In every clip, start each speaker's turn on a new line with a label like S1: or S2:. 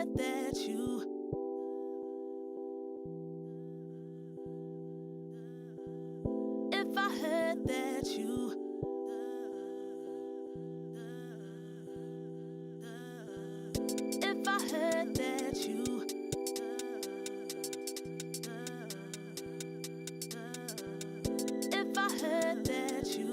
S1: heard that you If I heard that you If I heard that you If I heard that you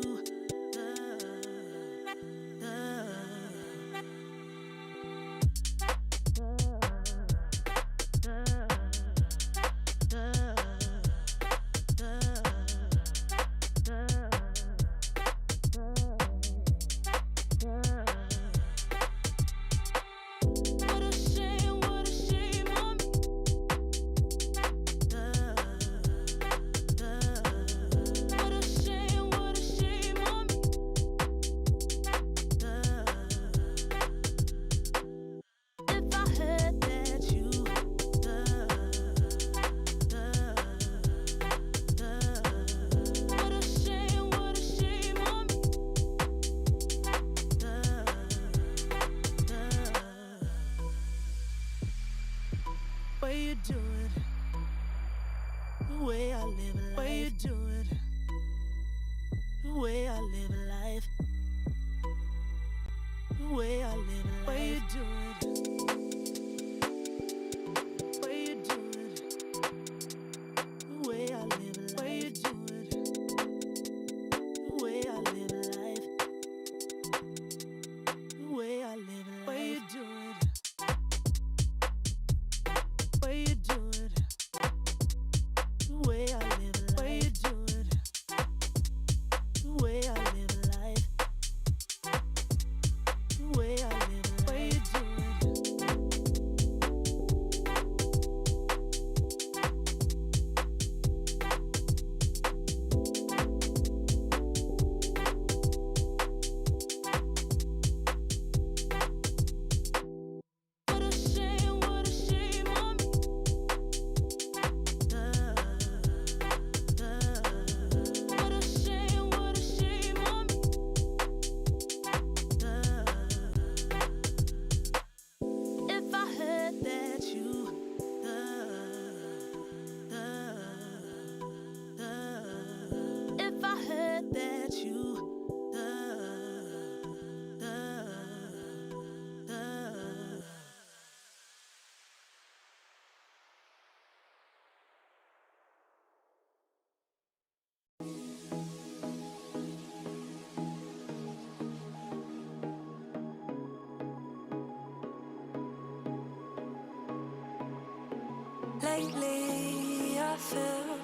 S2: Lately I feel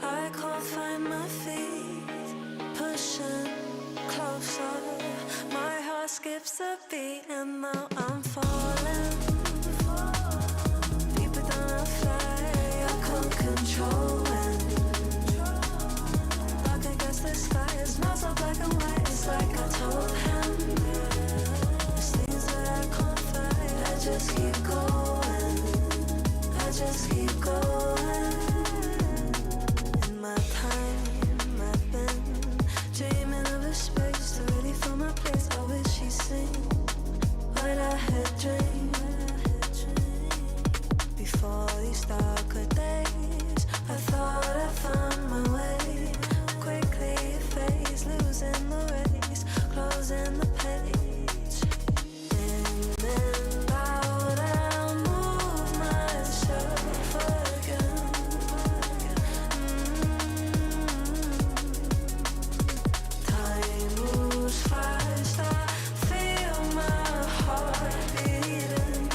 S2: I can't find my feet, pushing closer, my heart skips a beat and now I'm falling, deeper than I fly, I can't control it, dark against the sky, it's not so black and white, it's like I told him, there's things that I can't fight, I just keep going, I just keep going. In my time, I've been dreaming of a space to really fill my place. I wish she'd seen what I had dreamed. Before these darker days, I thought I found my way. Quickly it fades, losing the race, closing the page. In and out, I'll move myself again. Time moves fast, I feel my heart beating.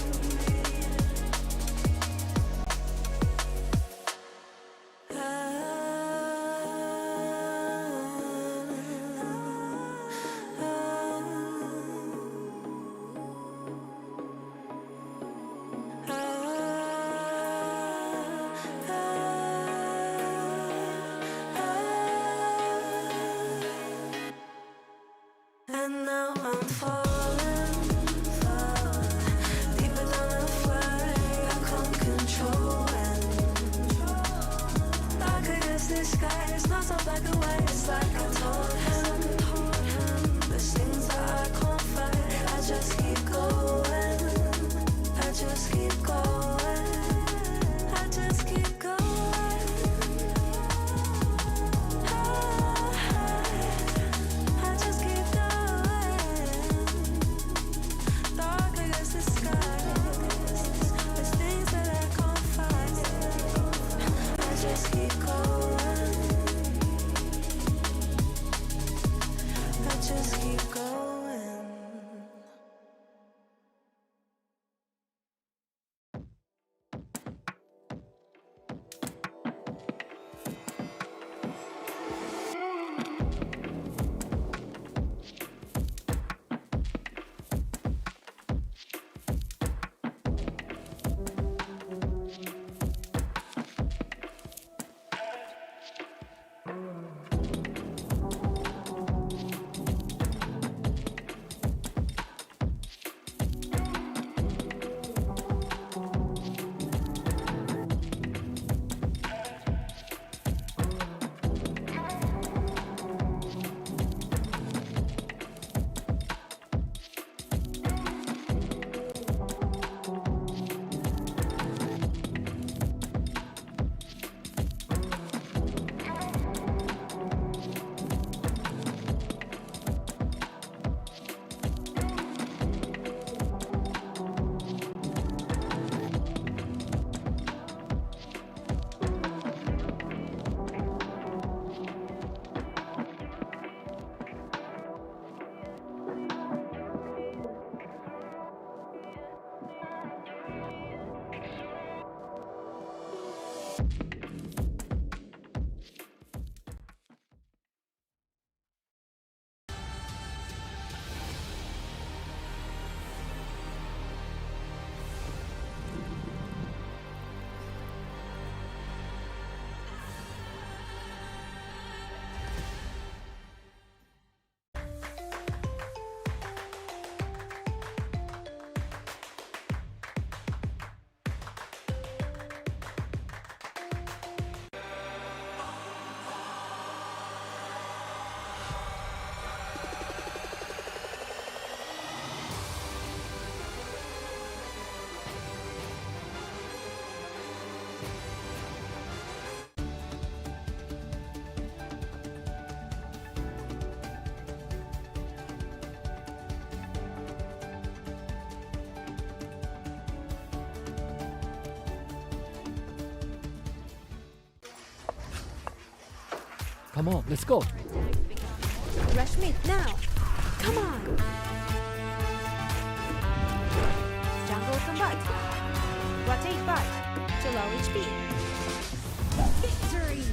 S2: And now I'm falling, deeper than I fly, I can't control it. Dark against the sky, it's not so black and white, it's like I told him. There's things that I can't fight, I just keep going, I just keep
S3: Come on, let's go.
S4: Rush mid now. Come on. Jungle combine. Rotate back to low HP. Victory!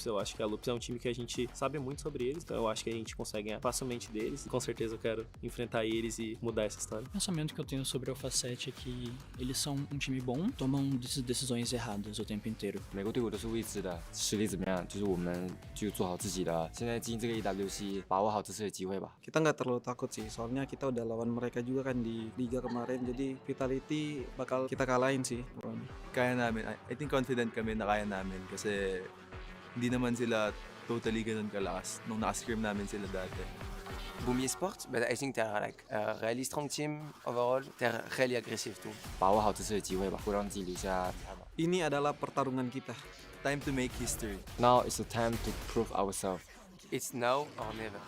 S5: Eu acho que a Lupus é um time que a gente sabe muito sobre eles, então eu acho que a gente consegue ganhar facilmente deles. E com certeza eu quero enfrentar eles e mudar essa história.
S6: O pensamento que eu tenho sobre a Alpha 7 é que eles são um time bom, tomam decisões erradas o tempo inteiro.
S3: 美国队伍都是未知的，实力怎么样，就是我们就做好自己的。现在进这个 EWC，把握好这次的机会吧。
S7: Kita nggak terlalu takut sih, soalnya kita udah lawan mereka juga kan di liga kemarin, jadi Vitality bakal kita kalahin sih.
S8: Kaya namin. I think confident kami na kaya namin kasi hindi naman sila totally ganun kalakas nung naka-scrim namin sila dati.
S9: Boom Esports, but I think they're like a really strong team overall. They're really aggressive too.
S3: 把握好这次的机会吧，不让自己留下遗憾吧。
S7: Ini adalah pertarungan kita.
S8: Time to make history.
S3: Now is the time to prove ourselves.
S9: It's now or never.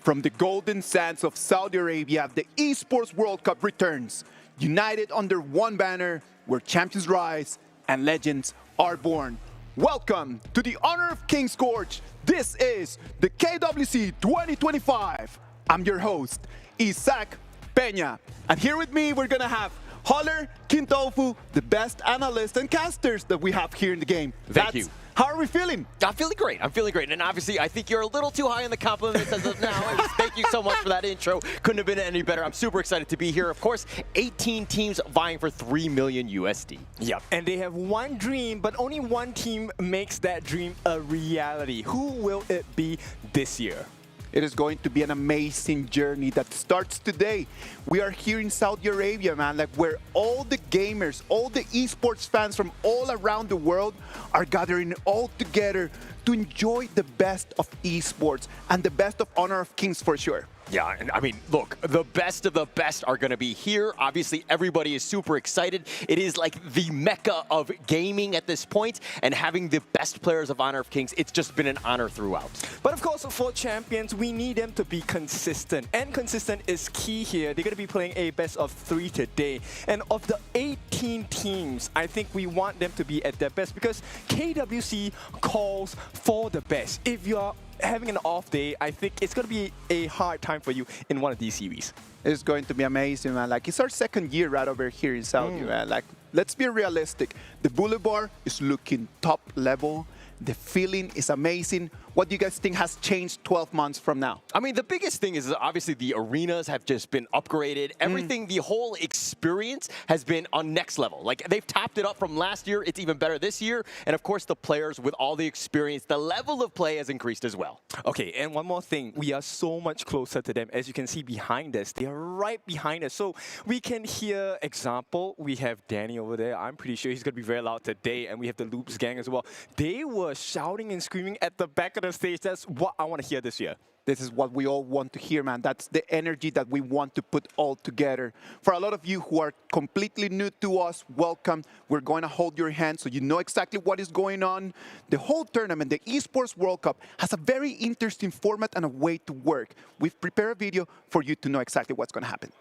S10: From the golden sands of Saudi Arabia, the Esports World Cup returns, united under one banner, where champions rise and legends are born. Welcome to the Honor of King's Scourge. This is the KWC 2025. I'm your host, Isaac Peña. And here with me, we're gonna have Holler, Kintofu, the best analysts and casters that we have here in the game.
S11: Thank you.
S10: How are we feeling?
S11: I'm feeling great. I'm feeling great. And obviously, I think you're a little too high in the compliments as of now. And thank you so much for that intro. Couldn't have been any better. I'm super excited to be here. Of course, 18 teams vying for 3 million USD.
S12: Yep. And they have one dream, but only one team makes that dream a reality. Who will it be this year?
S10: It is going to be an amazing journey that starts today. We are here in Saudi Arabia, man, like where all the gamers, all the esports fans from all around the world are gathering all together to enjoy the best of esports and the best of Honor of Kings for sure.
S11: Yeah, and I mean, look, the best of the best are going to be here. Obviously, everybody is super excited. It is like the mecca of gaming at this point, and having the best players of Honor of Kings, it's just been an honor throughout.
S12: But of course, for champions, we need them to be consistent. And consistent is key here. They're going to be playing a best of 3 today. And of the 18 teams, I think we want them to be at their best because KWC calls for the best. If you are having an off day, I think it's going to be a hard time for you in one of these series.
S10: It's going to be amazing, man. Like, it's our second year right over here in Saudi, man. Like, let's be realistic. The Boulevard is looking top level. The feeling is amazing. what do you guys think has changed 12 months from now?
S11: I mean, the biggest thing is obviously the arenas have just been upgraded. Everything, the whole experience has been on next level. Like, they've topped it up from last year. It's even better this year. And of course, the players with all the experience, the level of play has increased as well.
S12: Okay, and one more thing. We are so much closer to them. As you can see behind us, they are right behind us. So we can hear, example, we have Danny over there. I'm pretty sure he's going to be very loud today. And we have the Loops gang as well. They were shouting and screaming at the back of the stage. That's what I want to hear this year.
S10: This is what we all want to hear, man. That's the energy that we want to put all together. For a lot of you who are completely new to us, welcome. We're going to hold your hand so you know exactly what is going on. The whole tournament, the Esports World Cup, has a very interesting format and a way to work. We've prepared a video for you to know exactly what's going to happen.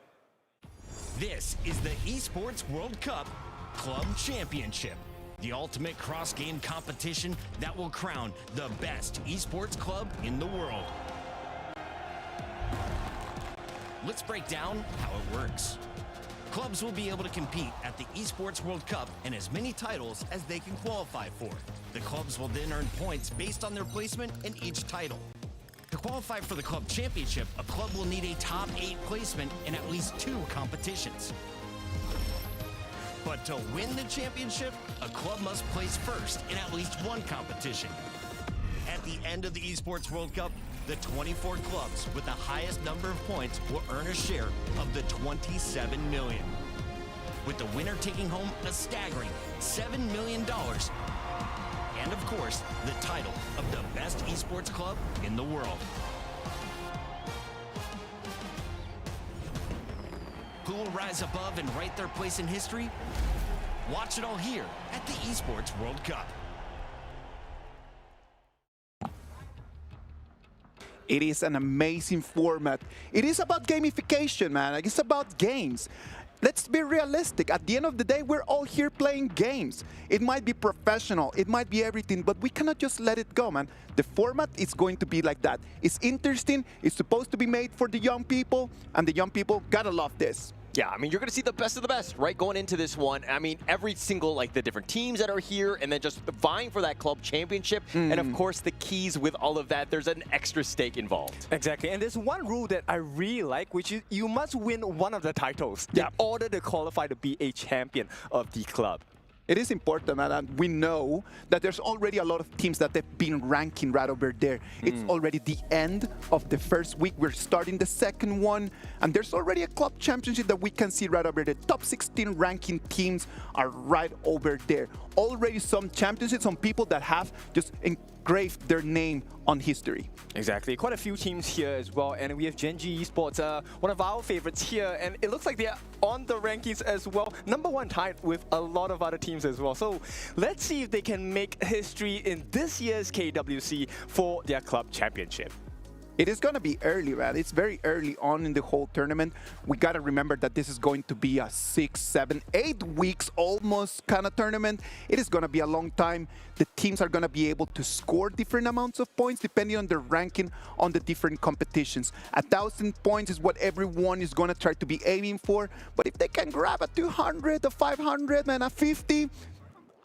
S13: This is the Esports World Cup Club Championship, the ultimate cross-game competition that will crown the best esports club in the world. Let's break down how it works. Clubs will be able to compete at the Esports World Cup and as many titles as they can qualify for. The clubs will then earn points based on their placement in each title. To qualify for the Club Championship, a club will need a top 8 placement in at least 2 competitions. But to win the championship, a club must place first in at least 1 competition. At the end of the Esports World Cup, the 24 clubs with the highest number of points will earn a share of the $27 million, with the winner taking home a staggering $7 million, and of course, the title of the best esports club in the world. Who will rise above and write their place in history? Watch it all here at the Esports World Cup.
S10: It is an amazing format. It is about gamification, man. Like, it's about games. Let's be realistic. At the end of the day, we're all here playing games. It might be professional, it might be everything, but we cannot just let it go, man. The format is going to be like that. It's interesting, it's supposed to be made for the young people, and the young people gotta love this.
S11: Yeah, I mean, you're going to see the best of the best, right, going into this one. I mean, every single, like, the different teams that are here, and then just vying for that club championship. And, of course, the keys with all of that, there's an extra stake involved.
S12: Exactly, and there's one rule that I really like, which is you must win one of the titles in order to qualify to be a champion of the club.
S10: It is important, and we know that there's already a lot of teams that they've been ranking right over there. It's already the end of the first week. We're starting the second one, and there's already a club championship that we can see right over there. The top 16 ranking teams are right over there. Already some championships, some people that have just engraved their name on history.
S12: Exactly, quite a few teams here as well, and we have Gen.G Esports, one of our favorites here, and it looks like they're on the rankings as well. #1 tied with a lot of other teams as well. So let's see if they can make history in this year's KWC for their club championship.
S10: It is going to be early, man. It's very early on in the whole tournament. We got to remember that this is going to be a 6, 7, 8 weeks almost kind of tournament. It is going to be a long time. The teams are going to be able to score different amounts of points depending on their ranking on the different competitions. 1,000 points is what everyone is going to try to be aiming for. But if they can grab a 200, a 500, man, a 50,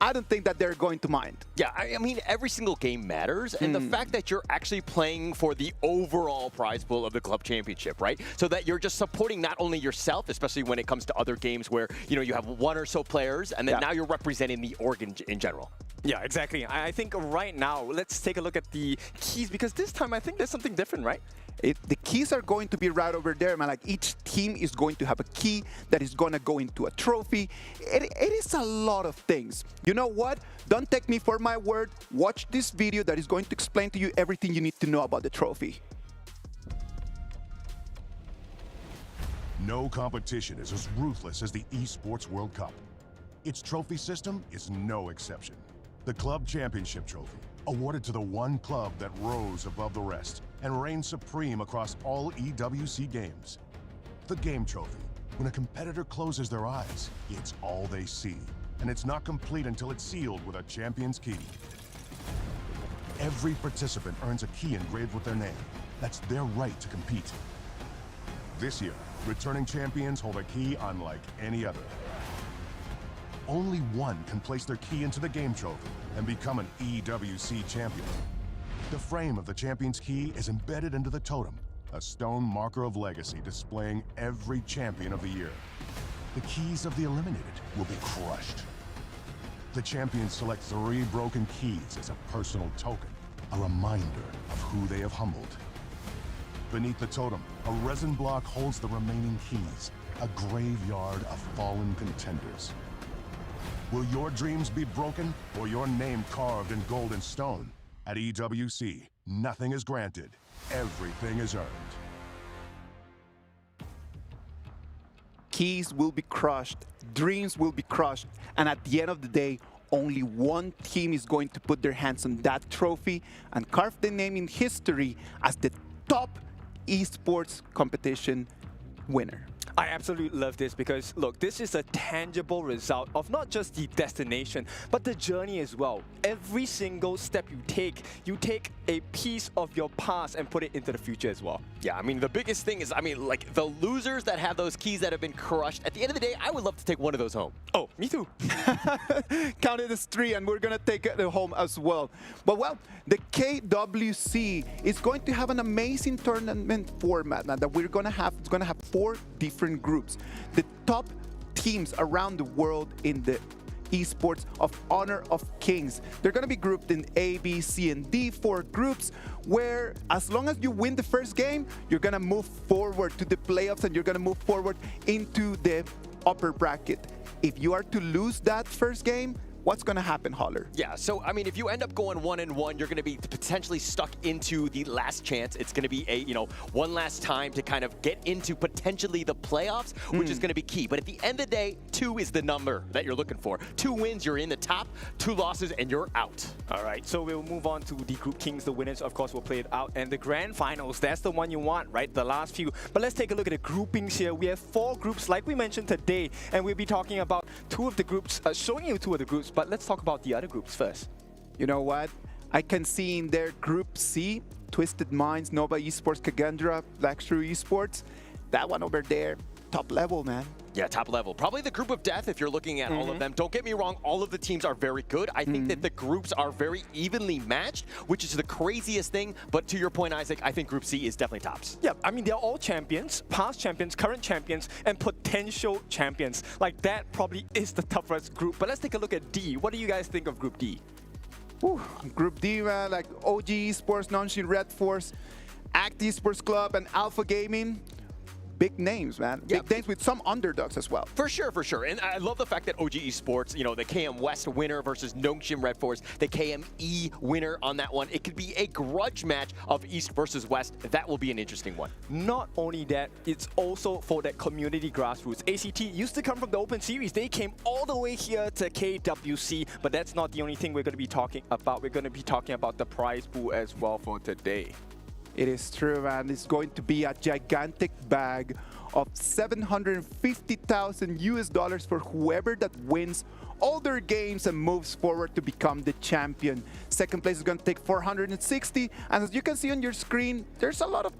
S10: I don't think that they're going to mind.
S11: Yeah, I mean, every single game matters, and the fact that you're actually playing for the overall prize pool of the club championship, right? So that you're just supporting not only yourself, especially when it comes to other games where, you know, you have 1 or so players, and then now you're representing the org in general.
S12: Yeah, exactly. I think right now, let's take a look at the keys, because this time I think there's something different, right?
S10: The keys are going to be right over there, man. Like, each team is going to have a key that is going to go into a trophy. It is a lot of things. You know what? Don't take me for my word. Watch this video that is going to explain to you everything you need to know about the trophy.
S14: No competition is as ruthless as the Esports World Cup. Its trophy system is no exception. The Club Championship Trophy, awarded to the one club that rose above the rest and reigned supreme across all EWC games. The Game Trophy, when a competitor closes their eyes, it's all they see, and it's not complete until it's sealed with a champion's key. Every participant earns a key engraved with their name. That's their right to compete. This year, returning champions hold a key unlike any other. Only one can place their key into the Game Trophy and become an EWC champion. The frame of the champion's key is embedded into the totem, a stone marker of legacy displaying every champion of the year. The keys of the eliminated will be crushed. The champions select 3 broken keys as a personal token, a reminder of who they have humbled. Beneath the totem, a resin block holds the remaining keys, a graveyard of fallen contenders. Will your dreams be broken or your name carved in gold and stone? At EWC, nothing is granted, everything is earned.
S10: Keys will be crushed, dreams will be crushed, and at the end of the day, only one team is going to put their hands on that trophy and carve the name in history as the top esports competition winner.
S12: I absolutely love this because, look, this is a tangible result of not just the destination, but the journey as well. Every single step you take a piece of your past and put it into the future as well.
S11: Yeah, I mean, the biggest thing is, I mean, like, the losers that have those keys that have been crushed, at the end of the day, I would love to take one of those home.
S12: Oh, me too.
S10: Count it as 3, and we're gonna take it home as well. But well, the KWC is going to have an amazing tournament format now that we're gonna have. It's gonna have 4 different groups. The top teams around the world in the esports of Honor of Kings. They're going to be grouped in A, B, C, and D, 4 groups, where as long as you win the first game, you're going to move forward to the playoffs and you're going to move forward into the upper bracket. If you are to lose that first game, what's going to happen, Holler?
S11: Yeah, so, I mean, if you end up going 1-1, you're going to be potentially stuck into the last chance. It's going to be a, one last time to kind of get into potentially the playoffs, which is going to be key. But at the end of the day, 2 is the number that you're looking for. 2 wins, you're in the top. 2 losses, and you're out.
S12: All right, so we'll move on to the Group Kings. The winners, of course, will play it out. And the Grand Finals, that's the one you want, right? The last few. But let's take a look at the groupings here. We have 4 groups, like we mentioned today. And we'll be talking about 2 of the groups, showing you 2 of the groups. But let's talk about the other groups first.
S10: You know what? I can see in their Group C, Twisted Minds, Nova Esports, Kagendra, Blackstrew Esports. That one over there, top level, man.
S11: Yeah, top level. Probably the group of death if you're looking at all of them. Don't get me wrong, all of the teams are very good. I think that the groups are very evenly matched, which is the craziest thing. But to your point, Isaac, I think Group C is definitely tops.
S12: Yeah, I mean, they're all champions, past champions, current champions, and potential champions. Like, that probably is the toughest group. But let's take a look at D. What do you guys think of Group D?
S10: Whew. Group D, man, like OG Esports, Nonshin Red Force, Act Esports Club, and Alpha Gaming. Big names, man.
S11: Yeah.
S10: Big names with some underdogs as well.
S11: For sure, for sure. And I love the fact that OG Esports, the KM West winner versus Nongshim Red Force, the KME winner on that one. It could be a grudge match of East versus West. That will be an interesting one.
S12: Not only that, it's also for that community grassroots. ACT used to come from the Open Series. They came all the way here to KWC, but that's not the only thing we're going to be talking about. We're going to be talking about the prize pool as well for today.
S10: It is true, man. It's going to be a gigantic bag of $750,000 US for whoever that wins all their games and moves forward to become the champion. Second place is going to take 460, and as you can see on your screen, there's a lot of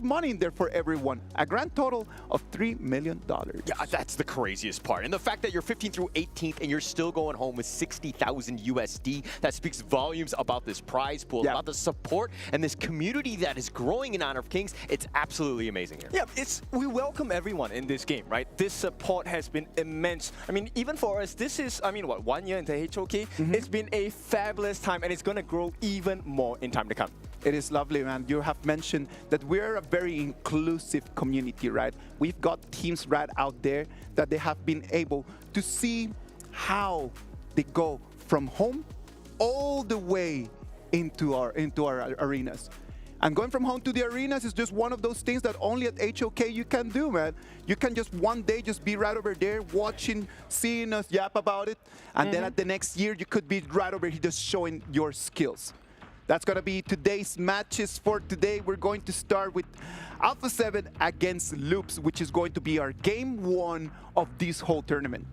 S10: money in there for everyone. A grand total of $3 million.
S11: Yeah, that's the craziest part. And the fact that you're 15th through 18th and you're still going home with 60,000 USD, that speaks volumes about this prize pool, about the support and this community that is growing in Honor of Kings. It's absolutely amazing here.
S12: Yeah, we welcome everyone in this game, right? This support has been immense. I mean, even for us, this is, 1 year into HOK? It's been a fabulous time, and it's going to grow even more in time to come.
S10: It is lovely, man. You have mentioned that we're a very inclusive community, right? We've got teams right out there that they have been able to see how they go from home all the way into our arenas. And going from home to the arenas is just one of those things that only at HOK you can do, man. You can just one day just be right over there watching, seeing us yap about it. And then at the next year, you could be right over here just showing your skills. That's going to be today's matches for today. We're going to start with Alpha 7 against Loops, which is going to be our game 1 of this whole tournament.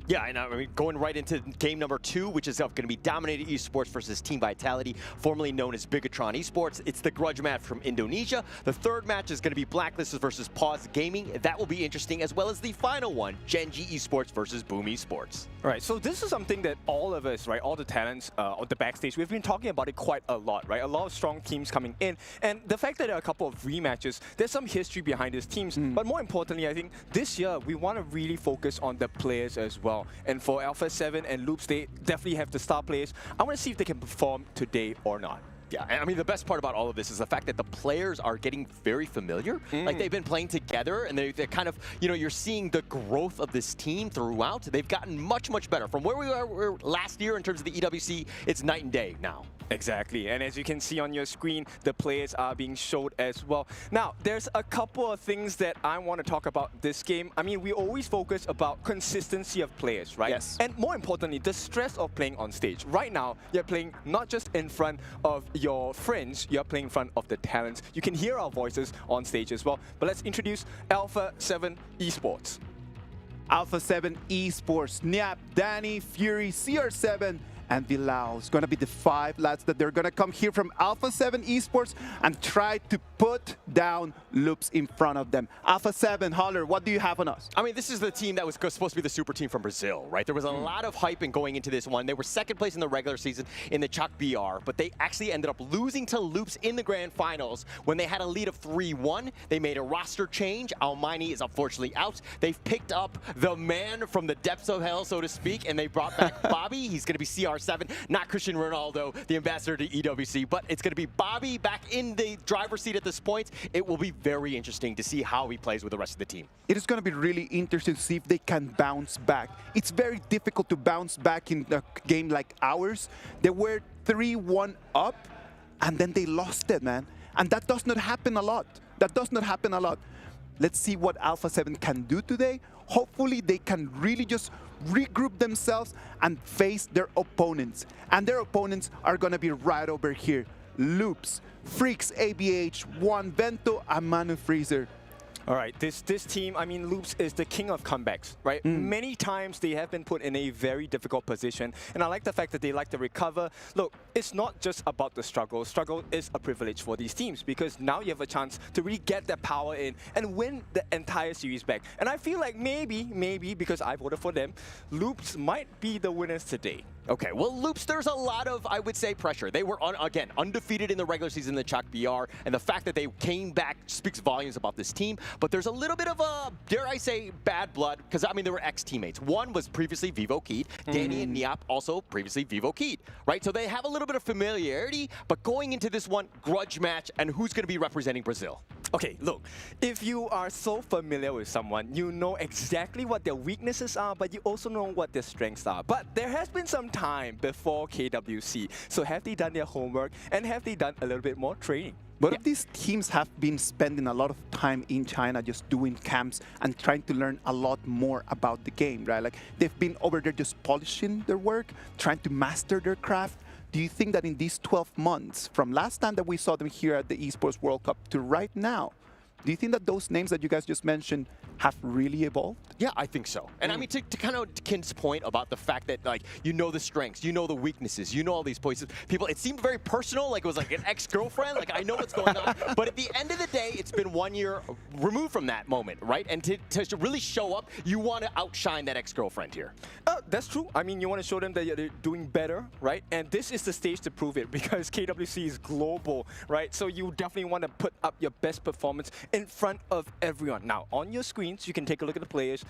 S11: Yeah, and I mean, going right into game number 2, which is going to be Dominator Esports versus Team Vitality, formerly known as Bigatron Esports. It's the grudge match from Indonesia. The third match is going to be Blacklist versus Paws Gaming. That will be interesting, as well as the final one, Gen.G Esports versus Boom Esports.
S12: Right, so this is something that all of us, right, all the talents on the backstage, we've been talking about it quite a lot, right? A lot of strong teams coming in, and the fact that there are a couple of rematches, there's some history behind these teams, but more importantly, I think this year, we want to really focus on the players as well. And for Alpha 7 and Loops, they definitely have the star players. I want to see if they can perform today or not.
S11: Yeah, I mean, the best part about all of this is the fact that the players are getting very familiar. Like, they've been playing together, and they're kind of, you know, you're seeing the growth of this team throughout. They've gotten much, much better. From where we were last year in terms of the EWC, it's night and day now.
S12: Exactly, and as you can see on your screen, the players are being showed as well. Now, there's a couple of things that I want to talk about this game. I mean, we always focus about consistency of players, right?
S11: Yes.
S12: And more importantly, the stress of playing on stage. Right now, you're playing not just in front of your friends, you're playing in front of the talents. You can hear our voices on stage as well. But let's introduce Alpha 7 Esports.
S10: Alpha 7 Esports, Nyap, Danny, Fury, CR7, and Vilao. It's going to be the 5 lads that they're going to come here from Alpha 7 Esports and try to put down Loops in front of them. Alpha 7, Holler, what do you have on us?
S11: I mean, this is the team that was supposed to be the super team from Brazil, right? There was a lot of hype in going into this one. They were second place in the regular season in the Chak BR, but they actually ended up losing to Loops in the grand finals when they had a lead of 3-1. They made a roster change. Almighty is unfortunately out. They've picked up the man from the depths of hell, so to speak, and they brought back Bobby. He's going to be CR7, not Cristian Ronaldo, the ambassador to EWC, but it's going to be Bobby back in the driver's seat at this point. It will be very interesting to see how he plays with the rest of the team.
S10: It is going to be really interesting to see if they can bounce back. It's very difficult to bounce back in a game like ours. They were 3-1 up, and then they lost it, man. And that does not happen a lot. That does not happen a lot. Let's see what Alpha 7 can do today. Hopefully, they can really just regroup themselves and face their opponents. And their opponents are going to be right over here. Loops, Freaks, ABH, One, Vento, and Manu Freezer.
S12: All right, this team, I mean, Loops is the king of comebacks, right? Many times they have been put in a very difficult position, and I like the fact that they like to recover. Look, it's not just about the struggle. Struggle is a privilege for these teams because now you have a chance to really get that power in and win the entire series back. And I feel like maybe, because I voted for them, Loops might be the winners today.
S11: Okay, well, Loops, there's a lot of, I would say, pressure. They were, again, undefeated in the regular season in the Chak BR, and the fact that they came back speaks volumes about this team. But there's a little bit of a, dare I say, bad blood, because, I mean, they were ex-teammates. One was previously Vivo Keed. Danny and Nyap also previously Vivo Keed, right? So they have a little bit of familiarity, but going into this one, grudge match, and who's going to be representing Brazil?
S12: Okay, look, if you are so familiar with someone, you know exactly what their weaknesses are, but you also know what their strengths are. But there has been some time before KWC, so have they done their homework and have they done a little bit more training?
S10: But if these teams have been spending a lot of time in China just doing camps and trying to learn a lot more about the game, right? Like, they've been over there just polishing their work, trying to master their craft. Do you think that in these 12 months, from last time that we saw them here at the Esports World Cup to right now, do you think that those names that you guys just mentioned have really evolved?
S11: Yeah, I think so. And I mean, to kind of Kin's point about the fact that, like, you know the strengths, you know the weaknesses, you know all these places. People, it seemed very personal, like it was like an ex-girlfriend, like I know what's going on. But at the end of the day, it's been 1 year removed from that moment, right? And to really show up, you want to outshine that ex-girlfriend here.
S12: That's true. I mean, you want to show them that you're doing better, right? And this is the stage to prove it because KWC is global, right? So you definitely want to put up your best performance in front of everyone. Now, on your screens, you can take a look at the players.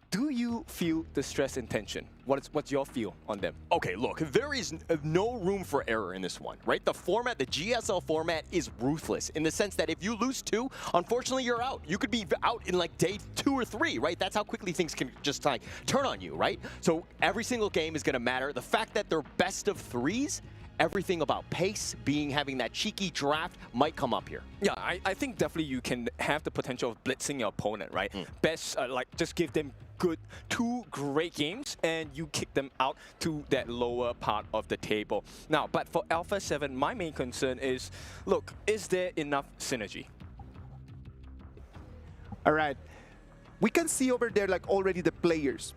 S12: Do you feel the stress and tension? What's your feel on them?
S11: Okay, look, there is no room for error in this one, right? The format, the GSL format is ruthless in the sense that if you lose 2, unfortunately, you're out. You could be out in like day 2 or 3, right? That's how quickly things can just like turn on you, right? So every single game is going to matter. The fact that they're best of 3s, everything about pace, having that cheeky draft might come up here.
S12: Yeah, I think definitely you can have the potential of blitzing your opponent, right? Best, like, just give them 2 great games and you kick them out to that lower part of the table. Now, but for Alpha 7, my main concern is, look, is there enough synergy?
S10: All right. We can see over there, like, already the players.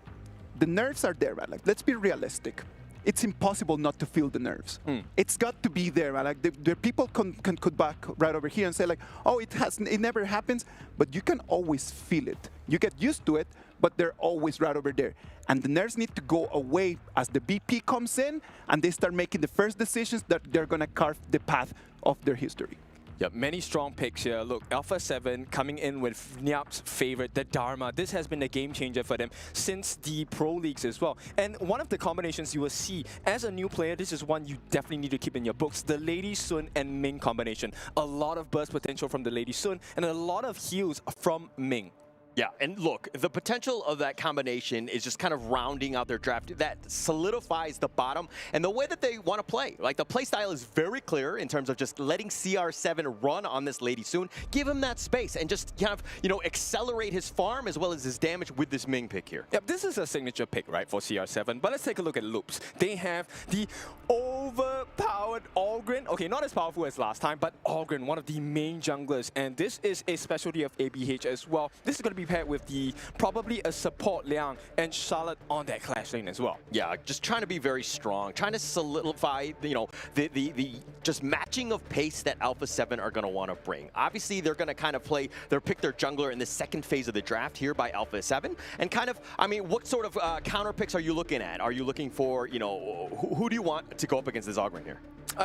S10: the nerves are there, right? Like, let's be realistic. It's impossible not to feel the nerves. It's got to be there, right? Like the people can cut back right over here and say like, oh, it never happens, but you can always feel it. You get used to it, but they're always right over there. And the nerves need to go away as the BP comes in and they start making the first decisions that they're gonna carve the path of their history.
S12: Yep, many strong picks here. Look, Alpha 7 coming in with Nyap's favorite, the Dharma. This has been a game changer for them since the Pro Leagues as well. And one of the combinations you will see as a new player, this is one you definitely need to keep in your books, the Lady Sun and Ming combination. A lot of burst potential from the Lady Sun and a lot of heals from Ming.
S11: Yeah, and look, the potential of that combination is just kind of rounding out their draft. That solidifies the bottom and the way that they want to play. Like, the play style is very clear in terms of just letting CR7 run on this Lady Soon, give him that space, and just kind of, you know, accelerate his farm as well as his damage with this Ming pick here.
S12: Yep, this is a signature pick, right, for CR7. But let's take a look at Loops. They have the overpowered Ogren. Okay, not as powerful as last time, but Ogren, one of the main junglers. And this is a specialty of ABH as well. This is going to be paired with the probably a support Liang and Charlotte on that clash lane as well.
S11: Yeah, just trying to be very strong, trying to solidify, you know, the just matching of pace that Alpha 7 are going to want to bring. Obviously, they're going to kind of pick their jungler in the second phase of the draft here by Alpha 7. And kind of, I mean, what sort of counter picks are you looking at? Are you looking for, you know, who do you want to go up against this Ogren here?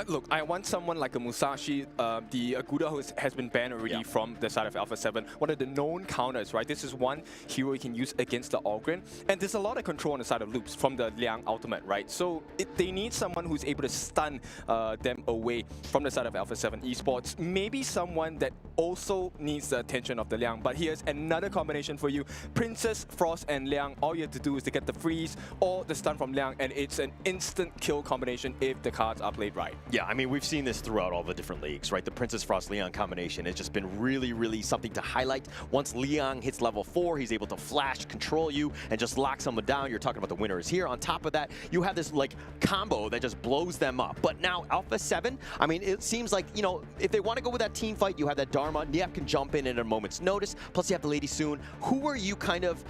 S12: Look, I want someone like a Musashi. The Aguda who has been banned already from the side of Alpha 7. One of the known counters, right? This is one hero you can use against the Ogren. And there's a lot of control on the side of Loops from the Liang ultimate, right? So they need someone who's able to stun them away from the side of Alpha 7 Esports. Maybe someone that also needs the attention of the Liang. But here's another combination for you. Princess, Frost, and Liang. All you have to do is to get the freeze or the stun from Liang, and it's an instant kill combination if the cards are played right.
S11: Yeah, I mean, we've seen this throughout all the different leagues, right? The Princess Frost Leon combination has just been really, really something to highlight. Once Leon hits level 4, he's able to flash, control you, and just lock someone down. You're talking about the winners here. On top of that, you have this like combo that just blows them up. But now Alpha 7, I mean, it seems like, you know, if they want to go with that team fight, you have that Dharma. Niap can jump in at a moment's notice. Plus, you have the Lady Soon. Who are you kind of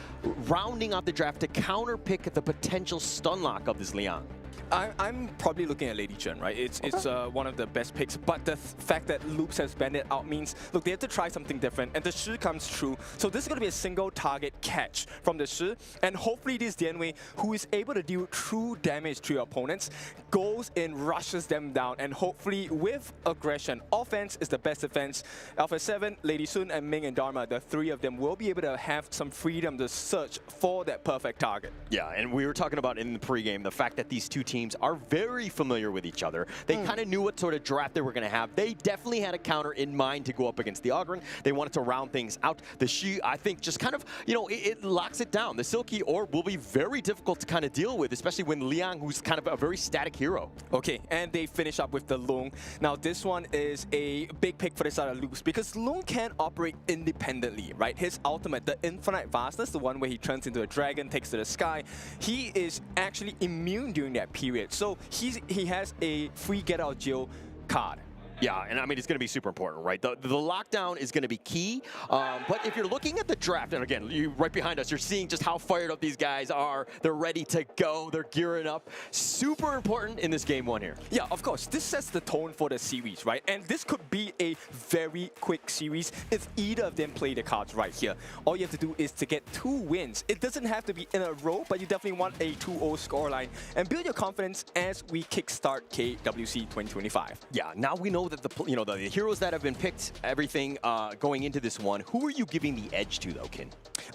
S11: rounding out the draft to counter pick the potential stun lock of this Leon?
S12: I'm probably looking at Lady Chen, right? It's one of the best picks, but the fact that Loops has banned it out means, look, they have to try something different, and the Shi comes true. So this is going to be a single target catch from the Shi, and hopefully this Dianwei, who is able to deal true damage to your opponents, goes in, rushes them down, and hopefully with aggression. Offense is the best defense. Alpha 7, Lady Sun, and Ming and Dharma, the three of them will be able to have some freedom to search for that perfect target.
S11: Yeah, and we were talking about in the pregame the fact that these two teams are very familiar with each other. They kind of knew what sort of draft they were going to have. They definitely had a counter in mind to go up against the Ogren. They wanted to round things out. The Shi, I think, just kind of, you know, it locks it down. The Silky Orb will be very difficult to kind of deal with, especially when Liang, who's kind of a very static hero.
S12: Okay, and they finish up with the Lung. Now, this one is a big pick for the side of Loops because Lung can operate independently, right? His ultimate, the Infinite Vastness, the one where he turns into a dragon, takes to the sky, he is actually immune during that period. So he has a free get out of jail card.
S11: Yeah, and I mean, it's going to be super important, right? The lockdown is going to be key. But if you're looking at the draft, and again, right behind us, you're seeing just how fired up these guys are. They're ready to go. They're gearing up. Super important in this game one here.
S12: Yeah, of course. This sets the tone for the series, right? And this could be a very quick series if either of them play the cards right here. All you have to do is to get 2 wins. It doesn't have to be in a row, but you definitely want a 2-0 scoreline and build your confidence as we kickstart KWC 2025.
S11: Yeah, now we know that the heroes that have been picked, everything going into this one. Who are you giving the edge to, though, Kin?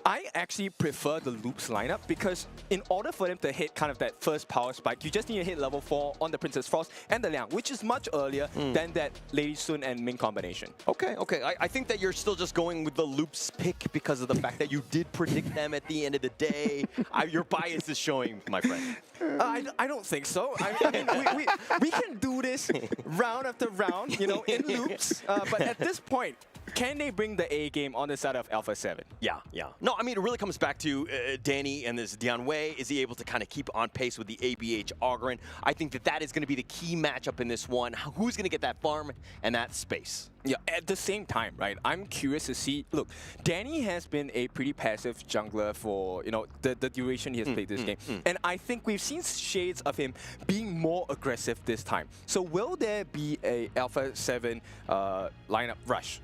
S12: I actually prefer the Loops lineup because in order for them to hit kind of that first power spike, you just need to hit level 4 on the Princess Frost and the Liang, which is much earlier than that Lady Sun and Ming combination.
S11: Okay. I think that you're still just going with the Loops pick because of the fact that you did predict them at the end of the day. Your bias is showing, my friend.
S12: I don't think so. I mean, we can do this round after round. around, you know, in loops. But at this point, can they bring the A game on the side of Alpha 7?
S11: Yeah. No, I mean, it really comes back to Danny and this Dion Wei. Is he able to kind of keep on pace with the ABH Ogren? I think that is going to be the key matchup in this one. Who's going to get that farm and that space?
S12: Yeah, at the same time, right, I'm curious to see, look, Danny has been a pretty passive jungler for, you know, the duration he has played this game. And I think we've seen shades of him being more aggressive this time. So will there be a Alpha 7 lineup rush?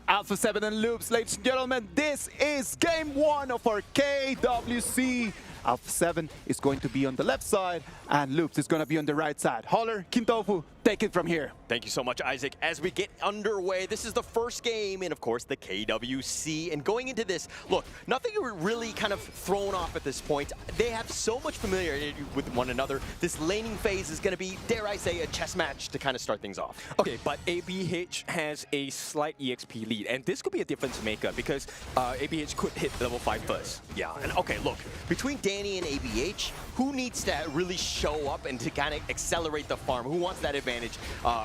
S10: Alpha 7 and Loops, ladies and gentlemen, this is game 1 of our KWC. Alpha 7 is going to be on the left side, and Loops is going to be on the right side. Holler, Kintofu, take it from here.
S11: Thank you so much, Isaac. As we get underway, this is the first game in, of course, the KWC. And going into this, look, nothing really kind of thrown off at this point. They have so much familiarity with one another. This laning phase is going to be, dare I say, a chess match to kind of start things off.
S12: Okay, but ABH has a slight EXP lead, and this could be a difference maker because ABH could hit level 5 first.
S11: Yeah, and okay, look, between Danny and ABH, who needs to really show up and to kind of accelerate the farm? Who wants that advantage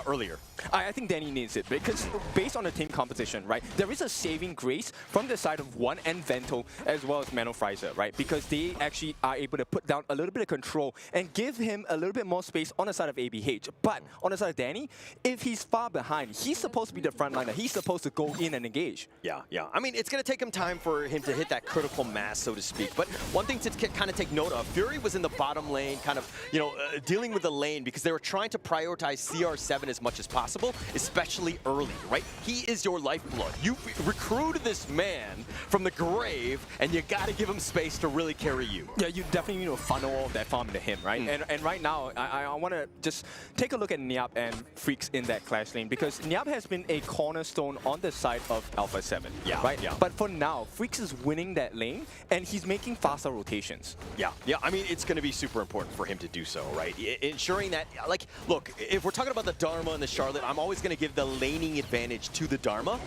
S11: earlier?
S12: I think Danny needs it because based on the team composition, right, there is a saving grace from the side of One and Vento as well as Mano Frizer, right, because they actually are able to put down a little bit of control and give him a little bit more space on the side of ABH. But on the side of Danny, if he's far behind, he's supposed to be the frontliner. He's supposed to go in and engage.
S11: Yeah. I mean, it's going to take him time for him to hit that critical mass, so to speak. But one thing to kind of take note of, Fury was in the bottom lane, kind of, you know, dealing with the lane because they were trying to prioritize CR7 as much as possible, especially early, right? He is your lifeblood. You recruited this man from the grave, and you got to give him space to really carry you.
S12: Yeah, you definitely need to funnel all of that farm into him, right? And right now, I want to just take a look at Nyap and Freaks in that clash lane because Nyap has been a cornerstone on the side of Alpha 7, right? But for now, Freaks is winning that lane, and he's making faster rotations.
S11: Yeah, I mean, it's going to be super important for him to do so, right? Ensuring that, like, look, if we're talking about the Dharma and the Charlotte, I'm always going to give the laning advantage to the Dharma,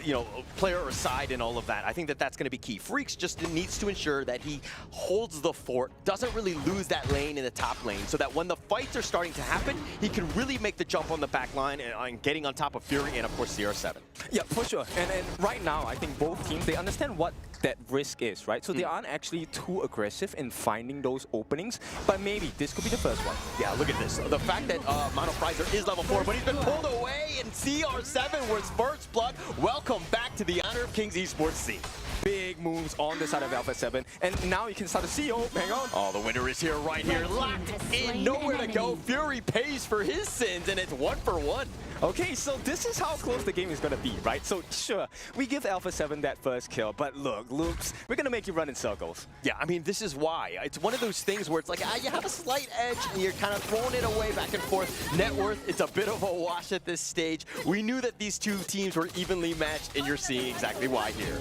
S11: you know, player aside and all of that. I think that that's going to be key. Freaks just needs to ensure that he holds the fort, doesn't really lose that lane in the top lane, so that when the fights are starting to happen, he can really make the jump on the back line and getting on top of Fury and, of course, CR7.
S12: Yeah, for sure. And right now, I think both teams, they understand what that risk is, right? So they aren't actually too aggressive in finding those openings, but maybe this could be the first one.
S11: Yeah, look at this. The fact that Mano Frizer is level 4, but he's been pulled away, and CR7 was first blood. Welcome back to the Honor of Kings esports scene.
S12: Big moves on the side of Alpha 7, and now you can start to see, oh, hang on.
S11: Oh, the winner is here, right here, locked in, nowhere to go. Fury pays for his sins, and it's 1-for-1.
S12: Okay, so this is how close the game is going to be, right? So sure, we give Alpha 7 that first kill, but look, Loops, we're going to make you run in circles.
S11: Yeah, I mean, this is why. It's one of those things where it's like, you have a slight edge, and you're kind of throwing it away back and forth. Net worth, it's a bit of a wash at this stage. We knew that these two teams were evenly matched, and you're seeing exactly why here.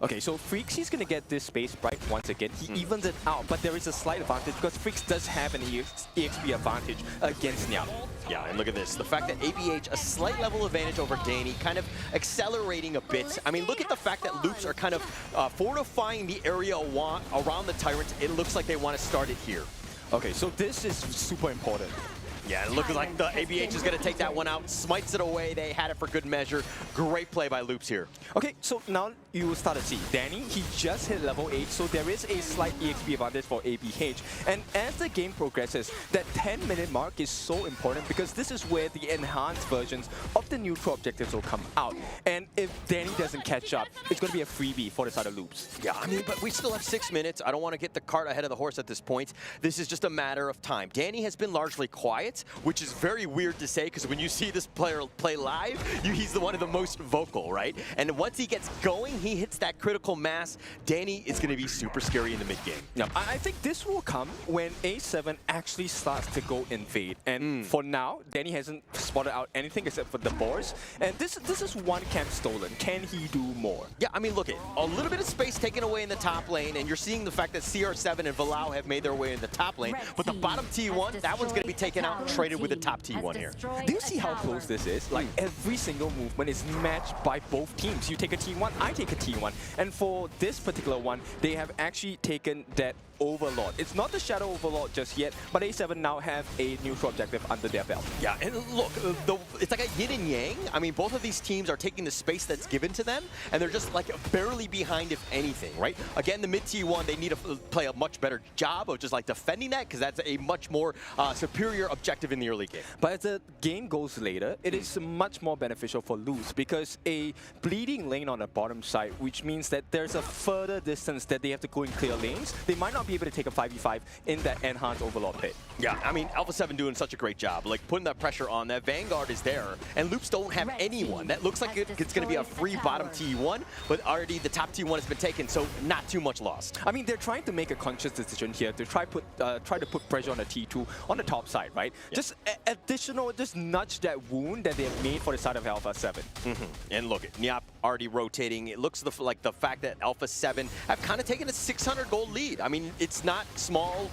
S12: Okay, so Freaks, he's going to get this space right once again. He evens it out, but there is a slight advantage because Freaks does have an EXP advantage against Nyap.
S11: Yeah, and look at this. The fact that ABH, a slight level advantage over Danny, kind of accelerating a bit. I mean, look at the fact that Loops are kind of fortifying the area around the Tyrant. It looks like they want to start it here.
S12: Okay, so this is super important.
S11: Yeah, it looks like the ABH is going to take that one out, smites it away. They had it for good measure. Great play by Loops here.
S12: Okay, so now you will start to see. Danny, he just hit level 8, so there is a slight EXP advantage for ABH. And as the game progresses, that 10-minute mark is so important because this is where the enhanced versions of the neutral objectives will come out. And if Danny doesn't catch up, it's going to be a freebie for the side of Loops.
S11: Yeah, I mean, but we still have 6 minutes. I don't want to get the cart ahead of the horse at this point. This is just a matter of time. Danny has been largely quiet, which is very weird to say because when you see this player play live, he's the one of the most vocal, right? And once he gets going, he hits that critical mass. Danny is going to be super scary in the mid game.
S12: Yeah, I think this will come when A7 actually starts to go invade. And for now, Danny hasn't spotted out anything except for the boars. And this is one camp stolen. Can he do more?
S11: Yeah, I mean, look at a little bit of space taken away in the top lane, and you're seeing the fact that CR7 and Valau have made their way in the top lane. But the bottom T1, that one's going to be taken out, traded with the top T1 here.
S12: Do you see how close this is? Like, every single movement is matched by both teams. You take a T1, I take a T1. And for this particular one, they have actually taken that Overlord. It's not the Shadow Overlord just yet, but A7 now have a neutral objective under their belt.
S11: Yeah, and look, it's like a yin and yang. I mean, both of these teams are taking the space that's given to them, and they're just like barely behind, if anything, right? Again, the mid T1, they need to play a much better job of just like defending that, because that's a much more superior objective in the early game.
S12: But as the game goes later, it is much more beneficial for Luz, because a bleeding lane on the bottom side, which means that there's a further distance that they have to go in clear lanes. They might not be able to take a 5v5 in that enhanced Overlord pit.
S11: Yeah, I mean, Alpha 7 doing such a great job, like putting that pressure on. That Vanguard is there, and Loops don't have anyone. That looks like it's going to be a free bottom T1, but already the top T1 has been taken, so not too much lost.
S12: I mean, they're trying to make a conscious decision here to try to put pressure on the T2 on the top side, right? Yeah. Just additional, just nudge that wound that they have made for the side of Alpha 7.
S11: And look, Niap already rotating. It looks like the fact that Alpha 7 have kind of taken a 600 gold lead. I mean, it's not small,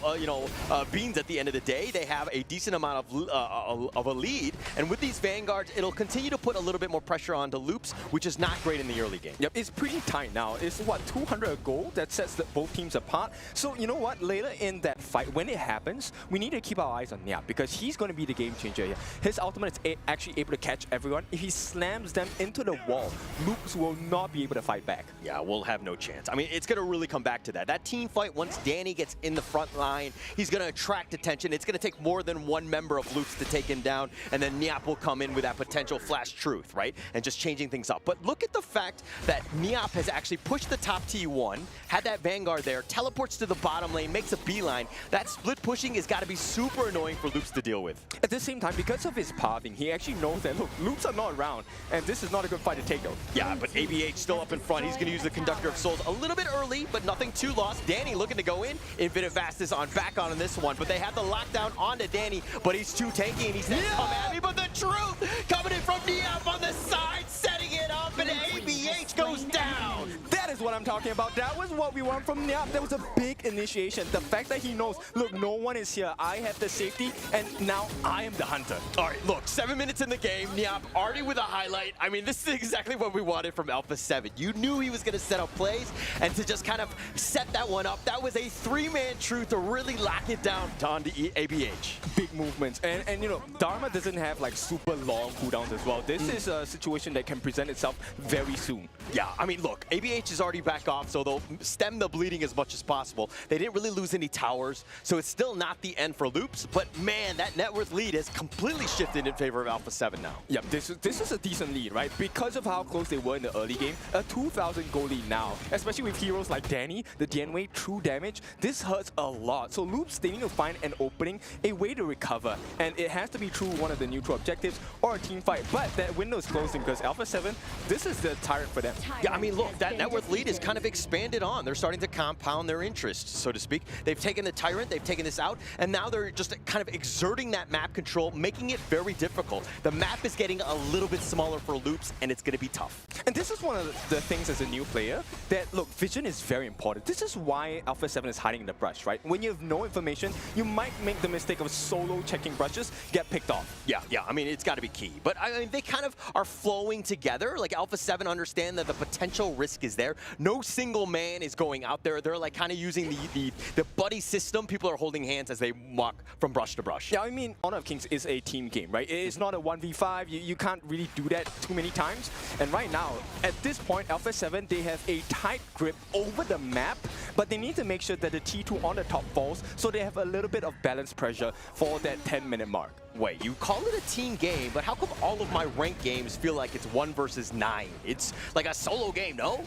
S11: beans at the end of the day. They have a decent amount of a lead, and with these Vanguards, it'll continue to put a little bit more pressure onto Loops, which is not great in the early game.
S12: Yep, it's pretty tight now. It's what, 200 gold that sets both teams apart. So you know what? Later in that fight, when it happens, we need to keep our eyes on Niap, because he's going to be the game changer here. His ultimate is actually able to catch everyone. If he slams them into the wall, Loops will not be able to fight back.
S11: Yeah, we'll have no chance. I mean, it's going to really come back to that. That team fight, once Danny gets in the front line, he's going to attract attention. It's going to take more than one member of Loops to take him down, and then Niap will come in with that potential flash truth, right? And just changing things up. But look at the fact that Niap has actually pushed the top T1, had that Vanguard there, teleports to the bottom lane, makes a beeline. That split pushing has got to be super annoying for Loops to deal with.
S12: At the same time, because of his pathing, he actually knows that, look, Loops are not around, and this is not a good fight to take though.
S11: Yeah, but ABH still up in front. He's going to use the Conductor of Souls a little bit early, but nothing too lost. Danny looking to go in. Infinite Vastus on back on this one, but they have the lockdown onto Danny, but he's too tanky, and he's not coming at me, but the truth coming in from Niap on the side, setting it up, and ABH goes down.
S12: That is what I'm talking about. That was what we want from Niap. That was a big initiation. The fact that he knows, look, no one is here. I have the safety, and now I am the hunter.
S11: All right, look, 7 minutes in the game. Niap already with a highlight. I mean, this is exactly what we wanted from Alpha 7. You knew he was going to set up plays, and to just kind of set that one up, that was a three-man truth to really lock it down on the ABH.
S12: Big movements. And you know, Dharma doesn't have like super long cooldowns as well. This is a situation that can present itself very soon.
S11: Yeah, I mean, look, ABH is already back off, so they'll stem the bleeding as much as possible. They didn't really lose any towers, so it's still not the end for Loops, but man, that net worth lead has completely shifted in favor of Alpha 7 now.
S12: Yep, this is a decent lead, right? Because of how close they were in the early game, a 2,000 goal lead now, especially with heroes like Danny, the Dianwei, true damage, this hurts a lot. So Loops, they need to find an opening, a way to recover, and it has to be through one of the neutral objectives or a team fight, but that window is closing because Alpha 7, this is the tyrant for them.
S11: Yeah, I mean, look, that net worth lead is kind of expanded on. They're starting to compound their interest, so to speak. They've taken the tyrant, they've taken this out, and now they're just kind of exerting that map control, making it very difficult. The map is getting a little bit smaller for Loops, and it's going to be tough.
S12: And this is one of the things as a new player that, look, vision is very important. This is why Alpha 7 is hiding in the brush, right? When you have no information, you might make the mistake of solo checking brushes, get picked off.
S11: Yeah, I mean, it's got to be key. But I mean, they kind of are flowing together. Like Alpha 7 understand that the potential risk is there. No single man is going out there. They're like kind of using the buddy system. People are holding hands as they walk from brush to brush.
S12: Yeah, I mean, Honor of Kings is a team game, right? It's not a 1v5. You can't really do that too many times. And right now, at this point, Alpha 7, they have a tight grip over the map, but they need to make sure that the T2 on the top falls so they have a little bit of balance pressure for that 10-minute mark.
S11: Wait, you call it a team game, but how come all of my ranked games feel like it's 1 versus 9? It's like a solo game, no?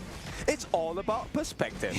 S12: It's all about perspective.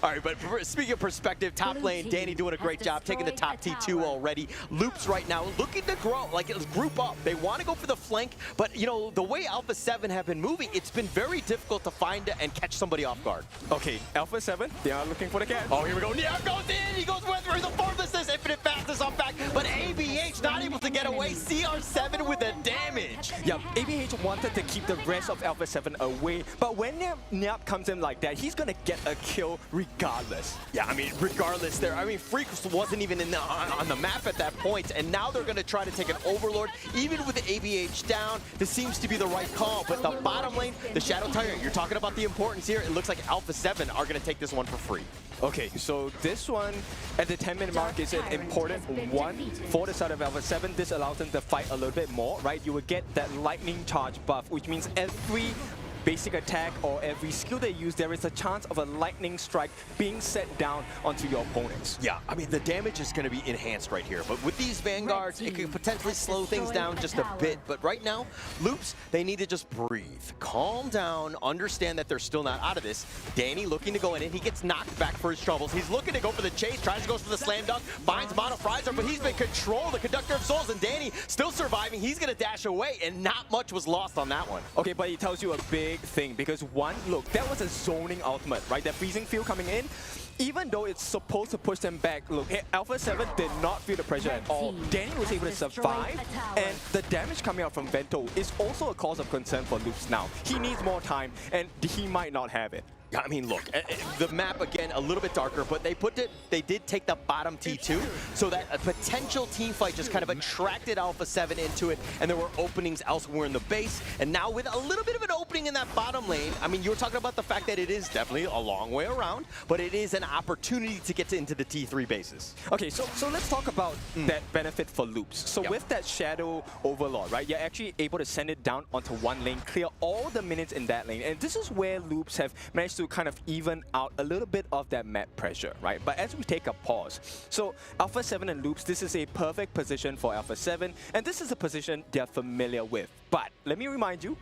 S11: All right, but speaking of perspective, top lane, Danny doing a great job, taking the top T2 already. Loops right now looking to grow, like it's group up. They want to go for the flank, but you know, the way Alpha 7 have been moving, it's been very difficult to find and catch somebody off guard.
S12: Okay, Alpha 7, they are looking for the catch.
S11: Oh, here we go. Niap goes in, he goes with the formlessness, infinite fastness on back, but ABH not able to get away. CR7 with the damage.
S12: Yeah, ABH wanted to keep the rest of Alpha 7 away, but when Niap comes in like that, he's gonna get a kill regardless.
S11: Yeah, I mean, regardless there. I mean, Freaks wasn't even in on the map at that point, and now they're gonna try to take an Overlord. Even with the ABH down, this seems to be the right call, but the bottom lane, the Shadow Tyrant, you're talking about the importance here. It looks like Alpha 7 are gonna take this one for free.
S12: Okay, so this one at the 10-minute mark is an important one for the side of Alpha 7. This allows them to fight a little bit more, right? You will get that lightning charge buff, which means every basic attack or every skill they use, there is a chance of a lightning strike being set down onto your opponents.
S11: Yeah, I mean, the damage is going to be enhanced right here. But with these Vanguards, it could potentially slow things down just a bit. But right now, Loops, they need to just breathe. Calm down, understand that they're still not out of this. Danny looking to go in, and he gets knocked back for his troubles. He's looking to go for the chase, tries to go for the slam dunk, finds Mono Frizer, but he's been controlled, the Conductor of Souls, and Danny still surviving. He's going to dash away, and not much was lost on that one.
S12: Okay, but it tells you a big thing, because one, look, that was a zoning ultimate, right? That freezing field coming in, even though it's supposed to push them back, look, Alpha 7 did not feel the pressure at all. Danny was able to survive, and the damage coming out from Vento is also a cause of concern for Loops now. He needs more time, and he might not have it.
S11: I mean, look, the map, again, a little bit darker, but they did take the bottom T2, so that a potential team fight just kind of attracted Alpha 7 into it, and there were openings elsewhere in the base, and now with a little bit of an opening in that bottom lane, I mean, you were talking about the fact that it is definitely a long way around, but it is an opportunity to get into the T3 bases.
S12: Okay, so let's talk about that benefit for Loops. So with that Shadow Overlord, right, you're actually able to send it down onto one lane, clear all the minutes in that lane, and this is where Loops have managed to kind of even out a little bit of that map pressure, right? But as we take a pause, so Alpha 7 and Loops, this is a perfect position for Alpha 7, and this is a position they're familiar with. But let me remind you,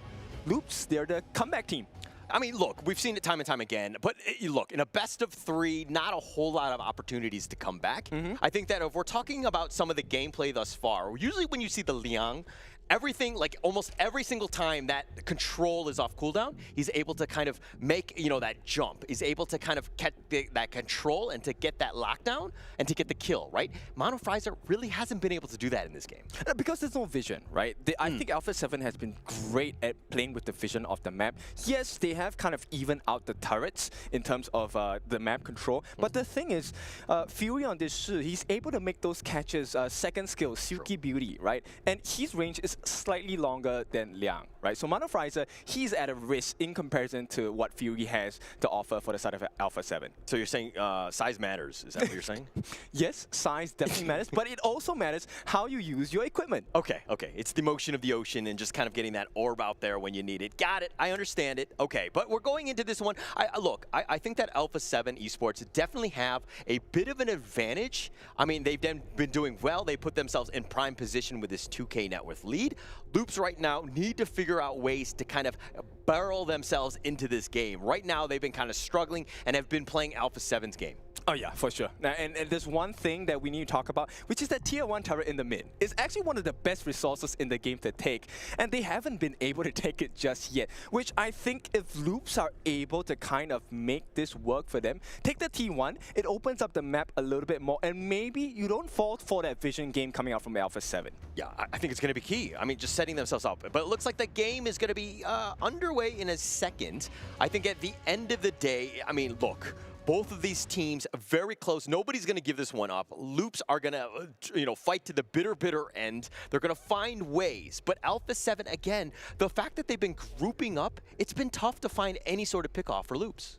S12: Loops, they're the comeback team.
S11: I mean, look, we've seen it time and time again, but look, in a best of 3, not a whole lot of opportunities to come back. I think that if we're talking about some of the gameplay thus far, usually when you see the Liang, everything, like almost every single time that control is off cooldown, he's able to kind of make, you know, that jump. He's able to kind of catch that control and to get that lockdown and to get the kill, right? Mono Frizer really hasn't been able to do that in this game.
S12: Because there's no vision, right? I think Alpha 7 has been great at playing with the vision of the map. Yes, they have kind of evened out the turrets in terms of the map control, but the thing is, Fury on this Shi, he's able to make those catches, second skill, Silky Beauty, right? And his range is slightly longer than Liang, right? So Mono Frizer, he's at a risk in comparison to what Fury has to offer for the side of Alpha 7.
S11: So you're saying size matters, is that what you're saying?
S12: Yes, size definitely matters, but it also matters how you use your equipment.
S11: Okay, okay. It's the motion of the ocean and just kind of getting that orb out there when you need it. Got it. I understand it. Okay, but we're going into this one. I think that Alpha 7 Esports definitely have a bit of an advantage. I mean, they've been doing well. They put themselves in prime position with this 2K net worth lead. Loops right now need to figure out ways to kind of barrel themselves into this game. Right now, they've been kind of struggling and have been playing Alpha 7's game.
S12: Oh yeah, for sure. Now, and there's one thing that we need to talk about, which is that tier 1 turret in the mid. It's actually one of the best resources in the game to take, and they haven't been able to take it just yet, which I think if Loops are able to kind of make this work for them, take the T1, it opens up the map a little bit more, and maybe you don't fall for that vision game coming out from Alpha 7.
S11: Yeah, I think it's going to be key. I mean, just setting themselves up. But it looks like the game is going to be underway in a second. I think at the end of the day, I mean, look, both of these teams very close. Nobody's going to give this one up. Loops are going to, fight to the bitter end. They're going to find ways. But Alpha 7, again, the fact that they've been grouping up, it's been tough to find any sort of pick-off for Loops.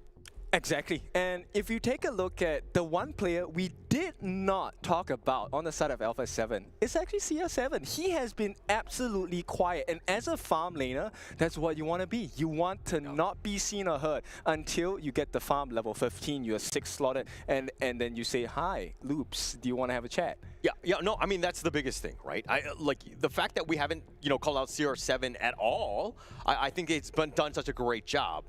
S12: Exactly. And if you take a look at the one player we did not talk about on the side of Alpha 7, it's actually CR7. He has been absolutely quiet. And as a farm laner, that's what you want to be. You want to not be seen or heard until you get the farm level 15, you're 6 slotted, and then you say, hi, Loops, do you want to have a chat?
S11: Yeah, no, I mean, that's the biggest thing, right? Like, the fact that we haven't, called out CR7 at all, I think it's been done such a great job.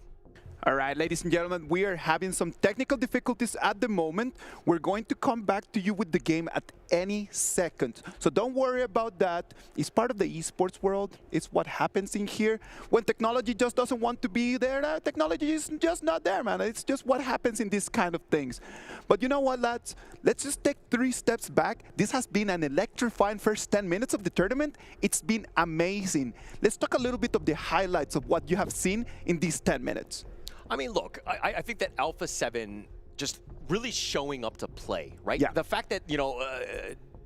S10: All right, ladies and gentlemen, we are having some technical difficulties at the moment. We're going to come back to you with the game at any second. So don't worry about that. It's part of the esports world. It's what happens in here. When technology just doesn't want to be there, technology is just not there, man. It's just what happens in these kind of things. But you know what, lads? Let's just take 3 steps back. This has been an electrifying first 10 minutes of the tournament. It's been amazing. Let's talk a little bit of the highlights of what you have seen in these 10 minutes.
S11: I mean, look, I think that Alpha 7 just really showing up to play, right?
S10: Yeah.
S11: The fact that,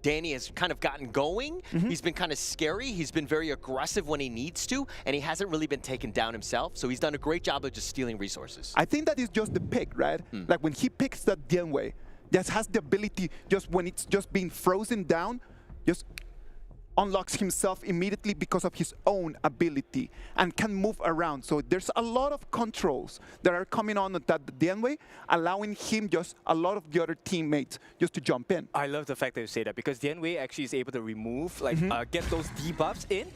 S11: Danny has kind of gotten going. He's been kind of scary. He's been very aggressive when he needs to, and he hasn't really been taken down himself. So he's done a great job of just stealing resources.
S10: I think that is just the pick, right? Like when he picks that Dianwei, just has the ability, just when it's just being frozen down, just unlocks himself immediately because of his own ability and can move around. So there's a lot of controls that are coming on that Dianwei, allowing him just a lot of the other teammates just to jump in.
S12: I love the fact that you say that because Dianwei actually is able to remove, like, get those debuffs in,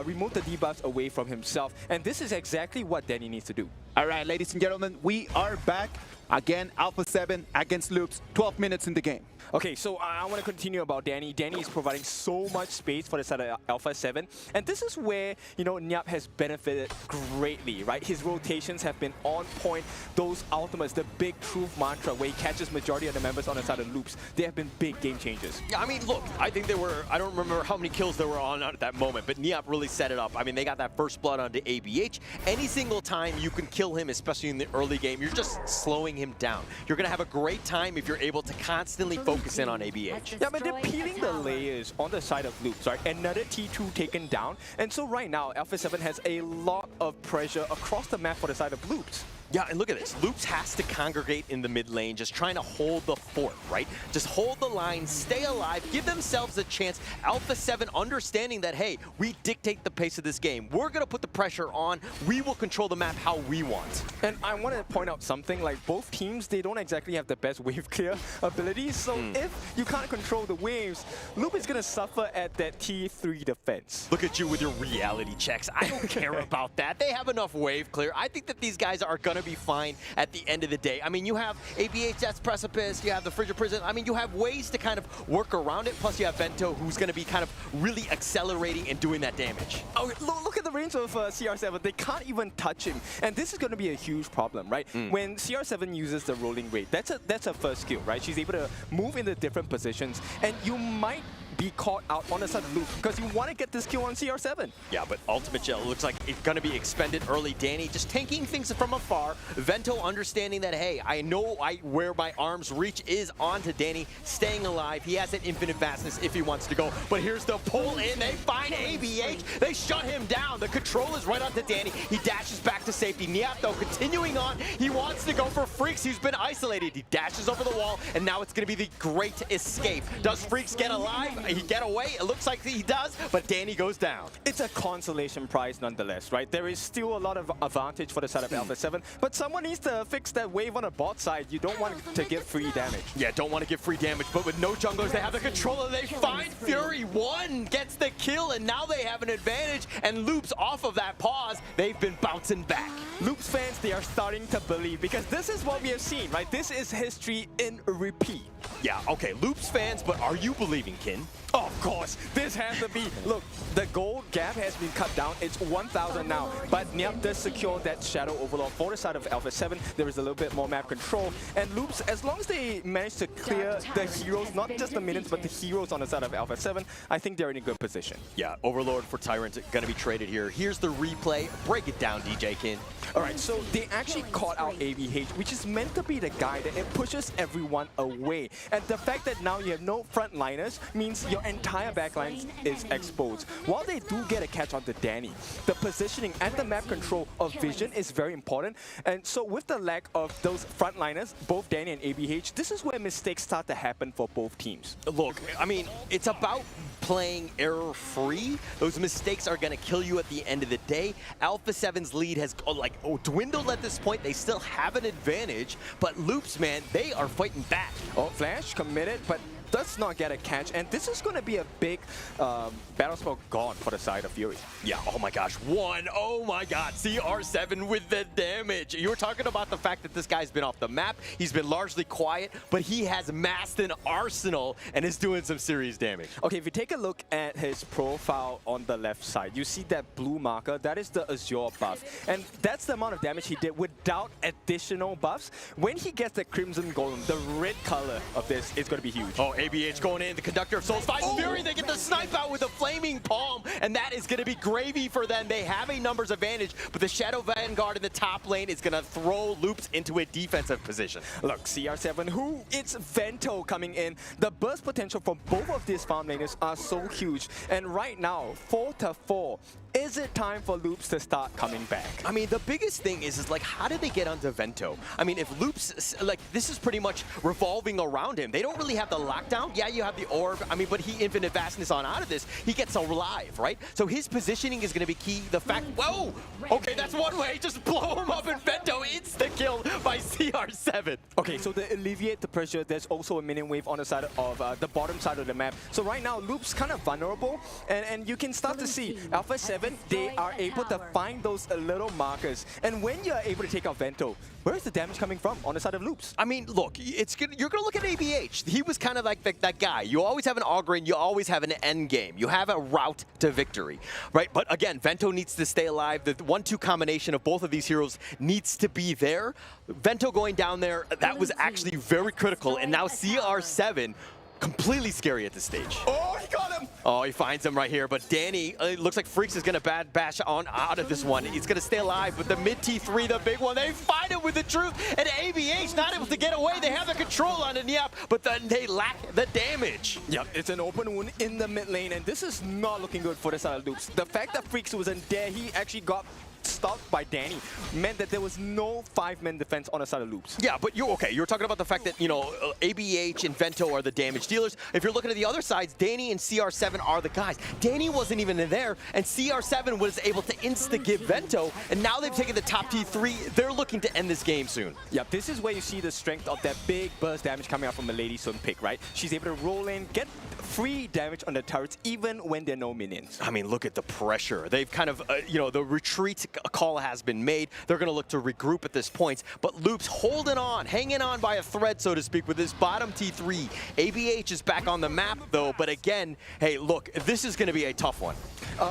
S12: remove the debuffs away from himself. And this is exactly what Danny needs to do.
S10: All right, ladies and gentlemen, we are back. Again, Alpha 7 against Loops, 12 minutes in the game.
S12: Okay, so I want to continue about Danny. Danny is providing so much space for the side of Alpha 7. And this is where, you know, Nyap has benefited greatly, right? His rotations have been on point. Those ultimates, the big truth mantra where he catches majority of the members on the side of Loops, they have been big game changers.
S11: Yeah, I mean, look, I think they were, I don't remember how many kills they were on at that moment, but Nyap really set it up. I mean, they got that first blood onto ABH. Any single time you can kill him, especially in the early game, you're just slowing him down. You're going to have a great time if you're able to constantly focus in on ABH.
S12: Yeah, but they're peeling the layers on the side of Loops, right? Another T2 taken down. And so right now, Alpha 7 has a lot of pressure across the map for the side of Loops.
S11: Yeah, and look at this. Loops has to congregate in the mid lane, just trying to hold the fort, right? Just hold the line, stay alive, give themselves a chance. Alpha 7 understanding that, hey, we dictate the pace of this game. We're going to put the pressure on. We will control the map how we want.
S12: And I want to point out something, like both teams, they don't exactly have the best wave clear abilities. So if you can't control the waves, Loop is going to suffer at that T3 defense.
S11: Look at you with your reality checks. I don't care about that. They have enough wave clear. I think that these guys are going to be fine at the end of the day. I mean, you have ABH, that's Precipice, you have the Frigid Prison. I mean, you have ways to kind of work around it. Plus, you have Vento, who's going to be kind of really accelerating and doing that damage.
S12: Oh, look at the range of CR7. They can't even touch him. And this is going to be a huge problem, right? When CR7 uses the rolling rate, that's a first skill, right? She's able to move into different positions. And you might be caught out on the side of Loop because you want to get this kill on CR7.
S11: Yeah, but Ultimate Gel looks like it's going to be expended early. Danny just tanking things from afar. Vento understanding that, hey, I know where my arm's reach is onto Danny, staying alive. He has an infinite fastness if he wants to go. But here's the pull in. They find ABH. They shut him down. The control is right onto Danny. He dashes back to safety. Nyap, though, continuing on. He wants to go for Freaks. He's been isolated. He dashes over the wall, and now it's going to be the great escape. Does Freaks get alive? He get away? It looks like he does, but Danny goes down.
S12: It's a consolation prize nonetheless, right? There is still a lot of advantage for the side of Alpha 7, but someone needs to fix that wave on the bot side. You don't want to give free damage.
S11: Yeah, don't want to give free damage, but with no junglers, they have the controller. They find Fury. One gets the kill, and now they have an advantage, and Loops off of that pause. They've been bouncing back.
S12: Loops fans, they are starting to believe because this is what we have seen, right? This is history in repeat.
S11: Yeah, okay, Loops fans, but are you believing, Kin?
S12: Oh, of course, this has to be. Look, the gold gap has been cut down. It's 1,000 now, but Nyap does secure that Shadow Overlord for the side of Alpha 7. There is a little bit more map control, and Loops, as long as they manage to clear the heroes, not just the minions, but the heroes on the side of Alpha 7, I think they're in a good position.
S11: Yeah, Overlord for Tyrant going to be traded here. Here's the replay. Break it down, DJ Kin.
S12: All right, so they actually caught out ABH, which is meant to be the guy that it pushes everyone away. And the fact that now you have no frontliners means your entire backline is exposed. While they do get a catch onto Danny, the positioning and the map control of vision is very important. And so with the lack of those frontliners, both Danny and ABH, this is where mistakes start to happen for both teams.
S11: Look, I mean, it's about playing error-free. Those mistakes are going to kill you at the end of the day. Alpha 7's lead has dwindled at this point. They still have an advantage, but Loops, man, they are fighting back.
S12: Oh, Flash committed, but does not get a catch, and this is going to be a big battle spell gone for the side of Fury.
S11: Yeah, oh my gosh, one, oh my god, CR7 with the damage. You were talking about the fact that this guy's been off the map, he's been largely quiet, but he has massed an arsenal and is doing some serious damage.
S12: Okay, if you take a look at his profile on the left side, you see that blue marker, that is the Azure buff, and that's the amount of damage he did without additional buffs. When he gets the Crimson Golem, the red color of this is going to be huge.
S11: Oh, ABH going in, the Conductor of Souls finds Fury. They get the snipe out with a Flaming Palm, and that is going to be gravy for them. They have a numbers advantage, but the Shadow Vanguard in the top lane is going to throw Loops into a defensive position.
S12: Look, CR7, who it's Vento coming in. The burst potential from both of these farm laners are so huge. And right now, 4-4. Is it time for Loops to start coming back?
S11: I mean, the biggest thing is like, how did they get onto Vento? I mean, if Loops, like, this is pretty much revolving around him. They don't really have the lockdown. Yeah, you have the orb. I mean, but he infinite vastness on out of this. He gets alive, right? So his positioning is going to be key. The fact, whoa, okay, that's one way. Just blow him up, and Vento insta-kill by CR7.
S12: Okay, so to alleviate the pressure, there's also a minion wave on the side of the bottom side of the map. So right now, Loops kind of vulnerable, and you can start to see Alpha 7, they are able to find those little markers. And when you're able to take out Vento, where's the damage coming from on the side of Loops?
S11: I mean, look, it's good. You're going to look at ABH. He was kind of like that guy. You always have an augury, you always have an end game. You have a route to victory, right? But again, Vento needs to stay alive. The 1-2 combination of both of these heroes needs to be there. Vento going down there, that was actually very critical. And now CR7, completely scary at this stage.
S12: Oh, he got him!
S11: Oh, he finds him right here, but Danny, it looks like Freaks is gonna bad bash on out of this one. He's gonna stay alive, but the mid T3, the big one, they find him with the truth, and ABH not able to get away. They have the control on the Niap, but then they lack the damage.
S12: Yep, it's an open wound in the mid lane, and this is not looking good for the side of Loops. The fact that Freaks wasn't there, he actually got stopped by Danny, meant that there was no 5-man defense on the side of Loops.
S11: Yeah, but you're okay. You're talking about the fact that, you know, ABH and Vento are the damage dealers. If you're looking at the other sides, Danny and CR7 are the guys. Danny wasn't even in there, and CR7 was able to insta-give Vento, and now they've taken the top T3. They're looking to end this game soon.
S12: Yeah, this is where you see the strength of that big burst damage coming out from the Lady Sun pick, right? She's able to roll in, get free damage on the turrets, even when there are no minions.
S11: I mean, look at the pressure. They've kind of, you know, the retreat call has been made. They're going to look to regroup at this point, but Loops holding on, hanging on by a thread, so to speak, with his bottom T3. ABH is back on the map, though, but again, hey, look, this is going to be a tough one.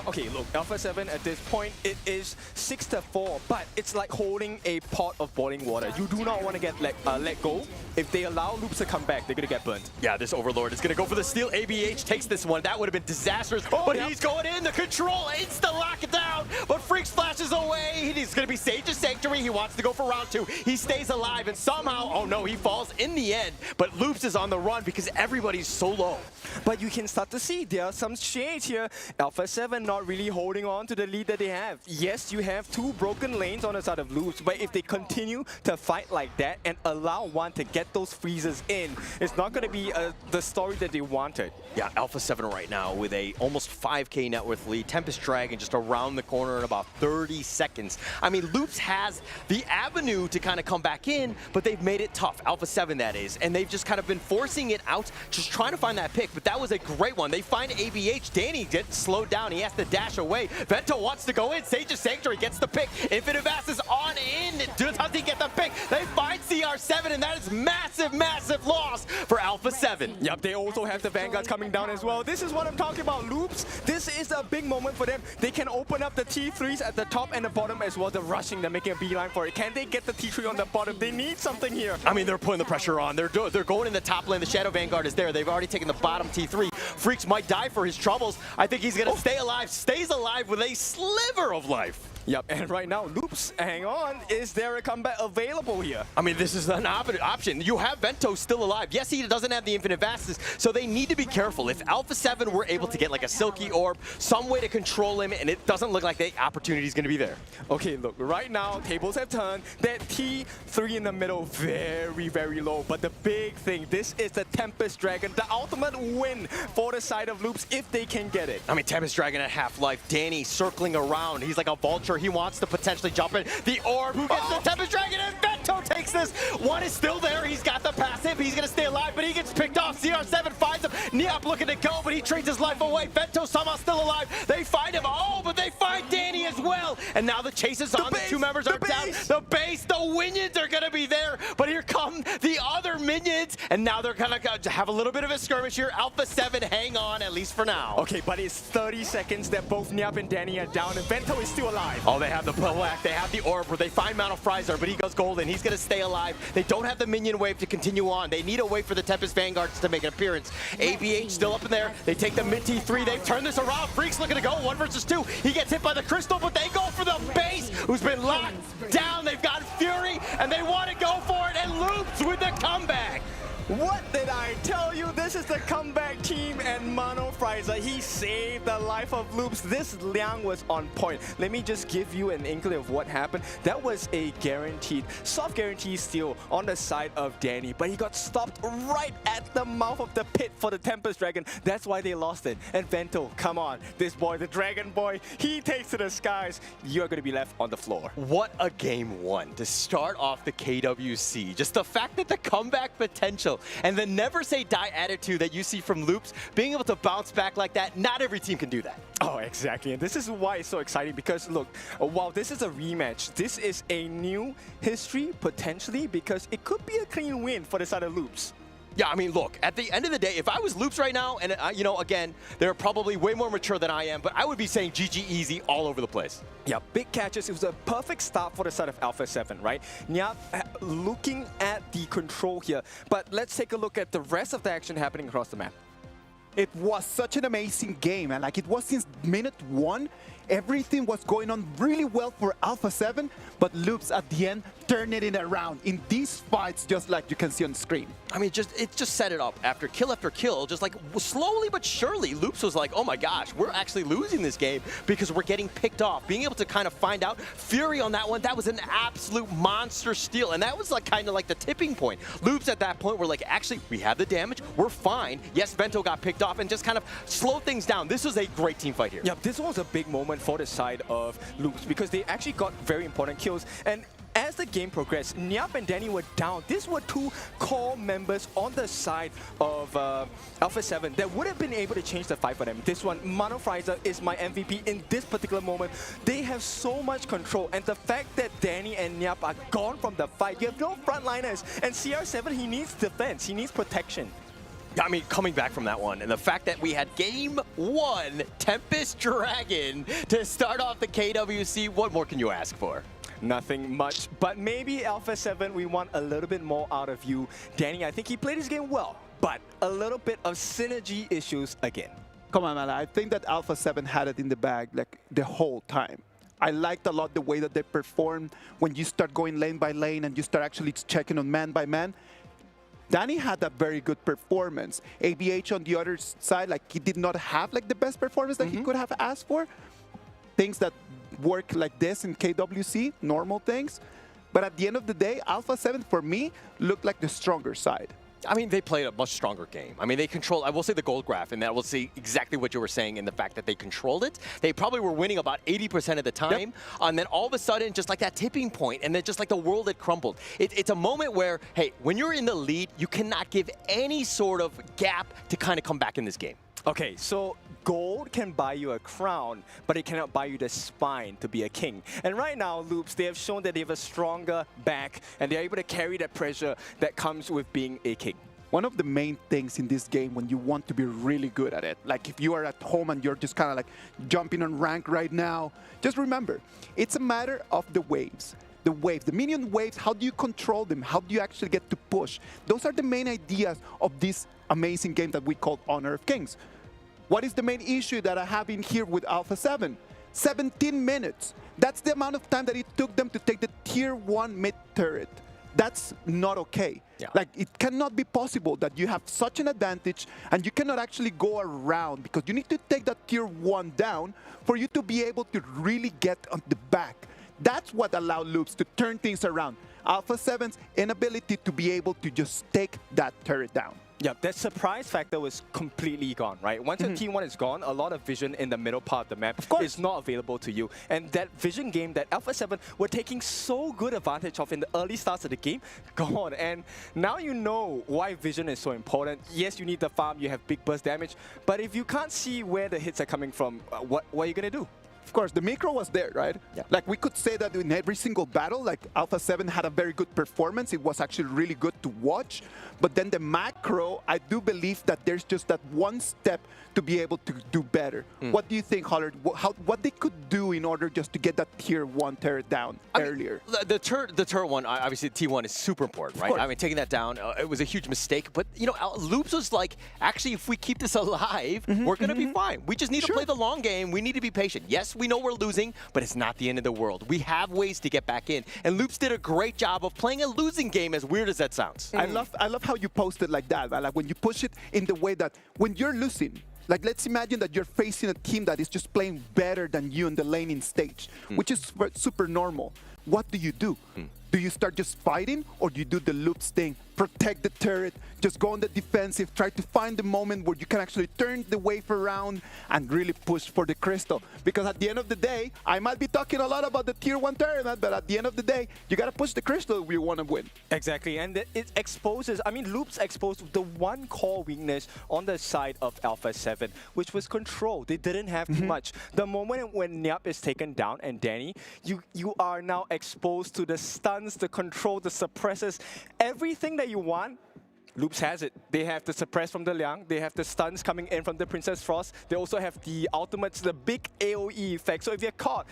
S12: Okay, look, Alpha 7 at this point, it is 6-4, but it's like holding a pot of boiling water. You do not want to get let go. If they allow Loops to come back, they're going to get burnt.
S11: Yeah, this Overlord is going to go for the steal. ABH takes this one. That would have been disastrous, but he's going in. The control, insta-lock it down, but Freaks flashes away. He's going to be Sage's Sanctuary. He wants to go for round 2. He stays alive, and somehow, oh no, he falls in the end, but Loops is on the run because everybody's so low.
S12: But you can start to see there are some shades here. Alpha 7 not really holding on to the lead that they have. Yes, you have 2 broken lanes on the side of Loops, but if they continue to fight like that and allow one to get those freezes in, it's not going to be the story that they wanted.
S11: Yeah, Alpha 7 right now with a almost 5K net worth lead. Tempest Dragon just around the corner in about 30 seconds. I mean, Loops has the avenue to kind of come back in, but they've made it tough. Alpha 7, that is. And they've just kind of been forcing it out, just trying to find that pick. But that was a great one. They find ABH. Danny gets slowed down. He has to dash away. Vento wants to go in. Sage's Sanctuary gets the pick. Infinite Vast is on in. Does he get the pick? They find CR7, and that is massive, massive loss for Alpha 7.
S12: Yep, they also have the Vanguards coming down as well. This is what I'm talking about, Loops. This is a big moment for them. They can open up the T3s at the top and the bottom as well. They're rushing, they're making a beeline for it. Can they get the T3 on the bottom? They need something here.
S11: I mean, they're putting the pressure on. They're going in the top lane. The Shadow Vanguard is there. They've already taken the bottom T3. Freaks might die for his troubles. I think he's going to stay alive, stays alive with a sliver of life.
S12: Yep, and right now, Loops, hang on. Is there a comeback available here?
S11: I mean, this is an option. You have Vento still alive. Yes, he doesn't have the infinite vastness, so they need to be careful. If Alpha 7 were able to get like a Silky Orb, some way to control him, and it doesn't look like the opportunity is going to be there.
S12: Okay, look, right now, tables have turned. That T3 in the middle, very, very low. But the big thing, this is the Tempest Dragon, the ultimate win for the side of Loops if they can get it.
S11: I mean, Tempest Dragon at half-life. Danny circling around. He's like a vulture. He wants to potentially jump in. The Orb, who gets the Tempest Dragon, and Vento takes this. One is still there. He's got the passive. He's going to stay alive, but he gets picked off. CR7 finds him. Niap looking to go, but he trades his life away. Vento somehow still alive. They find him. Oh, but they find Danny as well. And now the chase is on. The 2 members are down. The base, the Winions are going to be there, but here come the other minions, and now they're going to have a little bit of a skirmish here. Alpha 7, hang on. on, at least for now.
S12: Okay, but it's 30 seconds that both Nyap and Danny are down, and Vento is still alive.
S11: Oh, they have the black, they have the orb where they find Mount of Frizer, but he goes golden. He's going to stay alive. They don't have the minion wave to continue on. They need a way for the Tempest Vanguards to make an appearance. ABH still up in there. They take the mid T3. They've turned this around. Freak's looking to go 1 versus 2. He gets hit by the crystal, but they go for the base, who's been locked down. They've got Fury, and they want to go for it, and Loops with the comeback.
S12: What did I tell you? This is the comeback team, and Mono Frizer, he saved the life of Loops. This Liang was on point. Let me just give you an inkling of what happened. That was a guaranteed, soft guarantee steal on the side of Danny, but he got stopped right at the mouth of the pit for the Tempest Dragon. That's why they lost it. And Vento, come on, this boy, the Dragon Boy, he takes to the skies. You're going to be left on the floor.
S11: What a game one to start off the KWC. Just the fact that the comeback potential and the never say die attitude that you see from Loops, being able to bounce back like that, not every team can do that.
S12: Oh, exactly. And this is why it's so exciting, because look, while this is a rematch, this is a new history potentially, because it could be a clean win for the side of Loops.
S11: Yeah, I mean, look, at the end of the day, if I was Loops right now, and, you know, again, they're probably way more mature than I am, but I would be saying GG easy all over the place.
S12: Yeah, big catches. It was a perfect start for the side of Alpha 7, right? Nyap looking at the control here, but let's take a look at the rest of the action happening across the map.
S10: It was such an amazing game, and like it was since minute 1. Everything was going on really well for Alpha 7, but Loops at the end turned it around in these fights, just like you can see on the screen.
S11: I mean, it just set it up after kill, just like slowly but surely, Loops was like, oh my gosh, we're actually losing this game because we're getting picked off. Being able to kind of find out Fury on that one, that was an absolute monster steal, and that was like kind of like the tipping point. Loops at that point were like, actually, we have the damage, we're fine. Yes, Vento got picked off and just kind of slowed things down. This was a great team fight here.
S12: Yeah, this was a big moment for the side of Loops because they actually got very important kills. And as the game progressed, Nyap and Danny were down. These were two core members on the side of Alpha 7 that would have been able to change the fight for them. This one, Mono Frizer, is my MVP in this particular moment. They have so much control, and the fact that Danny and Nyap are gone from the fight, you have no frontliners, and CR7, he needs defense, he needs protection.
S11: I mean, coming back from that one, and the fact that we had game 1, Tempest Dragon, to start off the KWC, what more can you ask for?
S12: Nothing much, but maybe Alpha 7, we want a little bit more out of you. Danny, I think he played his game well, but a little bit of synergy issues again.
S10: Come on, man. I think that Alpha 7 had it in the bag like the whole time. I liked a lot the way that they performed when you start going lane by lane and you start actually checking on man by man. Danny had a very good performance. ABH on the other side, like he did not have like the best performance that he could have asked for. Things that work like this in KWC, normal things. But at the end of the day, Alpha 7 for me looked like the stronger side.
S11: I mean, they played a much stronger game. I mean, they controlled, I will say the gold graph, and that will see exactly what you were saying in the fact that they controlled it. They probably were winning about 80% of the time, and then all of a sudden, just like that tipping point, and then just like the world had crumbled. It's a moment where, hey, when you're in the lead, you cannot give any sort of gap to kind of come back in this game.
S12: Okay, so gold can buy you a crown, but it cannot buy you the spine to be a king. And right now, Loops, they have shown that they have a stronger back, and they're able to carry that pressure that comes with being a king.
S10: One of the main things in this game when you want to be really good at it, like if you are at home and you're just kind of like jumping on rank right now, just remember, it's a matter of the waves. The waves, the minion waves, how do you control them? How do you actually get to push? Those are the main ideas of this amazing game that we call Honor of Kings. What is the main issue that I have in here with Alpha 7? 17 minutes. That's the amount of time that it took them to take the tier 1 mid turret. That's not okay.
S11: Yeah.
S10: Like, it cannot be possible that you have such an advantage and you cannot actually go around because you need to take that tier 1 down for you to be able to really get on the back. That's what allowed Loops to turn things around. Alpha 7's inability to be able to just take that turret down.
S12: Yeah, that surprise factor was completely gone, right? Once your Team 1 is gone, a lot of vision in the middle part of the map is not available to you. And that vision game that Alpha 7 were taking so good advantage of in the early starts of the game, gone. And now you know why vision is so important. Yes, you need the farm, you have big burst damage, but if you can't see where the hits are coming from, what are you going to do?
S10: Of course, the micro was there, right?
S12: Yeah.
S10: Like, we could say that in every single battle, like, Alpha 7 had a very good performance. It was actually really good to watch. But then the macro, I do believe that there's just that one step to be able to do better. What do you think, Hollard? What they could do in order just to get that tier 1 turret down earlier?
S11: The turret one, obviously T1 is super important, right? I mean, taking that down, it was a huge mistake. But, you know, Loops was like, actually, if we keep this alive, we're going to be fine. We just need to play the long game. We need to be patient. Yes, we know we're losing, but it's not the end of the world. We have ways to get back in. And Loops did a great job of playing a losing game, as weird as that sounds.
S10: I love how you posted like that, man. Like when you push it in the way that when you're losing, like let's imagine that you're facing a team that is just playing better than you in the laning stage, which is super normal. What do you do? Do you start just fighting, or do you do the Loops thing? Protect the turret, just go on the defensive, try to find the moment where you can actually turn the wave around and really push for the crystal. Because at the end of the day, I might be talking a lot about the tier 1 turret, but at the end of the day, you gotta push the crystal if you wanna win.
S12: Exactly, and it exposes, I mean, Loops exposed the one core weakness on the side of Alpha 7, which was control. They didn't have too much. The moment when Nyap is taken down and Danny, you are now exposed to the stuns, the control, the suppressors, everything that you want. Loops has it. They have the suppress from the Liang. They have the stuns coming in from the Princess Frost. They also have the ultimates, the big AoE effect. So if you're caught,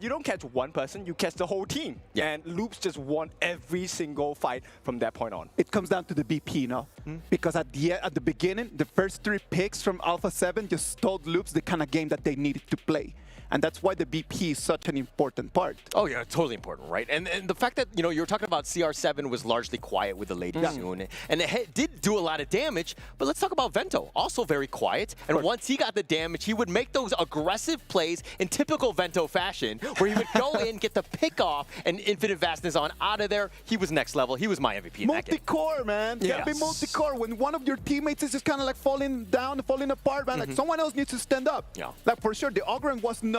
S12: you don't catch one person, you catch the whole team. And Loops just won every single fight from that point on.
S10: It comes down to the BP, no? Because at the beginning, the first 3 picks from Alpha 7 just told Loops the kind of game that they needed to play. And that's why the BP is such an important part.
S11: Oh yeah, totally important, right? And the fact that, you know, you were talking about CR7 was largely quiet with the lady soon, and it did do a lot of damage, but let's talk about Vento, also very quiet. And once he got the damage, he would make those aggressive plays in typical Vento fashion, where he would go in, get the pick off, and Infinite Vastness on out of there. He was next level. He was my MVP in that game.
S10: Multi-core, man. You gotta be multi-core. When one of your teammates is just kind of like falling down, falling apart, man, like someone else needs to stand up. Like for sure, the Ogren was not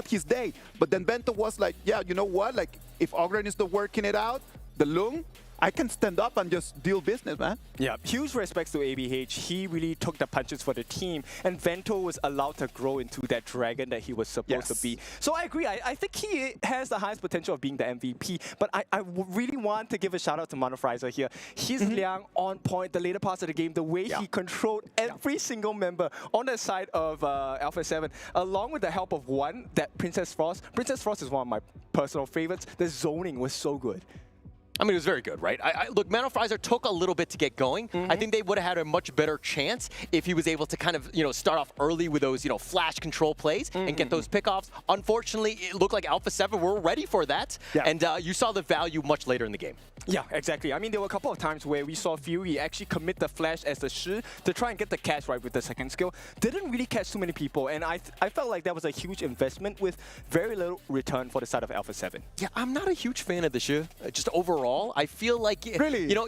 S10: his day. But then Bento was like, yeah, you know what? Like, if Ogren is not working it out, the Lung, I can stand up and just deal business, man.
S12: Yeah, huge respects to ABH. He really took the punches for the team, and Vento was allowed to grow into that dragon that he was supposed to be. So I agree. I think he has the highest potential of being the MVP, but I really want to give a shout out to Monofrizer here. His Liang on point, the later parts of the game, the way he controlled every single member on the side of Alpha 7, along with the help of one, that Princess Frost. Princess Frost is one of my personal favorites. The zoning was so good.
S11: I mean, it was very good, right? Look, Manofrizer took a little bit to get going. I think they would have had a much better chance if he was able to kind of, you know, start off early with those, you know, flash control plays and get those pickoffs. Unfortunately, it looked like Alpha 7 were ready for that, and you saw the value much later in the game.
S12: Yeah, exactly. I mean, there were a couple of times where we saw Fury actually commit the flash as the Shi to try and get the catch right with the second skill. Didn't really catch too many people, and I felt like that was a huge investment with very little return for the side of Alpha 7.
S11: Yeah, I'm not a huge fan of the Shi, just overall. I feel like, you know,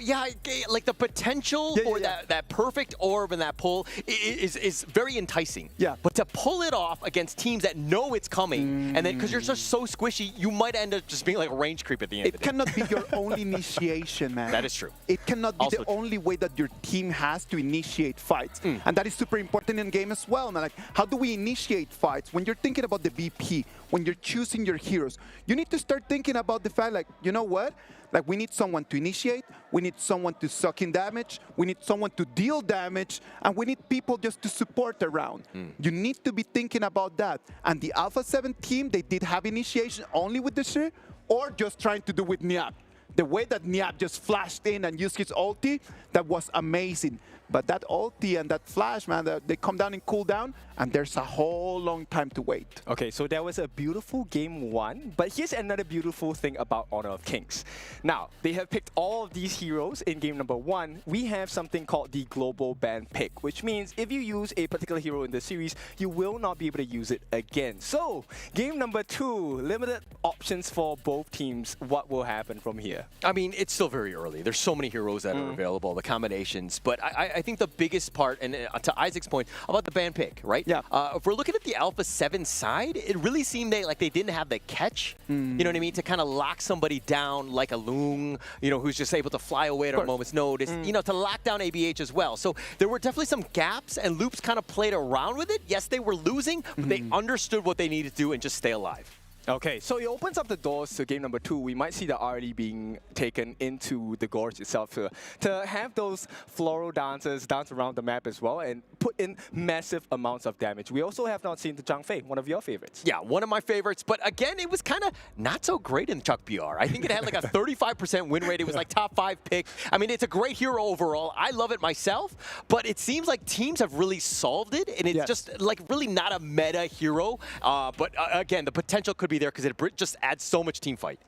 S11: like the potential for that perfect orb and that pull is very enticing. But to pull it off against teams that know it's coming, and then because you're just so squishy, you might end up just being like a range creep at the end of the day.
S10: It cannot be your only initiation, man.
S11: That is true.
S10: It cannot be the only way that your team has to initiate fights. And that is super important in game as well, man. Like, how do we initiate fights? When you're thinking about the BP, when you're choosing your heroes, you need to start thinking about the fact, like, you know what? Like, we need someone to initiate, we need someone to suck in damage, we need someone to deal damage, and we need people just to support around. You need to be thinking about that. And the Alpha 7 team, they did have initiation only with the Shi, or just trying to do with Nyap. The way that Nyap just flashed in and used his ulti, that was amazing. But that ulti and that flash, man, they come down in cooldown, and there's a whole long time to wait.
S12: Okay, so that was a beautiful game 1, but here's another beautiful thing about Honor of Kings. Now, they have picked all of these heroes in game number 1. We have something called the global ban pick, which means if you use a particular hero in the series, you will not be able to use it again. So, game number 2, limited options for both teams. What will happen from here?
S11: I mean, it's still very early. There's so many heroes that are available, the combinations, but I think the biggest part, and to Isaac's point, about the ban pick, right? Yeah. If we're looking at the Alpha 7 side, it really seemed like they didn't have the catch, you know what I mean, to kind of lock somebody down like a Lung, you know, who's just able to fly away at a moment's notice, you know, to lock down ABH as well. So there were definitely some gaps, and Loops kind of played around with it. Yes, they were losing, but they understood what they needed to do and just stay alive.
S12: Okay, so it opens up the doors to game number 2. We might see the RD being taken into the gorge itself to have those floral dancers dance around the map as well and put in massive amounts of damage. We also have not seen the Zhang Fei, one of your favorites.
S11: Yeah, one of my favorites, but again, it was kind of not so great in Chuck BR. I think it had like a 35% win rate. It was like top 5 pick. I mean, it's a great hero overall. I love it myself, but it seems like teams have really solved it, and it's just like really not a meta hero. But again, the potential could be there because it just adds so much team fight.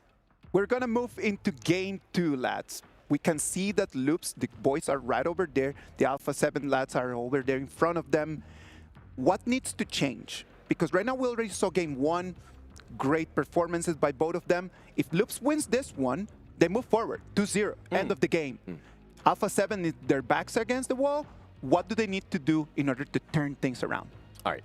S10: We're gonna move into game 2, lads. We can see that Loops, the boys are right over there. The Alpha 7 lads are over there in front of them. What needs to change? Because right now we already saw game 1, great performances by both of them. If Loops wins this one, they move forward, 2-0, end of the game. Alpha 7, their backs are against the wall. What do they need to do in order to turn things around?
S11: All right,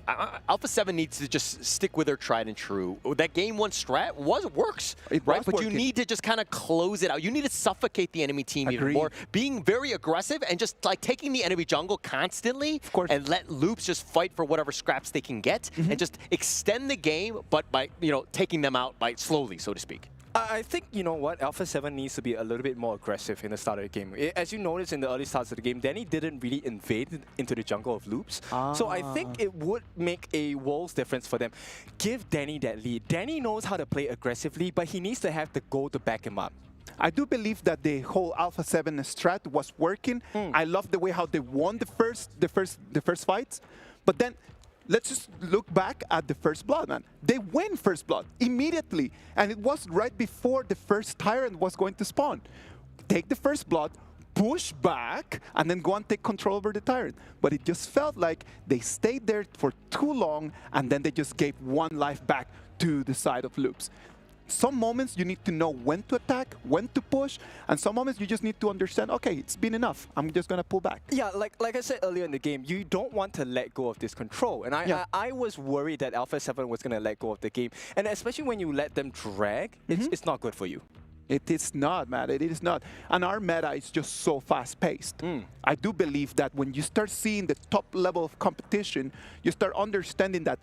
S11: Alpha 7 needs to just stick with their tried and true. That game 1 strat works, right? But you need to just kind of close it out. You need to suffocate the enemy team even more, being very aggressive and just like taking the enemy jungle constantly and let Loops just fight for whatever scraps they can get and just extend the game, but by taking them out by slowly, so to speak.
S12: I think, you know what, Alpha 7 needs to be a little bit more aggressive in the start of the game. As you noticed in the early starts of the game, Danny didn't really invade into the jungle of Loops. So I think it would make a world's difference for them. Give Danny that lead. Danny knows how to play aggressively, but he needs to have the goal to back him up.
S10: I do believe that the whole Alpha 7 strat was working. I love the way how they won the first fights. But then let's just look back at the first blood, man. They win first blood immediately. And it was right before the first Tyrant was going to spawn. Take the first blood, push back, and then go and take control over the Tyrant. But it just felt like they stayed there for too long, and then they just gave 1 life back to the side of Loops. Some moments you need to know when to attack, when to push, and some moments you just need to understand, okay, it's been enough. I'm just going to pull back.
S12: Yeah, like I said earlier in the game, you don't want to let go of this control. And I was worried that Alpha 7 was going to let go of the game. And especially when you let them drag, it's not good for you.
S10: It is not, man. It is not. And our meta is just so fast-paced. I do believe that when you start seeing the top level of competition, you start understanding that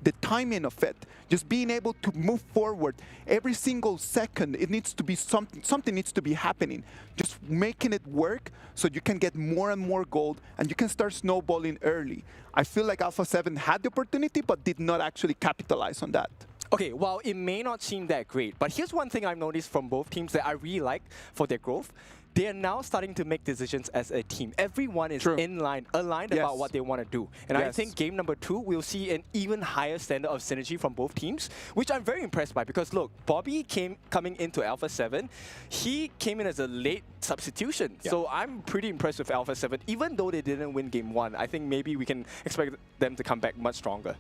S10: the timing of it, just being able to move forward every single second, it needs to be something needs to be happening. Just making it work so you can get more and more gold and you can start snowballing early. I feel like Alpha 7 had the opportunity but did not actually capitalize on that.
S12: Okay, well, it may not seem that great, but here's one thing I've noticed from both teams that I really like for their growth. They are now starting to make decisions as a team. Everyone is aligned about what they want to do. And I think game number 2, we'll see an even higher standard of synergy from both teams, which I'm very impressed by because look, Bobby coming into Alpha 7, he came in as a late substitution. So I'm pretty impressed with Alpha 7. Even though they didn't win game 1, I think maybe we can expect them to come back much stronger.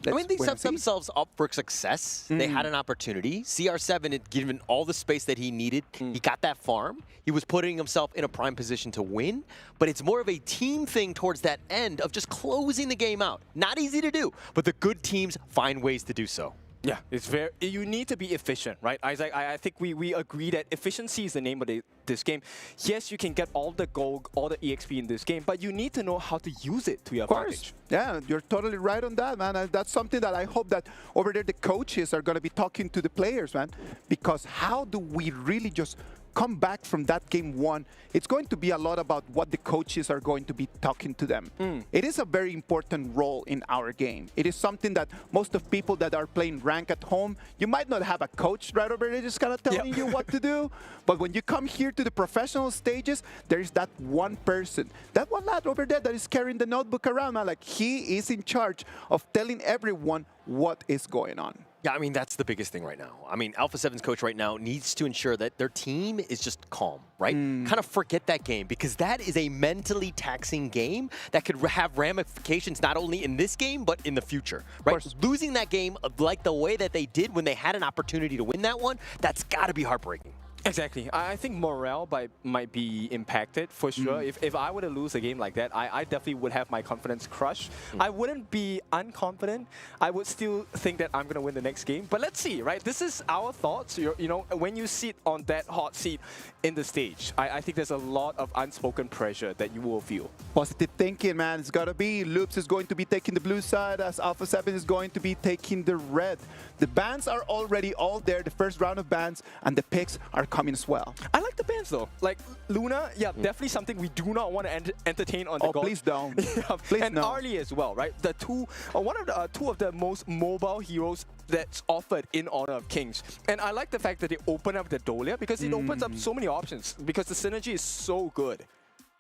S11: I mean, they set themselves up for success. They had an opportunity. CR7 had given all the space that he needed. He got that farm. He was putting himself in a prime position to win. But it's more of a team thing towards that end of just closing the game out. Not easy to do, but the good teams find ways to do so.
S12: Yeah, it's very. You need to be efficient, right, Isaac? I think we agree that efficiency is the name of this game. Yes, you can get all the gold, all the EXP in this game, but you need to know how to use it to your advantage.
S10: Yeah, you're totally right on that, man. That's something that I hope that over there the coaches are going to be talking to the players, man. Because how do we really just come back from that game 1? It's going to be a lot about what the coaches are going to be talking to them. It is a very important role in our game. It is something that most of people that are playing rank at home, you might not have a coach right over there just kind of telling you what to do. But when you come here to the professional stages, there is that one person, that one lad over there that is carrying the notebook around, man. Like, he is in charge of telling everyone what is going on.
S11: Yeah, I mean, that's the biggest thing right now. I mean, Alpha 7's coach right now needs to ensure that their team is just calm, right? Kind of forget that game because that is a mentally taxing game that could have ramifications not only in this game, but in the future, right? Losing that game like the way that they did when they had an opportunity to win that one, that's got to be heartbreaking.
S12: Exactly. I think morale might be impacted for sure. If I were to lose a game like that, I definitely would have my confidence crushed. I wouldn't be unconfident. I would still think that I'm going to win the next game. But let's see, right? This is our thoughts. You know, when you sit on that hot seat in the stage, I think there's a lot of unspoken pressure that you will feel.
S10: Positive thinking, man. It's gotta be. Loops is going to be taking the blue side as Alpha 7 is going to be taking the red. The bans are already all there, the first round of bans, and the picks are coming as well.
S12: I like the bans though. Like Luna, yeah, definitely something we do not want to entertain on the God.
S10: Please don't.
S12: Please and Arlie as well, right? The two of the most mobile heroes that's offered in Honor of Kings. And I like the fact that they open up the Dolia because it opens up so many options because the synergy is so good.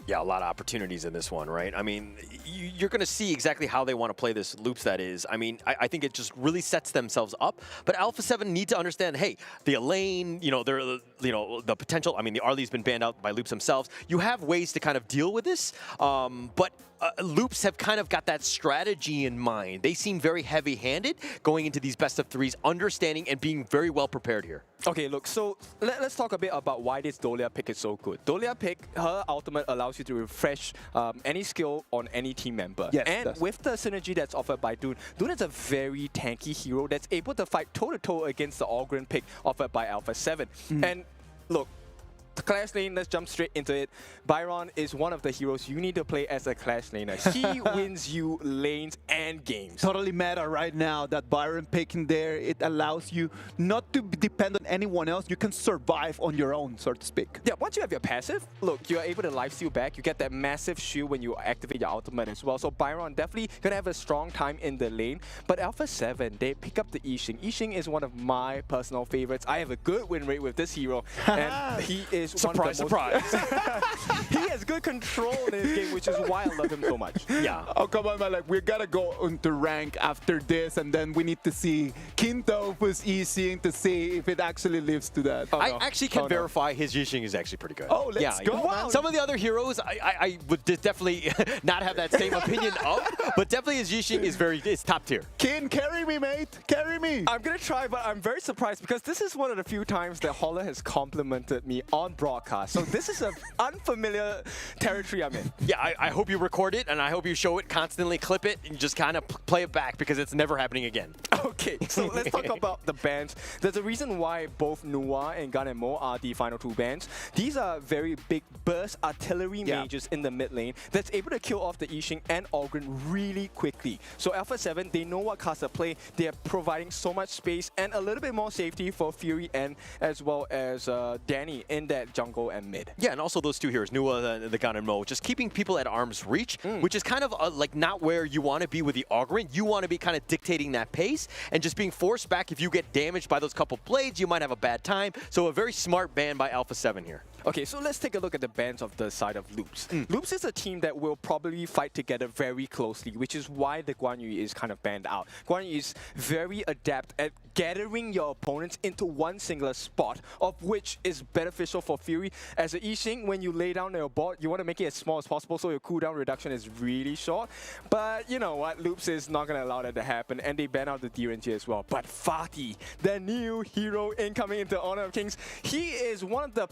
S11: Yeah, a lot of opportunities in this one, right? I mean, you're going to see exactly how they want to play this Loops, that is. I mean, I think it just really sets themselves up. But Alpha 7 need to understand, hey, the Elaine, you know, the potential. I mean, the Arlie's been banned out by Loops themselves. You have ways to kind of deal with this, but Loops have kind of got that strategy in mind. They seem very heavy-handed going into these best of threes, understanding and being very well prepared here.
S12: Okay, look, so let's talk a bit about why this Dolia pick is so good. Dolia pick, her ultimate allows you to refresh any skill on any team member.
S10: Yes,
S12: and with the synergy that's offered by Dune, Dune is a very tanky hero that's able to fight toe-to-toe against the Ogren pick offered by Alpha 7. And look, the Clash lane, let's jump straight into it. Byron is one of the heroes you need to play as a Clash laner. He wins you lanes and games.
S10: Totally meta right now, that Byron picking there. It allows you not to depend on anyone else. You can survive on your own, so to speak.
S12: Yeah, once you have your passive, look, you're able to lifesteal back. You get that massive shield when you activate your ultimate as well. So Byron definitely gonna have a strong time in the lane. But Alpha 7, they pick up the Yixing. Yixing is one of my personal favorites. I have a good win rate with this hero. And he is
S11: surprise, surprise.
S12: He has good control in this game, which is why I love him so much.
S11: Yeah.
S10: Oh, come on, man. Like, we gotta go into rank after this, and then we need to see Kinto who's Yixing to see if it actually lives to that.
S11: I actually can verify his Yixing is actually pretty good.
S10: Oh, let's go.
S11: Wow. Some of the other heroes, I would definitely not have that same opinion of, but definitely his Yixing is it's top tier.
S10: Kin, carry me, mate. Carry me.
S12: I'm gonna try, but I'm very surprised because this is one of the few times that Holler has complimented me on broadcast. So this is an unfamiliar territory I'm in.
S11: Yeah, I hope you record it, and I hope you show it, constantly clip it, and just kind of play it back because it's never happening again.
S12: Okay, so let's talk about the bans. There's a reason why both Nua and Gun and Mo are the final two bans. These are very big burst artillery mages in the mid lane that's able to kill off the Yixing and Ogren really quickly. So Alpha 7, they know what cards to play. They are providing so much space and a little bit more safety for Fury and as well as Danny in that jungle and mid.
S11: Yeah, and also those two heroes, Nua, the Gun and Mo, just keeping people at arm's reach, which is kind of like not where you want to be with the Ogren. You want to be kind of dictating that pace and just being forced back. If you get damaged by those couple blades, you might have a bad time. So a very smart ban by Alpha 7 here.
S12: Okay, so let's take a look at the bans of the side of Loops. Loops is a team that will probably fight together very closely, which is why the Guan Yu is kind of banned out. Guan Yu is very adept at gathering your opponents into one singular spot, of which is beneficial for Fury. As a Yixing, when you lay down your board, you want to make it as small as possible so your cooldown reduction is really short. But you know what, Loops is not going to allow that to happen, and they ban out the DRNG as well. But Fatih, the new hero incoming into Honor of Kings, he is one of the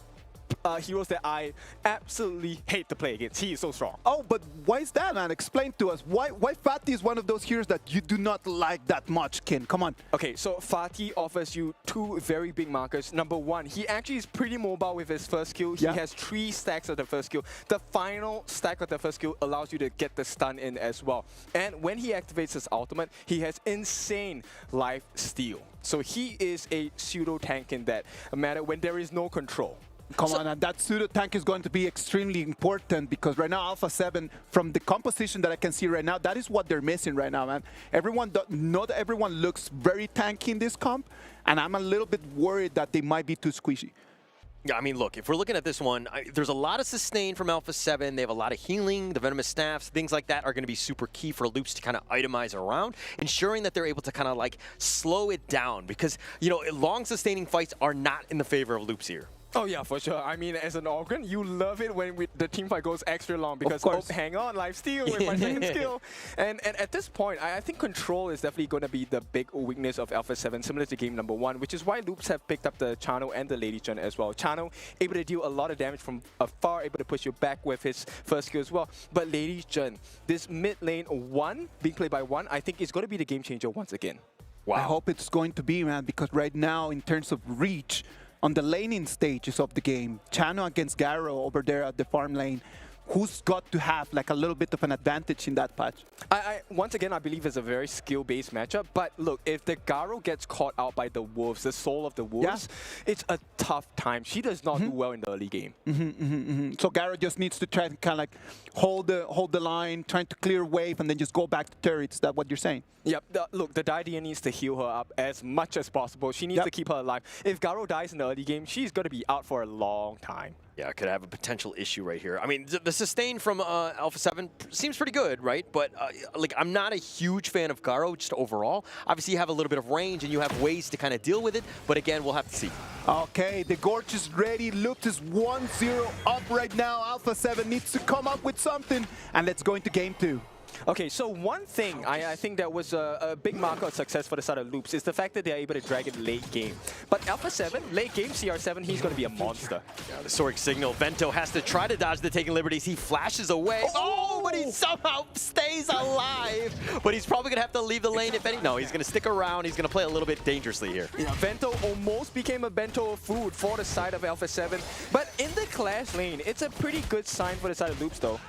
S12: heroes that I absolutely hate to play against. He is so strong.
S10: Oh, but why is that, man? Explain to us. Why Fatih is one of those heroes that you do not like that much, Kin? Come on.
S12: Okay, so Fatih offers you two very big markers. Number one, he actually is pretty mobile with his first skill. He has 3 stacks of the first skill. The final stack of the first skill allows you to get the stun in as well. And when he activates his ultimate, he has insane life steal. So he is a pseudo tank in that matter when there is no control.
S10: Come on, and that pseudo tank is going to be extremely important because right now Alpha 7, from the composition that I can see right now, that is what they're missing right now, man. Not everyone looks very tanky in this comp, and I'm a little bit worried that they might be too squishy.
S11: Yeah, I mean, look, if we're looking at this one, there's a lot of sustain from Alpha 7. They have a lot of healing. The Venomous Staffs, things like that are going to be super key for Loops to kind of itemize around, ensuring that they're able to kind of like slow it down because, you know, long sustaining fights are not in the favor of Loops here.
S12: Oh yeah, for sure. I mean, as an organ, you love it when the team fight goes extra long because, oh, hang on, lifesteal with my second skill. And at this point, I think control is definitely going to be the big weakness of Alpha 7, similar to game number 1, which is why Loops have picked up the Chano and the Lady Jun as well. Chano able to deal a lot of damage from afar, able to push you back with his first skill as well. But Lady Jun, this mid lane 1, being played by 1, I think is going to be the game changer once again.
S10: Wow. I hope it's going to be, man, because right now, in terms of reach, on the laning stages of the game, Chano against Garo over there at the farm lane, who's got to have like a little bit of an advantage in that patch?
S12: Once again, I believe it's a very skill-based matchup. But look, if the Garo gets caught out by the Wolves, the soul of the Wolves, it's a tough time. She does not do well in the early game.
S10: So Garo just needs to try to kind of like hold the line, trying to clear wave, and then just go back to turrets. Is that what you're saying?
S12: Yep. Look, the Didia needs to heal her up as much as possible. She needs to keep her alive. If Garo dies in the early game, she's going to be out for a long time.
S11: Yeah, could have a potential issue right here. I mean, the sustain from Alpha 7 seems pretty good, right? But like, I'm not a huge fan of Garo just overall. Obviously, you have a little bit of range and you have ways to kind of deal with it. But again, we'll have to see.
S10: Okay, the Gorge is ready. Loops is 1-0 up right now. Alpha 7 needs to come up with something. And let's go into game 2.
S12: Okay, so one thing I think that was a big marker of success for the side of Loops is the fact that they're able to drag it late game. But Alpha 7, late game, CR7, he's going to be a monster.
S11: Yeah, the Soric signal. Vento has to try to dodge the taking liberties. He flashes away. Oh, but he somehow stays alive. But he's probably going to have to leave the lane if any. No, he's going to stick around. He's going to play a little bit dangerously here.
S12: Yeah, Vento almost became a bento of food for the side of Alpha 7. But in the Clash lane, it's a pretty good sign for the side of Loops, though.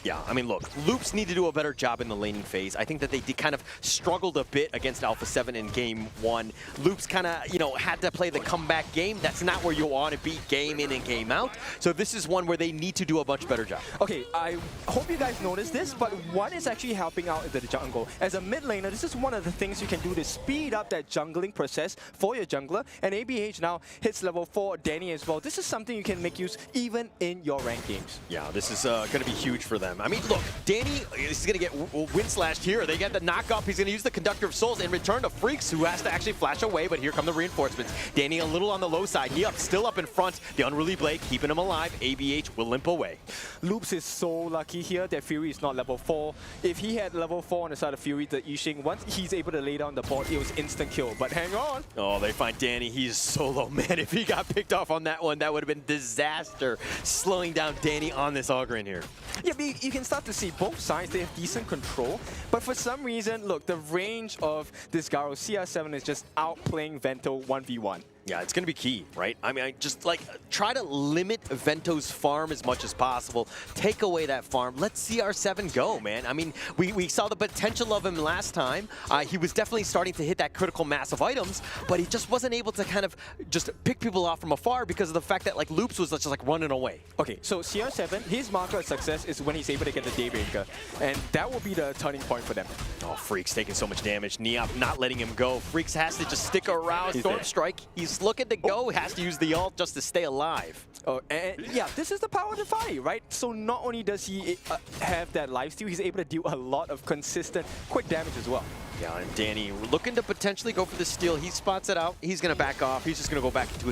S11: Yeah, I mean, look, Loops need to do a better job in the laning phase. I think that they kind of struggled a bit against Alpha 7 in game 1. Loops kind of, you know, had to play the comeback game. That's not where you want to beat game in and game out. So this is one where they need to do a much better job.
S12: Okay, I hope you guys noticed this, but one is actually helping out in the jungle. As a mid laner, this is one of the things you can do to speed up that jungling process for your jungler. And ABH now hits level 4, Danny as well. This is something you can make use even in your ranked games.
S11: Yeah, this is going to be huge for them. I mean, look, Danny is going to get wind slashed here. They get the knock up. He's going to use the Conductor of Souls in return to Freaks, who has to actually flash away, but here come the reinforcements. Danny a little on the low side. He still up in front. The Unruly Blade keeping him alive. ABH will limp away.
S12: Loops is so lucky here that Fury is not level 4. If he had level 4 on the side of Fury, the Yixing, once he's able to lay down the board, it was instant kill. But hang on.
S11: Oh, they find Danny. He's solo, man. If he got picked off on that one, that would have been disaster. Slowing down Danny on this Ogren here.
S12: Yeah, but you can start to see both sides, they have decent control. But for some reason, look, the range of this Garo CR7 is just outplaying Vento 1v1.
S11: Yeah, it's going to be key, right? I mean, just like try to limit Vento's farm as much as possible. Take away that farm. Let CR7 go, man. I mean, we saw the potential of him last time. He was definitely starting to hit that critical mass of items, but he just wasn't able to kind of just pick people off from afar because of the fact that like Loops was just like running away.
S12: Okay, so CR7, his marker of success is when he's able to get the Daybreaker, and that will be the turning point for them.
S11: Oh, Freaks taking so much damage. Neop not letting him go. Freaks has to just stick around. Storm Strike, he's looking to go, has to use the ult just to stay alive.
S12: Oh, and yeah, this is the power of the fight, right? So not only does he have that lifesteal, he's able to deal a lot of consistent, quick damage as well.
S11: Yeah, and Danny looking to potentially go for the steal. He spots it out. He's going to back off. He's just going to go back into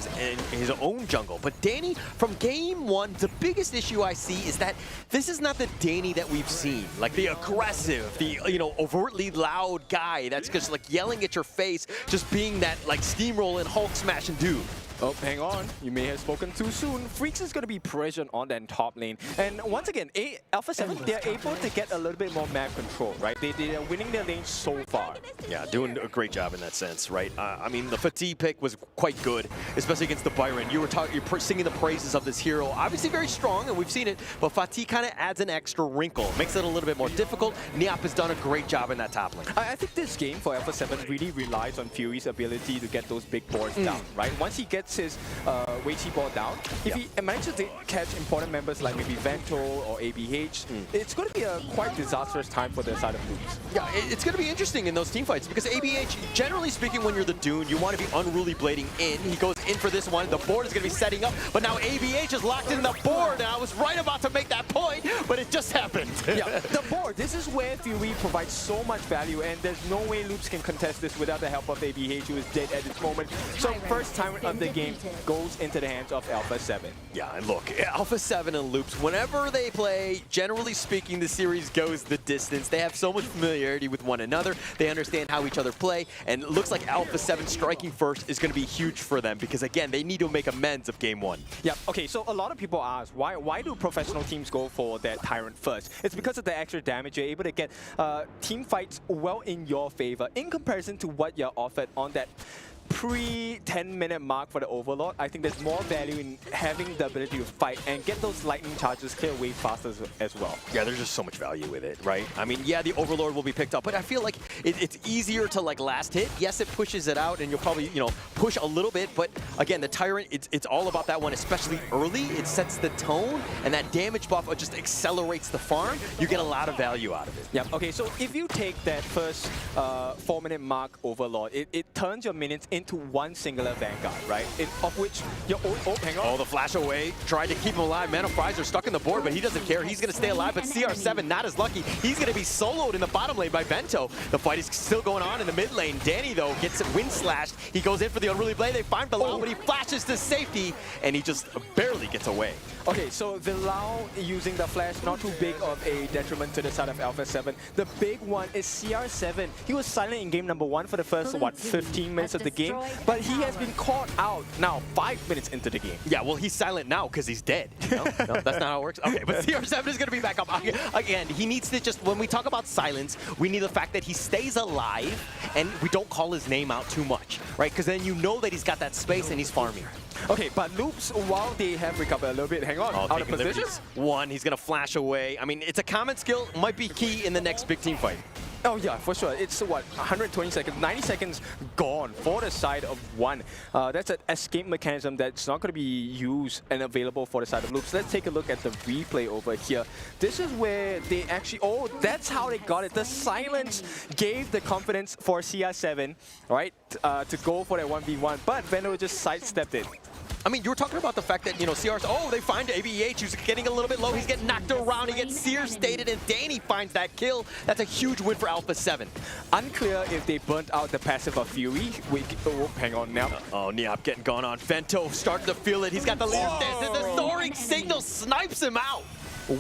S11: his own jungle. But Danny, from game 1, the biggest issue I see is that this is not the Danny that we've seen. Like the aggressive, the, you know, overtly loud guy that's just like yelling at your face, just being that like steamroll and Hulk smashing dude.
S12: Oh, hang on. You may have spoken too soon. Freaks is going to be pressured on that top lane. And once again, Alpha 7, they're able to get a little bit more map control, right? They are winning their lane so far.
S11: Yeah, doing a great job in that sense, right? I mean, the Fatigue pick was quite good, especially against the Byron. You're singing the praises of this hero. Obviously very strong, and we've seen it, but Fatigue kind of adds an extra wrinkle. Makes it a little bit more difficult. Neop has done a great job in that top lane.
S12: I think this game for Alpha 7 really relies on Fury's ability to get those big boards down, right? Once he gets his Weiqi ball down, if he manages to catch important members like maybe Vento or ABH, it's going to be a quite disastrous time for the side of Loops.
S11: Yeah, it's going to be interesting in those team fights because ABH, generally speaking, when you're the Dune, you want to be unruly blading in. He goes in for this one. The board is going to be setting up, but now ABH is locked in the board, and I was right about to make that point, but it just happened.
S12: Yeah, the board, this is where Fury provides so much value, and there's no way Loops can contest this without the help of ABH, who is dead at this moment. So first time of the game goes in into the hands of Alpha 7.
S11: Yeah, and look, Alpha 7 and Loops, whenever they play, generally speaking, the series goes the distance. They have so much familiarity with one another. They understand how each other play, and it looks like Alpha 7 striking first is going to be huge for them because, again, they need to make amends of Game 1.
S12: Yeah, okay, so a lot of people ask, why do professional teams go for that Tyrant first? It's because of the extra damage. You're able to get team fights well in your favor in comparison to what you're offered on that pre-10-minute mark for the Overlord. I think there's more value in having the ability to fight and get those lightning charges clear way faster as well.
S11: Yeah, there's just so much value with it, right? I mean, yeah, the Overlord will be picked up, but I feel like it's easier to like last hit. Yes, it pushes it out, and you'll probably, you know, push a little bit, but again, the Tyrant, it's all about that one, especially early. It sets the tone, and that damage buff just accelerates the farm. You get a lot of value out of it.
S12: Yeah, okay, so if you take that first 4-minute mark Overlord, it turns your minions into one singular Vanguard, right? Of which your hang on.
S11: Oh, the flash away. Tried to keep him alive. Man of Fries are stuck in the board, but he doesn't care. He's going to stay alive, but CR7 not as lucky. He's going to be soloed in the bottom lane by Vento. The fight is still going on in the mid lane. Danny, though, gets wind slashed. He goes in for the Unruly Blade. They find Bilal, but he flashes to safety, and he just barely gets away.
S12: Okay, so Bilal using the flash, not too big of a detriment to the side of Alpha 7. The big one is CR7. He was silent in game number 1 for the first, 15 minutes of the game, but he has been caught out now 5 minutes into the game.
S11: Yeah, well, he's silent now because he's dead. No, that's not how it works. Okay, but CR7 is going to be back up. Again, he needs to just, when we talk about silence, we need the fact that he stays alive and we don't call his name out too much, right? Because then you know that he's got that space and he's farming.
S12: Okay, but Loops, while they have recovered a little bit, hang on, out of position.
S11: One, he's going to flash away. I mean, it's a common skill, might be key in the next big team fight.
S12: Oh yeah, for sure. It's what, 120 seconds, 90 seconds gone for the side of one. That's an escape mechanism that's not going to be used and available for the side of Loops. Let's take a look at the replay over here. This is where they actually, oh, that's how they got it. The silence gave the confidence for CR7, right, to go for that 1v1, but Veno just sidestepped it.
S11: I mean, you were talking about the fact that, you know, CR's, oh, they find ABEH, who's getting a little bit low, he's getting knocked around, he gets sear stated, and Danny finds that kill. That's a huge win for Alpha 7.
S12: Unclear if they burnt out the passive of Fury. Hang on now.
S11: Oh, Niap getting gone on. Vento started to feel it, he's got the leader stance, and the soaring signal snipes him out.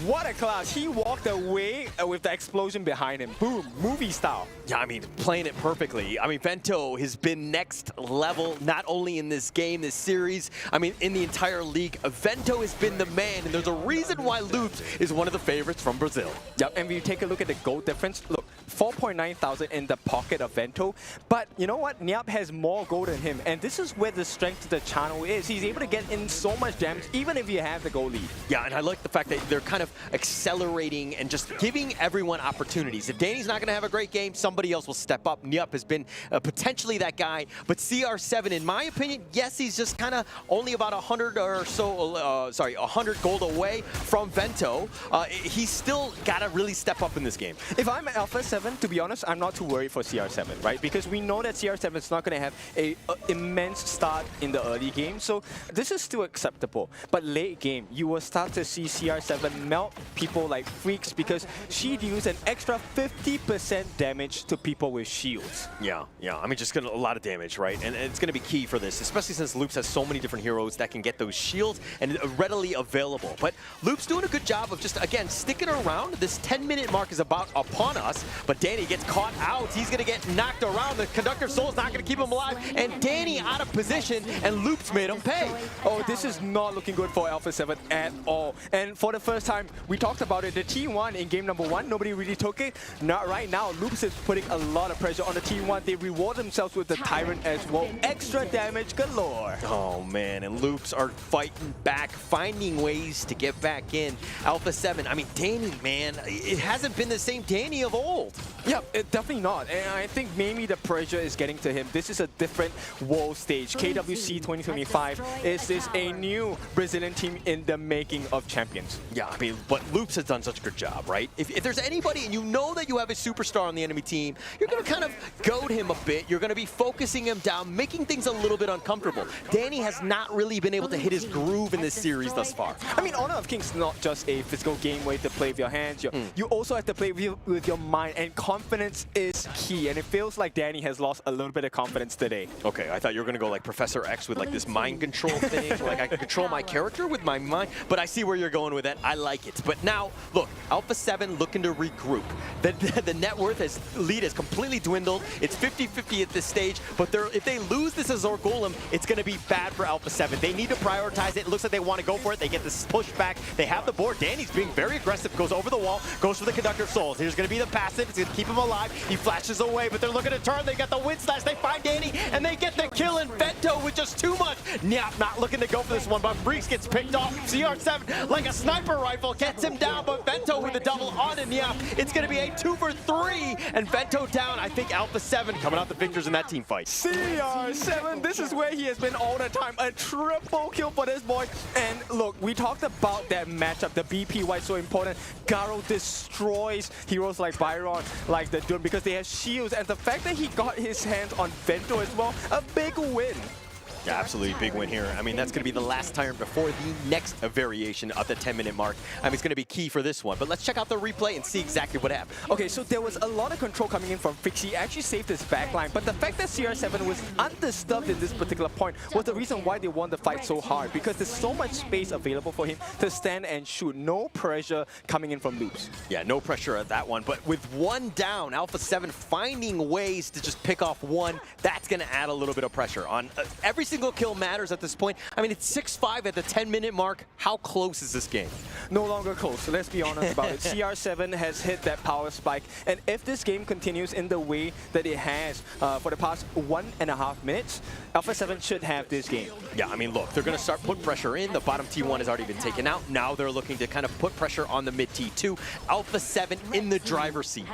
S12: What a class. He walked away with the explosion behind him. Boom, movie style.
S11: Yeah, I mean, playing it perfectly. I mean, Vento has been next level, not only in this game, this series, I mean, in the entire league. Vento has been the man, and there's a reason why Loops is one of the favorites from Brazil.
S12: Yep, and when you take a look at the gold difference, look, 4.9 thousand in the pocket of Vento, but you know what? Niap has more gold than him, and this is where the strength of the channel is. He's able to get in so much damage, even if you have the gold lead.
S11: Yeah, and I like the fact that they're kind of accelerating and just giving everyone opportunities. If Danny's not going to have a great game, somebody else will step up. Niap has been potentially that guy, but CR7, in my opinion, yes, he's just kind of only about 100 or so, 100 gold away from Vento. He's still got to really step up in this game.
S12: If I'm Alpha 7, to be honest, I'm not too worried for CR7, right? Because we know that CR7 is not going to have an immense start in the early game, so this is still acceptable. But late game, you will start to see CR7 melt people like freaks because she deals an extra 50% damage to people with shields.
S11: Yeah, I mean, just a lot of damage, right? And it's going to be key for this, especially since Loops has so many different heroes that can get those shields and readily available. But Loops doing a good job of just, again, sticking around. This 10-minute mark is about upon us, but Danny gets caught out. He's going to get knocked around. The Conductor Soul's not going to keep him alive, and Danny out of position, and Loops made him pay.
S12: Oh, this is not looking good for Alpha 7 at all. And for the first time, we talked about it, the T1 in game number 1, nobody really took it. Not right now. Loops is putting a lot of pressure on the T1. They reward themselves with the Tyrant as well. Extra damage galore.
S11: Oh man, and Loops are fighting back, finding ways to get back in. Alpha 7, I mean, Danny, man, it hasn't been the same Danny of old.
S12: Yeah, definitely not. And I think maybe the pressure is getting to him. This is a different world stage. KWC 2025 is this a new Brazilian team in the making of champions.
S11: Yeah, I mean, but Loops has done such a good job, right? If there's anybody, and you know that you have a superstar on the enemy team, you're going to kind of goad him a bit. You're going to be focusing him down, making things a little bit uncomfortable. Danny has not really been able to hit his groove in this series thus far.
S12: I mean, Honor of Kings is not just a physical game where you have to play with your hands. You also have to play with your mind and point, confidence is key, and it feels like Danny has lost a little bit of confidence today.
S11: Okay, I thought you were gonna go like Professor X with like this mind control thing, like I can control my character with my mind, but I see where you're going with that. I like it. But now, look, Alpha 7 looking to regroup. The net worth lead has completely dwindled. It's 50-50 at this stage, but if they lose this Azor Golem, it's gonna be bad for Alpha 7. They need to prioritize it. It looks like they want to go for it. They get this push back. They have the board. Danny's being very aggressive, goes over the wall, goes for the Conductor of Souls. Here's gonna be the passive. It's gonna keep him alive. He flashes away, but they're looking to turn. They got the wind slash. They find Danny, and they get the kill in Vento with just too much. Nyap not looking to go for this one, but Freaks gets picked off. CR7, like a sniper rifle, gets him down, but Vento with the double on and Nyap. It's going to be a 2 for 3, and Vento down. I think Alpha 7 coming out the victors in that team fight.
S12: CR7, this is where he has been all the time. A triple kill for this boy. And look, we talked about that matchup, the BP, why it's so important. Garo destroys heroes like Byron, like the Doom, because they have shields, and the fact that he got his hands on Vento as well, a big win.
S11: Yeah, absolutely big win here. I mean, that's going to be the last turn before the next variation of the 10-minute mark. I mean, it's going to be key for this one. But let's check out the replay and see exactly what happened.
S12: Okay, so there was a lot of control coming in from Fix. He actually saved his backline, but the fact that CR7 was undisturbed in this particular point was the reason why they won the fight so hard, because there's so much space available for him to stand and shoot. No pressure coming in from loops.
S11: Yeah, no pressure at that one. But with one down, Alpha 7 finding ways to just pick off one, that's going to add a little bit of pressure on every single kill matters at this point. I mean, it's 6-5 at the 10-minute mark. How close is this game?
S12: No longer close, so let's be honest about it. CR7 has hit that power spike, and if this game continues in the way that it has for the past 1.5 minutes, Alpha 7 should have this game.
S11: Yeah, I mean, look, they're going to start put pressure in. The bottom T1 has already been taken out. Now they're looking to kind of put pressure on the mid T2. Alpha 7 in the driver's seat.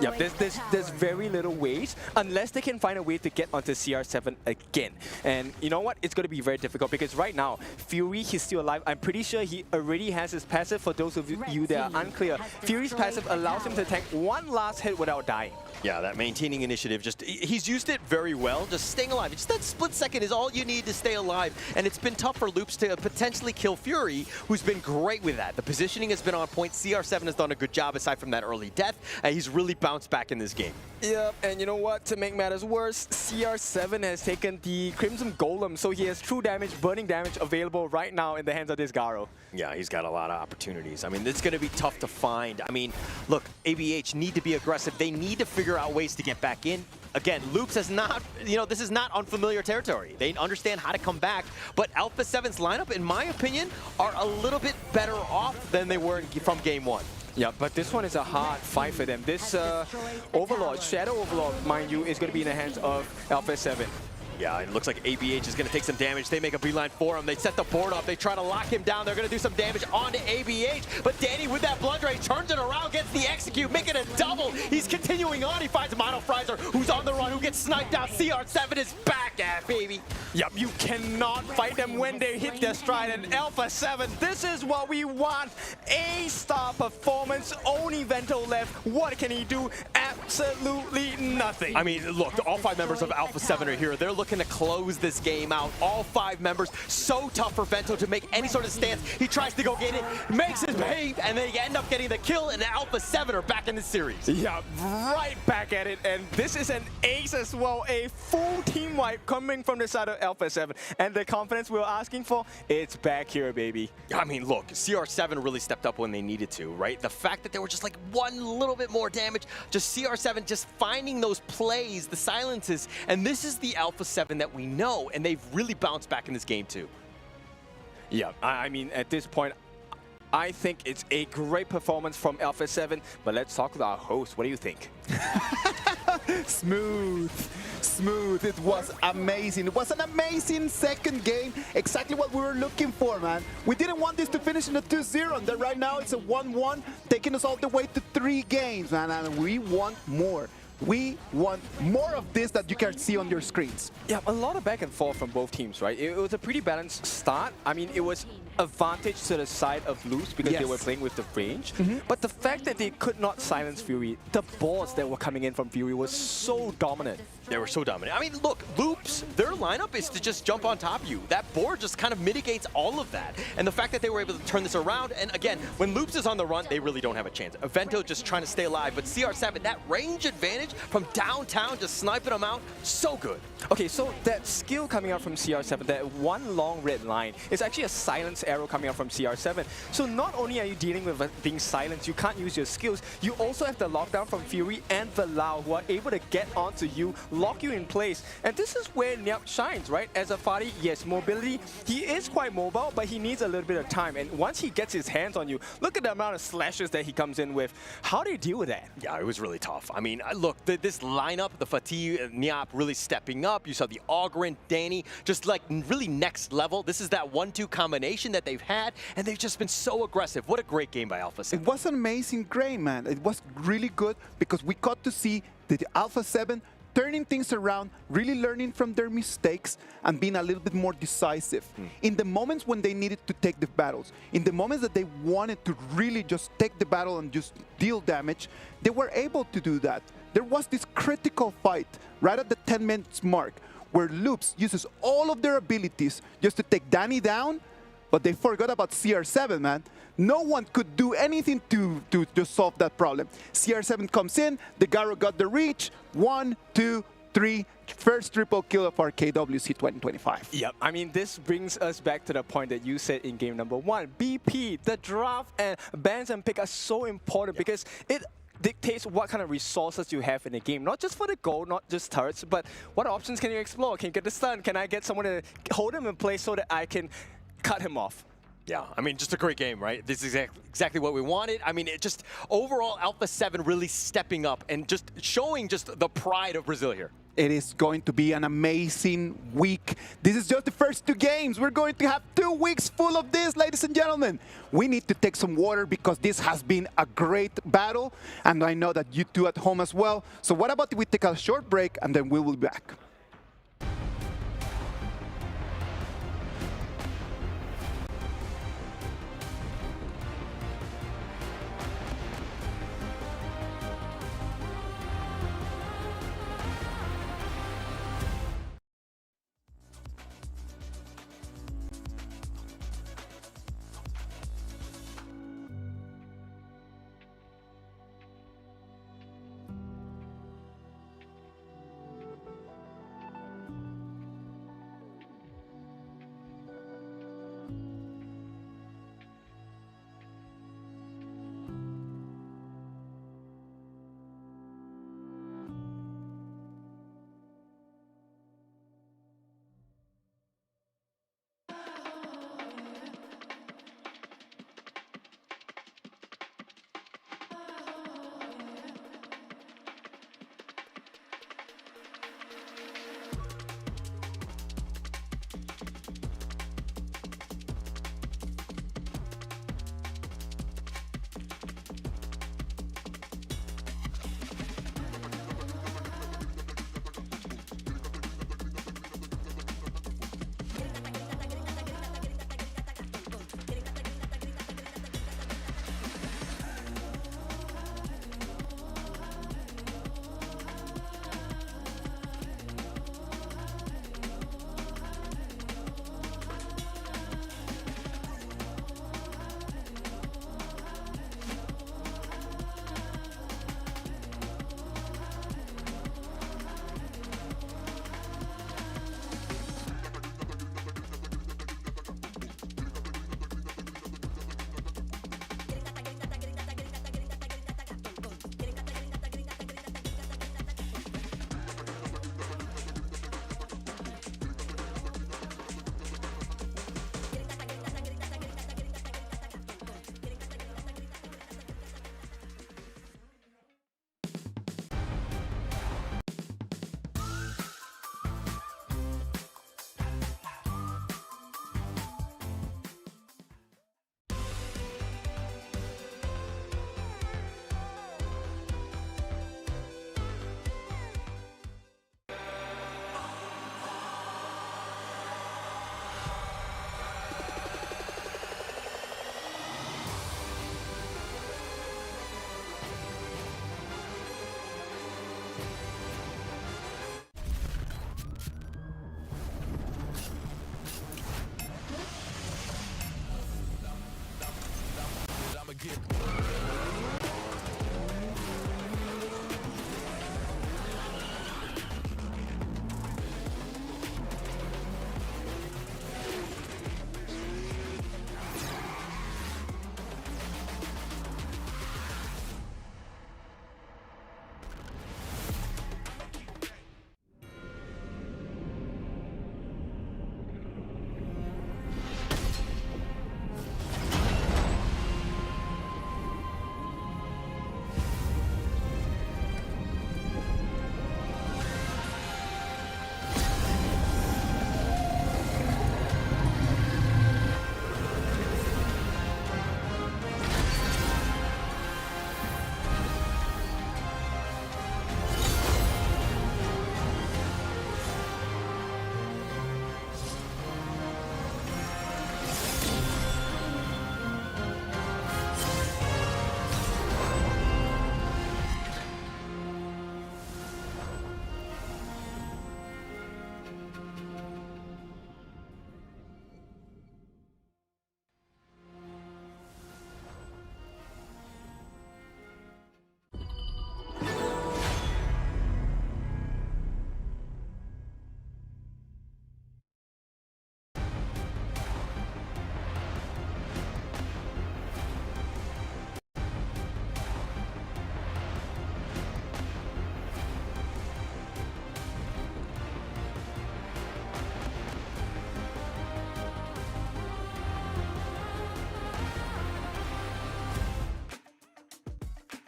S12: Yeah, there's very little ways, unless they can find a way to get onto CR7 again. And you know what? It's going to be very difficult, because right now, Fury, he's still alive. I'm pretty sure he already has his passive. For those of you that are unclear, Fury's passive allows him to tank one last hit without dying.
S11: Yeah, that maintaining initiative, he's used it very well, just staying alive. Just that split second is all you need to stay alive, and it's been tough for Loops to potentially kill Fury, who's been great with that. The positioning has been on point. CR7 has done a good job aside from that early death, and he's really bounced back in this game.
S12: Yep, and you know what? To make matters worse, CR7 has taken the Crimson Golem, so he has true damage, burning damage available right now in the hands of this Garo.
S11: Yeah, he's got a lot of opportunities. I mean, it's going to be tough to find. I mean, look, ABH need to be aggressive. They need to figure out ways to get back in. Again, Loops has not, this is not unfamiliar territory. They understand how to come back, but Alpha 7's lineup, in my opinion, are a little bit better off than they were from game 1.
S12: Yeah, but this one is a hard fight for them. This Overlord, Shadow Overlord, mind you, is going to be in the hands of Alpha 7.
S11: Yeah, it looks like ABH is going to take some damage. They make a beeline for him. They set the board up. They try to lock him down. They're going to do some damage onto ABH. But Danny, with that blunder, he turns it around, gets the execute, make it a double. He's continuing on. He finds Mono Frizer, who's on the run, who gets sniped out. CR7 is back at, baby.
S12: Yep, you cannot fight them when they hit their stride. And Alpha 7, this is what we want. A-star performance. Only Vento left. What can he do? Absolutely nothing.
S11: I mean, look, all 5 members of Alpha 7 are here. They're looking to close this game out. All 5 members, so tough for Vento to make any sort of stance. He tries to go get it, makes his pay, and they end up getting the kill, and Alpha 7 are back in the series.
S12: Yeah, right back at it, and this is an ace as well. A full team wipe coming from the side of Alpha 7, and the confidence we were asking for, it's back here, baby.
S11: I mean, look, CR7 really stepped up when they needed to, right? The fact that they were just like one little bit more damage, just CR7 just finding those plays, the silences, and this is the Alpha 7 that we know, and they've really bounced back in this game too.
S12: Yeah, I mean, at this point, I think it's a great performance from Alpha 7, but let's talk to our host. What do you think?
S10: Smooth. It was amazing. It was an amazing second game. Exactly what we were looking for, man. We didn't want this to finish in a 2-0, and then right now it's a 1-1, taking us all the way to 3 games, man, and we want more. We want more of this that you can see on your screens.
S12: Yeah, a lot of back and forth from both teams, right? It was a pretty balanced start. I mean, it was advantage to the side of Loops because they were playing with the range. But the fact that they could not silence Fury, the balls that were coming in from Fury was so dominant.
S11: They were so dominant. I mean, look, Loops, their lineup is to just jump on top of you. That board just kind of mitigates all of that. And the fact that they were able to turn this around, and again, when Loops is on the run, they really don't have a chance. Evento just trying to stay alive, but CR7, that range advantage from downtown, just sniping them out, so good.
S12: Okay, so that skill coming out from CR7, that one long red line, is actually a silence arrow coming out from CR7. So not only are you dealing with being silenced, you can't use your skills, you also have the lockdown from Fury and Valau who are able to get onto you, lock you in place. And this is where Nyap shines, right? As a Fadi, yes, mobility, he is quite mobile, but he needs a little bit of time. And once he gets his hands on you, look at the amount of slashes that he comes in with. How do you deal with that?
S11: Yeah, it was really tough. I mean, look, this lineup, the Fatih, Nyap really stepping up. You saw the Ogryn, Danny, just like really next level. This is that 1-2 combination that they've had, and they've just been so aggressive. What a great game by Alpha 7.
S10: It was an amazing game, man. It was really good because we got to see the Alpha 7 turning things around, really learning from their mistakes and being a little bit more decisive. In the moments when they needed to take the battles, in the moments that they wanted to really just take the battle and just deal damage, they were able to do that. There was this critical fight right at the 10 minutes mark where Loops uses all of their abilities just to take Danny down, but they forgot about CR7, man. No one could do anything to just solve that problem. CR7 comes in, the Garo got the reach. 1, 2, 3, first triple kill of our KWC 2025.
S12: Yep, I mean, this brings us back to the point that you said in game number 1. BP, the draft and bans and pick are so important because it dictates what kind of resources you have in the game. Not just for the gold, not just turrets, but what options can you explore? Can you get the stun? Can I get someone to hold him in place so that I can cut him off?
S11: Yeah, I mean, just a great game, right? This is exactly what we wanted. I mean, it just overall Alpha 7 really stepping up and just showing just the pride of Brazil here.
S10: It is going to be an amazing week. This is just the first 2 games. We're going to have 2 weeks full of this, ladies and gentlemen. We need to take some water because this has been a great battle, and I know that you two at home as well. So what about if we take a short break and then we will be back?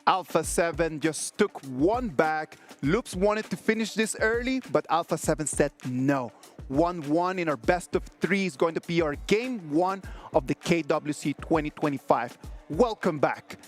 S10: Alpha 7 just took one back. Loops wanted to finish this early, but Alpha 7 said no. 1-1 in our best of 3 is going to be our game 1 of the KWC 2025. Welcome back.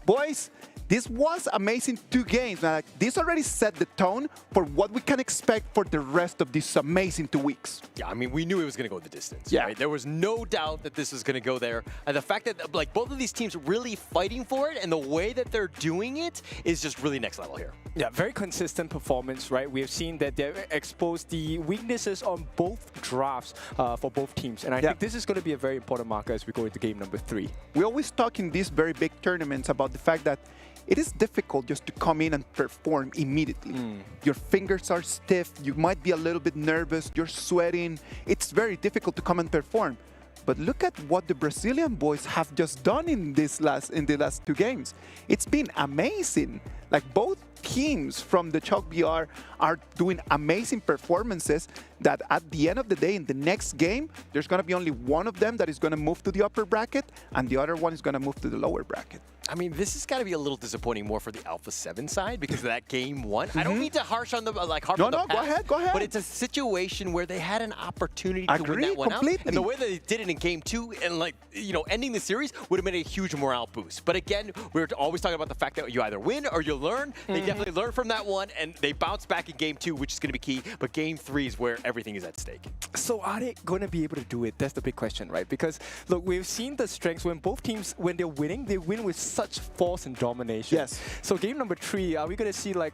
S10: Boys, this was amazing 2 games. Now, this already set the tone for what we can expect for the rest of these amazing 2 weeks.
S11: Yeah, I mean, we knew it was going to go the distance.
S10: Yeah.
S11: Right? There was no doubt that this was going to go there. And the fact that like both of these teams really fighting for it and the way that they're doing it is just really next level here.
S12: Yeah, very consistent performance, right? We have seen that they've exposed the weaknesses on both drafts for both teams. And I think this is going to be a very important marker as we go into game number 3.
S10: We always talk in these very big tournaments about the fact that it is difficult just to come in and perform immediately. Your fingers are stiff, you might be a little bit nervous, you're sweating. It's very difficult to come and perform. But look at what the Brazilian boys have just done in the last 2 games. It's been amazing. Like both teams from the Chalk BR are doing amazing performances that at the end of the day, in the next game, there's going to be only one of them that is going to move to the upper bracket and the other one is going to move to the lower bracket.
S11: I mean, this has got to be a little disappointing more for the Alpha 7 side because of that game 1. I don't mean to harsh on the on the past,
S10: go ahead.
S11: But it's a situation where they had an opportunity to win that one out. And the way that they did it in game 2 and like, you know, ending the series would have been a huge morale boost. But again, we're always talking about the fact that you either win or you learn. They definitely learned from that one and they bounced back in game 2, which is going to be key. But game 3 is where everything is at stake.
S12: So are they going to be able to do it? That's the big question, right? Because look, we've seen the strengths when both teams, when they're winning, they win with such force and domination.
S10: Yes.
S12: So game number 3, are we going to see like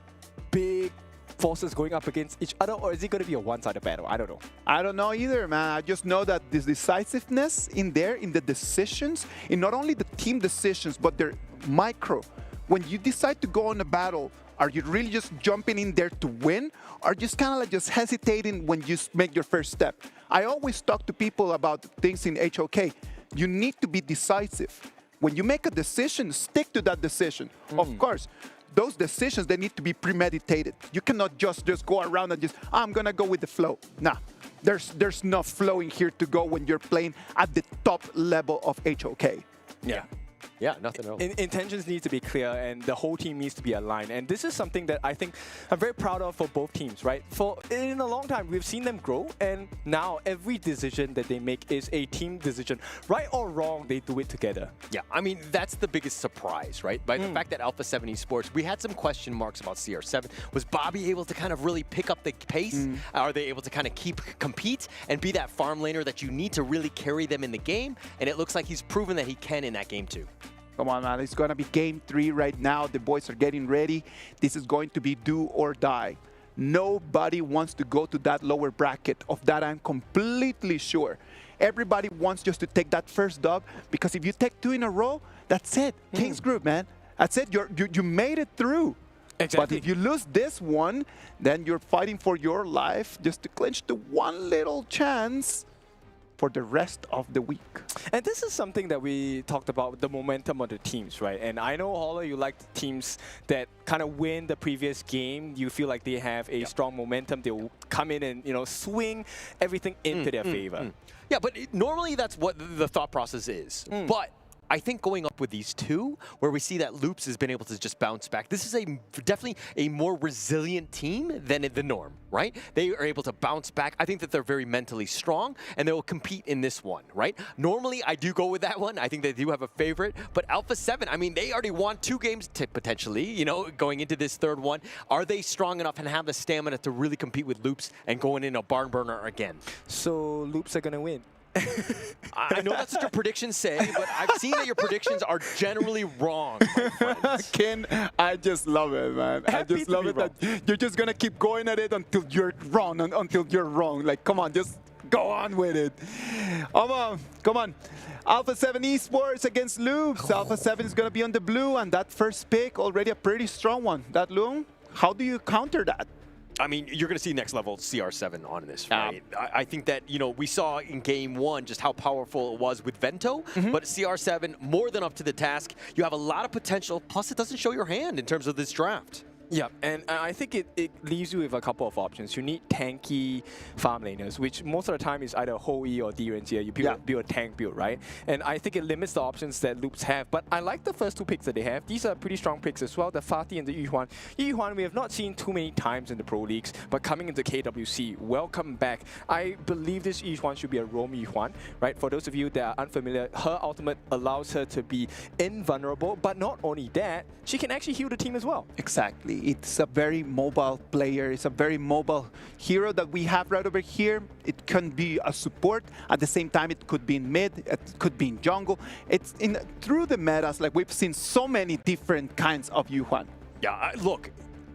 S12: big forces going up against each other, or is it going to be a one-sided battle? I don't know.
S10: I don't know either, man. I just know that this decisiveness in there, in the decisions, in not only the team decisions, but their micro. When you decide to go on a battle, are you really just jumping in there to win, or just kind of like just hesitating when you make your first step? I always talk to people about things in HOK. You need to be decisive. When you make a decision, stick to that decision. Of course, those decisions, they need to be premeditated. You cannot just go around and just, I'm going to go with the flow. Nah, there's no flowing here to go when you're playing at the top level of HOK.
S12: Yeah.
S11: Yeah, nothing else.
S12: Intentions need to be clear and the whole team needs to be aligned. And this is something that I think I'm very proud of for both teams, right? For in a long time, we've seen them grow, and now every decision that they make is a team decision. Right or wrong, they do it together.
S11: Yeah, I mean, that's the biggest surprise, right? By the fact that Alpha 7 Esports, we had some question marks about CR7. Was Bobby able to kind of really pick up the pace? Are they able to kind of compete and be that farm laner that you need to really carry them in the game? And it looks like he's proven that he can in that game too.
S10: Come on, man. It's going to be game 3 right now. The boys are getting ready. This is going to be do or die. Nobody wants to go to that lower bracket. Of that, I'm completely sure. Everybody wants just to take that first dub, because if you take 2 in a row, that's it. King's Group, man. That's it. You made it through.
S12: Exactly.
S10: But if you lose this one, then you're fighting for your life just to clinch the one little chance for the rest of the week.
S12: And this is something that we talked about, the momentum of the teams, right? And I know, Holler, you like the teams that kind of win the previous game. You feel like they have a strong momentum. They'll come in and, you know, swing everything into their favor.
S11: Yeah, but normally that's what the thought process is. But I think going up with these 2, where we see that Loops has been able to just bounce back, this is definitely a more resilient team than the norm, right? They are able to bounce back. I think that they're very mentally strong, and they will compete in this one, right? Normally, I do go with that one. I think they do have a favorite. But Alpha 7, I mean, they already won 2 games potentially, you know, going into this 3rd one. Are they strong enough and have the stamina to really compete with Loops and going in a barn burner again?
S12: So Loops are going to win.
S11: I know that's what your predictions say, but I've seen that your predictions are generally wrong, my friends.
S10: Ken, I just love it, man. I just love it that you're just going to keep going at it until you're wrong, until you're wrong. Like, come on, just go on with it. Come on. Alpha 7 Esports against Loops. Alpha 7 is going to be on the blue, and that first pick, already a pretty strong one. That Loom, how do you counter that?
S11: I mean, you're going to see next level CR7 on this, right? I think that, you know, we saw in game 1 just how powerful it was with Vento, but CR7 more than up to the task. You have a lot of potential, plus it doesn't show your hand in terms of this draft.
S12: Yeah, and I think it leaves you with a couple of options. You need tanky farm laners, which most of the time is either Hoi or Gen.G. You build a tank build, right? And I think it limits the options that Loops have. But I like the first two picks that they have. These are pretty strong picks as well, the Fatih and the Yuhuan. Yuhuan we have not seen too many times in the Pro Leagues, but coming into KWC, welcome back. I believe this Yuhuan should be a roam Yuhuan, right? For those of you that are unfamiliar, her ultimate allows her to be invulnerable, but not only that, she can actually heal the team as well.
S10: Exactly. It's a very mobile player. It's a very mobile hero that we have right over here. It can be a support. At the same time, it could be in mid. It could be in jungle. It's through the metas, like we've seen so many different kinds of Yuhuan.
S11: Yeah, look.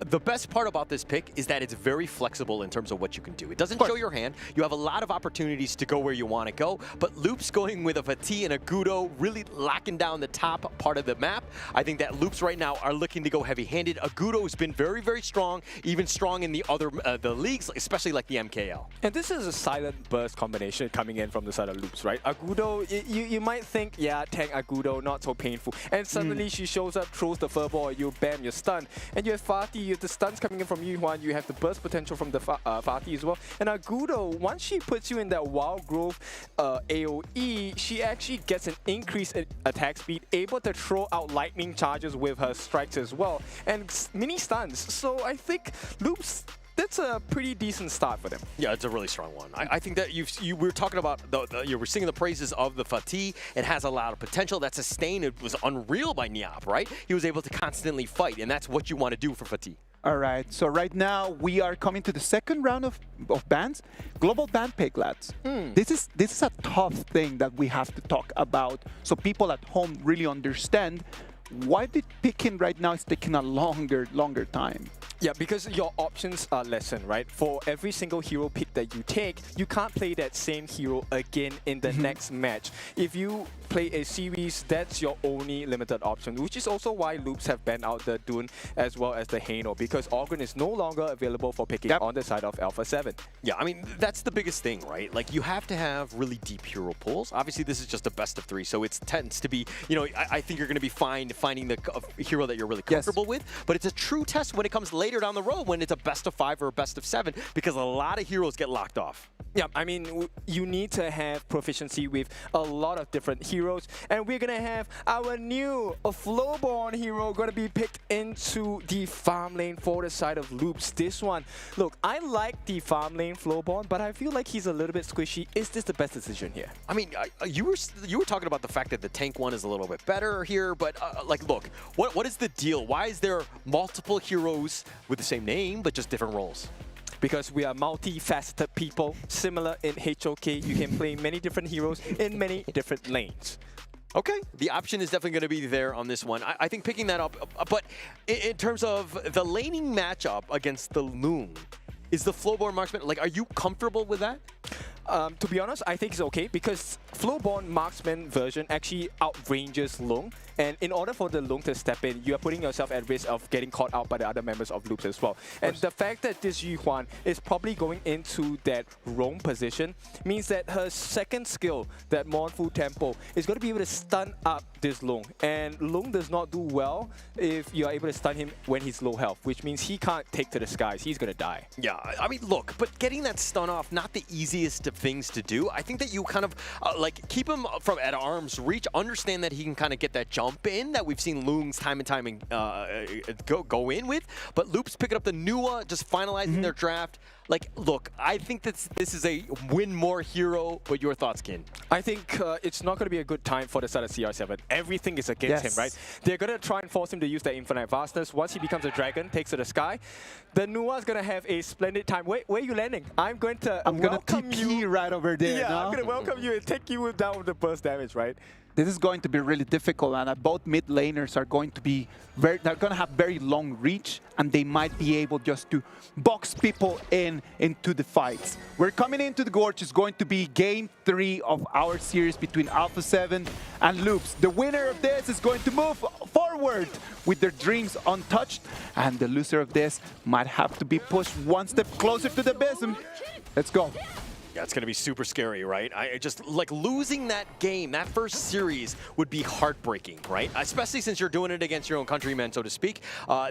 S11: The best part about this pick is that it's very flexible in terms of what you can do. It doesn't show your hand. You have a lot of opportunities to go where you want to go, but Loops going with a Fatih and a Gudo, really locking down the top part of the map. I think that Loops right now are looking to go heavy-handed. Agudo has been very, very strong, even strong in the other the leagues, especially like the MKL.
S12: And this is a silent burst combination coming in from the side of Loops, right? Agudo, you might think, yeah, tank Agudo, not so painful. And suddenly she shows up, throws the furball, you bam, you're stunned. And you have Fatih, the stuns coming in from Yuhuan, you have the burst potential from the Fatih as well. And Agudo, once she puts you in that wild growth AoE, she actually gets an increase in attack speed, able to throw out lightning charges with her strikes as well, and mini stuns. So I think Loops, that's a pretty decent start for them.
S11: Yeah, it's a really strong one. I think that you were talking about you were singing the praises of the Fatih. It has a lot of potential. That sustain it was unreal by Niap, right? He was able to constantly fight, and that's what you want to do for Fatih.
S10: All right, so right now we are coming to the second round of bans. Global ban pick, lads. This is a tough thing that we have to talk about so people at home really understand why the picking right now is taking a longer time.
S12: Yeah, because your options are lessened, right? For every single hero pick that you take, you can't play that same hero again in the next match. If you play a series, that's your only limited option, which is also why Loops have banned out the Dune as well as the Hano, because Organ is no longer available for picking on the side of Alpha 7.
S11: Yeah, I mean, that's the biggest thing, right? Like, you have to have really deep hero pools. Obviously, this is just a best of 3, so it tends to be, you know, I think you're going to be fine finding the hero that you're really comfortable with, but it's a true test when it comes later down the road when it's a best of 5 or a best of 7, because a lot of heroes get locked off.
S12: Yeah, I mean, you need to have proficiency with a lot of different heroes, and we're gonna have our new Flowborn hero gonna be picked into the farm lane for the side of Loops. This one, look, I like the farm lane Flowborn, but I feel like he's a little bit squishy. Is this the best decision here?
S11: I mean, you were talking about the fact that the tank one is a little bit better here, but like, look, what is the deal? Why is there multiple heroes with the same name but just different roles?
S12: Because we are multifaceted people, similar in HOK. You can play many different heroes in many different lanes.
S11: Okay, the option is definitely going to be there on this one. I think picking that up, but in terms of the laning matchup against the Loon, is the Flowborn Marksman, like, are you comfortable with that?
S12: To be honest, I think it's okay because Flowborn Marksman version actually outranges Lung, and in order for the Lung to step in, you are putting yourself at risk of getting caught out by the other members of Loops as well. And the fact that this Yuhuan is probably going into that roam position means that her second skill, that Mournful Tempo, is going to be able to stun up this Lung. And Lung does not do well if you are able to stun him when he's low health, which means he can't take to the skies. He's going to die.
S11: Yeah, I mean, look, but getting that stun off, not the easiest of things to do. I think that you kind of, like, keep him from at arm's reach, understand that he can kind of get that jump in that we've seen Lungs time and time go in with. But Loops picking up the Nua, just finalizing their draft. Like, look, I think that this is a win more hero, but your thoughts, Kin?
S12: I think it's not going to be a good time for the side of CR7. Everything is against him, right? They're going to try and force him to use that infinite vastness. Once he becomes a dragon, takes to the sky, the Nua's going to have a splendid time. Wait, where are you landing? I'm going to welcome you
S10: right over there.
S12: Yeah, I'm going to welcome you and take you down with the burst damage, right?
S10: This is going to be really difficult, and both mid laners are going to be they're going to have very long reach, and they might be able just to box people into the fights. We're coming into the Gorge. It's going to be game 3 of our series between Alpha 7 and Loops. The winner of this is going to move forward with their dreams untouched, and the loser of this might have to be pushed one step closer to the abysm. Let's go.
S11: Yeah, it's going to be super scary, right? I just, like, losing that game, that first series would be heartbreaking, right? Especially since you're doing it against your own countrymen, so to speak.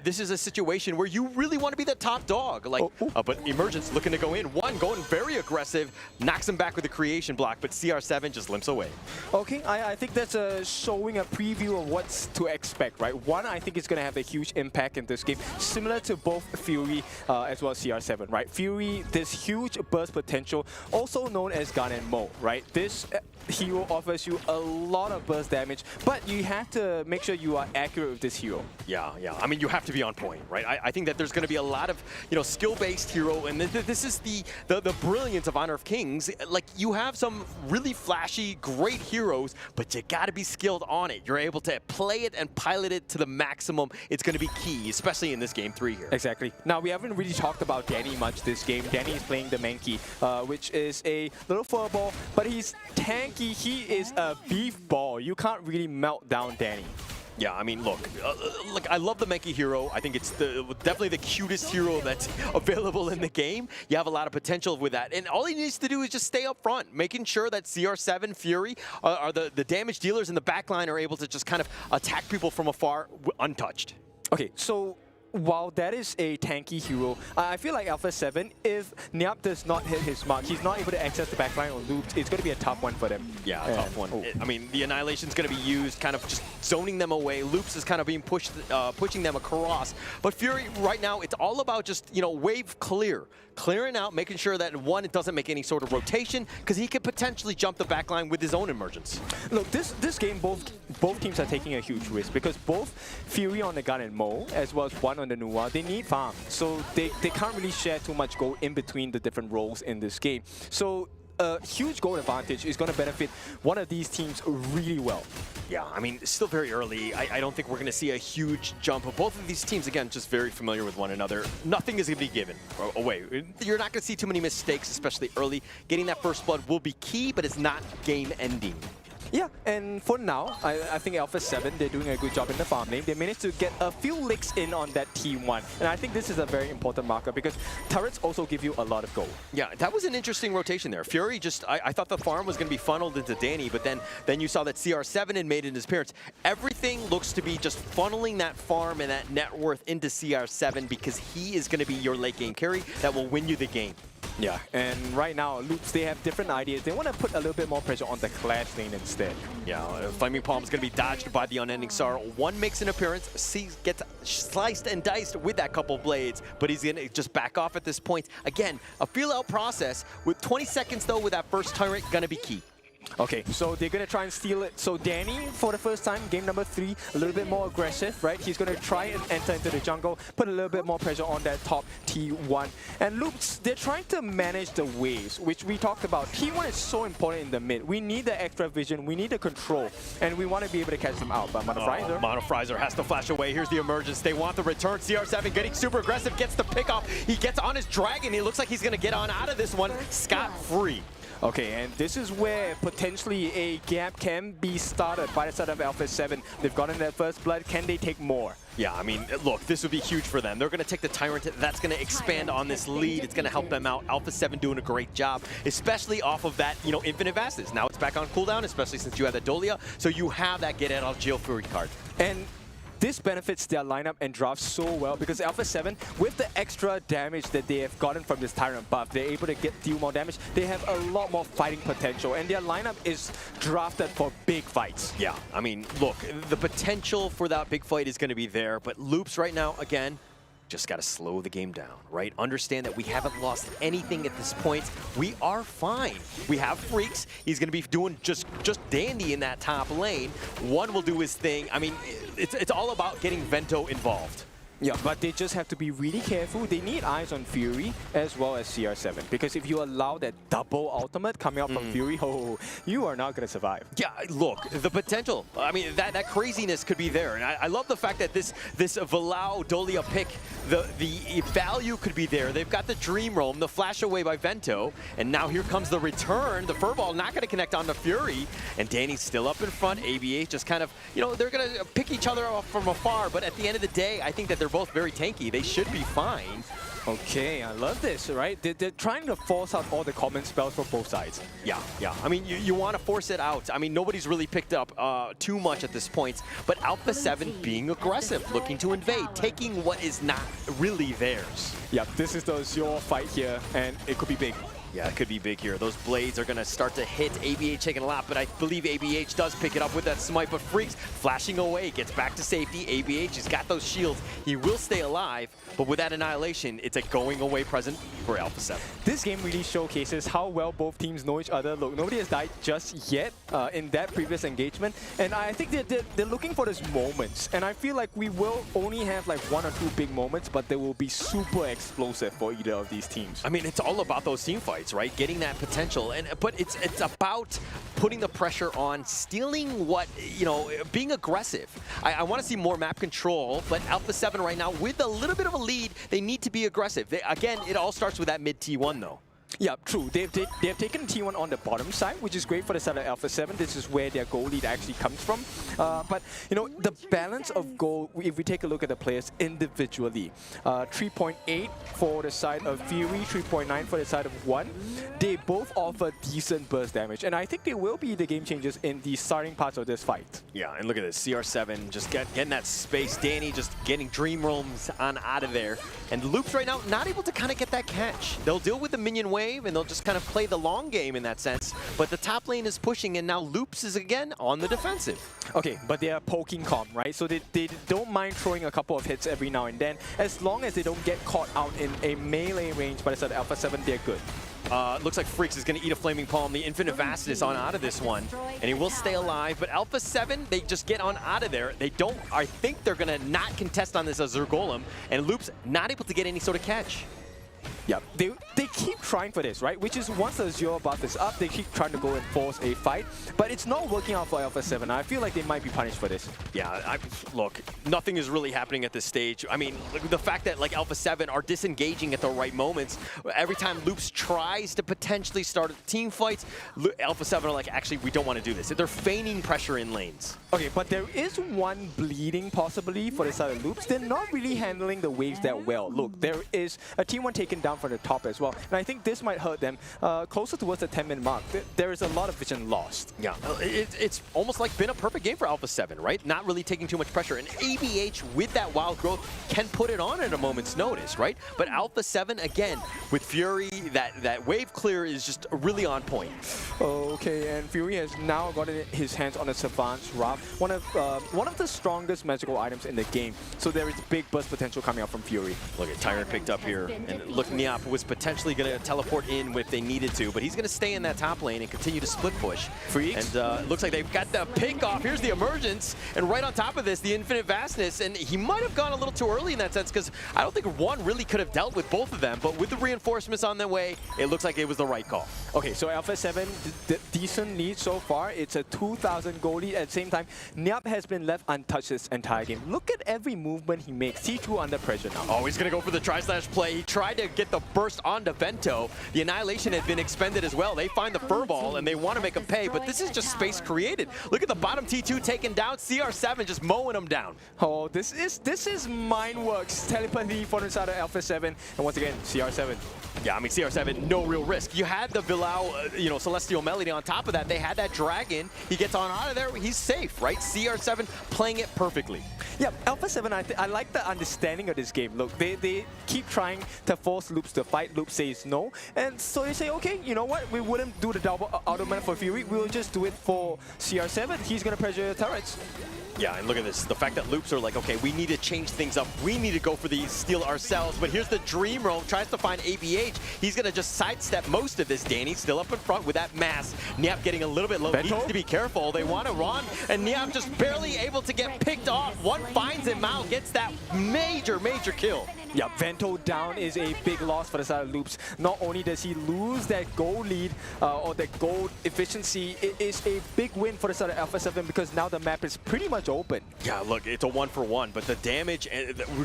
S11: This is a situation where you really want to be the top dog. Like, but Emergence looking to go in. One, going very aggressive, knocks him back with the creation block, but CR7 just limps away.
S12: Okay, I think that's showing a preview of what's to expect, right? One, I think it's going to have a huge impact in this game, similar to both Fury as well as CR7, right? Fury, this huge burst potential, also known as Gun and Mo, right? This hero offers you a lot of burst damage, but you have to make sure you are accurate with this hero.
S11: Yeah. I mean, you have to be on point, right? I think that there's going to be a lot of, skill-based hero, and this is the brilliance of Honor of Kings. Like, you have some really flashy, great heroes, but you got to be skilled on it. You're able to play it and pilot it to the maximum. It's going to be key, especially in this game 3 here.
S12: Exactly. Now, we haven't really talked about Danny much this game. Danny is playing the Mankey, which is a little furball, but he's tanky. He is a beef ball. You can't really melt down Danny.
S11: Yeah, I mean, look, I love the Mankey hero. I think it's definitely the cutest hero that's available in the game. You have a lot of potential with that. And all he needs to do is just stay up front, making sure that CR7, Fury, are the damage dealers in the backline are able to just kind of attack people from afar untouched.
S12: Okay, so while that is a tanky hero, I feel like Alpha 7, if Nyap does not hit his mark, he's not able to access the backline or loops, it's going to be a tough one for them.
S11: Yeah, a tough one. I mean, the Annihilation's going to be used, kind of just zoning them away. Loops is kind of being pushed, pushing them across. But Fury, right now, it's all about just, wave clear. Clearing out, making sure that, one, it doesn't make any sort of rotation, because he could potentially jump the backline with his own emergence.
S12: Look, this game, both teams are taking a huge risk, because both Fury on the Gun and Mo, as well as one on the Nuwa, they need farm. So they can't really share too much gold in between the different roles in this game. So a huge gold advantage is going to benefit one of these teams really well.
S11: Yeah, I mean, it's still very early. I don't think we're going to see a huge jump. Both of these teams, again, just very familiar with one another. Nothing is going to be given away. You're not going to see too many mistakes, especially early. Getting that first blood will be key, but it's not game-ending.
S12: Yeah, and for now, I think Alpha 7, they're doing a good job in the farm lane. They managed to get a few licks in on that T1. And I think this is a very important marker because turrets also give you a lot of gold.
S11: Yeah, that was an interesting rotation there. Fury just, I thought the farm was going to be funneled into Danny, but then you saw that CR7 had made his appearance. Everything looks to be just funneling that farm and that net worth into CR7 because he is going to be your late game carry that will win you the game.
S12: Yeah, and right now, Loops, they have different ideas. They want to put a little bit more pressure on the Clash lane instead.
S11: Yeah, Flaming Palm is going to be dodged by the Unending Sorrow. One makes an appearance, gets sliced and diced with that couple blades, but he's going to just back off at this point. Again, a feel-out process with 20 seconds, though, with that first turret, going to be key.
S12: Okay, so they're going to try and steal it. So Danny, for the first time, game number 3, a little bit more aggressive, right? He's going to try and enter into the jungle, put a little bit more pressure on that top T1. And Loops, they're trying to manage the waves, which we talked about. T1 is so important in the mid. We need the extra vision, we need the control, and we want to be able to catch them out. But
S11: Monofrizer has to flash away. Here's the emergence. They want the return. CR7 getting super aggressive, gets the pick off. He gets on his dragon. It looks like he's going to get on out of this one scot-free.
S12: Okay, and this is where potentially a gap can be started by the side of Alpha 7. They've gotten their first blood. Can they take more?
S11: Yeah, I mean, look, this would be huge for them. They're going to take the Tyrant. That's going to expand on this lead. It's going to help them out. Alpha 7 doing a great job, especially off of that, Infinite Vastus. Now it's back on cooldown, especially since you have the Dolia. So you have that get out of jail Fury card.
S12: And this benefits their lineup and draft so well because Alpha 7, with the extra damage that they have gotten from this Tyrant buff, they're able to deal more damage. They have a lot more fighting potential, and their lineup is drafted for big fights.
S11: Yeah, I mean, look, the potential for that big fight is going to be there, but Loops right now, again, just got to slow the game down, right? Understand that we haven't lost anything at this point. We are fine. We have Freaks. He's going to be doing just dandy in that top lane. One will do his thing. I mean, it's all about getting Vento involved.
S12: Yeah, but they just have to be really careful. They need eyes on Fury as well as CR7 because if you allow that double ultimate coming out from Fury, you are not going to survive.
S11: Yeah, look, the potential. I mean, that craziness could be there. And I love the fact that this Valau Dolia pick, the value could be there. They've got the Dream Roam, the flash away by Vento, and now here comes the return. The Furball not going to connect on the Fury, and Danny's still up in front. ABA just kind of, they're going to pick each other off from afar, but at the end of the day, I think that they're both very tanky. They should be fine.
S12: Okay, I love this, right? They're trying to force out all the common spells from both sides.
S11: Yeah. I mean, you want to force it out. I mean, nobody's really picked up too much at this point, but Alpha 7 being aggressive, looking to invade, taking what is not really theirs.
S12: Yep, this is the Azure fight here, and it could be big.
S11: Yeah, it could be big here. Those blades are going to start to hit. ABH taking a lot, but I believe ABH does pick it up with that smite, but Freaks flashing away, gets back to safety. ABH has got those shields. He will stay alive, but with that annihilation, it's a going away present for Alpha 7.
S12: This game really showcases how well both teams know each other. Look, nobody has died just yet in that previous engagement, and I think they're looking for those moments, and I feel like we will only have like 1 or 2 big moments, but they will be super explosive for either of these teams.
S11: I mean, it's all about those team fights, right? Getting that potential, but it's about putting the pressure on, stealing what, you know, being aggressive. I want to see more map control, but Alpha 7 right now, with a little bit of a lead, they need to be aggressive. Again, it all starts with that mid T1 though.
S12: Yeah, true. They've taken T1 on the bottom side, which is great for the side of Alpha 7. This is where their goal lead actually comes from. But, you know, the balance of goal, if we take a look at the players individually, 3.8 for the side of Fury, 3.9 for the side of 1. They both offer decent burst damage, and I think they will be the game changers in the starting parts of this fight.
S11: Yeah, and look at this, CR7 just getting that space. Danny just getting Dream Realms on out of there. And Loops right now not able to kind of get that catch. They'll deal with the minion wave, and they'll just kind of play the long game in that sense. But the top lane is pushing, and now Loops is again on the defensive.
S12: Okay, but they are poking calm, right? So they don't mind throwing a couple of hits every now and then. As long as they don't get caught out in a melee range by the side of Alpha 7, they're good.
S11: Looks like Freaks is going to eat a Flaming Palm. The Infinite Vastness on out of this one, and he will stay alive. But Alpha 7, they just get on out of there. They don't, I think they're going to not contest on this Azure Golem, and Loops not able to get any sort of catch.
S12: Yeah, they keep trying for this, right? Which is once the Azure buff is up, they keep trying to go and force a fight. But it's not working out for Alpha 7. I feel like they might be punished for this.
S11: Yeah, look, nothing is really happening at this stage. I mean, the fact that like Alpha 7 are disengaging at the right moments, every time Loops tries to potentially start team fights, Alpha 7 are like, actually, we don't want to do this. They're feigning pressure in lanes.
S12: Okay, but there is one bleeding possibly for the side of Loops. They're not really handling the waves that well. Look, there is a T1 taken down from the top as well, and I think this might hurt them closer towards the 10-minute mark. There is a lot of vision lost.
S11: Yeah, it's almost like been a perfect game for Alpha 7, right? Not really taking too much pressure, and ABH with that wild growth can put it on at a moment's notice, right? But Alpha 7, again, with Fury, that wave clear is just really on point.
S12: Okay, and Fury has now gotten his hands on a Savant's Wrath, one of the strongest magical items in the game. So there is big burst potential coming out from Fury.
S11: Look at Tyrant picked up here, and look, Niap was potentially going to teleport in if they needed to, but he's going to stay in that top lane and continue to split push.
S12: Freaks.
S11: And looks like they've got the pick off. Here's the emergence, and right on top of this, the Infinite Vastness, and he might have gone a little too early in that sense, because I don't think one really could have dealt with both of them, but with the reinforcements on their way, it looks like it was the right call.
S12: Okay, so Alpha 7, decent lead so far. It's a 2,000 goal lead. At the same time, Niap has been left untouched this entire game. Look at every movement he makes. T2 under pressure now.
S11: Oh, he's going to go for the tri-slash play. He tried to get the burst onto Vento. The Annihilation had been expended as well. They find the Furball, and they want to make him pay, but this is just space created. Look at the bottom T2 taken down. CR7 just mowing him down.
S12: Oh, this is Mindworks telepathy for the side of Alpha 7. And once again, CR7.
S11: Yeah, I mean, CR7, no real risk. You had the Vilao, Celestial Melody on top of that. They had that Dragon. He gets on out of there. He's safe, right? CR7 playing it perfectly.
S12: Yeah, Alpha 7, I like the understanding of this game. Look, they keep trying to force Loops to fight. Loops says no. And so they say, okay, you know what? We wouldn't do the double auto-mana for Fury. We'll just do it for CR7. He's going to pressure turrets.
S11: Yeah, and look at this. The fact that Loops are like, okay, we need to change things up. We need to go for the steal ourselves. But here's the Dream Realm. Tries to find ABH. He's going to just sidestep most of this. Danny's still up in front with that mass. Niap getting a little bit low. Needs to be careful. They want to run. And Niap just barely able to get picked off. One finds him out. Gets that major kill.
S12: Yeah, Vento down is a big loss for the side of Loops. Not only does he lose that gold lead or that gold efficiency, it is a big win for the side of Alpha 7 because now the map is pretty much open.
S11: Yeah, look, it's a 1-for-1, but the damage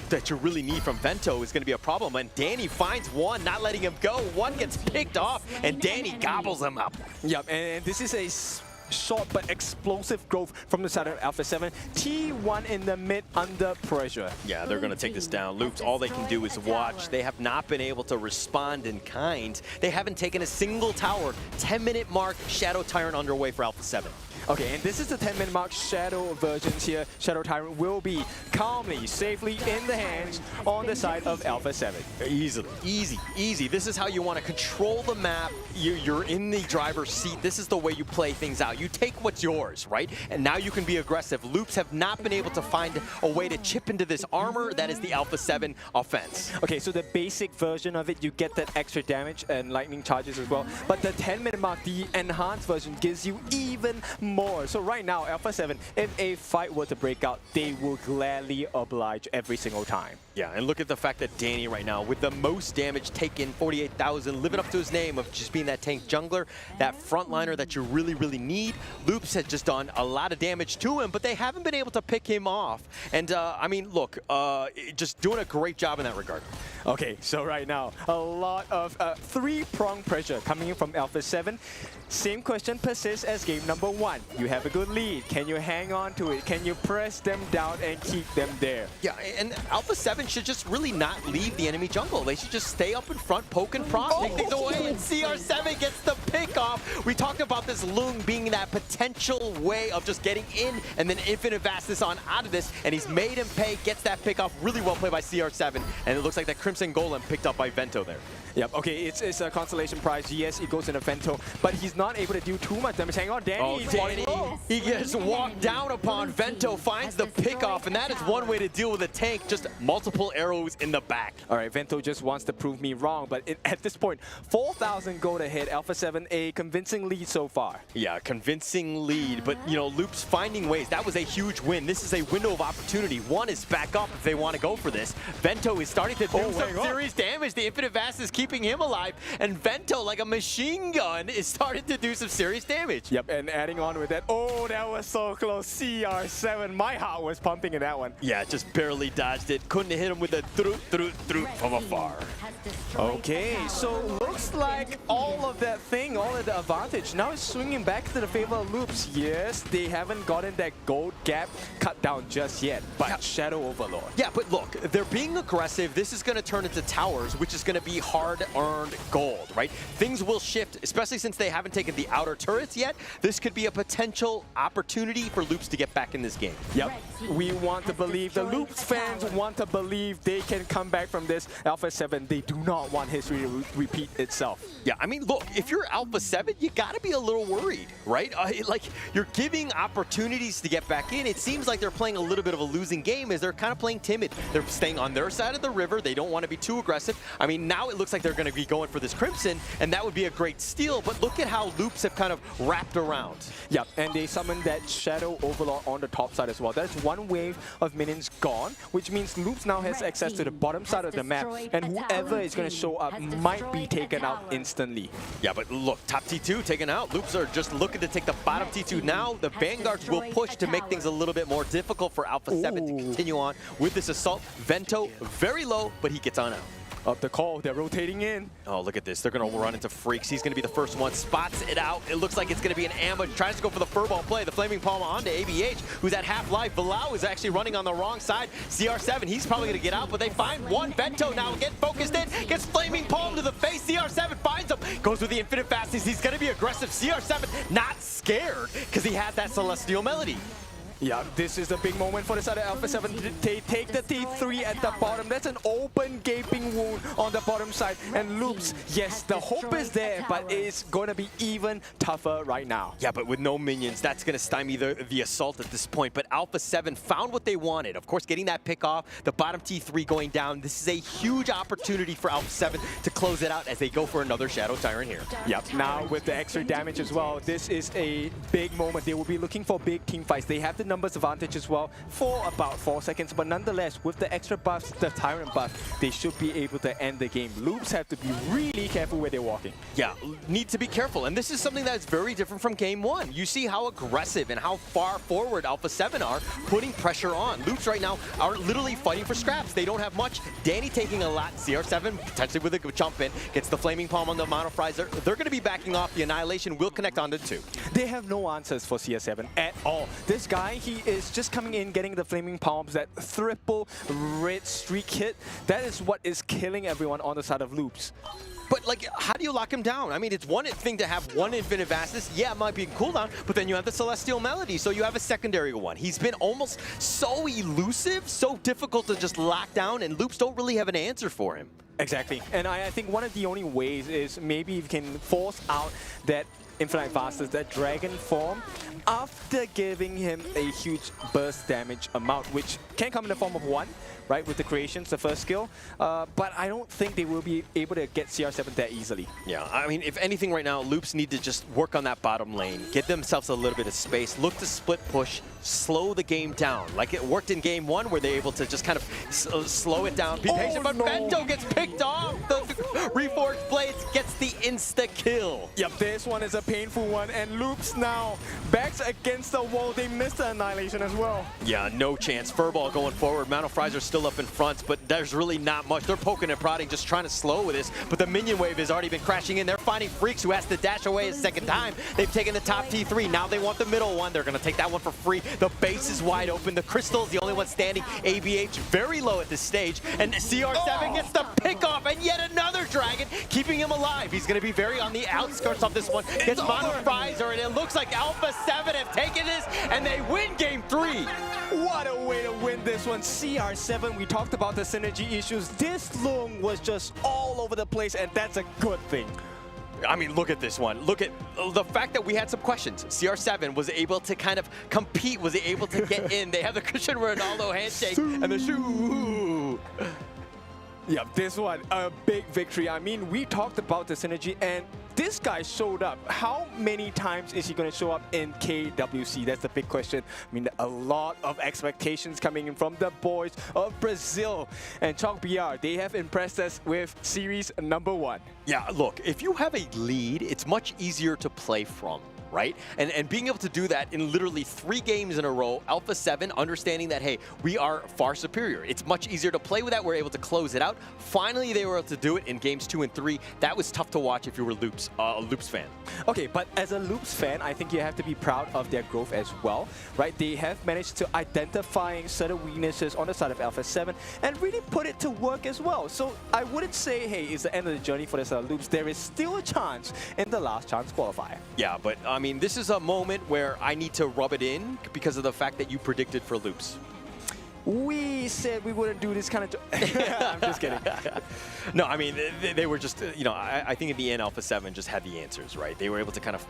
S11: that you really need from Vento is going to be a problem. And Danny finds one, not letting him go. One gets picked off, and Danny gobbles him up.
S12: Yeah, and this is a short but explosive growth from the side of Alpha 7. T1 in the mid under pressure.
S11: Yeah, they're going to take this down. Loops, all they can do is watch. They have not been able to respond in kind. They haven't taken a single tower. 10-minute mark, Shadow Tyrant underway for Alpha 7.
S12: Okay, and this is the 10-minute mark Shadow versions here. Shadow Tyrant will be calmly, safely in the hands on the side of Alpha 7.
S11: Easily, easy. This is how you want to control the map. You're in the driver's seat. This is the way you play things out. You take what's yours, right? And now you can be aggressive. Loops have not been able to find a way to chip into this armor. That is the Alpha 7 offense.
S12: Okay, so the basic version of it, you get that extra damage and lightning charges as well. But the 10-minute mark, the enhanced version, gives you even more. So right now, Alpha 7, if a fight were to break out, they will gladly oblige every single time.
S11: Yeah, and look at the fact that Danny right now, with the most damage taken, 48,000, living up to his name of just being that tank jungler, that frontliner that you really, really need. Loops has just done a lot of damage to him, but they haven't been able to pick him off. And, I mean, look, just doing a great job in that regard.
S12: Okay, so right now, a lot of three-prong pressure coming in from Alpha 7. Same question persists as game number 1. You have a good lead. Can you hang on to it? Can you press them down and keep them there?
S11: Yeah, and Alpha 7 should just really not leave the enemy jungle. They should just stay up in front, poke and prod, take things away, and CR7 gets the pick off. We talked about this Lung being that potential way of just getting in and then infinite vastness on out of this, and he's made him pay, gets that pick off. Really well played by CR7, and it looks like that Crimson Golem picked up by Vento there.
S12: Yep, okay, it's a consolation prize. Yes, it goes in a Vento, but he's not able to do too much damage. Hang on, Danny.
S11: Danny, he gets walked down upon. Vento finds the pick off, and that is one way to deal with a tank, just multiple arrows in the back.
S12: All right, Vento just wants to prove me wrong, but at this point, 4,000 gold ahead. Alpha 7, a convincing lead so far.
S11: Yeah, convincing lead, but, you know, Loops finding ways. That was a huge win. This is a window of opportunity. One is back up if they want to go for this. Vento is starting to do some serious damage. The infinite vast is keeping him alive, and Vento, like a machine gun, is starting to do some serious damage.
S12: Yep, and adding on with that, oh, that was so close. CR7, my heart was pumping in that one.
S11: Yeah, just barely dodged it. Couldn't hit him with a throot from afar.
S12: Okay, so looks like all of that thing, all of the advantage, now is swinging back to the favor of Loops. Yes, they haven't gotten that gold gap cut down just yet, but Shadow Overlord.
S11: Yeah, but look, they're being aggressive. This is going to turn into towers, which is going to be hard-earned gold, right? Things will shift, especially since they haven't taken the outer turrets yet. This could be a potential opportunity for Loops to get back in this game.
S12: Yep, we want to believe, the Loops fans want to believe they can come back from this. Alpha 7, they do not want history to repeat itself.
S11: Yeah, I mean, look, if you're Alpha 7, you got to be a little worried, right? Like, you're giving opportunities to get back in. It seems like they're playing a little bit of a losing game as they're kind of playing timid. They're staying on their side of the river. They don't want to be too aggressive. I mean, now it looks like they're going to be going for this Crimson, and that would be a great steal, but look at how Loops have kind of wrapped around.
S12: Yep, and they summoned that Shadow Overlord on the top side as well. That's one wave of minions gone, which means Loops now has access to the bottom side of the map, and whoever is going to show up might be taken out instantly.
S11: Yeah, but look, top T2 taken out. Loops are just looking to take the bottom T2 now. The Vanguards will push to make things a little bit more difficult for Alpha 7 to continue on with this assault. Vento, very low, but he gets on out.
S12: Up the call, they're rotating in.
S11: Oh, look at this. They're going to run into Freaks. He's going to be the first one. Spots it out. It looks like it's going to be an ambush. Tries to go for the furball play. The Flaming Palm onto ABH, who's at half-life. Bilal is actually running on the wrong side. CR7, he's probably going to get out, but they find one. Vento now getting focused in. Gets Flaming Palm to the face. CR7 finds him. Goes with the infinite fastness. He's going to be aggressive. CR7 not scared because he has that Celestial Melody.
S12: Yeah, this is a big moment for the side of Alpha 7. They take the T3 at the bottom. That's an open gaping wound on the bottom side. And Loops, yes, the hope is there, but it's going to be even tougher right now.
S11: Yeah, but with no minions, that's going to stymie the assault at this point. But Alpha 7 found what they wanted. Of course, getting that pick off, the bottom T3 going down. This is a huge opportunity for Alpha 7 to close it out as they go for another Shadow Tyrant here.
S12: Yep, now with the extra damage as well, this is a big moment. They will be looking for big team fights. They have the numbers advantage as well for about 4 seconds, but nonetheless, with the extra buffs, the Tyrant buff, they should be able to end the game. Loops have to be really careful where they're walking.
S11: Yeah, need to be careful, and this is something that's very different from game 1. You see how aggressive and how far forward Alpha 7 are, putting pressure on. Loops right now are literally fighting for scraps. They don't have much. Danny taking a lot. CR7 potentially with a jump in, gets the Flaming Palm on the Monofrizer. They're going to be backing off. The Annihilation will connect on the 2.
S12: They have no answers for CR7 at all. This guy, he is just coming in, getting the flaming palms, that triple red streak hit. That is what is killing everyone on the side of Loops.
S11: But, like, how do you lock him down? I mean, it's one thing to have one infinite vastness. Yeah, it might be in cooldown, but then you have the Celestial Melody, so you have a secondary one. He's been almost so elusive, so difficult to just lock down, and Loops don't really have an answer for him.
S12: Exactly. And I think one of the only ways is maybe you can force out that Infinite Vastness, that dragon form, after giving him a huge burst damage amount, which can come in the form of 1, right, with the creations, the first skill. But I don't think they will be able to get CR7 that easily.
S11: Yeah, I mean, if anything right now, Loops need to just work on that bottom lane, get themselves a little bit of space, look to split push, slow the game down. Like it worked in game 1 where they're able to just kind of slow it down, be patient, but Bento gets picked off. The Reforged Blades gets the insta-kill.
S12: Yep, this one is a painful one, and Loops now backs against the wall. They missed the Annihilation as well.
S11: Yeah, no chance. Furball going forward. Mount of Fries are still up in front, but there's really not much. They're poking and prodding, just trying to slow with this, but the minion wave has already been crashing in. They're finding Freaks, who has to dash away a second time. They've taken the top T3. Now they want the middle one. They're going to take that one for free. The base is wide open. The Crystal's the only one standing. ABH very low at this stage, and CR7 gets the pick off, and yet another dragon keeping him alive. He's going to be very on the outskirts of this one. Gets Mount of Fries, and it looks like Alpha 7 have taken this, and they win game 3.
S12: What a way to win this one. CR7, we talked about the synergy issues. This Lung was just all over the place, and that's a good thing.
S11: I mean, look at this one. Look at the fact that we had some questions. CR7 was able to kind of compete, was able to get in. They have the Cristiano Ronaldo handshake and the shoe.
S12: Yeah, this one, a big victory. I mean, we talked about the synergy, and this guy showed up. How many times is he going to show up in KWC? That's the big question. I mean, a lot of expectations coming in from the boys of Brazil. And Chalk BR, they have impressed us with series number 1.
S11: Yeah, look, if you have a lead, it's much easier to play from. Right? And being able to do that in literally 3 games in a row, Alpha 7 understanding that, hey, we are far superior. It's much easier to play with that. We're able to close it out. Finally, they were able to do it in games 2 and 3. That was tough to watch if you were a Loops fan.
S12: Okay, but as a Loops fan, I think you have to be proud of their growth as well, right? They have managed to identify certain weaknesses on the side of Alpha 7 and really put it to work as well. So I wouldn't say, hey, it's the end of the journey for the side of Loops. There is still a chance in the last chance qualifier.
S11: Yeah, but I mean, this is a moment where I need to rub it in because of the fact that you predicted for Loops.
S12: We said we wouldn't do this kind of... I'm just kidding.
S11: No, I mean, they were just, you know, I think in the end, Alpha 7 just had the answers, right? They were able to kind of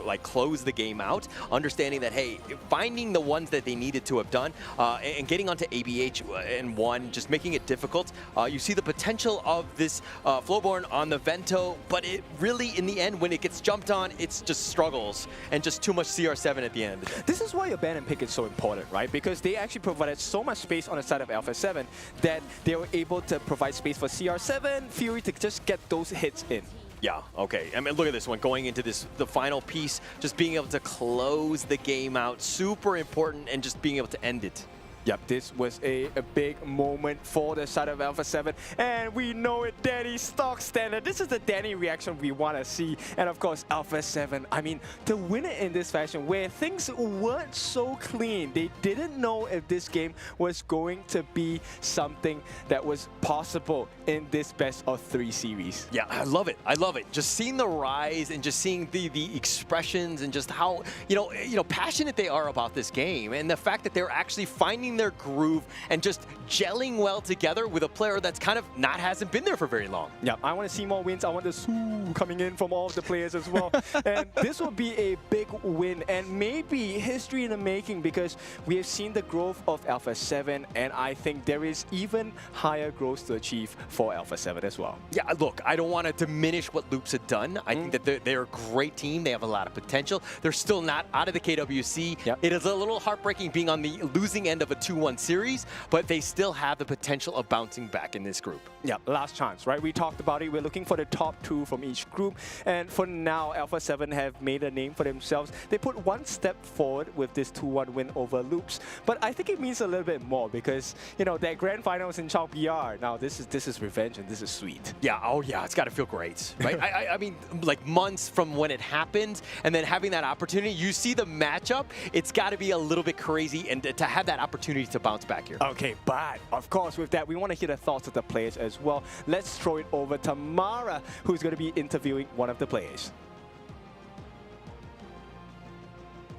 S11: like close the game out, understanding that, hey, finding the ones that they needed to have done and getting onto ABH and 1, just making it difficult. You see the potential of this Flowborn on the Vento, but it really, in the end, when it gets jumped on, it's just struggles and just too much CR7 at the end.
S12: This is why abandon pick is so important, right? Because they actually provided so much space on the side of Alpha 7 that they were able to provide space for CR7, Fury to just get those hits in.
S11: Yeah, okay. I mean, look at this one. Going into this, the final piece, just being able to close the game out, super important, and just being able to end it.
S12: Yep, this was a big moment for the side of Alpha 7, and we know it, Danny, stock standard. This is the Danny reaction we want to see, and of course, Alpha 7. I mean, to win it in this fashion, where things weren't so clean, they didn't know if this game was going to be something that was possible in this best-of-3 series.
S11: Yeah, I love it. I love it. Just seeing the rise and just seeing the expressions and just how, you know, passionate they are about this game, and the fact that they're actually finding their groove and just gelling well together with a player that's kind of hasn't been there for very long.
S12: Yeah, I want to see more wins. I want the Soo coming in from all of the players as well. And this will be a big win and maybe history in the making, because we have seen the growth of Alpha 7, and I think there is even higher growth to achieve for Alpha 7 as well.
S11: Yeah, look, I don't want to diminish what Loops have done. I think that they're a great team. They have a lot of potential. They're still not out of the KWC.
S12: Yep.
S11: It is a little heartbreaking being on the losing end of a 2-1 series, but they still have the potential of bouncing back in this group.
S12: Yeah, last chance, right? We talked about it. We're looking for the top 2 from each group. And for now, Alpha 7 have made a name for themselves. They put one step forward with this 2-1 win over Loops. But I think it means a little bit more because, you know, their grand finals in Chao PR. Now, this is revenge and this is sweet.
S11: Yeah, oh yeah, it's got to feel great, right? I mean, like months from when it happened and then having that opportunity, you see the matchup, it's got to be a little bit crazy and to have that opportunity to bounce back here.
S12: Okay, but of course, with that, we want to hear the thoughts of the players as well. Let's throw it over to Mara, who's going to be interviewing one of the players.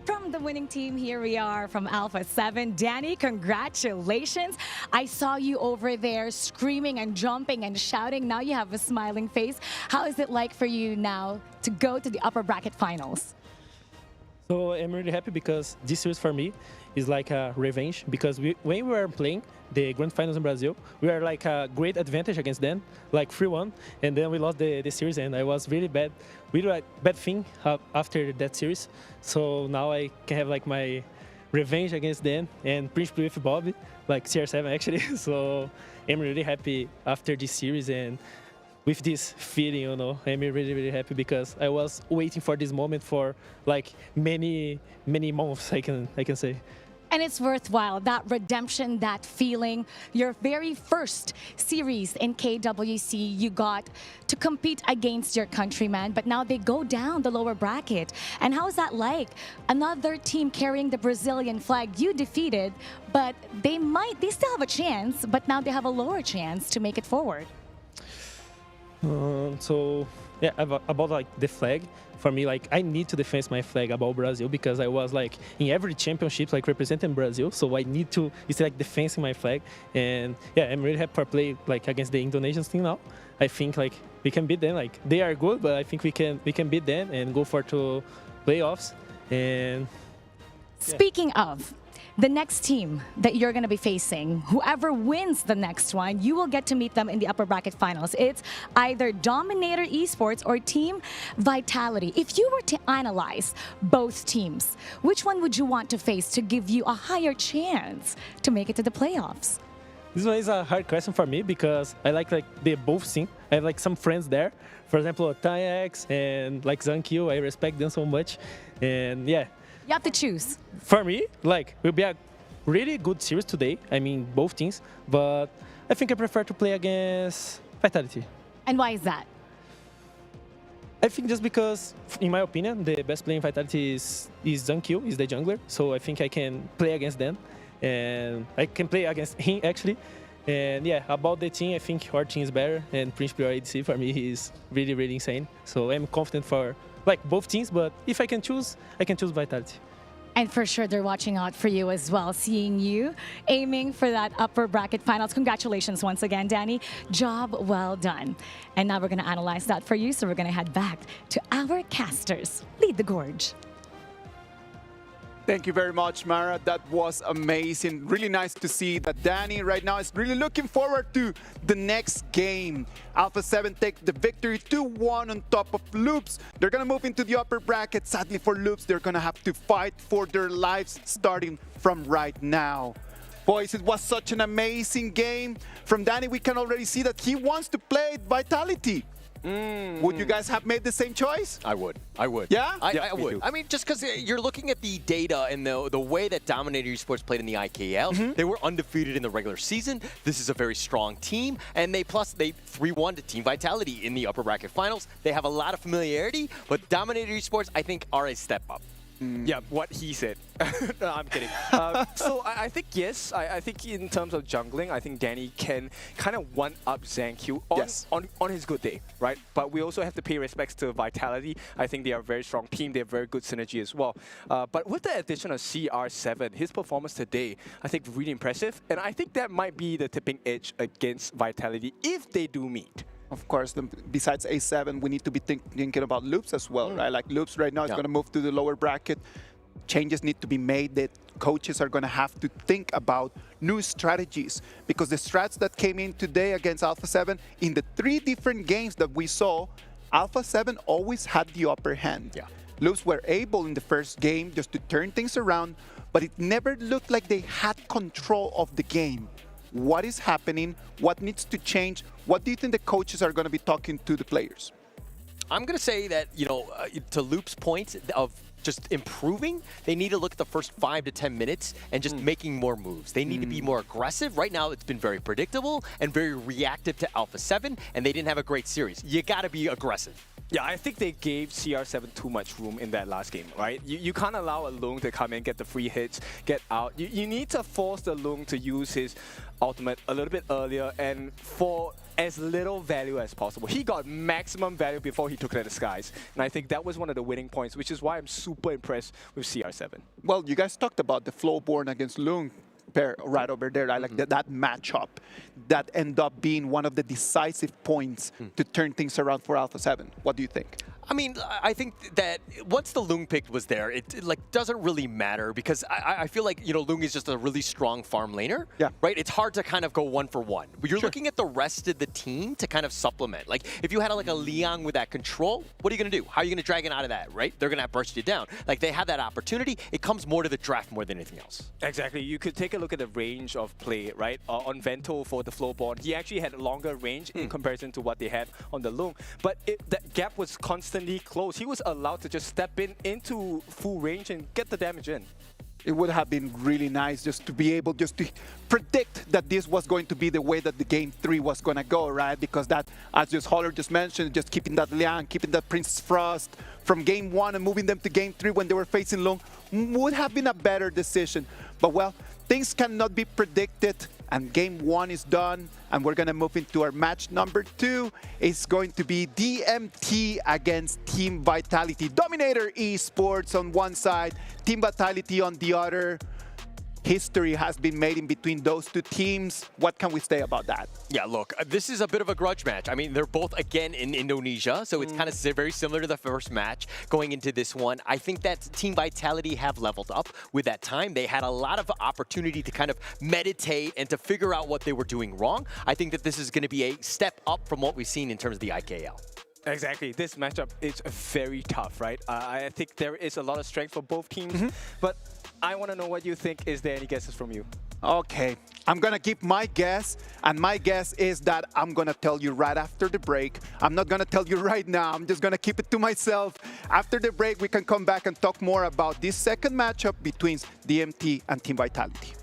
S15: From the winning team, here we are from Alpha 7. Danny, congratulations. I saw you over there screaming and jumping and shouting. Now you have a smiling face. How is it like for you now to go to the upper bracket finals?
S5: So I'm really happy because this series for me is like a revenge because when we were playing the grand finals in Brazil, we were like a great advantage against them, like 3-1, and then we lost the series and I was really bad thing after that series. So now I can have like my revenge against them and principally with Bobby, like CR7 actually. So I'm really happy after this series and with this feeling, you know, I'm really, really happy because I was waiting for this moment for like many months, I can say.
S15: And it's worthwhile, that redemption, that feeling. Your very first series in KWC, you got to compete against your countrymen, but now they go down the lower bracket. And how is that like? Another team carrying the Brazilian flag, you defeated, but they still have a chance, but now they have a lower chance to make it forward.
S5: So yeah, about like the flag, for me, like I need to defend my flag about Brazil because I was like in every championship like representing Brazil, so I need to like defending my flag. And yeah, I'm really happy for play like against the Indonesians team now. I think like we can beat them. Like they are good, but I think we can beat them and go for 2 playoffs. And
S15: Speaking of the next team that you're going to be facing, whoever wins the next one, you will get to meet them in the upper bracket finals. It's either Dominator Esports or Team Vitality. If you were to analyze both teams, which one would you want to face to give you a higher chance to make it to the playoffs?
S5: This one is a hard question for me because I like they both team. I have like some friends there. For example, Tayax and like Zankyu, I respect them so much. And yeah.
S15: You have to choose.
S5: For me, like, it will be a really good series today. I mean, both teams. But I think I prefer to play against Vitality.
S15: And why is that?
S5: I think just because, in my opinion, the best player in Vitality is Zankyu, is the jungler. So I think I can play against them. And I can play against him, actually. And yeah, about the team, I think our team is better. And principally our ADC, for me, is really, really insane. So I'm confident for like both teams, but if I can choose Vitality.
S15: And for sure, they're watching out for you as well, seeing you aiming for that upper bracket finals. Congratulations once again, Danny. Job well done. And now we're going to analyze that for you, so we're going to head back to our casters. Lead the Gorge.
S10: Thank you very much, Mara. That was amazing. Really nice to see that Danny right now is really looking forward to the next game. Alpha 7 take the victory 2-1 on top of Loops. They're going to move into the upper bracket. Sadly for Loops, they're going to have to fight for their lives starting from right now. Boys, it was such an amazing game. From Danny, we can already see that he wants to play Vitality. Would you guys have made the same choice?
S11: I would.
S10: Yeah?
S11: I would. I mean, just because you're looking at the data and the way that Dominator Esports played in the IKL, they were undefeated in the regular season. This is a very strong team, and they 3-1 to Team Vitality in the upper bracket finals. They have a lot of familiarity, but Dominator Esports, I think, are a step up.
S12: Yeah, what he said. No, I'm kidding. So I think, yes, I think in terms of jungling, I think Danny can kind of one-up Zankyu on his good day, right? But we also have to pay respects to Vitality. I think they are a very strong team. They have very good synergy as well. But with the addition of CR7, his performance today, I think really impressive. And I think that might be the tipping edge against Vitality if they do meet.
S10: Of course, besides A7, we need to be thinking about Loops as well, right? Like Loops right now is going to move to the lower bracket. Changes need to be made. That coaches are going to have to think about new strategies because the strats that came in today against Alpha 7, in the 3 different games that we saw, Alpha 7 always had the upper hand.
S11: Yeah.
S10: Loops were able in the first game just to turn things around, but it never looked like they had control of the game. What is happening? What needs to change? What do you think the coaches are going to be talking to the players?
S11: I'm going to say that, to Loop's point of just improving, they need to look at the first 5 to 10 minutes and just making more moves. They need to be more aggressive. Right now, it's been very predictable and very reactive to Alpha 7, and they didn't have a great series. You got to be aggressive.
S12: Yeah, I think they gave CR7 too much room in that last game, right? You can't allow a Lung to come in, get the free hits, get out. You need to force the Lung to use his ultimate a little bit earlier and for as little value as possible. He got maximum value before he took it to the skies. And I think that was one of the winning points, which is why I'm super impressed with CR7.
S10: Well, you guys talked about the Flowborn against Lung pair right over there. I like that matchup that ended up being one of the decisive points to turn things around for Alpha 7. What do you think?
S11: I mean, I think that once the Lung pick was there, it like doesn't really matter because I feel like, Lung is just a really strong farm laner, right? It's hard to kind of go 1-for-1. But you're looking at the rest of the team to kind of supplement. Like, if you had like a Liang with that control, what are you going to do? How are you going to drag it out of that, right? They're going to burst you down. Like, they have that opportunity. It comes more to the draft more than anything else.
S12: Exactly. You could take a look at the range of play, right? On Vento for the Flowborn, he actually had longer range in comparison to what they had on the Lung. But that gap was constantly close. He was allowed to just step into full range and get the damage in.
S10: It would have been really nice just to be able just to predict that this was going to be the way that the Game 3 was going to go, right? Because that, as just Holler just mentioned, just keeping that Liang, keeping that Princess Frost from Game 1 and moving them to Game 3 when they were facing Lung would have been a better decision. But well, things cannot be predicted, and Game 1 is done, and we're going to move into our match number 2. It's going to be DMT against Team Vitality. Dominator Esports on one side, Team Vitality on the other. History has been made in between those two teams. What can we say about that?
S11: Yeah, look, this is a bit of a grudge match. I mean, they're both, again, in Indonesia, so it's kind of very similar to the first match going into this one. I think that Team Vitality have leveled up with that time. They had a lot of opportunity to kind of meditate and to figure out what they were doing wrong. I think that this is going to be a step up from what we've seen in terms of the IKL.
S12: Exactly. This matchup is very tough, right? I think there is a lot of strength for both teams, but I want to know what you think. Is there any guesses from you?
S10: Okay, I'm gonna give my guess, and my guess is that I'm gonna tell you right after the break. I'm not gonna tell you right now, I'm just gonna keep it to myself. After the break, we can come back and talk more about this second matchup between DMT and Team Vitality.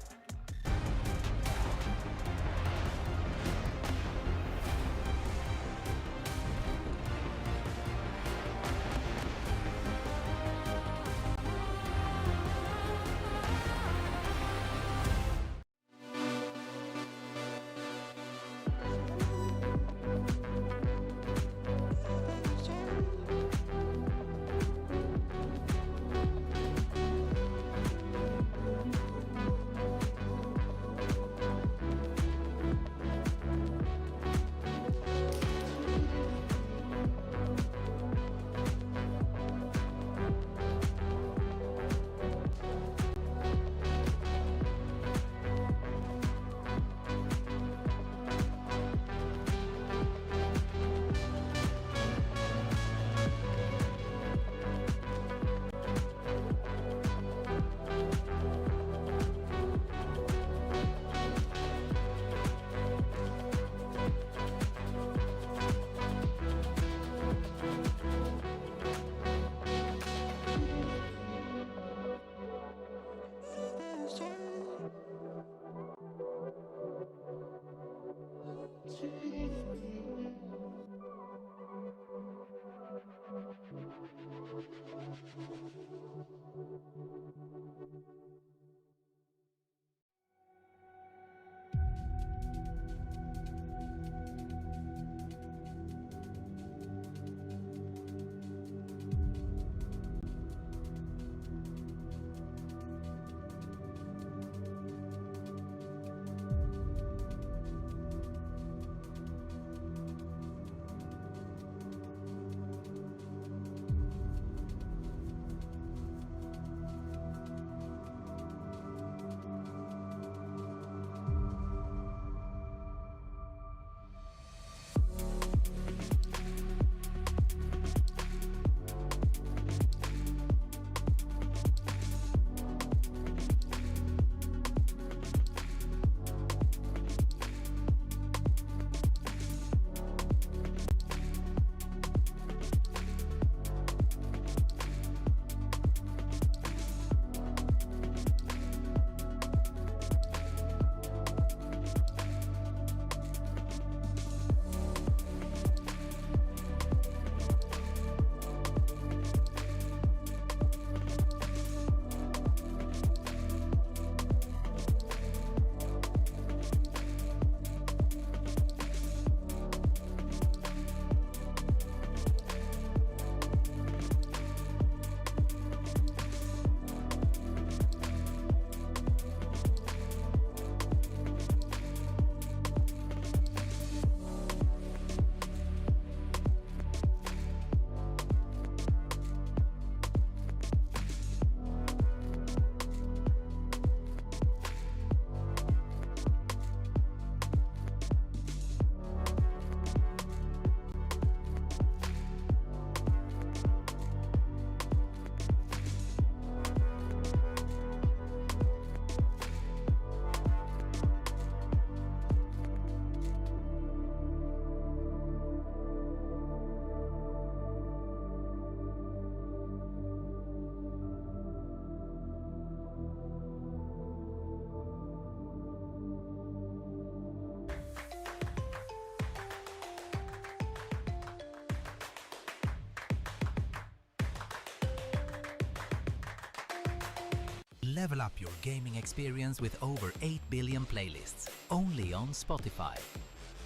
S16: Level up your gaming experience with over 8 billion playlists, only on Spotify,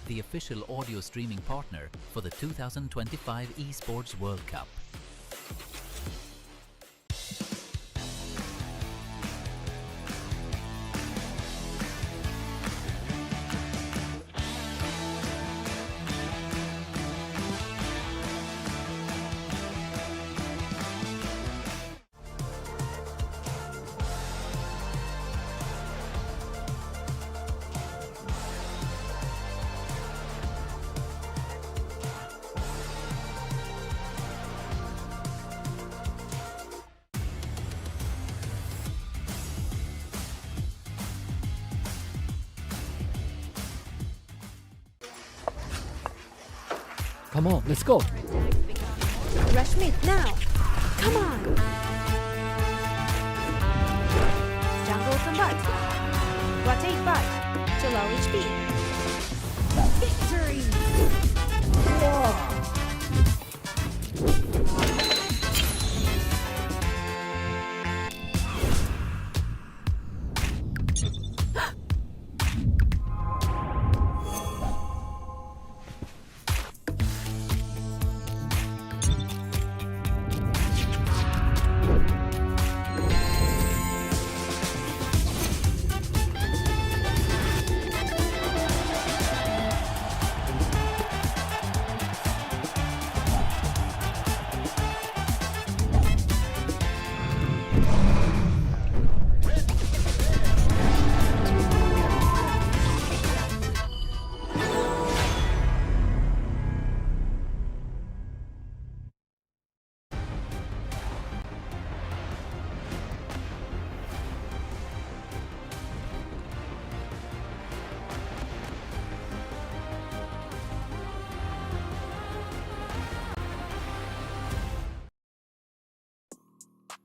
S16: the official audio streaming partner for the 2025 Esports World Cup.
S17: Come on, let's go.
S4: Rush mid now. Come on. Jungle combat. Rotate butt to low HP. Victory!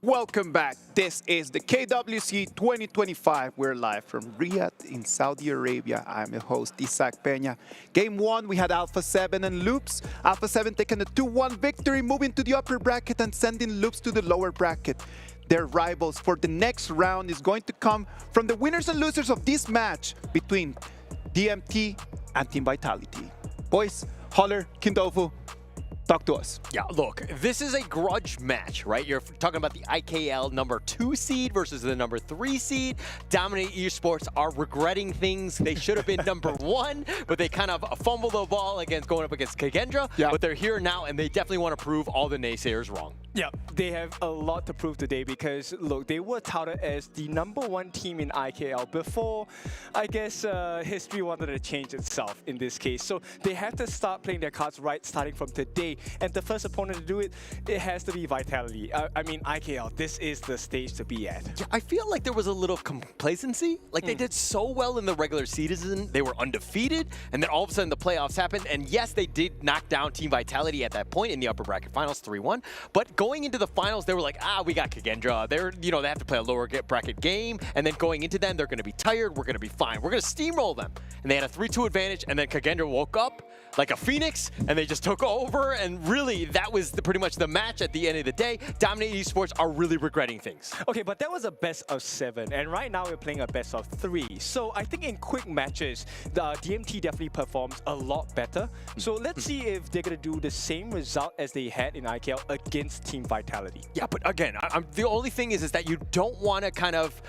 S10: Welcome back. This is the KWC 2025. We're live from Riyadh in Saudi Arabia. I'm your host, Isaac Peña. Game 1, we had Alpha 7 and Loops. Alpha 7 taking a 2-1 victory, moving to the upper bracket and sending Loops to the lower bracket. Their rivals for the next round is going to come from the winners and losers of this match between DMT and Team Vitality. Boys, Holler, Kindofu, talk to us.
S11: Yeah, look, this is a grudge match, right? You're talking about the IKL number 2 seed versus the number 3 seed. Dominator Esports are regretting things. They should have been number 1, but they kind of fumbled the ball against going up against KWC.
S12: Yeah.
S11: But they're here now, and they definitely want to prove all the naysayers wrong.
S12: Yeah, they have a lot to prove today because, look, they were touted as the number 1 team in IKL before, I guess, history wanted to change itself in this case. So they have to start playing their cards right starting from today. And the first opponent to do it, it has to be Vitality. I mean, IKL, this is the stage to be at.
S11: Yeah, I feel like there was a little complacency. Like they did so well in the regular season. They were undefeated. And then all of a sudden the playoffs happened. And yes, they did knock down Team Vitality at that point in the upper bracket finals 3-1. But going into the finals, they were like, we got KWC. They're, they have to play a lower bracket game. And then going into them, they're going to be tired. We're going to be fine. We're going to steamroll them. And they had a 3-2 advantage. And then KWC woke up like a phoenix. And they just took over. And really, that was pretty much the match at the end of the day. Dominator Esports are really regretting things.
S12: Okay, but that was a best of 7. And right now, we're playing a best of 3. So I think in quick matches, the DMT definitely performs a lot better. So let's see if they're going to do the same result as they had in IKL against Team Vitality.
S11: Yeah, but again, the only thing is that you don't want to kind of,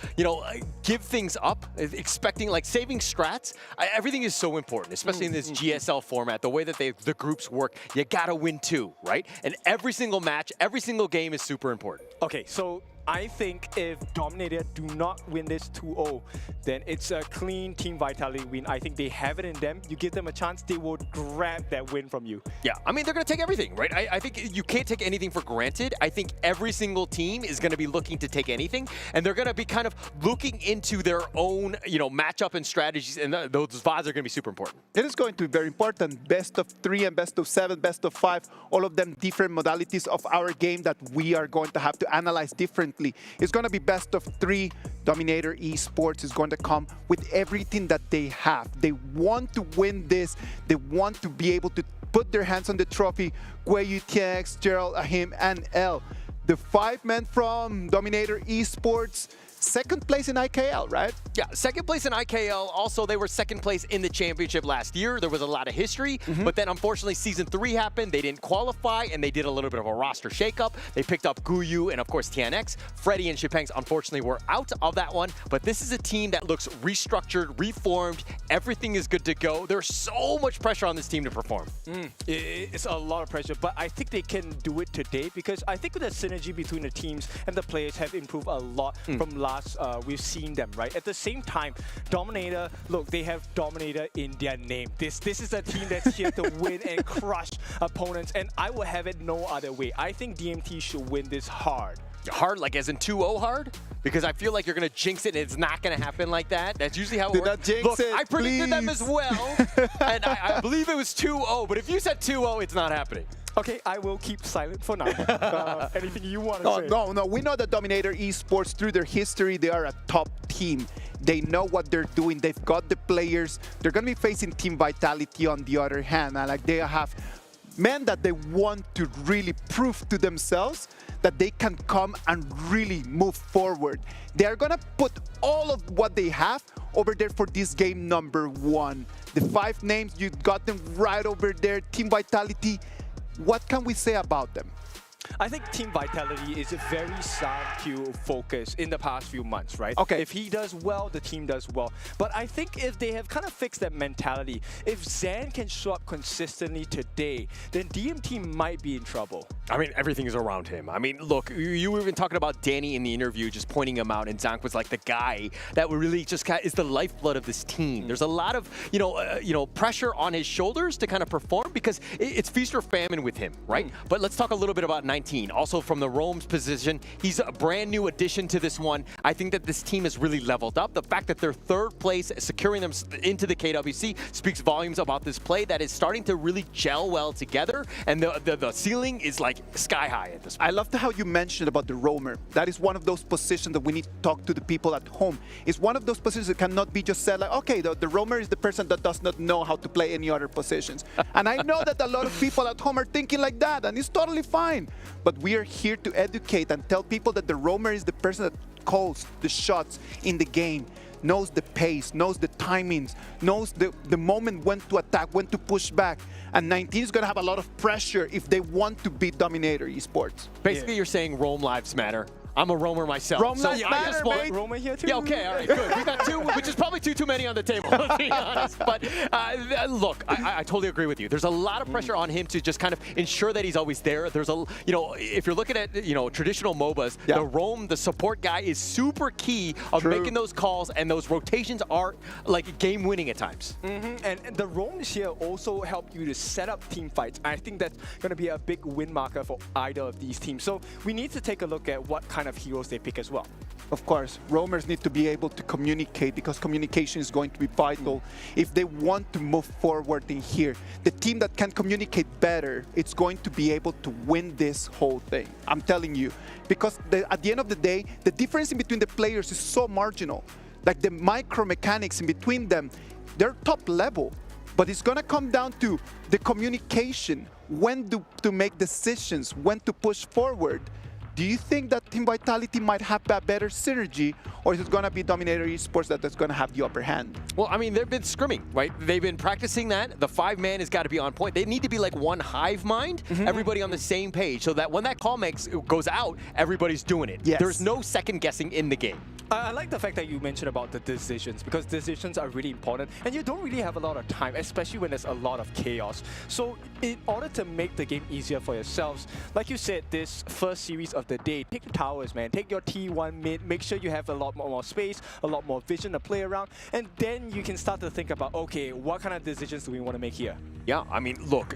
S11: give things up, expecting, like saving strats. Everything is so important, especially in this GSL format, the way that the groups work. You got to win 2, right? And every single match, every single game is super important.
S12: Okay, so I think if Dominator do not win this 2-0, then it's a clean Team Vitality win. I think they have it in them. You give them a chance, they will grab that win from you.
S11: Yeah, I mean, they're going to take everything, right? I think you can't take anything for granted. I think every single team is going to be looking to take anything, and they're going to be kind of looking into their own, matchup and strategies, and those VODs are going to be super important.
S10: It is going to be very important. Best of 3 and best of 7, best of 5, all of them different modalities of our game that we are going to have to analyze differently. It's going to be best of 3. Dominator Esports is going to come with everything that they have. They want to win this. They want to be able to put their hands on the trophy. Gueyu, TX, Gerald, Ahim, and L. The 5 men from Dominator Esports second place in IKL, right?
S11: Yeah, second place in IKL. Also, they were second place in the championship last year. There was a lot of history, but then unfortunately Season 3 happened. They didn't qualify, and they did a little bit of a roster shakeup. They picked up Guyu and, of course, TNX. Freddy and Shipangs, unfortunately, were out of that one, but this is a team that looks restructured, reformed. Everything is good to go. There's so much pressure on this team to perform.
S12: It's a lot of pressure, but I think they can do it today because I think the synergy between the teams and the players have improved a lot from last we've seen them, right? At the same time, Dominator, look, they have Dominator in their name. This is a team that's here to win and crush opponents, and I will have it no other way. I think DMT should win this hard.
S11: Hard, like as in 2-0 hard? Because I feel like you're going to jinx it and it's not going to happen like that. That's usually how it works.
S10: not jinx
S11: Look,
S10: it,
S11: I predicted them
S10: please.
S11: as well, and I believe it was 2-0, but if you said 2-0, it's not happening.
S12: Okay, I will keep silent for now. Anything you want to say?
S10: No. We know that Dominator Esports, through their history, they are a top team. They know what they're doing. They've got the players. They're going to be facing Team Vitality on the other hand. Like they have men that they want to really prove to themselves that they can come and really move forward. They are going to put all of what they have over there for this game number 1. The 5 names, you got them right over there. Team Vitality, what can we say about them?
S12: I think Team Vitality is a very sound Q focus in the past few months, right?
S10: Okay.
S12: If he does well, the team does well. But I think if they have kind of fixed that mentality, if Zan can show up consistently today, then DMT might be in trouble.
S11: I mean, everything is around him. I mean, look, you were even talking about Danny in the interview, just pointing him out, and Zank was like the guy that really just is the lifeblood of this team. There's a lot of, pressure on his shoulders to kind of perform because it's feast or famine with him, right? But let's talk a little bit about 19. Also from the Rome's position, he's a brand new addition to this one. I think that this team has really leveled up. The fact that they're third place, securing them into the KWC, speaks volumes about this play that is starting to really gel well together, and the ceiling is like sky high at this point.
S10: I loved how you mentioned about the roamer. That is one of those positions that we need to talk to the people at home. It's one of those positions that cannot be just said like, okay, the roamer is the person that does not know how to play any other positions. And I know that a lot of people at home are thinking like that, and it's totally fine. But we are here to educate and tell people that the roamer is the person that calls the shots in the game, knows the pace, knows the timings, knows the moment when to attack, when to push back. And 19 is going to have a lot of pressure if they want to beat Dominator Esports.
S11: Basically, you're saying Rome lives matter. I'm a roamer myself.
S10: Rome lives matter, mate.
S12: Roma here too.
S11: Yeah, okay, all right, good. We got 2, which is probably too many on the table, let's be honest. But look, I totally agree with you. There's a lot of pressure on him to just kind of ensure that he's always there. There's if you're looking at, traditional MOBAs, the Rome, the support guy is super key of making those calls, and those rotations are like game winning at times.
S12: And the Romes here also help you to set up team fights. I think that's going to be a big win marker for either of these teams. So we need to take a look at what kind of heroes they pick as well.
S10: Of course, roamers need to be able to communicate because communication is going to be vital if they want to move forward in here. The team that can communicate better, it's going to be able to win this whole thing. I'm telling you, because at the end of the day, the difference in between the players is so marginal. Like the micro mechanics in between them, they're top level. But it's going to come down to the communication, when to make decisions, when to push forward. Do you think that Team Vitality might have a better synergy, or is it going to be Dominator Esports that's going to have the upper hand?
S11: Well, I mean, they've been scrimming, right? They've been practicing that. The 5-man has got to be on point. They need to be like one hive mind, everybody on the same page, so that when that call goes out, everybody's doing it.
S10: Yes.
S11: There's no second guessing in the game.
S12: I like the fact that you mentioned about the decisions, because decisions are really important and you don't really have a lot of time, especially when there's a lot of chaos. So in order to make the game easier for yourselves, like you said, this first series of the day, take the towers, man. Take your T1 mid, make sure you have a lot more space, a lot more vision to play around, and then you can start to think about, okay, what kind of decisions do we want to make here?
S11: Yeah, I mean, look,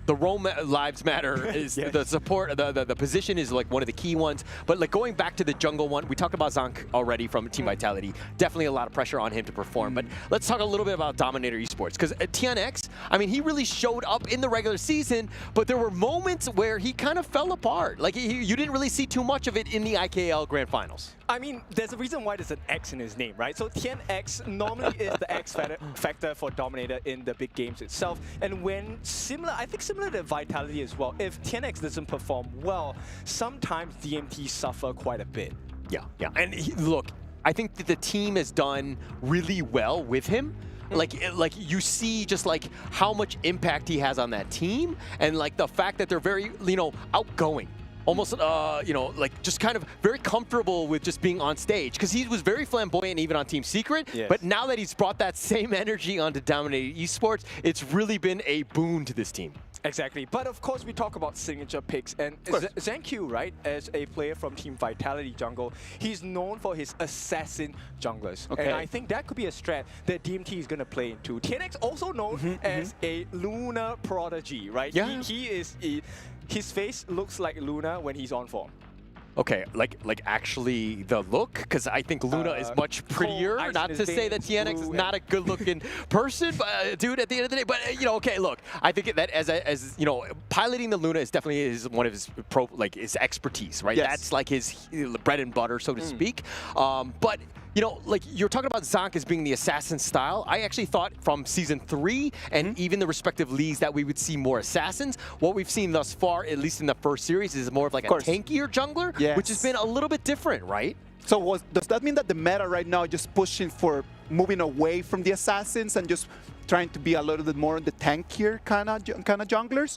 S11: the Rome lives matter is the support, the position is like one of the key ones. But like going back to the jungle one, we talked about Zank already from Team Vitality. Definitely a lot of pressure on him to perform. But let's talk a little bit about Dominator Esports, because at TNX, I mean, he really showed up in the regular season, but there were moments where he kind of fell apart. Like you didn't really see too much of it in the IKL Grand Finals.
S12: I mean, there's a reason why there's an X in his name, right? So TNX normally is the X factor for Dominator in the big games itself. And when I think similar to Vitality as well, if TNX doesn't perform well, sometimes DMT suffer quite a bit.
S11: Yeah. And look, I think that the team has done really well with him. Like you see just like how much impact he has on that team, and like the fact that they're very, outgoing. Almost, like just kind of very comfortable with just being on stage, because he was very flamboyant even on Team Secret.
S12: Yes.
S11: But now that he's brought that same energy onto Dominator Esports, it's really been a boon to this team.
S12: Exactly. But of course, we talk about signature picks. And Gen.G, right, as a player from Team Vitality Jungle, he's known for his assassin junglers.
S10: Okay.
S12: And I think that could be a strat that DMT is going to play into. TNX also known as a Luna prodigy, right?
S11: Yeah.
S12: He is... His face looks like Luna when he's on form.
S11: Okay, like actually the look, because I think Luna is much prettier. Not to say that TNX is not a good-looking person, but dude, at the end of the day. But okay, look, I think that as piloting the Luna is definitely one of his his expertise, right?
S10: Yes.
S11: That's like his bread and butter, so to speak. But like you're talking about Zonk as being the assassin style. I actually thought from Season 3 and even the respective leagues that we would see more assassins. What we've seen thus far, at least in the first series, is more of like a tankier jungler, which has been a little bit different, right?
S10: So does that mean that the meta right now is just pushing for moving away from the assassins and just trying to be a little bit more on the tankier kind of junglers?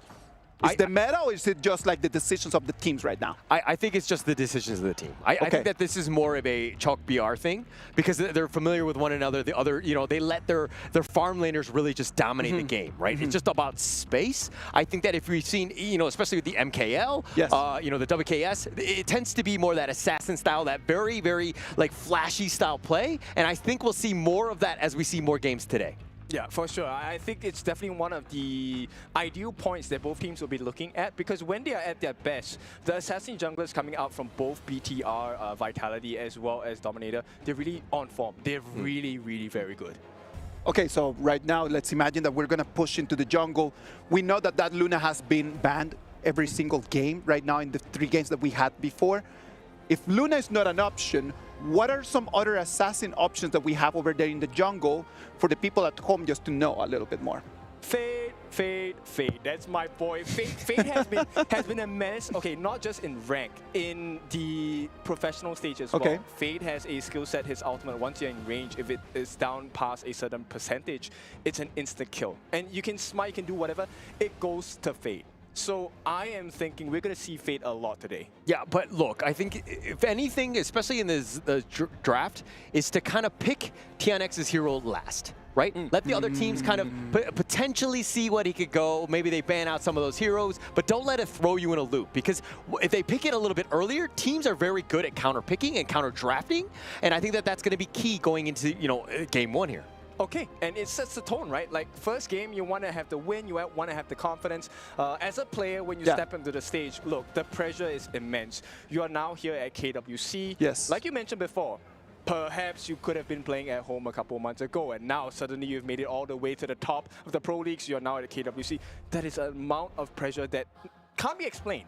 S10: Is the meta, or is it just like the decisions of the teams right now?
S11: I think it's just the decisions of the team. I think that this is more of a Chalk BR thing, because they're familiar with one another. The other, they let their farm laners really just dominate the game, right? It's just about space. I think that if we've seen, especially with the MKL, the WKS, it tends to be more that assassin style, that very, very like flashy style play. And I think we'll see more of that as we see more games today.
S12: Yeah, for sure. I think it's definitely one of the ideal points that both teams will be looking at, because when they are at their best, the assassin junglers coming out from both BTR, Vitality, as well as Dominator, they're really on form. They're really, really very good.
S10: Okay, so right now, let's imagine that we're going to push into the jungle. We know that Luna has been banned every single game right now in the 3 games that we had before. If Luna is not an option, what are some other assassin options that we have over there in the jungle for the people at home just to know a little bit more?
S12: Fade. That's my boy. Fade has been a menace. Okay, not just in rank, in the professional stage as well. Fade has a skill set, his ultimate, once you're in range, if it is down past a certain percentage, it's an instant kill. And you can smite, you can do whatever, it goes to Fade. So I am thinking we're going to see Fade a lot today.
S11: Yeah, but look, I think if anything, especially in this draft, is to kind of pick TNX's hero last, right? Let the other teams kind of potentially see what he could go. Maybe they ban out some of those heroes, but don't let it throw you in a loop, because if they pick it a little bit earlier, teams are very good at counter picking and counter drafting, and I think that that's going to be key going into game 1 here.
S12: Okay, and it sets the tone, right? Like, first game, you want to have the win, you want to have the confidence. As a player, when you step into the stage, look, the pressure is immense. You are now here at KWC.
S10: Yes.
S12: Like you mentioned before, perhaps you could have been playing at home a couple of months ago, and now suddenly you've made it all the way to the top of the Pro Leagues. You're now at KWC. That is an amount of pressure that can't be explained.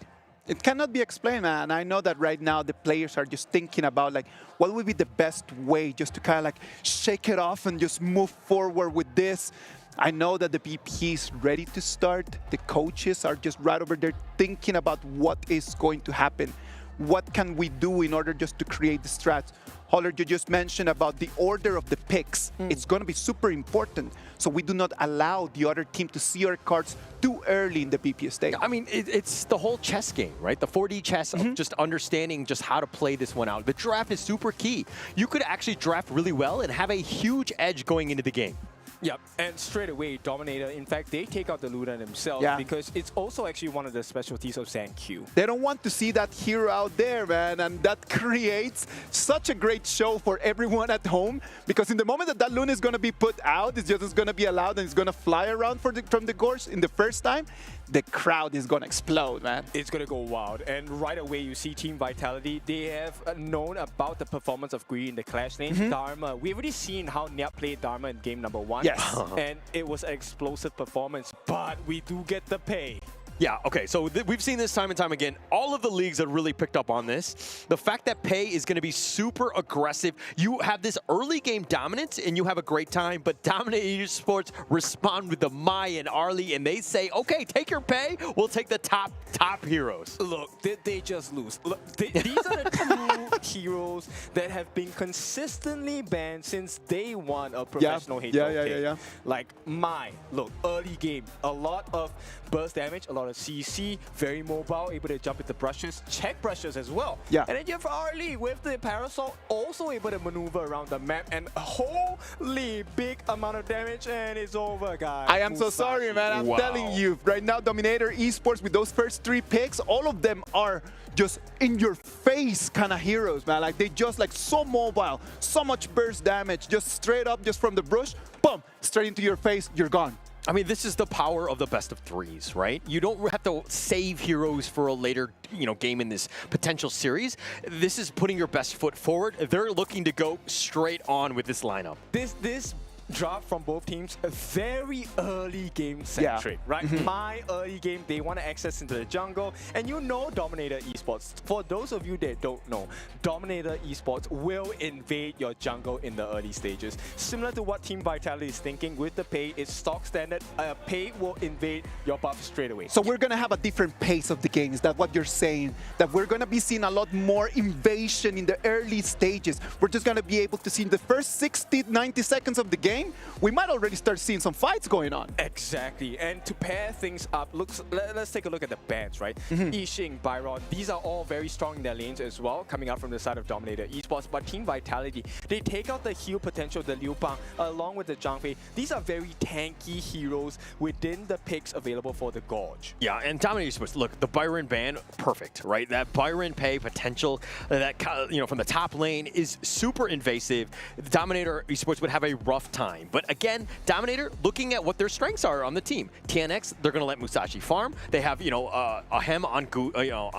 S10: It cannot be explained, man. I know that right now the players are just thinking about like what would be the best way just to kind of like shake it off and just move forward with this. I know that the BP is ready to start. The coaches are just right over there thinking about what is going to happen. What can we do in order just to create the strats? Holler, you just mentioned about the order of the picks. It's going to be super important, so we do not allow the other team to see our cards too early in the BP stage.
S11: I mean, it's the whole chess game, right? The 4D chess of just understanding just how to play this one out. The draft is super key. You could actually draft really well and have a huge edge going into the game.
S12: Yep, and straight away, Dominator, in fact, they take out the Luna themselves because it's also actually one of the specialties of Gen.G.
S10: They don't want to see that hero out there, man, and that creates such a great show for everyone at home, because in the moment that Luna is going to be put out, it's just going to be allowed and it's going to fly around from the course in the first time, the crowd is going to explode, man.
S12: It's going to go wild, and right away you see Team Vitality, they have known about the performance of Greedy in the Clash lane. Dharma, we've already seen how Nyap played Dharma in game number 1.
S10: Yes.
S12: And it was an explosive performance, but we do get the pay.
S11: Yeah, okay, so we've seen this time and time again. All of the leagues that really picked up on this. The fact that Pei is going to be super aggressive. You have this early game dominance and you have a great time, but Dominator Esports respond with the Mai and Arlie and they say, okay, take your Pei, we'll take the top heroes.
S12: Look, did they just lose? Look, these are the two heroes that have been consistently banned since day one of professional Halo.
S10: Yeah.
S12: Like Mai, look, early game, a lot of burst damage, a lot of CC, very mobile, able to jump into brushes, check brushes as well.
S10: Yeah.
S12: And then you have Arlie with the Parasol, also able to maneuver around the map, and holy big amount of damage, and it's over, guys.
S10: I am so sorry, man. I'm telling you, right now, Dominator Esports, with those first 3 picks, all of them are just in your face kind of heroes, man. Like, they just like so mobile, so much burst damage, just straight up, just from the brush, boom, straight into your face, you're gone.
S11: I mean, this is the power of the best of 3s, right? You don't have to save heroes for a later, game in this potential series. This is putting your best foot forward. They're looking to go straight on with this lineup.
S12: This drop from both teams, a very early game centric, right? My early game, they want to access into the jungle, and Dominator Esports. For those of you that don't know, Dominator Esports will invade your jungle in the early stages. Similar to what Team Vitality is thinking with the Pei, it's stock standard. Pei will invade your buff straight away.
S10: So we're going to have a different pace of the game. Is that what you're saying? That we're going to be seeing a lot more invasion in the early stages. We're just going to be able to see in the first 60, 90 seconds of the game, we might already start seeing some fights going on.
S12: Exactly, and to pair things up, let's take a look at the bans, right? Yixing, Byron, these are all very strong in their lanes as well, coming out from the side of Dominator Esports, but Team Vitality, they take out the heal potential, the Liu Bang, along with the Zhang Fei. These are very tanky heroes within the picks available for the Gorge.
S11: Yeah, and Dominator Esports, look, the Byron ban, perfect, right? That Byron Pei potential, that from the top lane is super invasive. Dominator Esports would have a rough time. But again, Dominator, looking at what their strengths are on the team. TNX, they're going to let Musashi farm. They have, a Hem on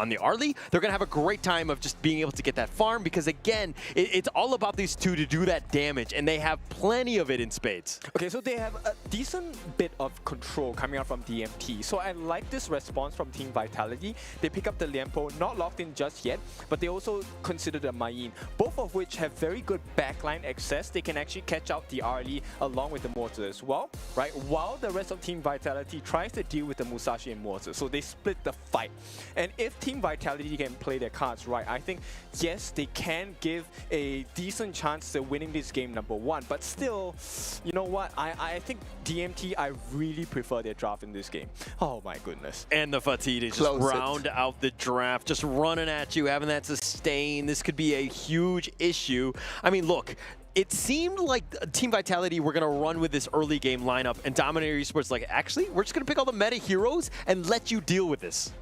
S11: the Arlie. They're going to have a great time of just being able to get that farm because, again, it's all about these two to do that damage, and they have plenty of it in spades.
S12: Okay, so they have a decent bit of control coming out from DMT. So I like this response from Team Vitality. They pick up the Liempo, not locked in just yet, but they also consider the Mayin, both of which have very good backline access. They can actually catch out the Arlie along with the Mortar as well, right? While the rest of Team Vitality tries to deal with the Musashi and Mortar. So they split the fight. And if Team Vitality can play their cards right, I think, yes, they can give a decent chance to winning this game #1. But still, you know what? I think DMT, I really prefer their draft in this game. Oh my goodness.
S11: And the Fatigue is just round out the draft, just running at you, having that sustain. This could be a huge issue. I mean, look, it seemed like Team Vitality were going to run with this early game lineup, and Dominator Esports like, actually, we're just going to pick all the meta heroes and let you deal with this.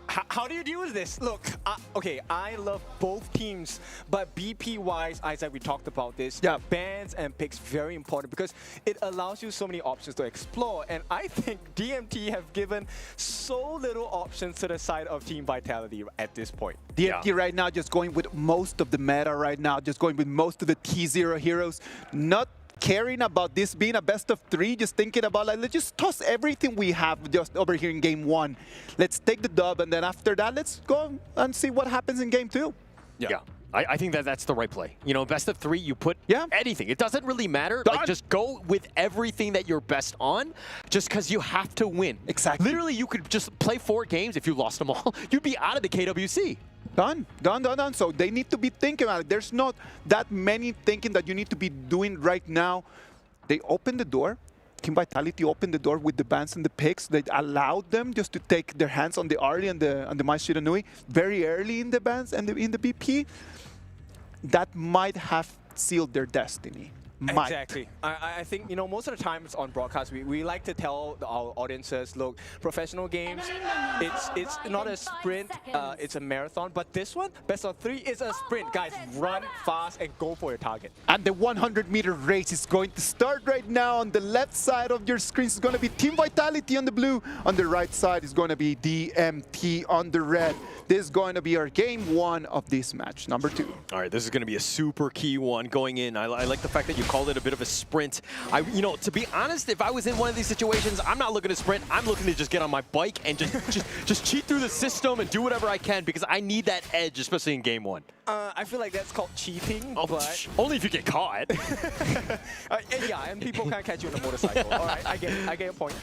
S12: How do you deal with this? Look, okay, I love both teams, but BP-wise, Isaac, we talked about this. Yeah. Bans and picks, very important because it allows you so many options to explore, and I think DMT have given so little options to the side of Team Vitality at this point.
S10: DMT right now just going with most of the meta right now, just going with most of the T0 heroes, not caring about this being a best of 3, just thinking about like, let's just toss everything we have just over here in game 1. Let's take the dub, and then after that, let's go and see what happens in game 2.
S11: Yeah. I think that's the right play. Best of 3, you put anything. It doesn't really matter. Like, just go with everything that you're best on, just because you have to win.
S10: Exactly.
S11: Literally, you could just play 4 games. If you lost them all, you'd be out of the KWC.
S10: Done. So they need to be thinking about it. There's not that many thinking that you need to be doing right now. They opened the door. Team Vitality opened the door with the bans and the picks. They allowed them just to take their hands on the Arlie and the Mai Shiranui very early in the bans and in the BP. That might have sealed their destiny.
S12: Exactly. I think, most of the times on broadcast, we like to tell our audiences, look, professional games, it's not a sprint, it's a marathon. But this one, best of 3, is a sprint. Guys, run fast and go for your target.
S10: And the 100-meter race is going to start right now. On the left side of your screen is going to be Team Vitality on the blue. On the right side is going to be DMT on the red. This is going to be our game 1 of this match, #2.
S11: All right, this is going to be a super key one going in. I like the fact that you called it a bit of a sprint. You know, to be honest, if I was in one of these situations, I'm not looking to sprint. I'm looking to just get on my bike and just cheat through the system and do whatever I can because I need that edge, especially in game one.
S12: I feel like that's called cheating,
S11: Oh,
S12: but...
S11: only if you get caught.
S12: Yeah, and people can't catch you on a motorcycle. All right, I get your point.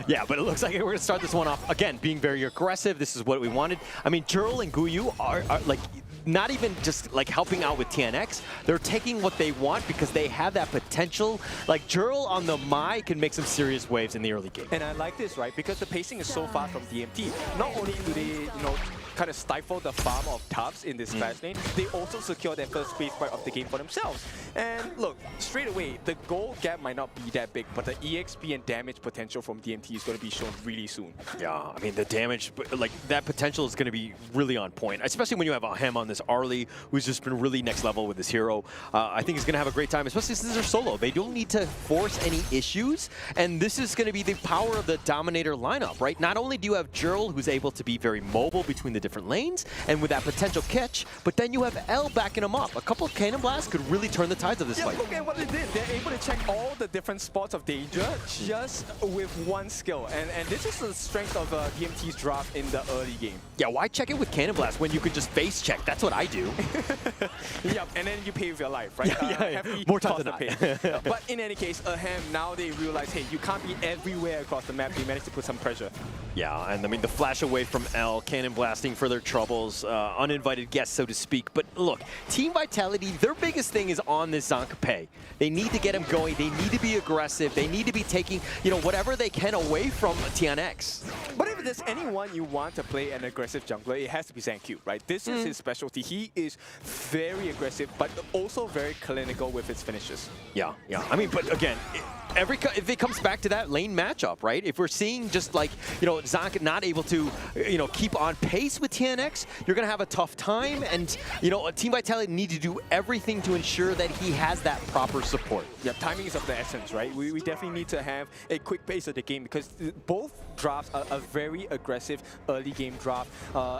S11: Yeah, but it looks like we're going to start this one off, again, being very aggressive. This is what we wanted. I mean, Jurl and Guyu are like, not even just like helping out with TNX. They're taking what they want because they have that potential. Like Jurl on the Mai can make some serious waves in the early game.
S12: And I like this, right? Because the pacing is so fast from DMT. Not only do they, you know, kind of stifle the farm of Tubs in this fast lane, they also secure their first space part of the game for themselves. And look, straight away, the goal gap might not be that big, but the EXP and damage potential from DMT is going to be shown really soon.
S11: Yeah, I mean, the damage, like that potential is going to be really on point, especially when you have him on this Arlie, who's just been really next level with this hero. I think he's going to have a great time, especially since they're solo. They don't need to force any issues, and this is going to be the power of the Dominator lineup, right? Not only do you have Jurl, who's able to be very mobile between the different lanes, and with that potential catch, but then you have L backing him up. A couple of Cannon Blasts could really turn the tides of this fight.
S12: Look at what they did. They're able to check all the different spots of danger just with one skill. And this is the strength of DMT's draft in the early game.
S11: Yeah, why check it with Cannon Blast when you could just face check? That's what I do.
S12: Yep, and then you pay with your life, right?
S11: Yeah. More time than
S12: not. But in any case, Ahem, now they realize, hey, you can't be everywhere across the map. They managed to put some pressure.
S11: Yeah, and I mean, the flash away from L, Cannon Blasting for their troubles, uninvited guests, so to speak. But look, Team Vitality, their biggest thing is on this Zonkape. They need to get him going. They need to be aggressive. They need to be taking, you know, whatever they can away from TNX.
S12: But if there's anyone you want to play an aggressive jungler, it has to be Zankyu, right? This is his specialty. He is very aggressive, but also very clinical with his finishes.
S11: Yeah. I mean, but again, if it comes back to that lane matchup, right? If we're seeing just like, you know, Zonk not able to, you know, keep on pace with TNX, you're going to have a tough time. And, you know, Team Vitality need to do everything to ensure that he has that proper support.
S12: Yeah, timing is of the essence, right? We definitely need to have a quick pace of the game because both drafts are a very aggressive early game draft.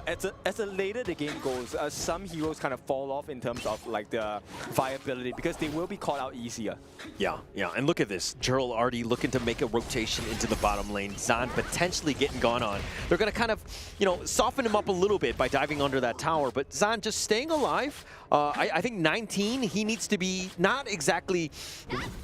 S12: As the later the game goes, some heroes kind of fall off in terms of like the viability because they will be caught out easier.
S11: Yeah, and look at this. Jurl already looking to make a rotation into the bottom lane. Zan potentially getting gone on. They're going to kind of, you know, soften him up a little bit by diving under that tower, but Zan just staying alive. I think 19, he needs to be not exactly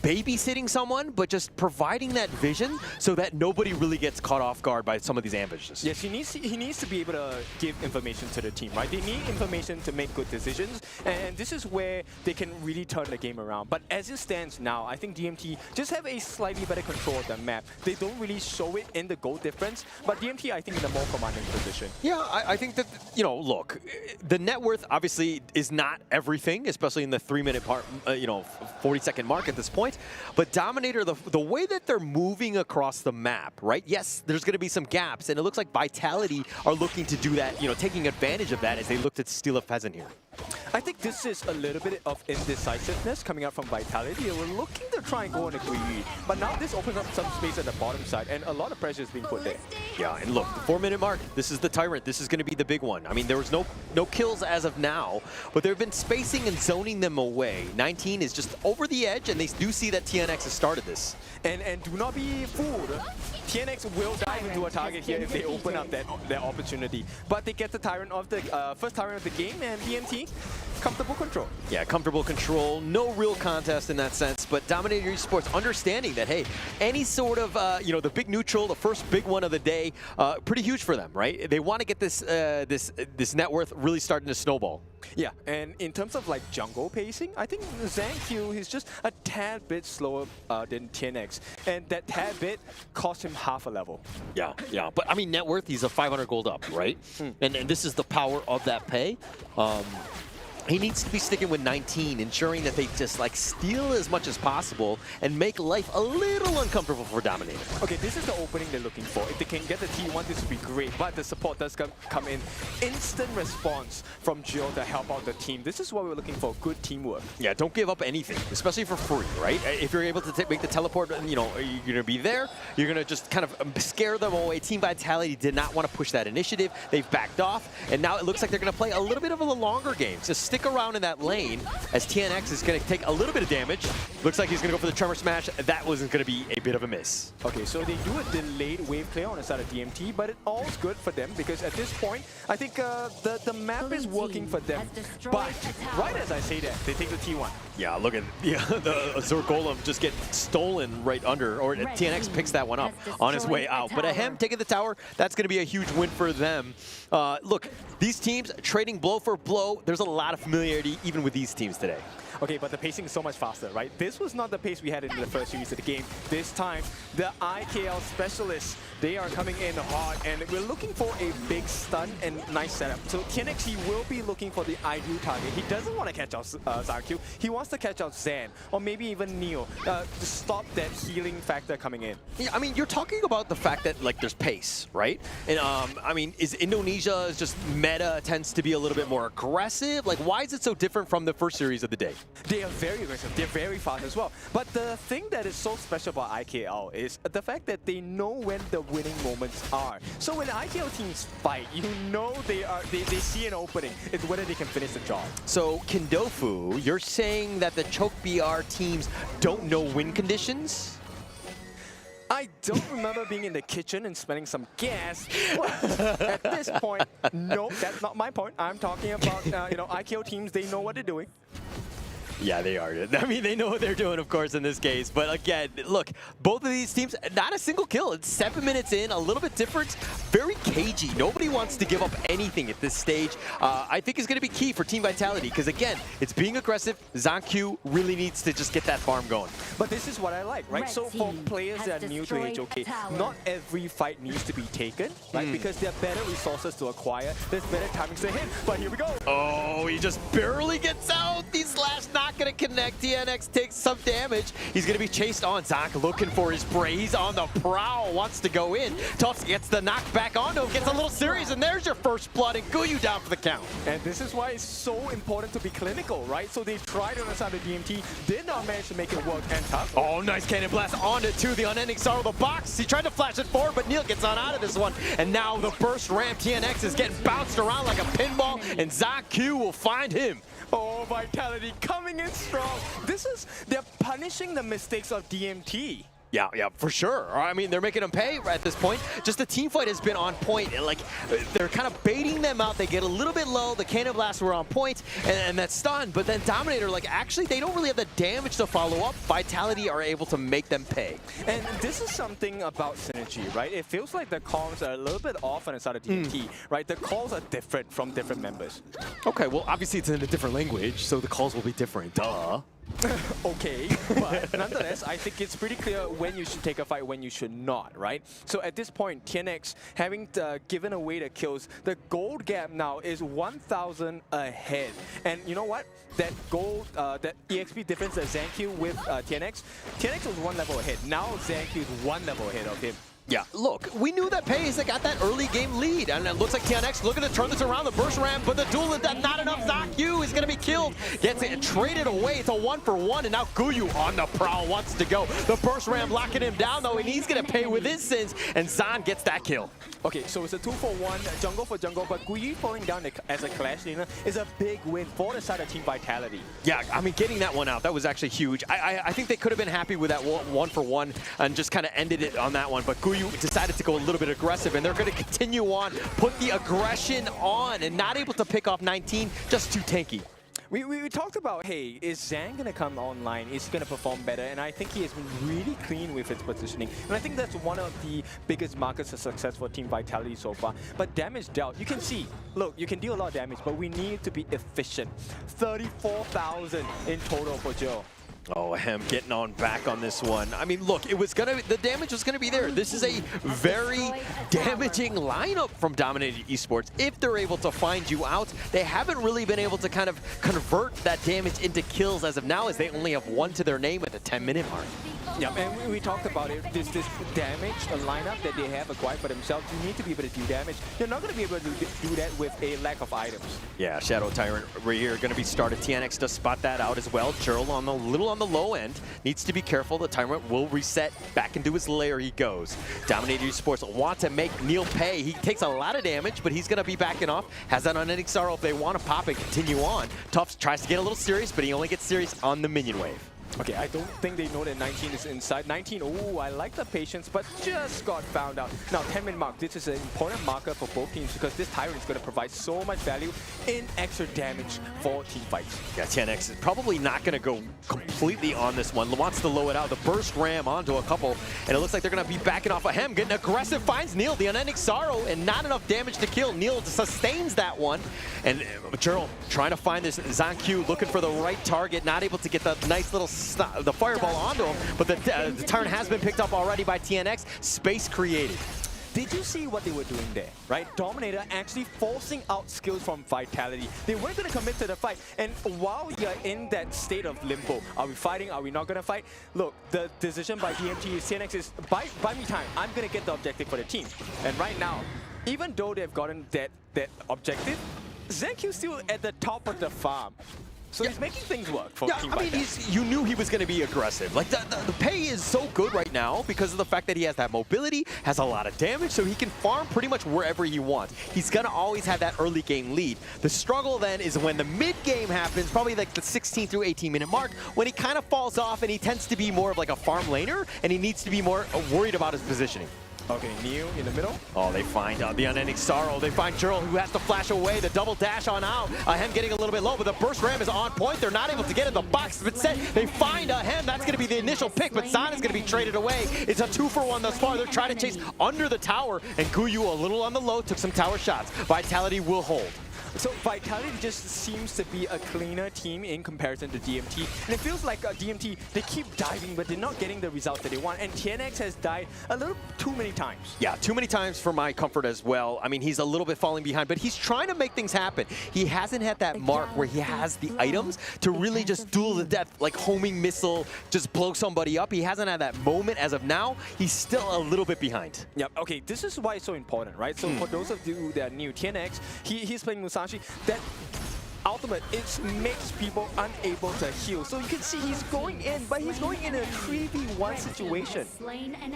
S11: babysitting someone, but just providing that vision so that nobody really gets caught off guard by some of these ambushes.
S12: Yes, he needs to be able to give information to the team, right? They need information to make good decisions, and this is where they can really turn the game around. But as it stands now, I think DMT just have a slightly better control of the map. They don't really show it in the goal difference, but DMT, I think, in a more commanding position.
S11: Yeah, I think that, you know, look, the net worth obviously is not everything, especially in the 3-minute part, you know, 40-second mark at this point. But Dominator, the way that they're moving across the map, right? Yes, there's going to be some gaps, and it looks like Vitality are looking to do that, you know, taking advantage of that as they look to steal a Pheasant here.
S12: I think this is a little bit of indecisiveness coming out from Vitality. They were looking to try and go on a greedy, but now this opens up some space at the bottom side, and a lot of pressure is being put there.
S11: Yeah, and look, the 4-minute mark, this is the Tyrant. This is going to be the big one. I mean, there was no kills as of now, but there have been spacing and zoning them away. 19 is just over the edge, and they do see that TNX has started this.
S12: And do not be fooled. TNX will dive into a target here if they open up that opportunity. But they get the Tyrant of the first Tyrant of the game, and DMT, comfortable control.
S11: Yeah, comfortable control. No real contest in that sense, but Dominator Esports understanding that, hey, any sort of, you know, the big neutral, the first big one of the day, pretty huge for them, right? They want to get this this net worth really starting to snowball.
S12: Yeah, and in terms of like jungle pacing, I think Zankyu is just a tad bit slower than TNX, and that tad bit cost him half a level.
S11: Yeah, but I mean, net worth, he's a 500 gold up, right? And this is the power of that pay. He needs to be sticking with 19, ensuring that they just like steal as much as possible and make life a little uncomfortable for Dominator.
S12: Okay, this is the opening they're looking for. If they can get the T1, this would be great, but the support does come in. Instant response from Jill to help out the team. This is what we're looking for, good teamwork.
S11: Yeah, don't give up anything, especially for free, right? If you're able to make the teleport, you know, you're going to be there. You're going to just kind of scare them away. Team Vitality did not want to push that initiative. They've backed off, and now it looks like they're going to play a little bit of a longer game. Just stick around in that lane as TNX is going to take a little bit of damage. Looks like he's going to go for the Tremor Smash. That wasn't going to be a bit of a miss.
S12: Okay, so they do a delayed wave clear on the side of DMT, but it all's good for them because at this point, I think the map is working for them. But right as I say that, they take the T1.
S11: Yeah, look at the Azure Golem just get stolen right under, or TNX picks that one up on his way out. But Ahem taking the tower, that's going to be a huge win for them. Look, these teams trading blow for blow. There's a lot of familiarity even with these teams today.
S12: Okay, but the pacing is so much faster, right? This was not the pace we had in the first series of the game. This time, the IKL specialists, they are coming in hard, and we're looking for a big stun and nice setup. So TNX, he will be looking for the ideal target. He doesn't want to catch out Zanq. He wants to catch out Zan, or maybe even Neo, to stop that healing factor coming in.
S11: Yeah, I mean, you're talking about the fact that, like, there's pace, right? And, I mean, is Indonesia just meta tends to be a little bit more aggressive? Like, why is it so different from the first series of the day?
S12: They are very aggressive. They're very fast as well. But the thing that is so special about IKL is the fact that they know when the winning moments are. So when IKL teams fight, you know they see an opening. It's whether they can finish the job.
S11: So, Kindofu, you're saying that the Choke BR teams don't know win conditions?
S12: I don't remember being in the kitchen and smelling some gas. But at this point, no, that's not my point. I'm talking about, you know, IKL teams, they know what they're doing.
S11: Yeah, they are. I mean, they know what they're doing, of course, in this case. But again, look, both of these teams, not a single kill. It's 7 minutes in, a little bit different, very cagey. Nobody wants to give up anything at this stage. I think is going to be key for Team Vitality because, again, it's being aggressive. Zanq really needs to just get that farm going.
S12: But this is what I like, right? So for players that are new to HOK, not every fight needs to be taken, right? Because there are better resources to acquire. There's better timings to hit. But here we go.
S11: Oh, he just barely gets out. These last not going to connect. TNX takes some damage. He's going to be chased on. Zanq looking for his spray. He's on the prowl. Wants to go in. Tufts gets the knock back onto him. Gets a little serious. And there's your first blood. And Guyu down for the count.
S12: And this is why it's so important to be clinical, right? So they tried on the side of DMT. Did not manage to make it work. And Tuff.
S11: Oh, nice cannon blast onto the unending sorrow of the box. He tried to flash it forward, but Neil gets on out of this one. And now the burst ramp. TNX is getting bounced around like a pinball. And Zanq will find him.
S12: Oh, Vitality coming in strong. They're punishing the mistakes of DMT.
S11: Yeah, for sure. I mean, they're making them pay at this point. Just the team fight has been on point. And, like, they're kind of baiting them out. They get a little bit low. The cannon blasts were on point, and that's stunned. But then Dominator, like, actually, they don't really have the damage to follow up. Vitality are able to make them pay.
S12: And this is something about Synergy, right? It feels like the comms are a little bit off on the side of DMT, right? The calls are different from different members.
S11: Okay, well, obviously, it's in a different language, so the calls will be different. Duh.
S12: Okay, but nonetheless, I think it's pretty clear when you should take a fight, when you should not, right? So at this point, TNX having given away the kills, the gold gap now is 1,000 ahead. And you know what? That gold, that EXP difference that Zanq with TNX was 1 level ahead. Now Zanq is 1 level ahead of him.
S11: Yeah, look, we knew that Paze got that early game lead, and it looks like TNX looking to turn this around, the burst ramp, but the duel is not enough. Zanq is going to be killed, gets it traded away. It's a 1-for-1, and now Guyu on the prowl wants to go. The burst ramp locking him down, though, and he's going to pay with his sins, and Zan gets that kill.
S12: Okay, so it's a 2-for-1, jungle for jungle, but Guyu falling down as a Clash leader is a big win for the side of Team Vitality.
S11: Yeah, I mean, getting that one out, that was actually huge. I think they could have been happy with that 1-for-1 and just kind of ended it on that one, but Guyu decided to go a little bit aggressive, and they're going to continue on, put the aggression on, and not able to pick off 19, just too tanky.
S12: We talked about, hey, is Zhang going to come online? Is he going to perform better? And I think he has been really clean with his positioning. And I think that's one of the biggest markers of success for Team Vitality so far. But damage dealt, you can see, look, you can deal a lot of damage, but we need to be efficient. 34,000 in total for Joe.
S11: Oh, Hem getting on back on this one. I mean, look, the damage was gonna be there. This is a very damaging lineup from Dominator Esports. If they're able to find you out, they haven't really been able to kind of convert that damage into kills as of now, as they only have 1 to their name at the 10-minute mark.
S12: Yeah, and we talked about it. This damage, a lineup that they have acquired for themselves, you need to be able to do damage. You're not going to be able to do that with a lack of items.
S11: Yeah, Shadow Tyrant right here going to be started. TNX does spot that out as well. Churl on the little on the low end. Needs to be careful. The Tyrant will reset. Back into his lair he goes. Dominator Esports want to make Neil pay. He takes a lot of damage, but he's going to be backing off. Has that unending sorrow if they want to pop and continue on. Tufts tries to get a little serious, but he only gets serious on the minion wave.
S12: Okay, I don't think they know that 19 is inside. 19, oh, I like the patience, but just got found out. Now, 10-minute mark, this is an important marker for both teams because this Tyrant is going to provide so much value in extra damage for team fights.
S11: Yeah, TNX is probably not going to go completely on this one. Wants to low it out. The burst ram onto a couple, and it looks like they're going to be backing off of him. Getting aggressive, finds Neil, the unending sorrow, and not enough damage to kill. Neil sustains that one, and Gerald trying to find this Zan-Q, looking for the right target, not able to get the nice little the fireball onto him, but the turn has been picked up already by TNX. Space created.
S12: Did you see what they were doing there, right? Dominator actually forcing out skills from Vitality. They weren't going to commit to the fight. And while you're in that state of limbo, are we fighting? Are we not going to fight? Look, the decision by DMT is TNX is buy me time. I'm going to get the objective for the team. And right now, even though they've gotten that objective, Zan-Q's still at the top of the farm. So he's making things work for Team Vitality.
S11: You knew he was going to be aggressive. Like, the pay is so good right now because of the fact that he has that mobility, has a lot of damage, so he can farm pretty much wherever he wants. He's going to always have that early game lead. The struggle then is when the mid game happens, probably like the 16 through 18 minute mark, when he kind of falls off and he tends to be more of like a farm laner, and he needs to be more worried about his positioning.
S12: Okay, Neo in the middle.
S11: Oh, they find the unending sorrow. They find Gerald, who has to flash away. The double dash on out. Hem getting a little bit low, but the burst ram is on point. They're not able to get in the box. But set, they find Hem. That's going to be the initial pick, but Zan is going to be traded away. It's a 2-for-1 thus far. They're trying to chase under the tower, and Guyu a little on the low, took some tower shots. Vitality will hold.
S12: So Vitality just seems to be a cleaner team in comparison to DMT. And it feels like DMT, they keep diving, but they're not getting the results that they want. And TNX has died a little too many times.
S11: Yeah, too many times for my comfort as well. I mean, he's a little bit falling behind, but he's trying to make things happen. He hasn't had that mark where he has the items to really just duel to death, like homing missile, just blow somebody up. He hasn't had that moment as of now. He's still a little bit behind.
S12: Yep, okay, this is why it's so important, right? So for those of you that are new, TNX, he's playing Musashi. That ultimate, it makes people unable to heal. So you can see he's going in, but he's going in a 3v1 situation.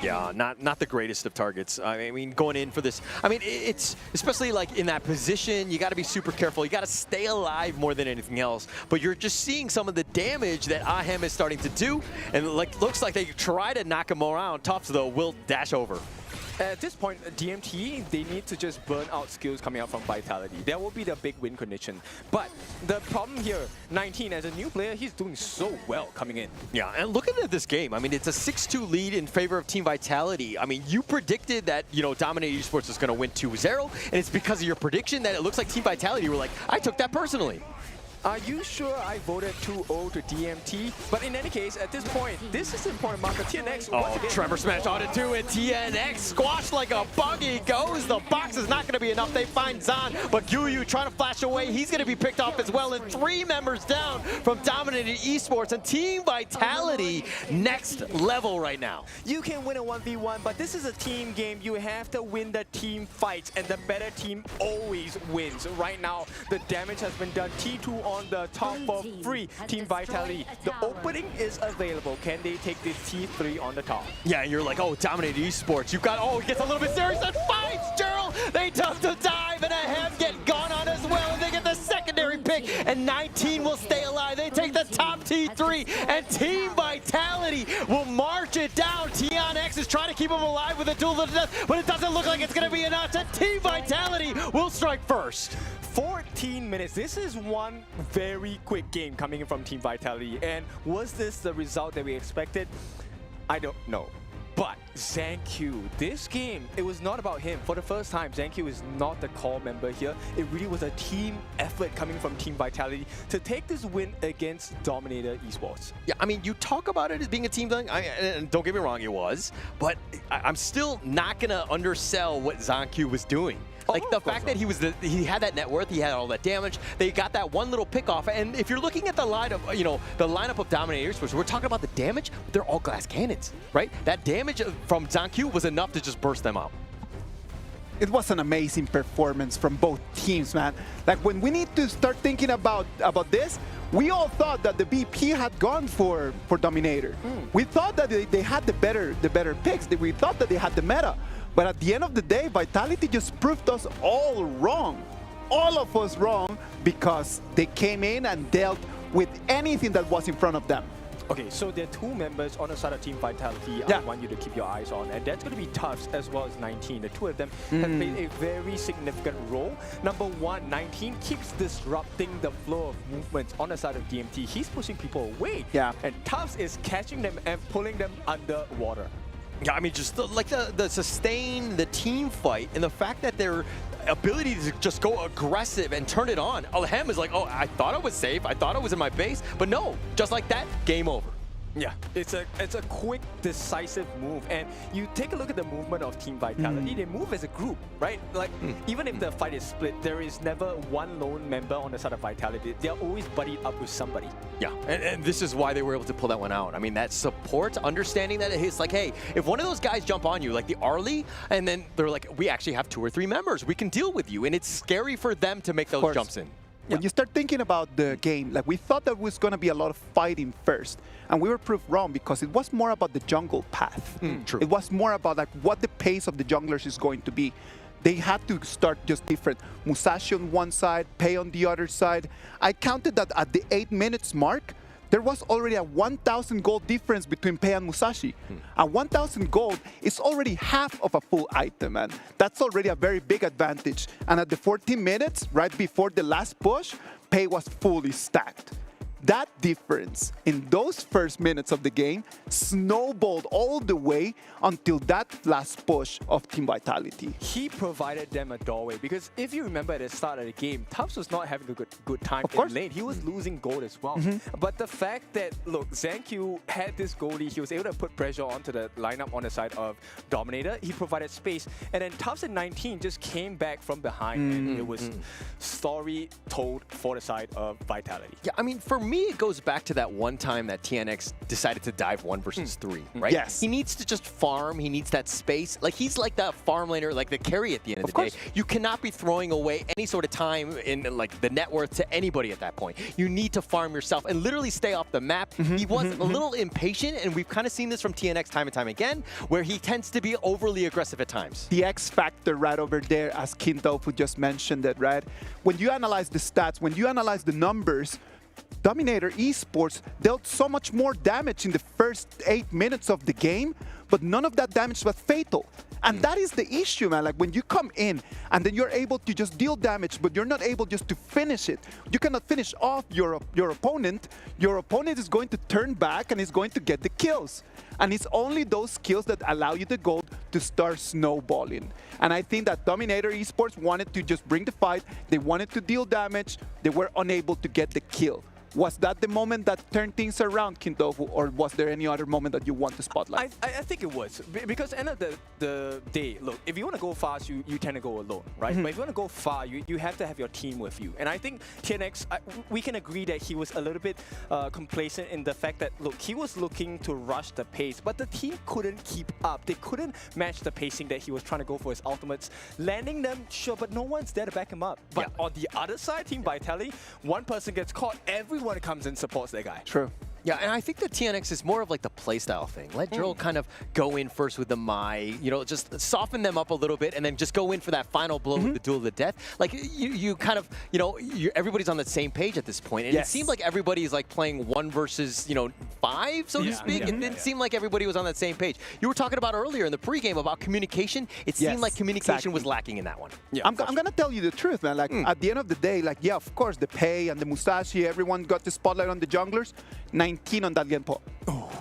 S11: Yeah, not the greatest of targets. I mean, going in for this, I mean, it's especially like in that position, you got to be super careful. You got to stay alive more than anything else. But you're just seeing some of the damage that Ahem is starting to do, and like looks like they try to knock him around. Tops though will dash over.
S12: At this point, DMT, they need to just burn out skills coming out from Vitality. That will be the big win condition. But the problem here, 19, as a new player, he's doing so well coming in.
S11: Yeah, and looking at this game, I mean, it's a 6-2 lead in favor of Team Vitality. I mean, you predicted that, you know, Dominator Esports was going to win 2-0, and it's because of your prediction that it looks like Team Vitality were like, I took that personally.
S12: Are you sure I voted 2-0 to DMT? But in any case, at this point, this is an important marker. TNX.
S11: Oh, Trevor smash on it too, and TNX squashed like a bug. He goes. The box is not going to be enough. They find Zan, but Guyu trying to flash away. He's going to be picked off as well, and 3 members down from Dominator Esports, and Team Vitality next level right now.
S12: You can win a 1v1, but this is a team game. You have to win the team fights, and the better team always wins. Right now, the damage has been done. T2 on the top for free. Team Vitality, the opening is available. Can they take this T3 on the top?
S11: Yeah, you're like, oh, Dominator Esports. You've got, oh, it gets a little bit serious and finds Gerald. They took the dive, and Ahem get gone on as well, and they get the secondary pick, and 19 will stay alive. They take the top T3, and Team Vitality will march it down. TNX is trying to keep him alive with a duel to the death, but it doesn't look like it's going to be enough. And Team Vitality will strike first.
S12: 14 minutes. This is one very quick game coming in from Team Vitality. And was this the result that we expected? I don't know. But Zan-Q, this game, it was not about him. For the first time, Zan-Q is not the core member here. It really was a team effort coming from Team Vitality to take this win against Dominator Esports.
S11: Yeah, I mean, you talk about it as being a team thing, and don't get me wrong, it was, but I'm still not going to undersell what Zan-Q was doing. Like the fact that he had that net worth, he had all that damage, they got that one little pick off, and if you're looking at the line of, you know, the lineup of Dominators, we're talking about the damage, but they're all glass cannons, right? That damage from Zan-Q was enough to just burst them out.
S10: It was an amazing performance from both teams, man. Like when we need to start thinking about this, we all thought that the BP had gone for Dominator. We thought that they had the better picks. We thought that they had the meta. But at the end of the day, Vitality just proved us all wrong. All of us wrong because they came in and dealt with anything that was in front of them.
S12: Okay, so there are two members on the side of Team Vitality I want you to keep your eyes on, and that's going to be Tufts as well as 19. The two of them have played a very significant role. Number one, 19 keeps disrupting the flow of movements on the side of DMT. He's pushing people away, and Tufts is catching them and pulling them underwater.
S11: Yeah, I mean, just the sustain, the team fight, and the fact that their ability to just go aggressive and turn it on. Alhem is like, oh, I thought I was safe. I thought I was in my base. But no, just like that, game over.
S12: Yeah, it's a quick, decisive move, and you take a look at the movement of Team Vitality. They move as a group, right? Like even if the fight is split, there is never one lone member on the side of Vitality. They're always buddied up with somebody.
S11: Yeah, and this is why they were able to pull that one out. I mean, that support, understanding that it's like, hey, if one of those guys jump on you, like the Arlie, and then they're like, we actually have 2 or 3 members, we can deal with you, and it's scary for them to make those jumps in.
S10: When you start thinking about the game, like we thought there was going to be a lot of fighting first, and we were proved wrong because it was more about the jungle path.
S11: True.
S10: It was more about like what the pace of the junglers is going to be. They had to start just different. Musashi on one side, Pei on the other side. I counted that at the 8 minutes mark, there was already a 1,000 gold difference between Pei and Musashi. And 1,000 gold is already half of a full item, and that's already a very big advantage. And at the 14 minutes, right before the last push, Pei was fully stacked. That difference in those first minutes of the game snowballed all the way until that last push of Team Vitality.
S12: He provided them a doorway, because if you remember at the start of the game, Tufts was not having a good time in lane. He was losing gold as well. But the fact that, look, Gen.G had this goalie, he was able to put pressure onto the lineup on the side of Dominator. He provided space, and then Tufts at 19 just came back from behind, and it was story told for the side of Vitality.
S11: Yeah, I mean, for me, it goes back to that one time that TNX decided to dive 1 versus 3, right?
S10: Yes.
S11: He needs to just farm. He needs that space. Like, he's like that farm laner, like the carry at the end of the day. You cannot be throwing away any sort of time in, like, the net worth to anybody at that point. You need to farm yourself and literally stay off the map. He was a little impatient, and we've kind of seen this from TNX time and time again, where he tends to be overly aggressive at times.
S10: The X factor right over there, as Kintofu just mentioned it, right? When you analyze the stats, when you analyze the numbers, Dominator Esports dealt so much more damage in the first 8 minutes of the game, but none of that damage was fatal. And that is the issue, man. Like, when you come in and then you're able to just deal damage, but you're not able just to finish it. You cannot finish off your opponent. Your opponent is going to turn back and is going to get the kills. And it's only those kills that allow you the gold to start snowballing. And I think that Dominator Esports wanted to just bring the fight. They wanted to deal damage. They were unable to get the kill. Was that the moment that turned things around, Kintofu, or was there any other moment that you want to spotlight?
S12: I think it was, because end of the day, look, if you want to go fast, you tend to go alone, right? But if you want to go far, you have to have your team with you. And I think TNX, we can agree that he was a little bit complacent in the fact that, look, he was looking to rush the pace, but the team couldn't keep up. They couldn't match the pacing that he was trying to go for his ultimates. Landing them, sure, but no one's there to back him up. But on the other side, Team Vitality, one person gets caught, everyone comes and supports that guy.
S10: True.
S11: Yeah, and I think the TNX is more of like the playstyle thing. Let Drill kind of go in first with the Mai, you know, just soften them up a little bit and then just go in for that final blow with the Duel of the Death. Like, you kind of, you know, everybody's on the same page at this point. And it seemed like everybody's like playing 1 versus, you know, 5, so to speak. It didn't seem like everybody was on that same page. You were talking about earlier in the pregame about communication. It seemed like communication was lacking in that one.
S10: Yeah, I'm going to tell you the truth, man. Like, at the end of the day, like, yeah, of course, the Pei and the Musashi, everyone got the spotlight on the junglers. 19 on that Lianpo.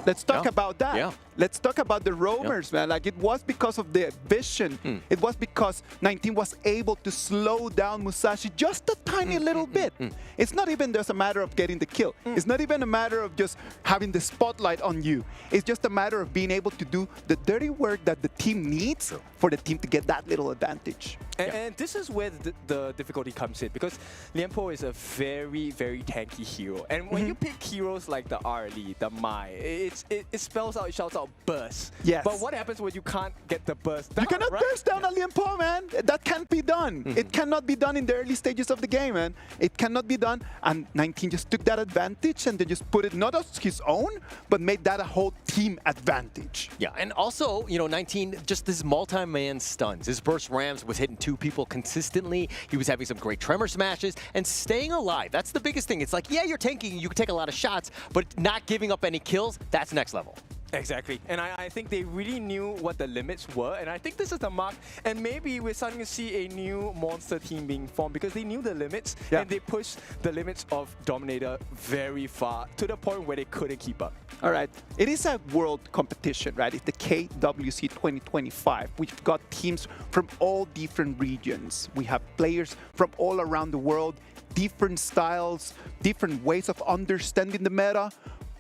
S10: Let's talk about that. Let's talk about the roamers, man. Like, it was because of the vision. It was because 19 was able to slow down Musashi just a tiny little bit. It's not even just a matter of getting the kill. It's not even a matter of just having the spotlight on you. It's just a matter of being able to do the dirty work that the team needs for the team to get that little advantage.
S12: And this is where the difficulty comes in, because Lianpo is a very, very tanky hero. And when you pick heroes like the Arlie, the Mai, it spells out, it shouts out burst.
S10: Yes.
S12: But what happens when you can't get the burst down,
S10: You cannot burst down a Lianpo, man. That can't be done. It cannot be done in the early stages of the game, man. It cannot be done. done, and 19 just took that advantage and then just put it not as his own, but made that a whole team advantage.
S11: Yeah, and also, 19, just this multi-man stuns. His burst Rams was hitting 2 people consistently. He was having some great tremor smashes and staying alive. That's the biggest thing. It's like, yeah, you're tanking, you can take a lot of shots, but not giving up any kills, that's next level.
S12: Exactly, and I think they really knew what the limits were, and I think this is the mark, and maybe we're starting to see a new monster team being formed because they knew the limits, and they pushed the limits of Dominator very far, to the point where they couldn't keep up.
S10: All right, it is a world competition, right? It's the KWC 2025. We've got teams from all different regions. We have players from all around the world, different styles, different ways of understanding the meta.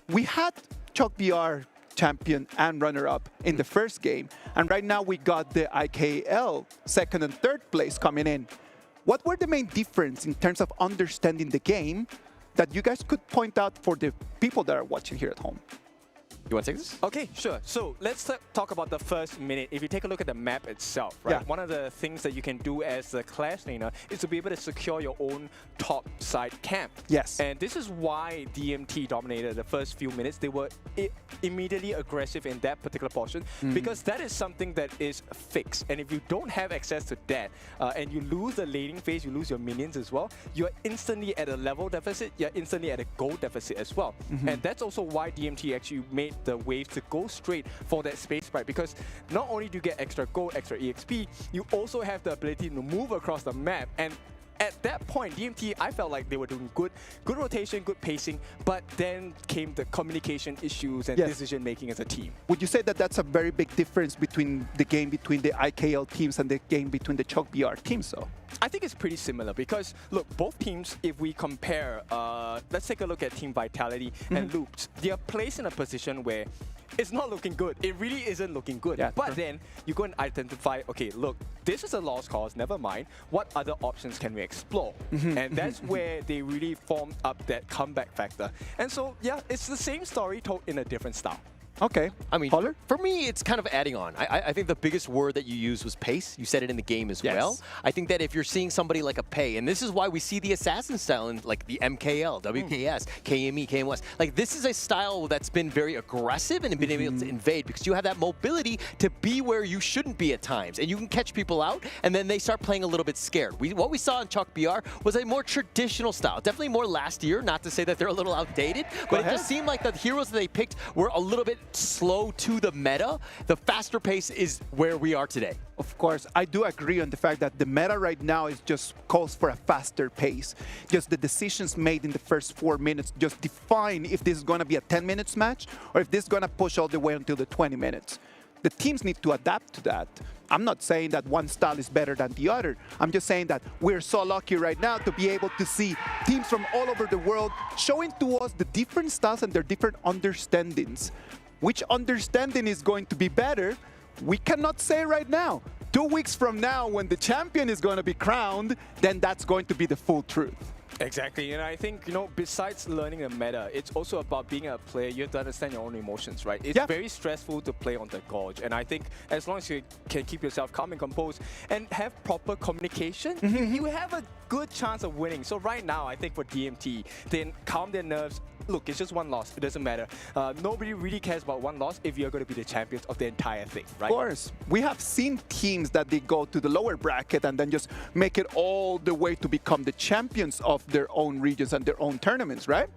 S10: We had ChalkBR champion and runner-up in the first game. And right now we got the IKL second and third place coming in. What were the main difference in terms of understanding the game that you guys could point out for the people that are watching here at home?
S11: You want to take this?
S12: Okay, sure. So let's talk about the first minute. If you take a look at the map itself, right? One of the things that you can do as a clash laner is to be able to secure your own top side camp.
S10: Yes.
S12: And this is why DMT dominated the first few minutes. They were immediately aggressive in that particular portion because that is something that is fixed. And if you don't have access to that and you lose the laning phase, you lose your minions as well, you're instantly at a level deficit, you're instantly at a gold deficit as well. And that's also why DMT actually made the wave to go straight for that space sprite, because not only do you get extra gold, extra EXP, you also have the ability to move across the map. And at that point, DMT, I felt like they were doing good rotation, good pacing, but then came the communication issues and decision making as a team.
S10: Would you say that that's a very big difference between the game between the IKL teams and the game between the ChalkBR teams, though?
S12: I think it's pretty similar because, look, both teams, if we compare, let's take a look at Team Vitality and Loops. They are placed in a position where it's not looking good. It really isn't looking good. But then you go and identify, okay, look, this is a lost cause, never mind. What other options can we explore? And that's where they really formed up that comeback factor. And so, yeah, it's the same story told in a different style.
S10: Okay.
S11: I mean, for me, it's kind of adding on. I think the biggest word that you used was pace. You said it in the game as well. I think that if you're seeing somebody like a Pei, and this is why we see the assassin style in like the MKL, WKS, KME, KMS. Like this is a style that's been very aggressive and been able to invade because you have that mobility to be where you shouldn't be at times. And you can catch people out, and then they start playing a little bit scared. What we saw in ChalkBR was a more traditional style. Definitely more last year, not to say that they're a little outdated, but it just seemed like the heroes that they picked were a little bit slow to the meta. The faster pace is where we are today.
S10: Of course, I do agree on the fact that the meta right now is just calls for a faster pace. Just the decisions made in the first 4 minutes just define if this is going to be a 10 minutes match or if this is going to push all the way until the 20 minutes. The teams need to adapt to that. I'm not saying that one style is better than the other. I'm just saying that we're so lucky right now to be able to see teams from all over the world showing to us the different styles and their different understandings. Which understanding is going to be better, we cannot say right now. 2 weeks from now, when the champion is going to be crowned, then that's going to be the full truth.
S12: Exactly, and I think, besides learning the meta, it's also about being a player, you have to understand your own emotions, right? It's very stressful to play on the Gorge, and I think as long as you can keep yourself calm and composed and have proper communication, you have a good chance of winning. So right now, I think for DMT, then calm their nerves. Look, it's just one loss. It doesn't matter. Nobody really cares about one loss if you're going to be the champions of the entire thing, right?
S10: Of course. We have seen teams that they go to the lower bracket and then just make it all the way to become the champions of their own regions and their own tournaments, right?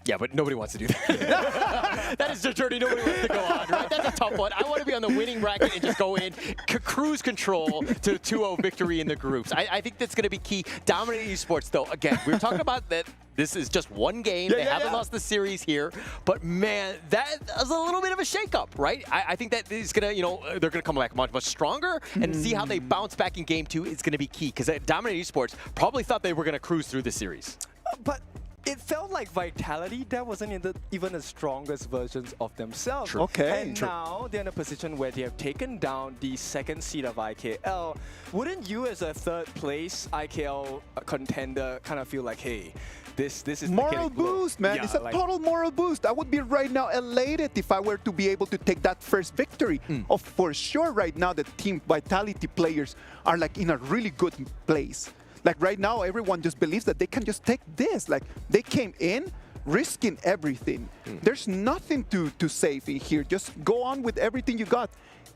S11: Yeah, but nobody wants to do that. That is the journey nobody wants to go on, right? That's a tough one. I want to be on the winning bracket and just go in, cruise control to 2-0 victory in the groups. I think that's going to be key. Dominator Esports, though, again, we were talking about that this is just one game. They haven't lost the series here. But, man, that was a little bit of a shakeup, right? I think that is going to, they're going to come back much, much stronger. And see how they bounce back in Game 2 is going to be key. Because Dominator Esports probably thought they were going to cruise through the series.
S12: But it felt like Vitality, that wasn't even the strongest versions of themselves.
S11: True.
S12: And now they're in a position where they have taken down the second seed of IKL. Wouldn't you, as a third place IKL contender, kind of feel like, hey, this is
S10: moral boost, man. It's a total moral boost. I would be right now elated if I were to be able to take that first victory. For sure, right now, the Team Vitality players are like in a really good place. Like right now, everyone just believes that they can just take this. Like they came in, risking everything. There's nothing to save in here. Just go on with everything you got.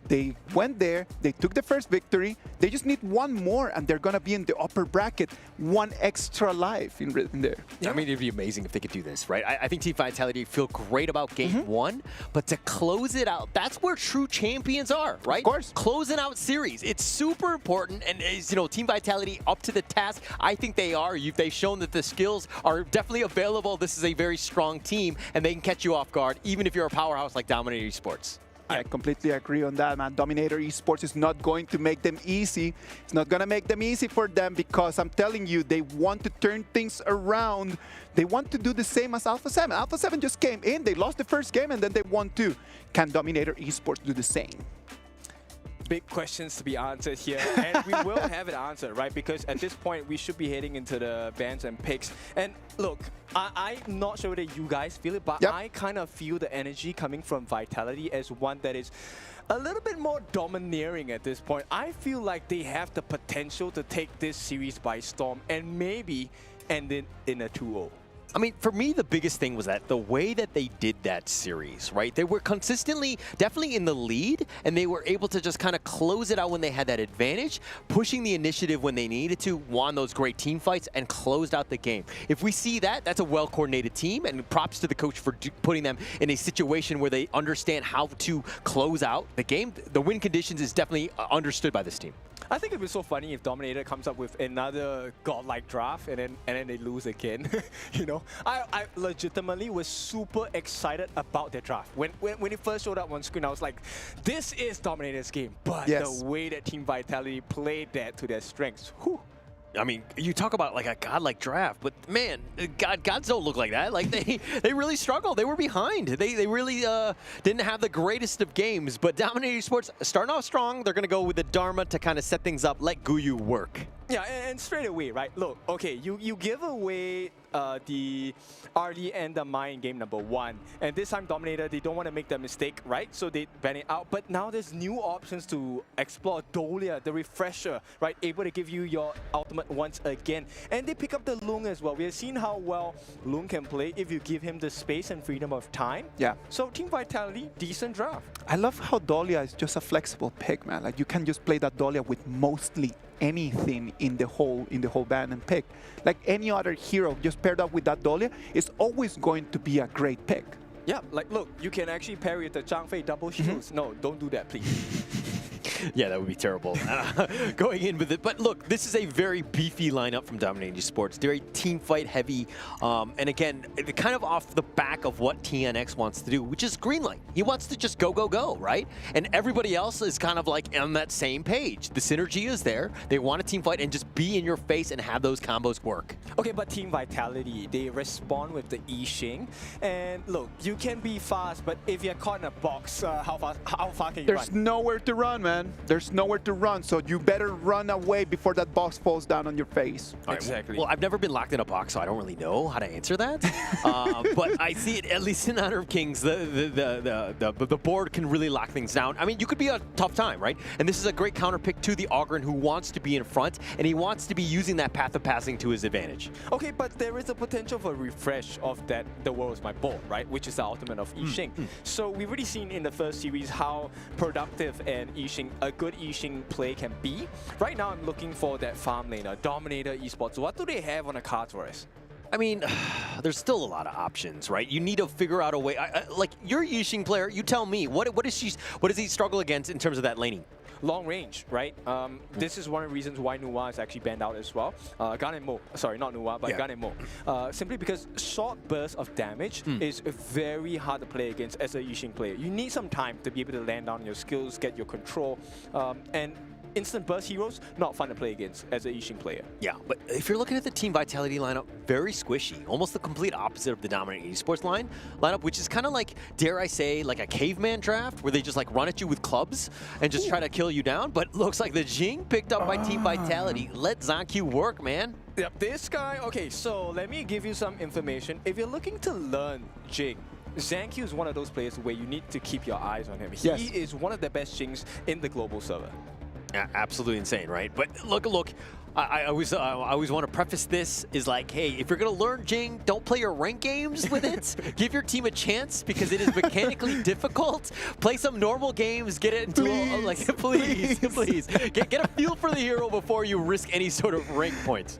S10: They went there, they took the first victory, they just need one more and they're gonna be in the upper bracket, one extra life in there.
S11: I mean, it'd be amazing if they could do this, right? I think Team Vitality feel great about game one, but to close it out, that's where true champions are, right? Of
S10: course.
S11: Closing out series, it's super important, and is, you know, Team Vitality up to the task? I think they are. They've shown that the skills are definitely available. This is a very strong team, and they can catch you off guard, even if you're a powerhouse like Dominator Esports.
S10: I completely agree on that, man. Dominator Esports is not going to make them easy. It's not going to make them easy for them because I'm telling you, they want to turn things around. They want to do the same as Alpha 7. Alpha 7 just came in, they lost the first game, and then they won two. Can Dominator Esports do the same?
S12: Big questions to be answered here, and we will have it answered, right? Because at this point, we should be heading into the bans and picks. And look, I'm not sure that you guys feel it, but I kind of feel the energy coming from Vitality as one that is a little bit more domineering at this point. I feel like they have the potential to take this series by storm and maybe end it in a 2-0.
S11: I mean, for me, the biggest thing was that the way that they did that series, right? They were consistently, definitely in the lead, and they were able to just kind of close it out when they had that advantage, pushing the initiative when they needed to, won those great team fights, and closed out the game. If we see that, that's a well-coordinated team, and props to the coach for putting them in a situation where they understand how to close out the game. The win conditions is definitely understood by this team.
S12: I think it'd be so funny if Dominator comes up with another godlike draft and then they lose again. You know, I legitimately was super excited about their draft. When it first showed up on screen, I was like, this is Dominator's game. But the way that Team Vitality played that to their strengths, whew.
S11: I mean, you talk about like a godlike draft, but man, gods don't look like that. Like they really struggled. They were behind. They really didn't have the greatest of games. But Dominator Esports starting off strong. They're gonna go with the Dharma to kind of set things up. Let Guyu work.
S12: Yeah, and straight away, right? Look, okay, you give away the RD and the Mine game number 1, and this time Dominator, they don't want to make the mistake, right? So they ban it out. But now there's new options to explore. Dolia, the refresher, right? Able to give you your ultimate once again, and they pick up the Lung as well. We have seen how well Lung can play if you give him the space and freedom of time.
S10: Yeah.
S12: So Team Vitality, decent draft.
S10: I love how Dolia is just a flexible pick, man. Like you can just play that Dolia with mostly anything in the whole ban and pick. Like any other hero just paired up with that Dolia is always going to be a great pick.
S12: Yeah, like look, you can actually pair with the Zhang Fei double shields. No, don't do that, please.
S11: Yeah, that would be terrible going in with it. But look, this is a very beefy lineup from Dominator Esports. They're a team fight heavy. And again, kind of off the back of what TNX wants to do, which is greenlight. He wants to just go, go, go, right? And everybody else is kind of like on that same page. The synergy is there. They want a team fight and just be in your face and have those combos work.
S12: Okay, but Team Vitality, they respond with the Yixing. And look, you can be fast, but if you're caught in a box, how far can you run?
S10: There's nowhere to run, man. There's nowhere to run, so you better run away before that box falls down on your face.
S12: Exactly.
S11: Well, I've never been locked in a box, so I don't really know how to answer that. But I see it, at least in Honor of Kings, the board can really lock things down. I mean, you could be a tough time, right? And this is a great counter pick to the Ogren, who wants to be in front, and he wants to be using that path of passing to his advantage.
S12: Okay, but there is a potential for refresh of that the world is my board, right? Which is the ultimate of Yixing. So we've already seen in the first series how productive and a good Yixing play can be. Right now, I'm looking for that farm laner, Dominator Esports. What do they have on the cards for us?
S11: I mean, there's still a lot of options, right? You need to figure out a way. Like, you're a Yixing player. You tell me, what does he struggle against in terms of that laning?
S12: Long range, right? This is one of the reasons why Nuwa is actually banned out as well. Gan and Mo, sorry, not Nuwa, but Gan and Mo. Simply because short bursts of damage is very hard to play against as a Yixing player. You need some time to be able to land down your skills, get your control, and instant burst heroes, not fun to play against as a Yixing player.
S11: Yeah, but if you're looking at the Team Vitality lineup, very squishy. Almost the complete opposite of the Dominator Esports lineup, which is kind of like, dare I say, like a caveman draft, where they just like run at you with clubs and just try to kill you down. But looks like the Jing picked up by Team Vitality. Let Zanq work, man.
S12: Yep, this guy, okay, so let me give you some information. If you're looking to learn Jing, Zanq is one of those players where you need to keep your eyes on him. He is one of the best Jings in the global server.
S11: Yeah, absolutely insane, right? But look, I always want to preface this is like, hey, if you're going to learn Jing, don't play your rank games with it. Give your team a chance because it is mechanically difficult. Play some normal games, get it into please. Get a feel for the hero before you risk any sort of rank points.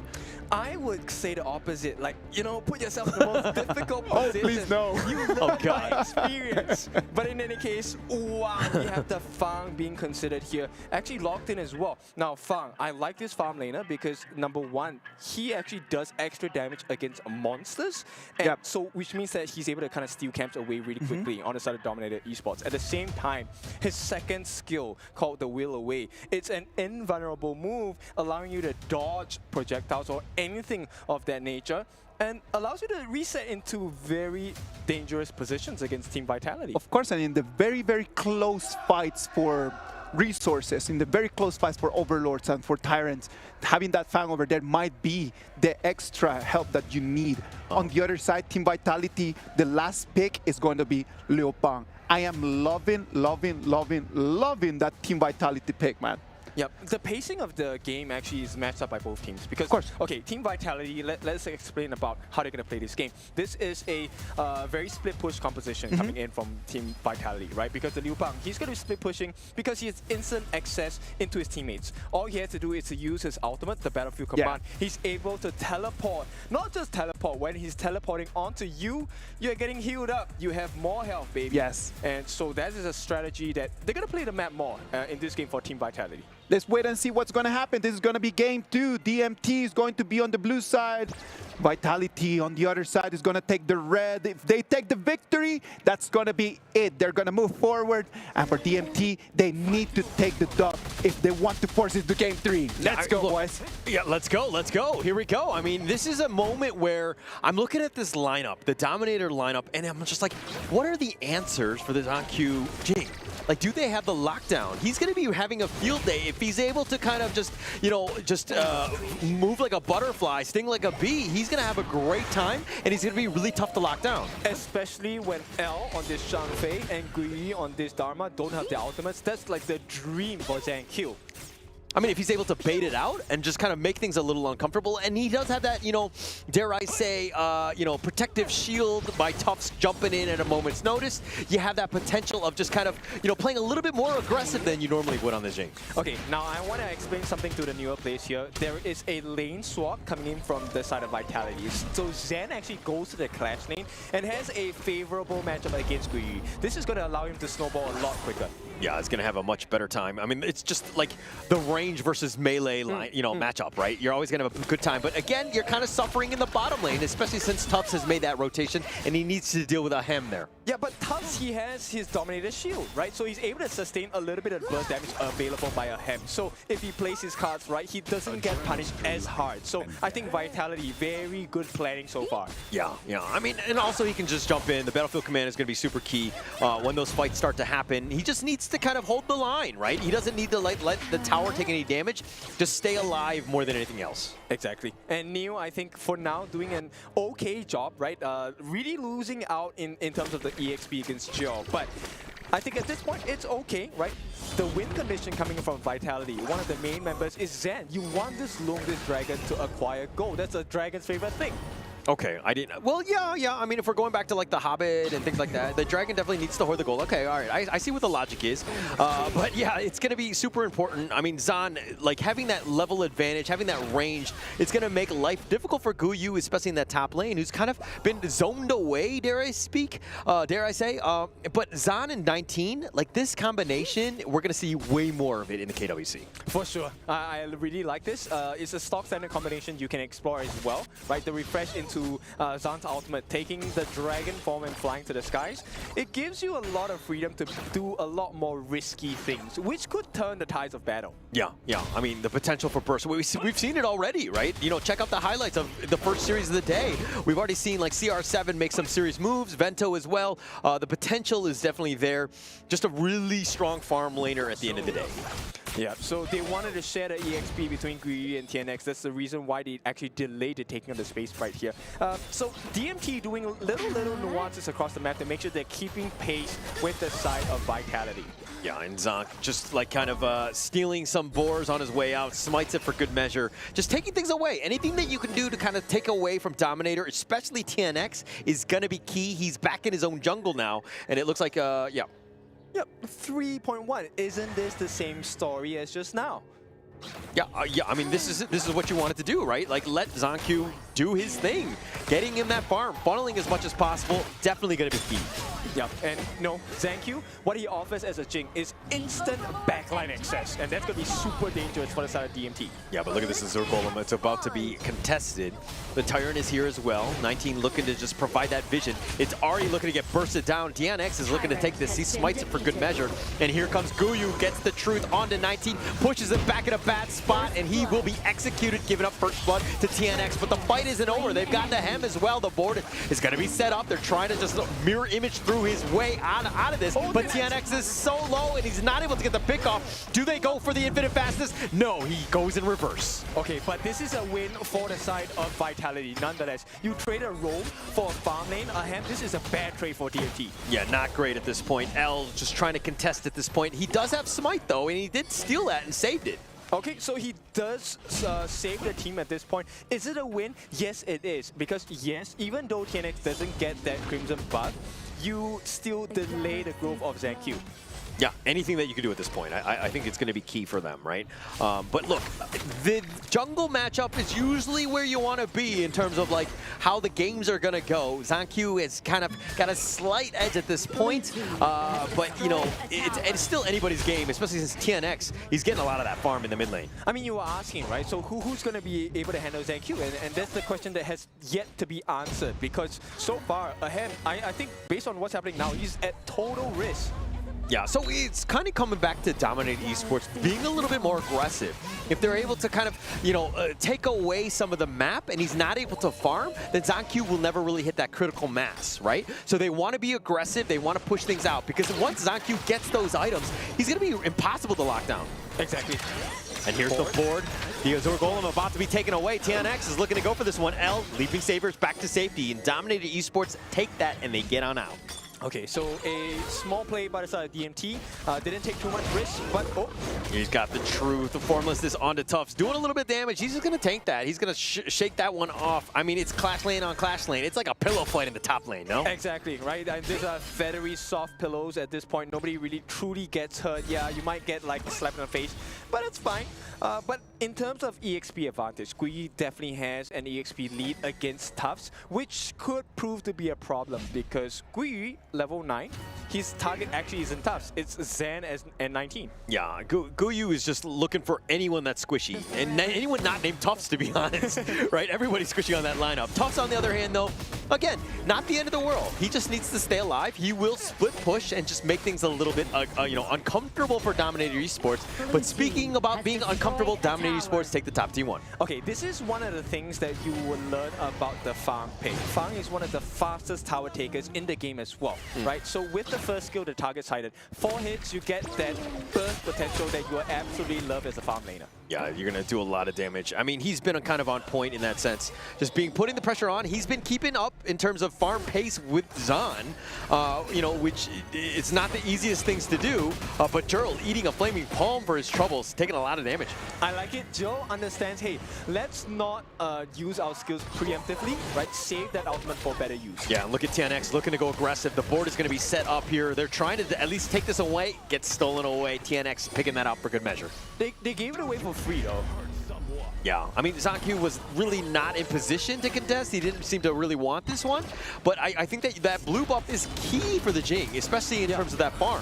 S12: I would say the opposite. Like, you know, put yourself in the most difficult position.
S10: Please no.
S12: You learn by experience. But in any case, wow, we have the Fang being considered here. Actually locked in as well. Now, Fang, I like this farm laner because, number one, he actually does extra damage against monsters. And so, which means that he's able to kind of steal camps away really quickly on the side of Dominator Esports. At the same time, his second skill, called the Will Away, it's an invulnerable move, allowing you to dodge projectiles or anything of that nature, and allows you to reset into very dangerous positions against Team Vitality.
S10: Of course, and in the very, very close fights for resources, in the very close fights for overlords and for tyrants, having that Fang over there might be the extra help that you need. On the other side, Team Vitality, the last pick is going to be Liu Bang. I am loving that Team Vitality pick, man.
S12: Yep, the pacing of the game actually is matched up by both teams because,
S10: of course,
S12: okay, Team Vitality, let's explain about how they're going to play this game. This is a very split push composition coming in from Team Vitality, right? Because the Liu Bang, he's going to be split pushing because he has instant access into his teammates. All he has to do is to use his ultimate, the Battlefield Command. He's able to teleport, not just teleport, when he's teleporting onto you, you're getting healed up. You have more health, baby.
S10: Yes.
S12: And so that is a strategy that they're going to play the map more in this game for Team Vitality.
S10: Let's wait and see what's going to happen. This is going to be game 2. DMT is going to be on the blue side. Vitality on the other side is going to take the red. If they take the victory, that's going to be it. They're going to move forward. And for DMT, they need to take the dub if they want to force it to game 3. Let's go, boys.
S11: Yeah, let's go. Here we go. I mean, this is a moment where I'm looking at this lineup, the Dominator lineup, and I'm just like, what are the answers for this on-Q Jing? Like, do they have the lockdown? He's going to be having a field day if he's able to kind of just, you know, move like a butterfly, sting like a bee. He's going to have a great time, and he's going to be really tough to lock down.
S12: Especially when L on this Shang-Fei and Gui on this Dharma don't have the ultimates. That's like the dream for Gen.G.
S11: I mean, if he's able to bait it out and just kind of make things a little uncomfortable, and he does have that, you know, dare I say, you know, protective shield by Tufts jumping in at a moment's notice, you have that potential of just kind of, you know, playing a little bit more aggressive than you normally would on the Jing.
S12: Okay, now I want to explain something to the newer players here. There is a lane swap coming in from the side of Vitality. So Zen actually goes to the Clash lane and has a favorable matchup against Gui. This is going to allow him to snowball a lot quicker.
S11: Yeah, it's going to have a much better time. I mean, it's just like the range versus melee line, you know, matchup, right? You're always going to have a good time. But again, you're kind of suffering in the bottom lane, especially since Tufts has made that rotation and he needs to deal with a hem there.
S12: Yeah, but Tufts, he has his Dominator shield, right? So he's able to sustain a little bit of burst damage available by a hem. So if he plays his cards right, he doesn't get punished as hard. So I think Vitality, very good planning so far.
S11: Yeah. I mean, and also he can just jump in. The Battlefield Command is going to be super key when those fights start to happen. He just needs to kind of hold the line, right? He doesn't need to let the tower take any damage. Just stay alive more than anything else.
S12: Exactly. And Neo, I think for now, doing an okay job, right? Really losing out in terms of the EXP against Joe. But I think at this point, it's okay, right? The win condition coming from Vitality, one of the main members is Zen. You want this longest dragon to acquire gold. That's a dragon's favorite thing.
S11: Okay, I didn't. Well, yeah. I mean, if we're going back to like the Hobbit and things like that, the dragon definitely needs to hoard the gold. Okay, all right. I see what the logic is. But yeah, it's going to be super important. I mean, Zan, like having that level advantage, having that range, it's going to make life difficult for Guyu, especially in that top lane, who's kind of been zoned away, dare I say. But Zan and 19, like this combination, we're going to see way more of it in the KWC.
S12: For sure. I really like this. It's a stock standard combination you can explore as well, right? The refresh into Zan's ultimate, taking the dragon form and flying to the skies. It gives you a lot of freedom to do a lot more risky things, which could turn the tides of battle.
S11: Yeah. I mean, the potential for burst. We've seen it already, right? You know, check out the highlights of the first series of the day. We've already seen like CR7 make some serious moves, Vento as well. The potential is definitely there. Just a really strong farm laner at the end of the day.
S12: Yeah, so they wanted to share the EXP between Gui and TNX. That's the reason why they actually delayed the taking of the space right here. So DMT doing little nuances across the map to make sure they're keeping pace with the side of Vitality.
S11: Yeah, and Zonk just like kind of stealing some boars on his way out, smites it for good measure. Just taking things away. Anything that you can do to kind of take away from Dominator, especially TNX, is going to be key. He's back in his own jungle now, and it looks like, yeah.
S12: Yep, 3.1. Isn't this the same story as just now?
S11: Yeah, I mean, this is what you wanted to do, right? Like, let ZonQ do his thing. Getting in that farm, funneling as much as possible, definitely going to be key.
S12: Yep, and no, ZonQ, what he offers as a Jing is instant backline access, and that's going to be super dangerous for the side of DMT.
S11: Yeah, but look at this Azure Golem. It's about to be contested. The Tyrant is here as well. 19 looking to just provide that vision. It's already looking to get bursted down. DNX is looking to take this. He smites it for good measure. And here comes Guyu, gets the truth onto 19, pushes it back in a bad spot, and he will be executed, giving up first blood to TNX. But the fight isn't over. They've got the hem as well. The board is going to be set up. They're trying to just mirror image through his way out of this. But TNX is so low, and he's not able to get the pick off. Do they go for the infinite fastness? No, he goes in reverse.
S12: Okay, but this is a win for the side of Vitality. Nonetheless, you trade a roam for a farm lane. This is a bad trade for DMT.
S11: Yeah, not great at this point. L just trying to contest at this point. He does have Smite, though, and he did steal that and saved it.
S12: Okay, so he does save the team at this point. Is it a win? Yes, it is. Because yes, even though TNX doesn't get that Crimson buff, you still delay the growth of ZonQ.
S11: Yeah, anything that you can do at this point. I think it's going to be key for them, right? But look, the jungle matchup is usually where you want to be in terms of like how the games are going to go. ZonQ has kind of got a slight edge at this point, but you know, it's still anybody's game, especially since TNX, he's getting a lot of that farm in the mid lane.
S12: I mean, you were asking, right? So who's going to be able to handle ZonQ? And that's the question that has yet to be answered, because so far, ahead, I think based on what's happening now, he's at total risk.
S11: Yeah, so it's kind of coming back to Dominator Esports being a little bit more aggressive. If they're able to kind of, you know, take away some of the map and he's not able to farm, then ZonQ will never really hit that critical mass, right? So they want to be aggressive, they want to push things out, because once ZonQ gets those items, he's going to be impossible to lock down.
S12: Exactly.
S11: And here's the board. The Azure Golem about to be taken away. TNX is looking to go for this one. L leaping Sabers back to safety, and Dominator Esports take that and they get on out.
S12: Okay, so a small play by the side of DMT. Didn't take too much risk, but oh.
S11: He's got the truth. The Formlessness onto Tufts, doing a little bit of damage. He's just going to tank that. He's going to shake that one off. I mean, it's Clash lane on Clash lane. It's like a pillow fight in the top lane, no?
S12: Exactly, right? And these are very soft pillows at this point. Nobody really truly gets hurt. Yeah, you might get like a slap in the face, but it's fine. But in terms of EXP advantage, Gui definitely has an EXP lead against Tufts, which could prove to be a problem because Gui, level 9, his target actually isn't Tufts. It's Zen and 19.
S11: Yeah, Guyu is just looking for anyone that's squishy, and anyone not named Tufts, to be honest, right? Everybody's squishy on that lineup. Tufts, on the other hand, though, again, not the end of the world. He just needs to stay alive. He will split push and just make things a little bit, you know, uncomfortable for Dominator Esports. But speaking about being uncomfortable, Dominator Esports take the top T1.
S12: Okay, this is one of the things that you will learn about the Fang pick. Fang is one of the fastest tower takers in the game as well, right? So with the first skill, the target sighted, 4 hits, you get that burst potential that you absolutely love as a farm laner.
S11: Yeah, you're going to do a lot of damage. I mean, he's been kind of on point in that sense. Just putting the pressure on. He's been keeping up in terms of farm pace with Zon, you know, which it's not the easiest things to do. But Jurl eating a flaming palm for his troubles, taking a lot of damage.
S12: I like it. Joe understands, hey, let's not use our skills preemptively, right? Save that ultimate for better use.
S11: Yeah, look at TNX looking to go aggressive. The board is going to be set up here. They're trying to at least take this away. Gets stolen away. TNX picking that out for good measure.
S12: They gave it away for free, though.
S11: Yeah, I mean, ZonQ was really not in position to contest. He didn't seem to really want this one. But I think that blue buff is key for the Jing, especially in terms of that farm.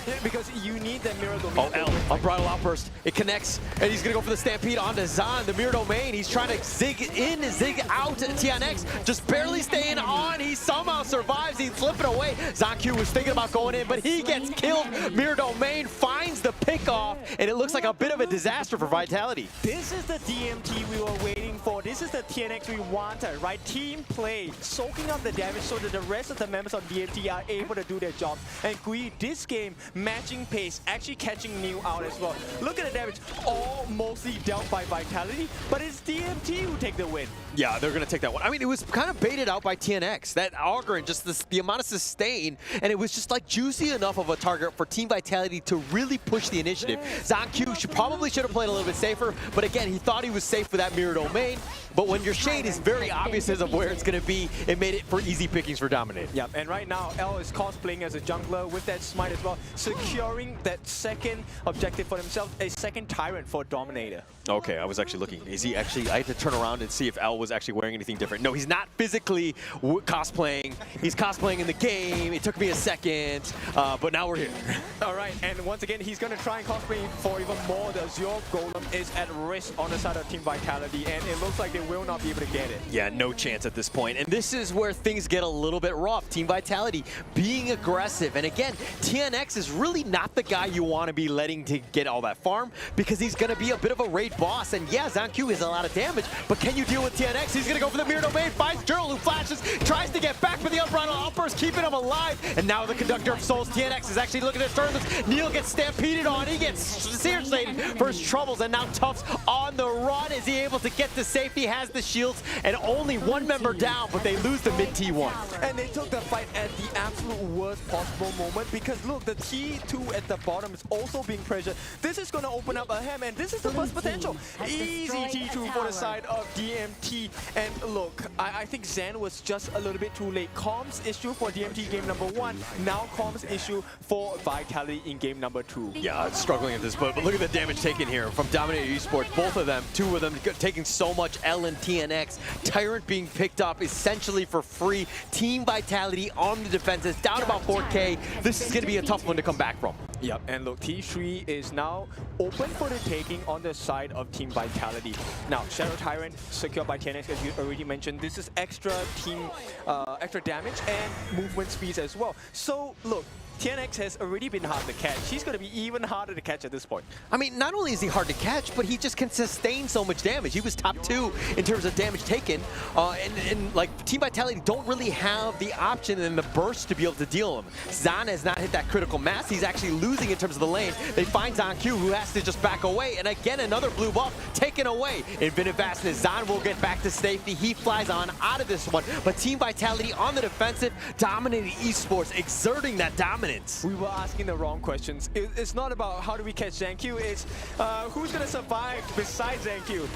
S12: Yeah, because you need that mirror domain.
S11: Oh, L, Unbridled Outburst. It connects, and he's going to go for the Stampede onto Zon, the mirror domain. He's trying to zig in, zig out. TNX just barely staying on. He somehow survives. He's flipping away. ZonQ was thinking about going in, but he gets killed. Mirror domain finds the pick off, and it looks like a bit of a disaster for Vitality.
S12: This is the DMT we were waiting for. This is the TNX we wanted, right? Team play, soaking up the damage so that the rest of the members of DMT are able to do their job. And Gui, this game, matching pace, actually catching Neil out as well. Look at the damage, all mostly dealt by Vitality, but it's DMT who take the win.
S11: Yeah, they're going to take that one. I mean, it was kind of baited out by TNX. That Augur and just the amount of sustain, and it was just like juicy enough of a target for Team Vitality to really push the initiative. Zan.Q probably should have played a little bit safer, but again, he thought he was safe with that mirror domain. But when your shade is very obvious as of where it's going to be, it made it for easy pickings for Dominator.
S12: Yep, and right now, L is cosplaying as a jungler with that smite as well, securing that second objective for himself, a second Tyrant for Dominator.
S11: Okay, I was actually looking. Is he actually, I had to turn around and see if L was actually wearing anything different. No, he's not physically cosplaying. He's cosplaying in the game. It took me a second, but now we're here.
S12: All right, and once again, he's going to try and cosplay for even more. The Azure Golem is at risk on the side of Team Vitality, and it looks like they will not be able to get it.
S11: Yeah, no chance at this point. And this is where things get a little bit rough. Team Vitality being aggressive. And again, TNX is really not the guy you want to be letting to get all that farm because he's going to be a bit of a raid boss. And yeah, Zan.Q has a lot of damage, but can you deal with TNX? He's going to go for the mirror domain, finds Gerald who flashes, tries to get back, but the unbridled outburst keeping him alive. And now the Conductor of Souls, TNX, is actually looking at tournaments. Neil gets stampeded on. He gets seared for his troubles, and now Tufts on the run. Is he able to get to safety? Has the shields, and only one member down, but they lose the mid T1.
S12: And they took the fight at the absolute worst possible moment because look, the T2 at the bottom is also being pressured. This is going to open up a ham, and this is the first potential. Easy T2 for the side of DMT. And look, I think Zen was just a little bit too late. Comms issue for DMT game number 1, now comms issue for Vitality in game number 2.
S11: Yeah, struggling at this point, but look at the damage taken here from Dominator Esports. Both of them, two of them taking so much. L and TNX. Tyrant being picked up essentially for free. Team Vitality on the defenses, down about 4K. This is going to be a tough one to come back from.
S12: Yep, and look, T3 is now open for the taking on the side of Team Vitality. Now, Shadow Tyrant secured by TNX, as you already mentioned. This is extra damage and movement speeds as well. So, look, TNX has already been hard to catch. He's going to be even harder to catch at this point.
S11: I mean, not only is he hard to catch, but he just can sustain so much damage. He was top 2 in terms of damage taken. And like, Team Vitality don't really have the option and the burst to be able to deal him. Zan has not hit that critical mass. He's actually losing in terms of the lane. They find Zan.Q, who has to just back away. And again, another blue buff taken away. Infinite Vastness. Zan will get back to safety. He flies on out of this one. But Team Vitality on the defensive, dominating Esports, exerting that dominance.
S12: We were asking the wrong questions. It's not about how do we catch Zan.Q, it's who's going to survive besides Zan.Q.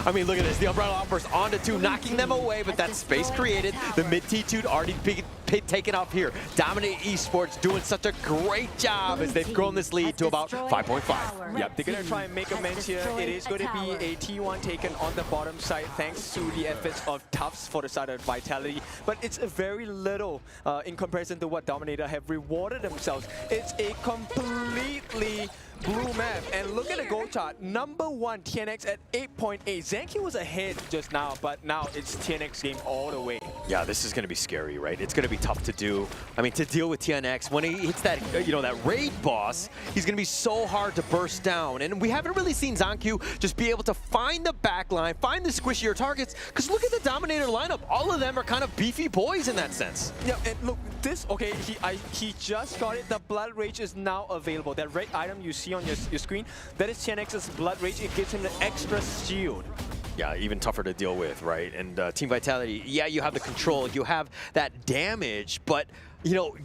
S11: I mean, look at this. The Umbrella Outburst onto 2, knocking them away, but that space created. The mid T2 already taken off here. Dominator Esports doing such a great job as they've grown this lead to about 5.5.
S12: Yep, they're going to try and make amends here. It is going to be a T1 taken on the bottom side thanks to the efforts of Tufts for the side of Vitality. But it's very little in comparison to what Dominator have rewarded themselves. It's a completely blue map, and look at the goal chart. Number 1, TNX at 8.8. Zan.Q was ahead just now, but now it's TNX game all the way.
S11: Yeah, this is going to be scary, right? It's going to be tough to do. I mean, to deal with TNX, when he hits that, that raid boss, he's going to be so hard to burst down. And we haven't really seen Zan.Q just be able to find the backline, find the squishier targets, because look at the Dominator lineup. All of them are kind of beefy boys in that sense.
S12: Yeah, and look, this, okay, he just got it. The Blood Rage is now available. That red item you see on your screen, that is TNX's Blood Rage. It gives him the extra shield.
S11: Yeah, even tougher to deal with, right? And Team Vitality, yeah, you have the control, you have that damage, but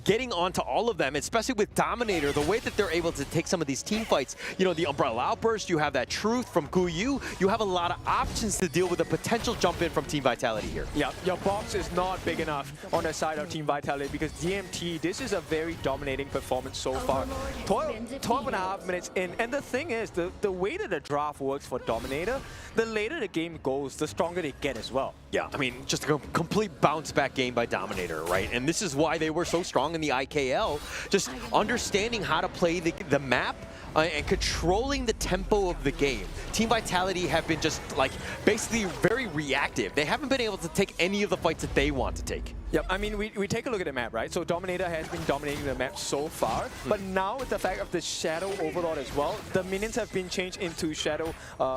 S11: getting onto all of them, especially with Dominator, the way that they're able to take some of these team fights, the Umbrella Outburst, you have that Truth from Guyu, you have a lot of options to deal with a potential jump in from Team Vitality here.
S12: Yeah, your box is not big enough on the side of Team Vitality because DMT, this is a very dominating performance so far. 12 and a half minutes in, and the thing is, the way that the draft works for Dominator, the later the game goes, the stronger they get as well.
S11: Yeah, I mean, just a complete bounce-back game by Dominator, right? And this is why they were so strong in the IKL, just understanding how to play the map and controlling the tempo of the game. Team Vitality have been just, basically very reactive. They haven't been able to take any of the fights that they want to take.
S12: Yep, I mean, we take a look at the map, right? So Dominator has been dominating the map so far, but now with the fact of the Shadow Overlord as well, the minions have been changed into Shadow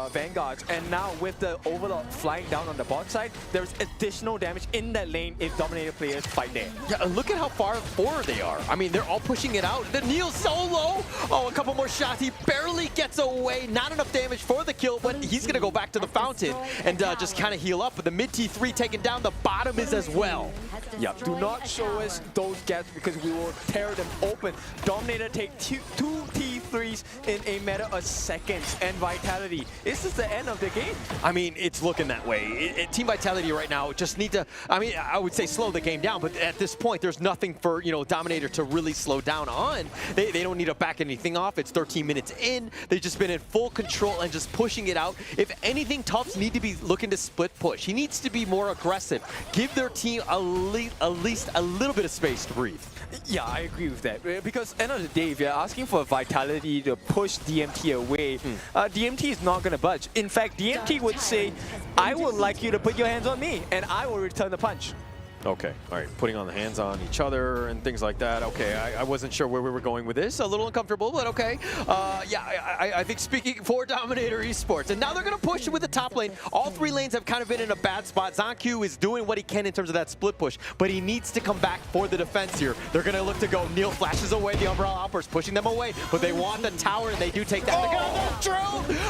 S12: Vanguards, and now with the Overlord flying down on the bot side, there's additional damage in that lane if Dominator players fight there.
S11: Yeah, look at how far forward they are. I mean, they're all pushing it out. The Neil so low. Oh, a couple more shots. He barely gets away. Not enough damage for the kill, but he's going to go back to the fountain and just kind of heal up. But the mid T3 taken down. The bottom is as well.
S12: Yeah, do not show us those gaps because we will tear them open. Dominator take two T3s in a matter of seconds, and Vitality. This is the end of the game.
S11: I mean, it's looking that way. Team Vitality right now just need to, I mean, I would say slow the game down, but at this point, there's nothing for, you know, Dominator to really slow down on. They don't need to back anything off. It's 13 minutes in. They've just been in full control and just pushing it out. If anything, Tufts need to be looking to split push. He needs to be more aggressive. Give their team at least a little bit of space to breathe.
S12: Yeah, I agree with that. Because end of the day, if you're asking for Vitality to push DMT away, DMT is not going to budge. In fact, DMT would say, I would like you to put your hands on me, and I will return the punch.
S11: Okay, all right, putting on the hands on each other and things like that. Okay, I wasn't sure where we were going with this. A little uncomfortable, but okay. Yeah, I think speaking for Dominator Esports, and now they're going to push with the top lane. All three lanes have kind of been in a bad spot. Gen.G is doing what he can in terms of that split push, but he needs to come back for the defense here. They're going to look to go. Neil flashes away the Umbrella Outburst, pushing them away, but they want the tower, and they do take that.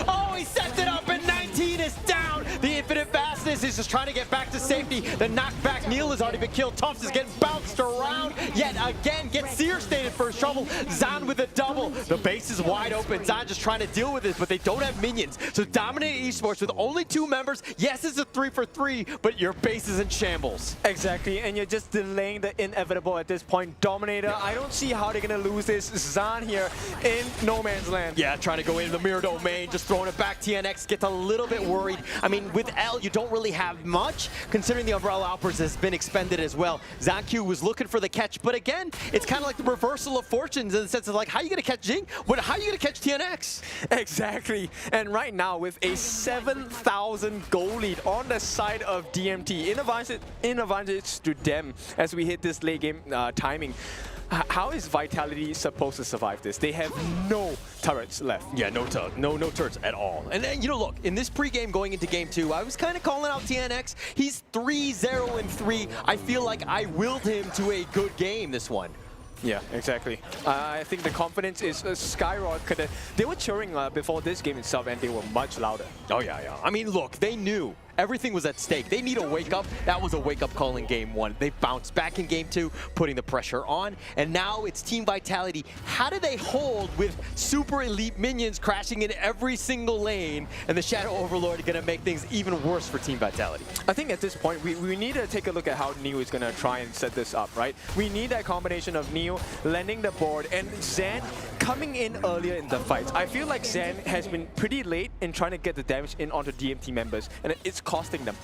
S11: Oh, he sets it up, and 19 is down. The Infinite Fastness is just trying to get back to safety. The knockback, Neil has already been killed. Tufts is getting bounced around yet again. Gets Seer stated for his trouble. Zan with a double. The base is wide open. Zan just trying to deal with this, but they don't have minions. So Dominator Esports with only 2 members. Yes, it's a 3-for-3, but your base is in shambles.
S12: Exactly, and you're just delaying the inevitable at this point. Dominator, I don't see how they're going to lose this. Zan here in no man's land.
S11: Yeah, trying to go into the mirror domain, just throwing it back. TNX gets a little bit worried. I mean, with L, you don't really have much, considering the Umbrella Outburst has been expended as well. Gen.G was looking for the catch, but again, it's kind of like the reversal of fortunes in the sense of like, how are you going to catch Jing? But how are you going to catch TNX?
S12: Exactly, and right now with a 7,000 goal lead on the side of DMT, in advantage to them as we hit this late game timing. How is Vitality supposed to survive this? They have no turrets left.
S11: Yeah, no turrets at all. And then, you know, look, in this pregame going into game 2, I was kind of calling out TNX. He's 3-0-3. I feel like I willed him to a good game this one.
S12: Yeah, exactly. I think the confidence is skyrocketed. They were cheering before this game itself, and they were much louder.
S11: Oh, yeah. I mean, look, they knew everything was at stake. They need a wake-up. That was a wake-up call in game 1. They bounced back in game 2, putting the pressure on. And now it's Team Vitality. How do they hold with super elite minions crashing in every single lane, and the Shadow Overlord going to make things even worse for Team Vitality?
S12: I think at this point, we need to take a look at how Neo is going to try and set this up, right? We need that combination of Neo landing the board and Zen coming in earlier in the fights. I feel like Zen has been pretty late in trying to get the damage in onto DMT members, and it's costing them.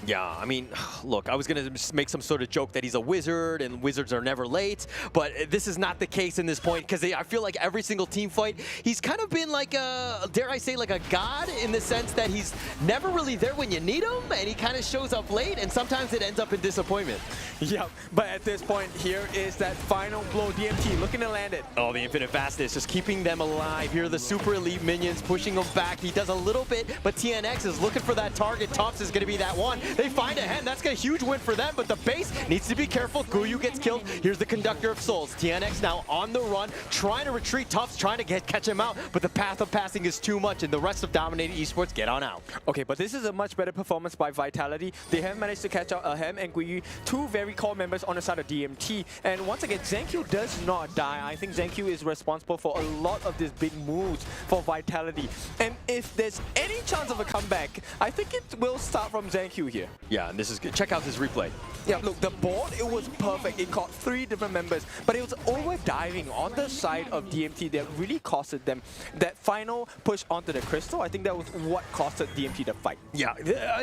S11: Yeah, I mean, look, I was going to make some sort of joke that he's a wizard and wizards are never late, but this is not the case in this point because I feel like every single team fight, he's kind of been like a, dare I say, like a god in the sense that he's never really there when you need him, and he kind of shows up late, and sometimes it ends up in disappointment.
S12: Yeah, but at this point, here is that final blow. DMT looking to land it.
S11: Oh, the Infinite Fastness just keeping them alive. Here are the super elite minions pushing them back. He does a little bit, but TNX is looking for that target. Tufts is going to be that one. They find a hen. That's a huge win for them, but the base needs to be careful. Guyu gets killed. Here's the Conductor of Souls. TNX now on the run, trying to retreat. Tufts trying to catch him out, but the path of passing is too much, and the rest of Dominator Esports get on out.
S12: Okay, but this is a much better performance by Vitality. They have managed to catch out Ahem and Guyu, 2 very core members on the side of DMT. And once again, Gen.G does not die. I think Gen.G is responsible for a lot of these big moves for Vitality. And if there's any chance of a comeback, I think it will start from Gen.G here.
S11: Yeah, and this is good. Check out this replay.
S12: Yeah, look, the board, it was perfect. It caught 3 different members, but it was over diving on the side of DMT that really costed them that final push onto the crystal. I think that was what costed DMT the fight.
S11: Yeah,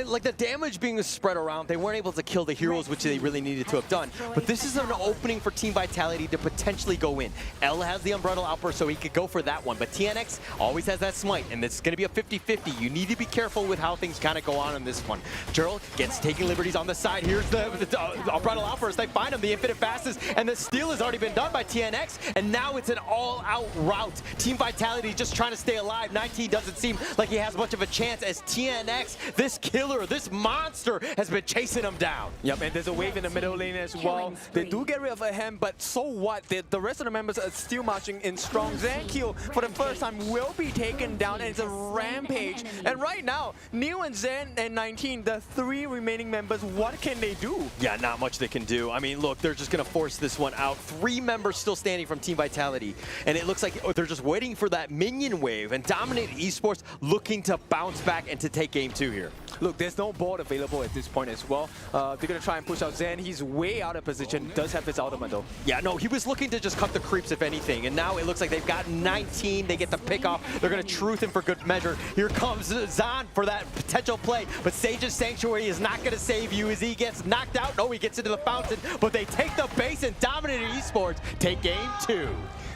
S11: like the damage being spread around, they weren't able to kill the heroes which they really needed needed to have done. But this is an opening for Team Vitality to potentially go in. L has the Umbrella Outburst, so he could go for that one. But TNX always has that smite, and it's going to be a 50-50. You need to be careful with how things kind of go on in this one. Gerald gets taking liberties on the side. Here's the Umbrella Outburst. They find him, the Infinite Fastest, and the steal has already been done by TNX, and now it's an all-out rout. Team Vitality just trying to stay alive. 19 doesn't seem like he has much of a chance as TNX, this killer, this monster, has been chasing him down.
S12: Yep, and there's a wave in the middle lane as well. They do get rid of a Hem, but so what? The rest of the members are still marching in strong. Zankyo, for the first time, will be taken down, and it's a rampage. And right now, Neo and Zen and 19, the 3 remaining members, what can they do?
S11: Yeah, not much they can do. I mean, look, they're just going to force this one out. 3 members still standing from Team Vitality, and it looks like they're just waiting for that minion wave, and Dominator Esports looking to bounce back and to take game 2 here.
S12: Look, there's no board available at this point as well. They're going to try and push out Zen. He's way out of position. Does have his ultimate though.
S11: Yeah, no, he was looking to just cut the creeps if anything. And now it looks like they've got 19. They get the pick off. They're going to truth him for good measure. Here comes Zan for that potential play. But Sage's Sanctuary is not going to save you as he gets knocked out. No, he gets into the fountain. But they take the base and Dominator Esports take game 2.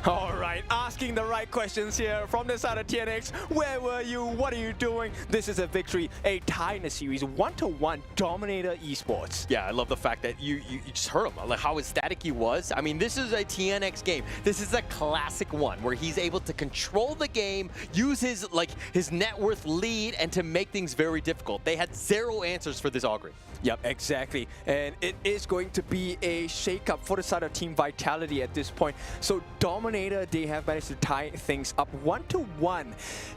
S12: All right, asking the right questions here from the side of TNX. Where were you? What are you doing? This is a victory, a tie in the series, 1-1 Dominator Esports.
S11: Yeah, I love the fact that you just heard him, like how ecstatic he was. I mean, this is a TNX game. This is a classic one where he's able to control the game, use his net worth lead, and to make things very difficult. They had 0 answers for this Augury.
S12: Yep, exactly. And it is going to be a shake-up for the side of Team Vitality at this point. So Dominator, they have managed to tie things up 1-1.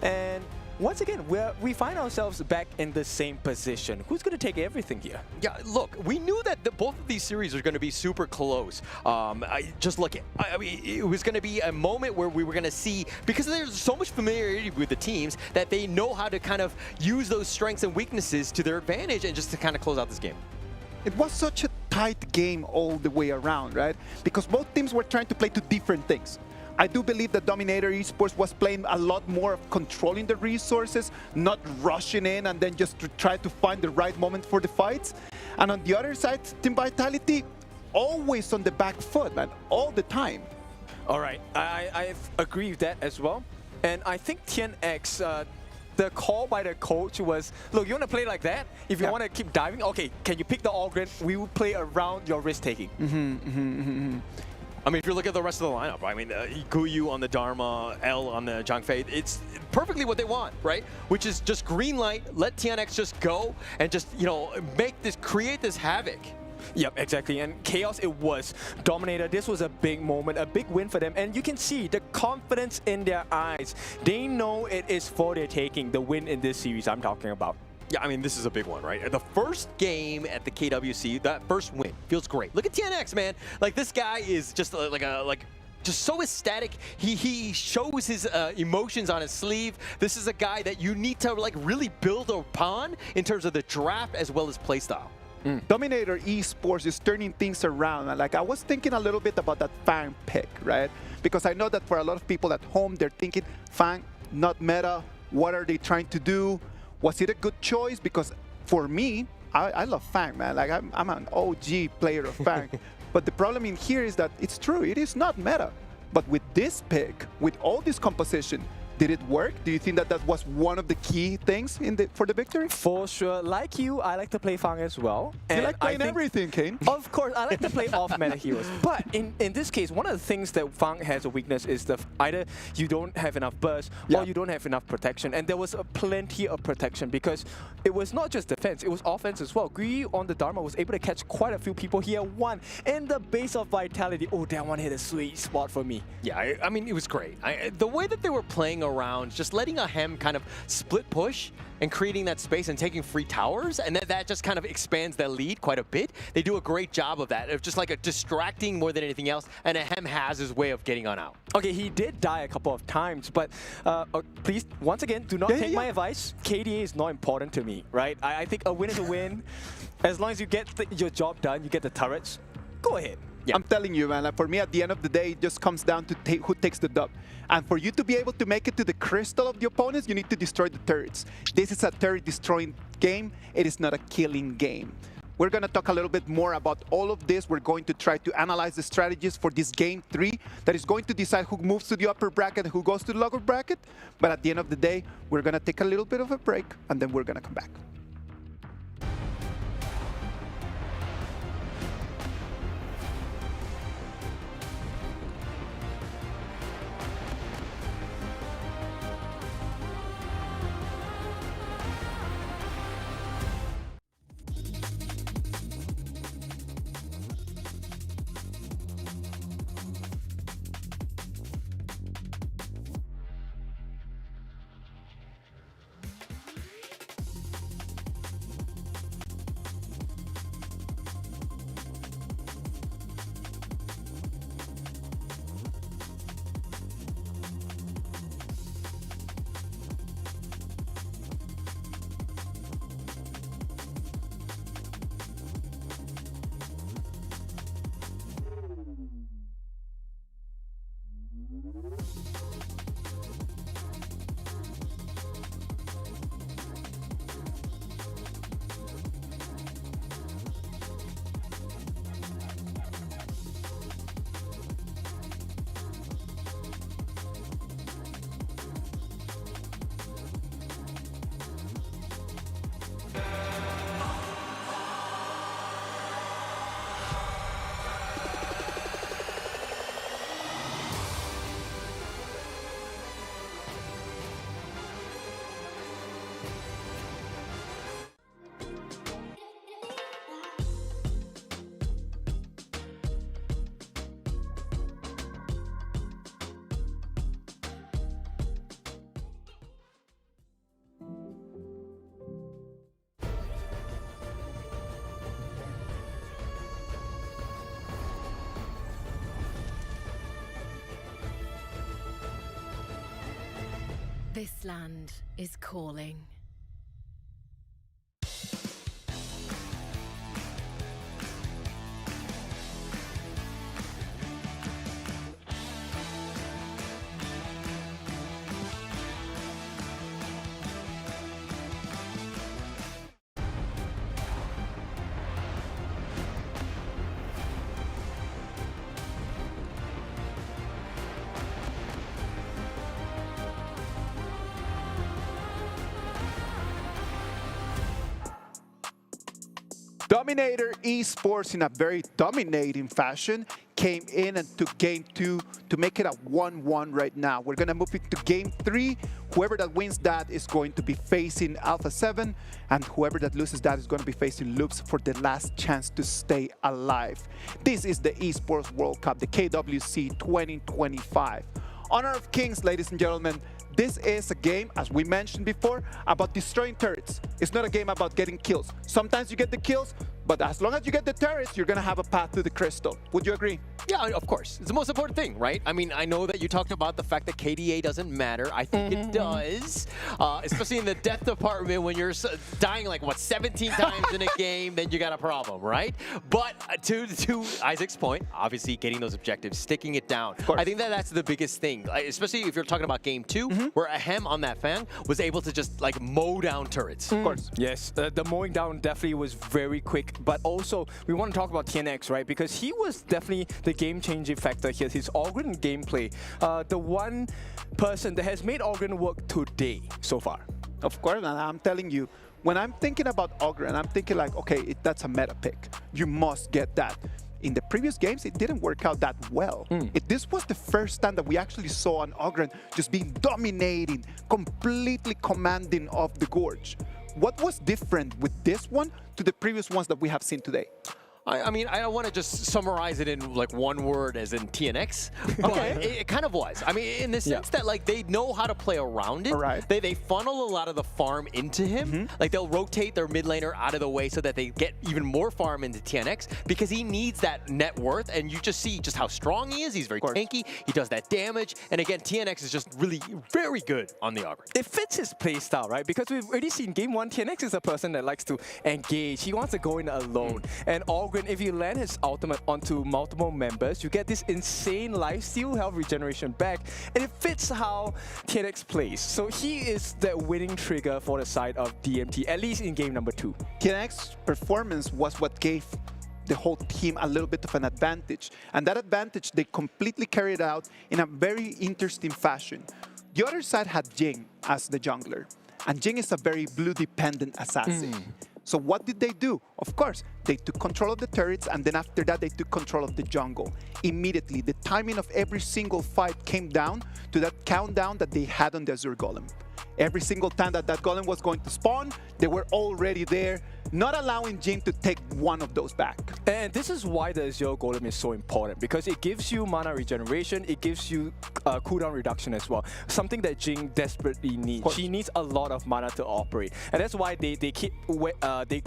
S12: And once again, we find ourselves back in the same position. Who's going to take everything here?
S11: Yeah, look, we knew that both of these series are going to be super close. I mean, it was going to be a moment where we were going to see, because there's so much familiarity with the teams, that they know how to kind of use those strengths and weaknesses to their advantage and just to kind of close out this game.
S10: It was such a tight game all the way around, right? Because both teams were trying to play to different things. I do believe that Dominator Esports was playing a lot more of controlling the resources, not rushing in and then just to try to find the right moment for the fights. And on the other side, Team Vitality, always on the back foot, man, all the time.
S12: All right, I agree with that as well. And I think TNX, the call by the coach was, look, you want to play like that? If you want to keep diving, okay, can you pick the Augury? We will play around your risk-taking.
S11: I mean, if you look at the rest of the lineup, I mean, Guyu on the Dharma, L on the Zhangfei, it's perfectly what they want, right? Which is just green light, let TNX just go and just, you know, create this havoc.
S12: Yep, exactly. And Chaos it was. Dominator, this was a big moment, a big win for them. And you can see the confidence in their eyes. They know it is for their taking, the win in this series I'm talking about.
S11: Yeah, I mean, this is a big one, right? The first game at the KWC, that first win, feels great. Look at TNX, man. Like, this guy is just just so ecstatic. He shows his emotions on his sleeve. This is a guy that you need to, like, really build upon in terms of the draft as well as playstyle.
S10: Dominator Esports is turning things around. And like, I was thinking a little bit about that Fang pick, right? Because I know that for a lot of people at home, they're thinking, Fang, not meta. What are they trying to do? Was it a good choice? Because for me, I love Fang, man. Like, I'm an OG player of Fang. But the problem in here is that it's true, it is not meta. But with this pick, with all this composition, did it work? Do you think that that was one of the key things for the victory?
S12: For sure. Like you, I like to play Fang as well.
S10: You like playing everything, Kane?
S12: Of course, I like to play off-meta heroes. But in this case, one of the things that Fang has a weakness is either you don't have enough burst or you don't have enough protection. And there was plenty of protection because it was not just defense, it was offense as well. Guyu on the Dharma was able to catch quite a few people here. One in the base of Vitality. Oh, that one hit a sweet spot for me.
S11: Yeah, I mean, it was great. The way that they were playing around, just letting a Hem kind of split push and creating that space and taking free towers, and that just kind of expands their lead quite a bit. They do a great job of that, of just like a distracting more than anything else, and a Hem has his way of getting on out.
S12: Okay, he did die a couple of times, but please, once again, do not take my advice. KDA is not important to me, right? I think a win is a win. As long as you get your job done, you get the turrets, go ahead.
S10: Yeah. I'm telling you, man, like for me, at the end of the day, it just comes down to who takes the dub. And for you to be able to make it to the crystal of the opponents, you need to destroy the turrets. This is a turret-destroying game. It is not a killing game. We're going to talk a little bit more about all of this. We're going to try to analyze the strategies for this game 3 that is going to decide who moves to the upper bracket and who goes to the lower bracket. But at the end of the day, we're going to take a little bit of a break, and then we're going to come back.
S17: This land is calling.
S10: Dominator Esports, in a very dominating fashion, came in and took game 2 to make it a 1-1 right now. We're going to move into game 3. Whoever that wins that is going to be facing Alpha 7, and whoever that loses that is going to be facing Loops for the last chance to stay alive. This is the Esports World Cup, the KWC 2025. Honor of Kings, ladies and gentlemen. This is a game, as we mentioned before, about destroying turrets. It's not a game about getting kills. Sometimes you get the kills, but as long as you get the turrets, you're going to have a path to the crystal. Would you agree?
S11: Yeah, of course. It's the most important thing, right? I mean, I know that you talked about the fact that KDA doesn't matter. I think it does, especially in the death department when you're dying like, what, 17 times in a game, then you got a problem, right? But to Isaac's point, obviously getting those objectives, sticking it down. I think that that's the biggest thing, especially if you're talking about game 2, where Ahem on that fan was able to just like mow down turrets.
S12: Of course. Yes, the mowing down definitely was very quick. But also, we want to talk about TNX, right? Because he was definitely the game-changing factor here. His Ogren gameplay, the one person that has made Ogren work today so far.
S10: Of course, and I'm telling you, when I'm thinking about Ogren, I'm thinking like, okay, that's a meta pick. You must get that. In the previous games, it didn't work out that well. This was the first time that we actually saw an Ogren just being dominating, completely commanding of the Gorge. What was different with this one to the previous ones that we have seen today?
S11: I mean, I don't want to just summarize it in like one word as in TNX, but it kind of was. I mean, in the sense that like they know how to play around it.
S10: Right.
S11: They funnel a lot of the farm into him. Like they'll rotate their mid laner out of the way so that they get even more farm into TNX because he needs that net worth, and you just see just how strong he is. He's very tanky. He does that damage, and again, TNX is just really very good on the Ogre.
S12: It fits his playstyle, right? Because we've already seen game 1, TNX is a person that likes to engage. He wants to go in alone, and Ogre Ogren, if you land his ultimate onto multiple members, you get this insane lifesteal, health regeneration back, and it fits how TNX plays. So he is the winning trigger for the side of DMT, at least in game number 2.
S10: TNX's performance was what gave the whole team a little bit of an advantage. And that advantage, they completely carried out in a very interesting fashion. The other side had Jing as the jungler. And Jing is a very blue-dependent assassin. So what did they do? Of course, they took control of the turrets, and then after that, they took control of the jungle. Immediately, the timing of every single fight came down to that countdown that they had on the Azure Golem. Every single time that that golem was going to spawn, they were already there, not allowing Jing to take one of those back.
S12: And this is why the Azure Golem is so important, because it gives you mana regeneration, it gives you cooldown reduction as well. Something that Jing desperately needs. She needs a lot of mana to operate. And that's why they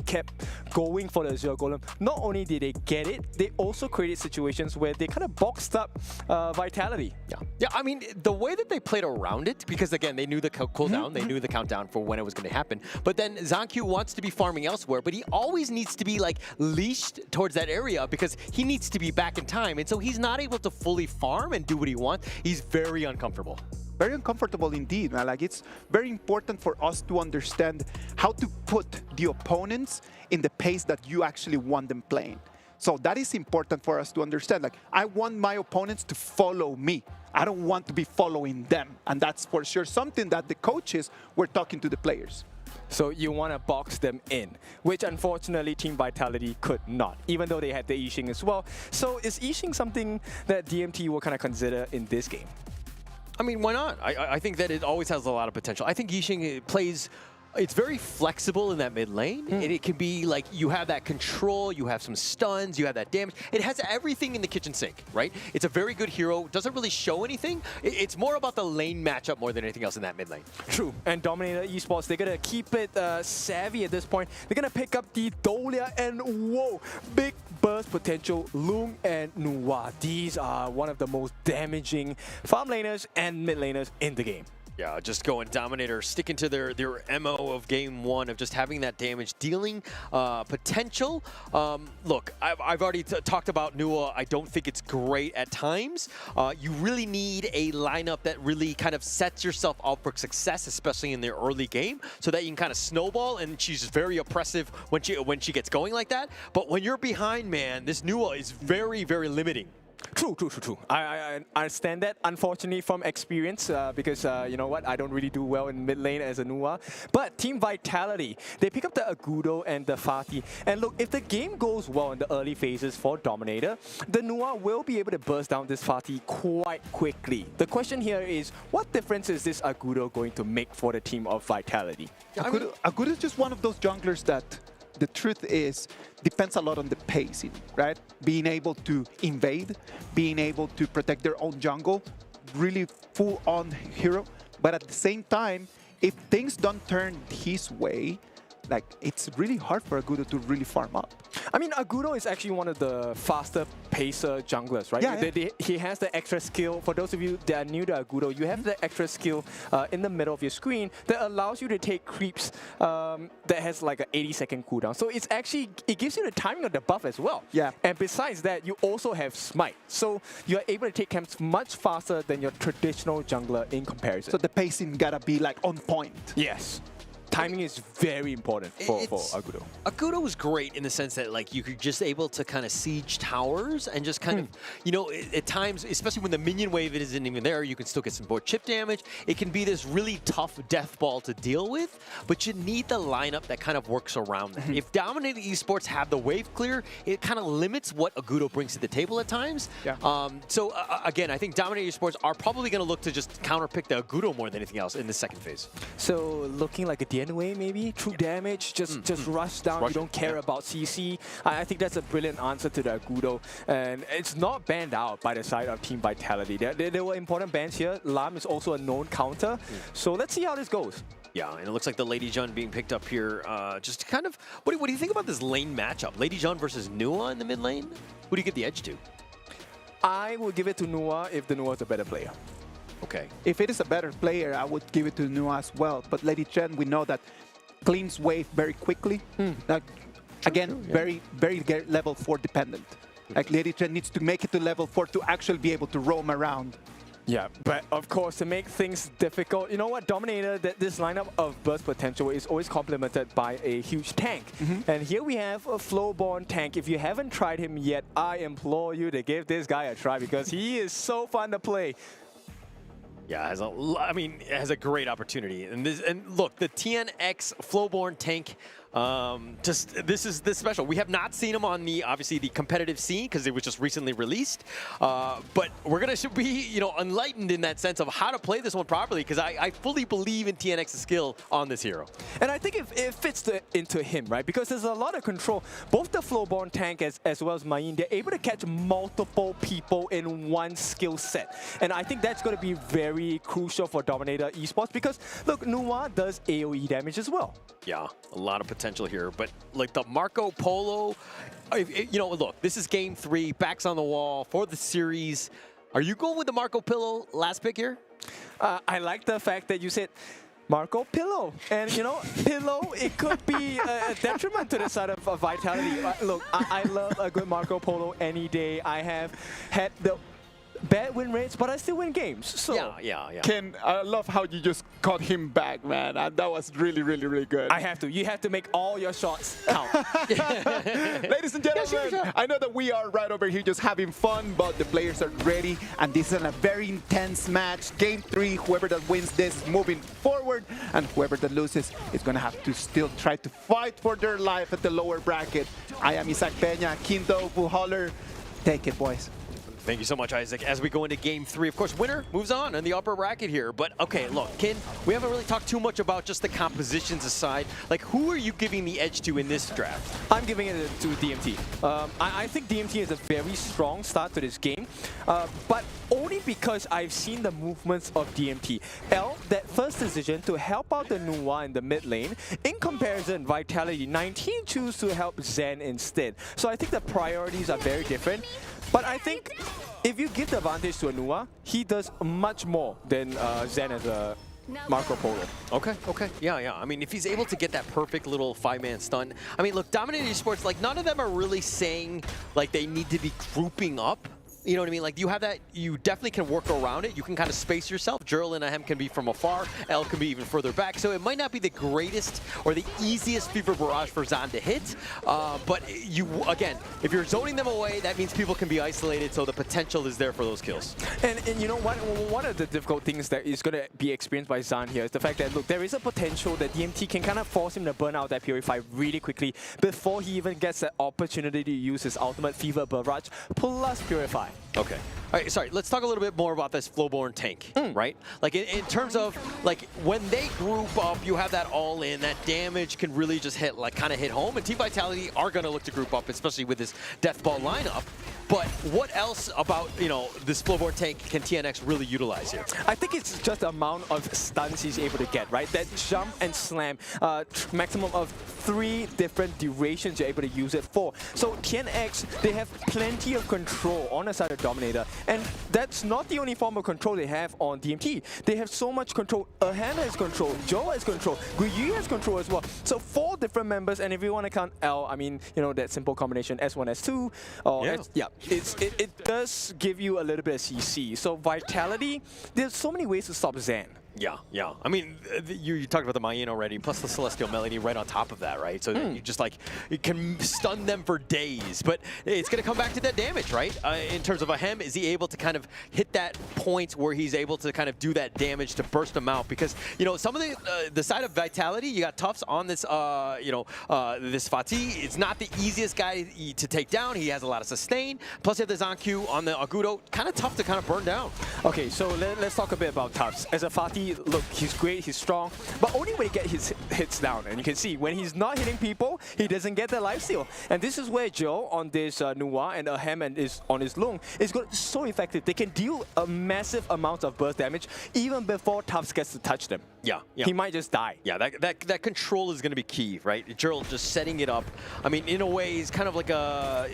S12: kept going for the Azure Golem. Not only did they get it, they also created situations where they kind of boxed up Vitality.
S11: Yeah, I mean, the way that they played around it, because again, they knew the cooldown, they knew the countdown for when it was going to happen. But then Zancu wants to be farming elsewhere, but he always needs to be like leashed towards that area because he needs to be back in time. And so he's not able to fully farm and do what he wants. He's very uncomfortable.
S10: Very uncomfortable indeed, man. Like, it's very important for us to understand how to put the opponents in the pace that you actually want them playing. So that is important for us to understand. Like, I want my opponents to follow me. I don't want to be following them. And that's for sure something that the coaches were talking to the players.
S12: So you want to box them in, which unfortunately Team Vitality could not, even though they had the Yixing as well. So is Yixing something that DMT will kind of consider in this game?
S11: I mean, why not? I think that it always has a lot of potential. I think Yixing plays... It's very flexible in that mid lane, and it can be like you have that control, you have some stuns, you have that damage. It has everything in the kitchen sink, right? It's a very good hero, doesn't really show anything. It's more about the lane matchup more than anything else in that mid lane.
S12: True. And Dominator Esports, they're going to keep it savvy at this point. They're going to pick up the Dolia and whoa, big burst potential, Lung and Nuwa. These are one of the most damaging farm laners and mid laners in the game.
S11: Yeah, just going Dominator, sticking to their MO of game 1 of just having that damage dealing potential. Look, I've already talked about Nuwa. I don't think it's great at times. You really need a lineup that really kind of sets yourself up for success, especially in the early game, so that you can kind of snowball, and she's very oppressive when she gets going like that. But when you're behind, man, this Nuwa is very, very limiting.
S12: True. I understand that, unfortunately, from experience, because you know what, I don't really do well in mid lane as a Nuwa. But Team Vitality, they pick up the Agudo and the Fatih. And look, if the game goes well in the early phases for Dominator, the Nuwa will be able to burst down this Fatih quite quickly. The question here is, what difference is this Agudo going to make for the team of Vitality?
S10: Agudo is just one of those junglers that, the truth is, depends a lot on the pacing, right? Being able to invade, being able to protect their own jungle, really full-on hero. But at the same time, if things don't turn his way, like, it's really hard for Agudo to really farm up.
S12: I mean, Agudo is actually one of the faster pacer junglers, right?
S10: Yeah.
S12: He has the extra skill. For those of you that are new to Agudo, you have the extra skill in the middle of your screen that allows you to take creeps that has like an 80-second cooldown. So it's actually, it gives you the timing of the buff as well.
S10: Yeah.
S12: And besides that, you also have Smite. So you're able to take camps much faster than your traditional jungler in comparison.
S10: So the pacing gotta be like on point.
S12: Yes. Timing is very important for Agudo.
S11: Agudo was great in the sense that, like, you could just able to kind of siege towers and just kind of, you know, at times, especially when the minion wave isn't even there, you can still get some more chip damage. It can be this really tough death ball to deal with, but you need the lineup that kind of works around that. If Dominator Esports have the wave clear, it kind of limits what Agudo brings to the table at times.
S12: Yeah.
S11: So again, I think Dominator Esports are probably going to look to just counterpick the Agudo more than anything else in the second phase.
S12: So looking like a DNWay maybe, true damage, just rush down, you don't care about CC. I think that's a brilliant answer to the Agudo, and it's not banned out by the side of Team Vitality. There were important bans here. Lam is also a known counter, so let's see how this goes.
S11: Yeah, and it looks like the Lady Jun being picked up here. Just kind of, what do you think about this lane matchup? Lady Jun versus Nuwa in the mid lane? Who do you get the edge to?
S12: I would give it to Nuwa if the Nuwa is a better player.
S11: Okay.
S10: If it is a better player, I would give it to Nuwa as well. But Lady Chen, we know that cleans wave very quickly. Like, Again, very level 4 dependent. Like Lady Trent needs to make it to level 4 to actually be able to roam around.
S12: Yeah, but of course, to make things difficult, you know what, Dominator, this lineup of burst potential is always complemented by a huge tank. And here we have a flow-born tank. If you haven't tried him yet, I implore you to give this guy a try because he is so fun to play.
S11: Yeah, it has a great opportunity. And look, the TNX Flowborn tank, this is special. We have not seen him on obviously the competitive scene because it was just recently released. But we're gonna be enlightened in that sense of how to play this one properly because I fully believe in TNX's skill on this hero.
S12: And I think it fits into him, right? Because there's a lot of control. Both the Flowborn tank as well as Mayin, they're able to catch multiple people in one skill set. And I think that's going to be very crucial for Dominator Esports because, look, Nuwa does AoE damage as well.
S11: Yeah, a lot of potential here. But like the Marco Polo, look, this is game 3, backs on the wall for the series. Are you going with the Marco Polo last pick here?
S12: I like the fact that you said Marco Pillow. And, Pillow, it could be a detriment to the side of Vitality. Look, I love a good Marco Polo any day. I have had the bad win rates, but I still win games. So
S11: yeah.
S10: Ken, I love how you just got him back, man. That was really good.
S12: I have to. You have to make all your shots count.
S10: Ladies and gentlemen, I know that we are right over here just having fun, but the players are ready, and this is a very intense match. Game 3, whoever that wins this is moving forward, and whoever that loses is going to have to still try to fight for their life at the lower bracket. I am Isaac Peña, Quinto, Buhaller. Take it, boys.
S11: Thank you so much, Isaac. As we go into game 3, of course, winner moves on in the upper bracket here. But okay, look, Kin, we haven't really talked too much about just the compositions aside. Like, who are you giving the edge to in this draft?
S12: I'm giving it to DMT. I think DMT is a very strong start to this game, but only because I've seen the movements of DMT. That first decision to help out the Nuwa in the mid lane, in comparison, Vitality 19 choose to help Zen instead. So I think the priorities are very different. But I think if you give the advantage to a Nuwa, he does much more than Zen as a Marco Polo.
S11: Okay. Yeah. I mean, if he's able to get that perfect little 5-man stun. I mean, look, Dominator Esports, like, none of them are really saying, like, they need to be grouping up. You know what I mean? Like, you have that, you definitely can work around it. You can kind of space yourself. Jurl and Ahem can be from afar. L can be even further back. So it might not be the greatest or the easiest Fever Barrage for Zan to hit. But again, if you're zoning them away, that means people can be isolated. So the potential is there for those kills.
S12: And you know, one of the difficult things that is going to be experienced by Zan here is the fact that, look, there is a potential that DMT can kind of force him to burn out that Purify really quickly before he even gets the opportunity to use his ultimate Fever Barrage plus Purify.
S11: Okay. All right, sorry, let's talk a little bit more about this Flowborn tank, right? Like, in terms of, like, when they group up, you have that all-in, that damage can really just hit, like, kind of hit home, and Team Vitality are going to look to group up, especially with this Deathball lineup. But what else about, this Flowborn tank can TNX really utilize here?
S12: I think it's just the amount of stuns he's able to get, right? That jump and slam, maximum of 3 different durations you're able to use it for. So TNX, they have plenty of control on the side of Dominator. And that's not the only form of control they have on DMT. They have so much control. Ahem has control, Joe has control, Guyu has control as well. So 4 different members, and if you want to count L, I mean, that simple combination S1, S2, or it does give you a little bit of CC. So Vitality, there's so many ways to stop Zen.
S11: Yeah. I mean, you talked about the Mayin already, plus the Celestial Melody right on top of that, right? So you just, like, you can stun them for days. But it's going to come back to that damage, right? In terms of Ahem, is he able to kind of hit that point where he's able to kind of do that damage to burst them out? Because, some of the side of Vitality, you got Tufts on this, this Fatih. It's not the easiest guy to take down. He has a lot of sustain. Plus, you have the Zancu on the Agudo. Kind of tough to kind of burn down.
S12: Okay, so let's talk a bit about Tufts. As a Fatih, look, he's great, he's strong, but only when he gets his hits down. And you can see, when he's not hitting people, he doesn't get the lifesteal. And this is where Joe on this Nuwa and Ahem is on his Lung is so effective. They can deal a massive amount of burst damage even before Tufts gets to touch them.
S11: Yeah.
S12: He might just die.
S11: Yeah, that control is going to be key, right? Jurl just setting it up. I mean, in a way, he's kind of like a...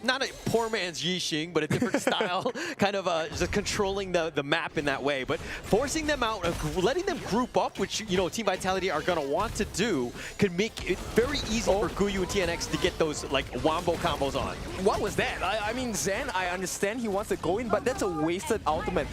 S11: not a poor man's Yixing, but a different style, kind of just controlling the map in that way. But forcing them out, letting them group up, which, you know, Team Vitality are going to want to do, could make it very easy for Guyu and TNX to get those, like, wombo combos on.
S12: What was that? I mean, Zen, I understand he wants to go in, but that's a wasted ultimate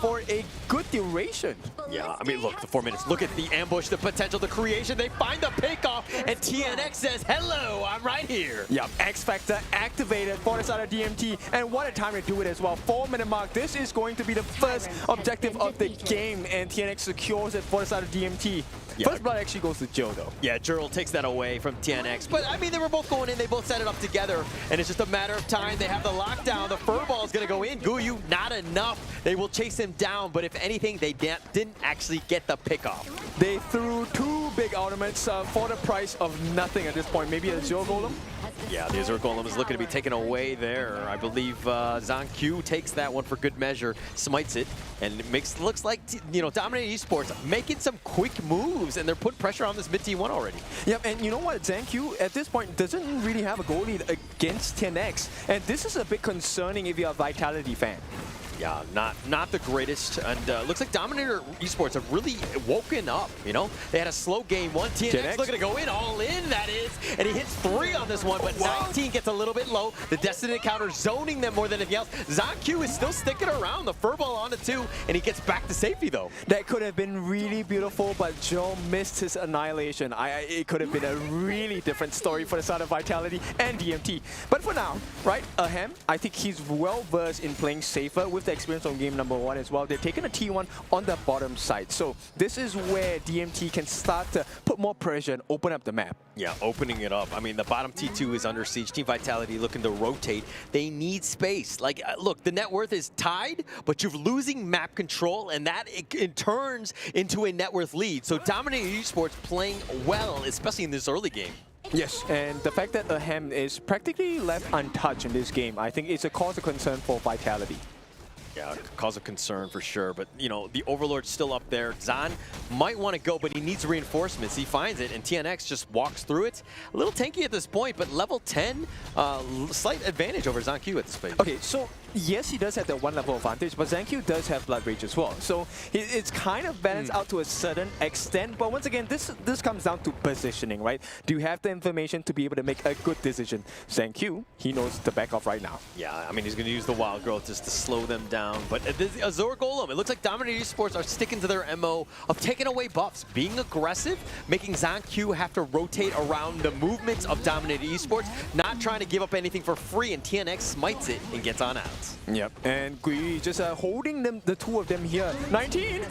S12: for a good duration.
S11: Yeah, I mean, look, the 4 minutes. Look at the ambush, the potential, the creation. They find the pickoff, and TNX says, hello, I'm right here.
S12: Yeah, X Factor activated for the side of DMT, and what a time to do it as well. 4-minute mark. This is going to be the first objective of the game, and TNX secures it for the side of DMT.
S11: Yeah.
S12: First blood actually goes to Joe, though.
S11: Yeah, Jurl takes that away from TNX. But, I mean, they were both going in. They both set it up together. And it's just a matter of time. They have the lockdown. The furball is going to go in. Guyu, not enough. They will chase him down. But if anything, they didn't actually get the pickoff.
S12: They threw 2 big ultimates for the price of nothing at this point. Maybe a Zero Golem?
S11: Yeah, the Azure Golem is looking to be taken away there. I believe Zhang takes that one for good measure, smites it, and it looks like, you know, Dominator Esports making some quick moves, and they're putting pressure on this mid T1 already.
S12: Yep, and you know what, Zhang at this point doesn't really have a goal lead against 10X, and this is a bit concerning if you're a Vitality fan.
S11: Yeah, not the greatest, and looks like Dominator Esports have really woken up, you know? They had a slow game one. TNX looking to go in, all in, that is, and he hits 3 on this one, but 19 gets a little bit low. The Destiny encounter zoning them more than anything else. Zhang is still sticking around, the furball onto 2, and he gets back to safety, though.
S12: That could have been really beautiful, but Joe missed his annihilation. It could have been a really different story for the side of Vitality and DMT. But for now, right, Ahem, I think he's well-versed in playing safer with the experience on game number 1 as well. They're taking a T1 on the bottom side. So this is where DMT can start to put more pressure and open up the map.
S11: Yeah, opening it up. I mean, the bottom T2 is under siege. Team Vitality looking to rotate. They need space. Like, look, the net worth is tied, but you're losing map control, and that it turns into a net worth lead. So Dominator Esports playing well, especially in this early game.
S12: Yes, and the fact that Ahem is practically left untouched in this game, I think it's a cause of concern for Vitality.
S11: Yeah, cause of concern for sure, but you know, the Overlord's still up there. Zan might want to go, but he needs reinforcements. He finds it, and TNX just walks through it. A little tanky at this point, but level 10, slight advantage over Zhang at this point.
S12: Okay, so yes, he does have that 1 level advantage, but Zhang does have Blood Rage as well. So it's kind of balanced out to a certain extent, but once again, this comes down to positioning, right? Do you have the information to be able to make a good decision? Zhang, he knows to back off right now.
S11: Yeah, I mean, he's going to use the Wild Growth just to slow them down. But the Azure Golem, it looks like Dominator Esports are sticking to their MO of taking away buffs, being aggressive, making Zhang have to rotate around the movements of Dominator Esports, not trying to give up anything for free, and TNX smites it and gets on out.
S12: Yep, and Guyu just holding them, the 2 of them here. 19!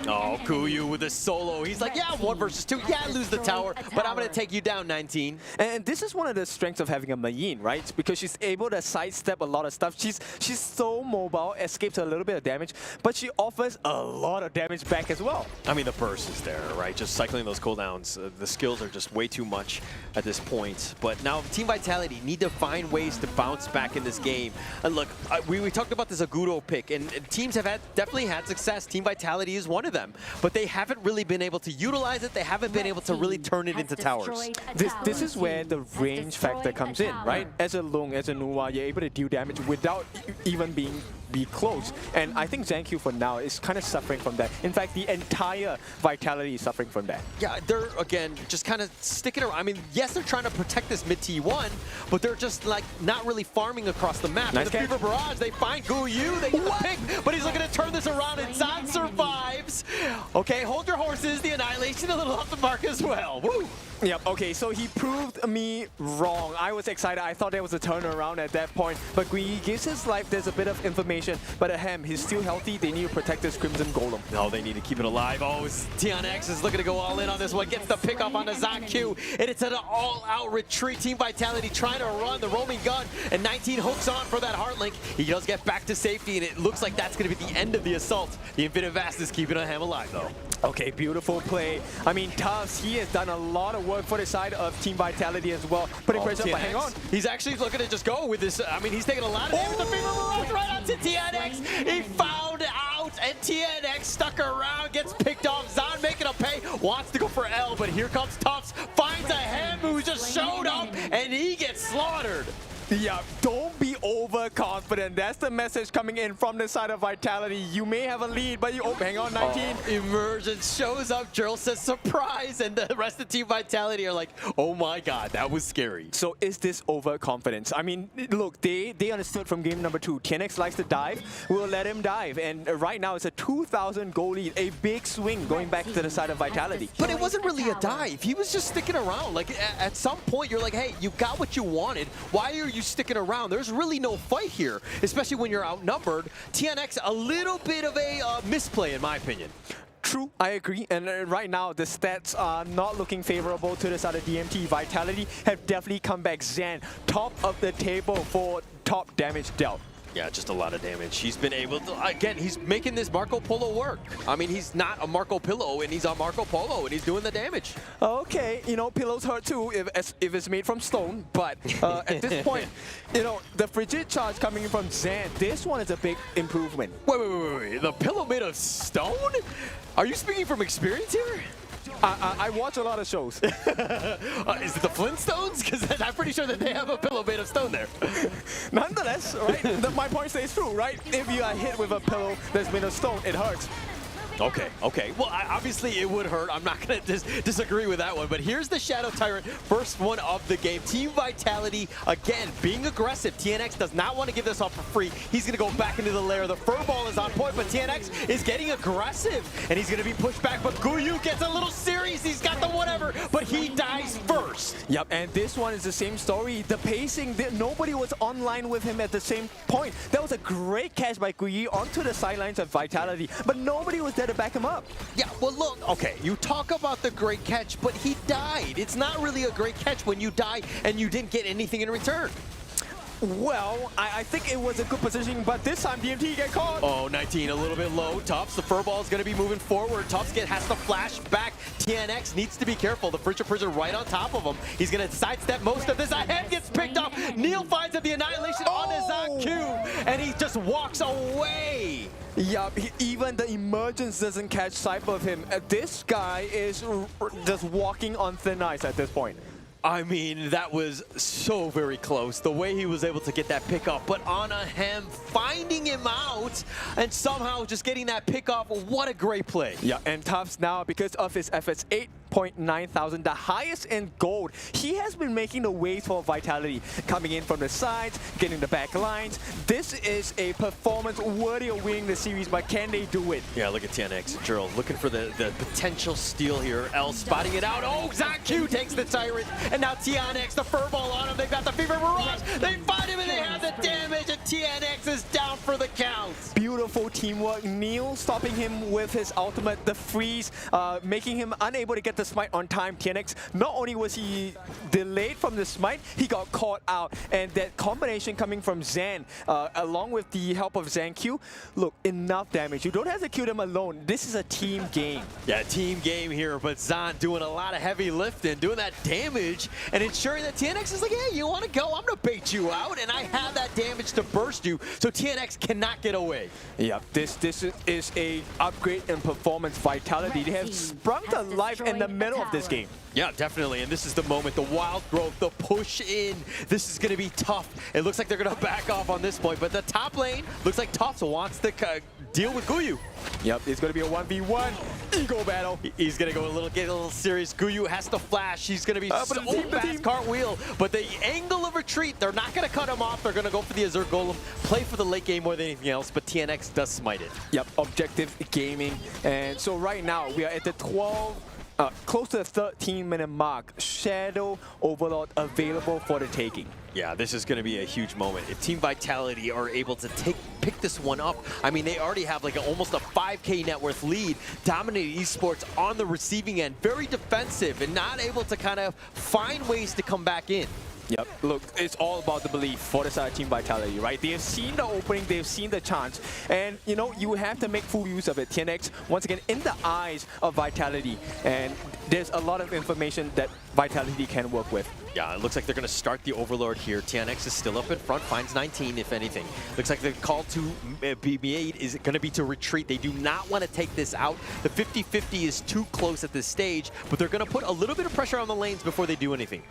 S11: Oh, Guyu with a solo. He's like, yeah, 1 versus 2. Yeah, I lose the tower, but I'm going to take you down, 19.
S12: And this is one of the strengths of having a Mayin, right? Because she's able to sidestep a lot of stuff. She's so mobile, escapes a little bit of damage, but she offers a lot of damage back as well.
S11: I mean, the burst is there, right? Just cycling those cooldowns. The skills are just way too much at this point. But now Team Vitality need to find ways to bounce back in this game. And look, we talked about this Agudo pick, and teams have definitely had success. Team Vitality is one of them, but they haven't really been able to utilize it. They haven't been able to really turn it into towers.
S12: This is where the range factor comes in, right? As a Lung, as a Nuwa, you're able to deal damage without even be close. And I think Zhang for now is kind of suffering from that. In fact, the entire Vitality is suffering from that.
S11: Yeah, they're, again, just kind of sticking around. I mean, yes, they're trying to protect this mid T1, but they're just, like, not really farming across the map.
S12: Nice
S11: the Fever Barrage, they find Guyu, they get the pick, but he's looking to turn this around, and Zan survives. Okay, hold your horses. The Annihilation a little off the mark as well. Woo!
S12: Yep, okay, so he proved me wrong. I was excited. I thought there was a turnaround at that point. But Guyu gives his life. There's a bit of information. But Ahem, he's still healthy. They need to protect this Crimson Golem.
S11: No, they need to keep it alive. Oh, TNX is looking to go all in on this one. Gets the pick off on the Zhang, and it's an all-out retreat. Team Vitality trying to run the roaming gun, and 19 hooks on for that Heartlink. He does get back to safety, and it looks like that's going to be the end of the assault. The Infinite Vast is keeping Ahem alive, though.
S12: Okay, beautiful play. I mean, Tufts, he has done a lot of work for the side of Team Vitality as well. Putting pressure, but hang on.
S11: He's actually looking to just go with this. I mean, he's taking a lot of damage. The Fever Barrage right onto TNX. He found out, and TNX stuck around, gets picked off. Zan making a pay, wants to go for L, but here comes Tufts, finds Ahem who just showed up, and he gets slaughtered.
S12: Yeah, don't be overconfident. That's the message coming in from the side of Vitality. You may have a lead, but you hang on, 19.
S11: Emergence shows up. Gerald says surprise, and the rest of Team Vitality are like, oh my god, that was scary.
S12: So is this overconfidence? I mean, look, they understood from game number 2. TNX likes to dive. We'll let him dive. And right now it's a 2,000 goal lead. A big swing going back to the side of Vitality.
S11: But it wasn't really a dive. He was just sticking around. Like, at some point, you're like, hey, you got what you wanted. Why are you sticking around? There's really no fight here, especially when you're outnumbered. TNX, a little bit of a misplay, in my opinion.
S12: True, I agree. And right now, the stats are not looking favorable to the side of DMT. Vitality have definitely come back. Zan, top of the table for top damage dealt.
S11: Yeah, just a lot of damage. He's been able to, again, he's making this Marco Polo work. I mean, he's not a Marco Pillow, and he's a Marco Polo, and he's doing the damage.
S12: Okay, you know, pillows hurt too if it's made from stone, but at this point, you know, the frigid charge coming in from Zan, this one is a big improvement.
S11: Wait. The pillow made of stone? Are you speaking from experience here?
S12: I watch a lot of shows.
S11: Is it the Flintstones? Because I'm pretty sure that they have a pillow made of stone there.
S12: Nonetheless, right, my point stays true, right? If you are hit with a pillow that's made of stone, it hurts.
S11: Okay. Well, obviously it would hurt. I'm not going to disagree with that one. But here's the Shadow Tyrant, first one of the game. Team Vitality, again, being aggressive. TNX does not want to give this up for free. He's going to go back into the lair. The Furball is on point, but TNX is getting aggressive, and he's going to be pushed back. But Guyu gets a little serious. He's got the whatever, but he dies first.
S12: Yep, and this one is the same story. The pacing, nobody was online with him at the same point. That was a great catch by Guyu onto the sidelines of Vitality, but nobody was there to back him up.
S11: Yeah, well, look, okay, you talk about the great catch, but he died. It's not really a great catch when you die and you didn't get anything in return.
S12: Well, I think it was a good position, but this time DMT get caught.
S11: Oh, 19, a little bit low. Tops, the Furball is going to be moving forward. Tops has to flash back. TNX needs to be careful. The Frigid Prison right on top of him. He's going to sidestep most of this. A head gets picked up. Neil finds the Annihilation on his IQ, and he just walks away.
S12: Yeah, even the emergence doesn't catch sight of him. This guy is just walking on thin ice at this point.
S11: I mean, that was so very close, the way he was able to get that pickoff. But Anahem finding him out and somehow just getting that pickoff, what a great play.
S12: Yeah, and Tufts now, because of his efforts, 8.9 thousand, the highest in gold. He has been making the waves for Vitality, coming in from the sides, getting the back lines. This is a performance worthy of winning the series, but can they do it?
S11: Yeah, look at TNX. Gerald looking for the potential steal here. L spotting it out. Oh, Zan.Q takes the Tyrant. And now TNX, the Furball on him. They've got the Fever Barrage. They find him and they have the damage. And TNX is down for the count.
S12: Beautiful teamwork. Neil stopping him with his ultimate, the freeze, making him unable to get the smite on time. TNX, not only was he delayed from the smite, he got caught out. And that combination coming from Zan, along with the help of Zan.Q, look, enough damage. You don't have to kill them alone. This is a team game.
S11: Yeah, team game here, but Zan doing a lot of heavy lifting, doing that damage, and ensuring that TNX is like, hey, you want to go? I'm going to bait you out, and I have that damage to burst you, so TNX cannot get away.
S12: Yeah, this is a upgrade in performance. Vitality, they have sprung to life in the middle of this game.
S11: Yeah, definitely, and this is the moment, the wild growth, the push in. This is going to be tough. It looks like they're going to back off on this point, but the top lane looks like Tufts wants to deal with Guyu.
S12: Yep, it's going to be a 1v1 ego battle.
S11: He's going to get a little serious. Guyu has to flash. He's going to be so fast, cartwheel, but the angle of retreat, they're not going to cut him off. They're going to go for the Azure Golem, play for the late game more than anything else, but TNX does smite it.
S12: Yep, objective gaming. And so right now, we are at the close to the 13-minute mark. Shadow Overlord available for the taking.
S11: Yeah, this is going to be a huge moment. If Team Vitality are able to pick this one up, I mean, they already have like almost a 5K net worth lead. Dominator Esports on the receiving end, very defensive and not able to kind of find ways to come back in.
S12: Yep, look, it's all about the belief for the side of Team Vitality, right? They have seen the opening, they've seen the chance, and you know, you have to make full use of it. TNX, once again, in the eyes of Vitality, and there's a lot of information that Vitality can work with.
S11: Yeah, it looks like they're going to start the Overlord here. TNX is still up in front, finds 19 if anything. Looks like the call to be made is going to be to retreat. They do not want to take this out. The 50-50 is too close at this stage, but they're going to put a little bit of pressure on the lanes before they do anything.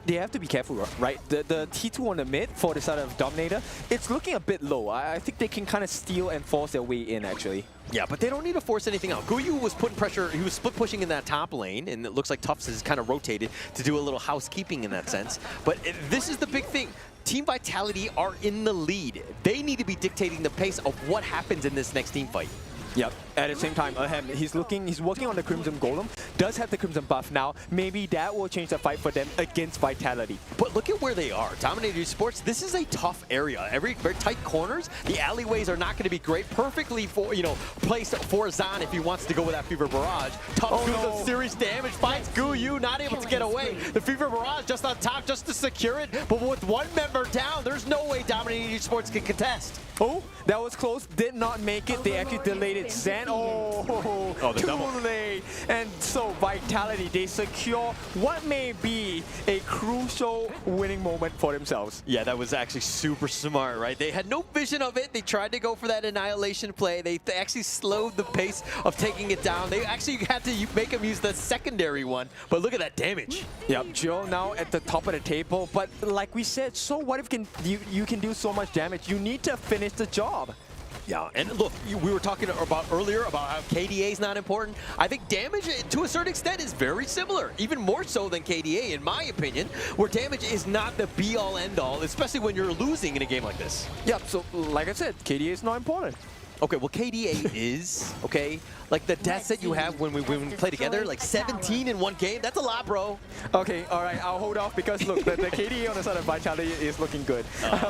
S12: They have to be careful, right? The T2 on the mid for the side of Dominator, it's looking a bit low. I think they can kind of steal and force their way in, actually.
S11: Yeah, but they don't need to force anything out. Guyu was putting pressure, he was split pushing in that top lane, and it looks like Tufts has kind of rotated to do a little housekeeping in that sense. But this is the big thing. Team Vitality are in the lead. They need to be dictating the pace of what happens in this next team fight.
S12: Yep. At the same time, he's working on the Crimson Golem, does have the Crimson buff now. Maybe that will change the fight for them against Vitality.
S11: But look at where they are. Dominator Esports, this is a tough area. Very tight corners. The alleyways are not going to be great. Perfectly for, placed for Zan if he wants to go with that Fever Barrage. Tough the serious damage. Finds Guyu, not able to get away. The Fever Barrage just on top just to secure it. But with one member down, there's no way Dominator Esports can contest.
S12: Oh, that was close. Did not make it. They actually delayed it. Zan,
S11: the double.
S12: Too late. And so Vitality, they secure what may be a crucial winning moment for themselves.
S11: Yeah, that was actually super smart, right? They had no vision of it. They tried to go for that annihilation play. They actually slowed the pace of taking it down. They actually had to make him use the secondary one. But look at that damage.
S12: Yep, Joe now at the top of the table. But like we said, so what if you can do so much damage? You need to finish the job.
S11: Yeah, and look, we were talking about earlier about how KDA is not important. I think damage, to a certain extent, is very similar, even more so than KDA, in my opinion, where damage is not the be-all, end-all, especially when you're losing in a game like this.
S12: Yep, so like I said, KDA is not important.
S11: Okay, well, KDA is, okay? Like the deaths that you have when we play together, like 17 in one game, that's a lot, bro.
S12: Okay, all right, I'll hold off because, look, the KDA on the side of Vitality is looking good.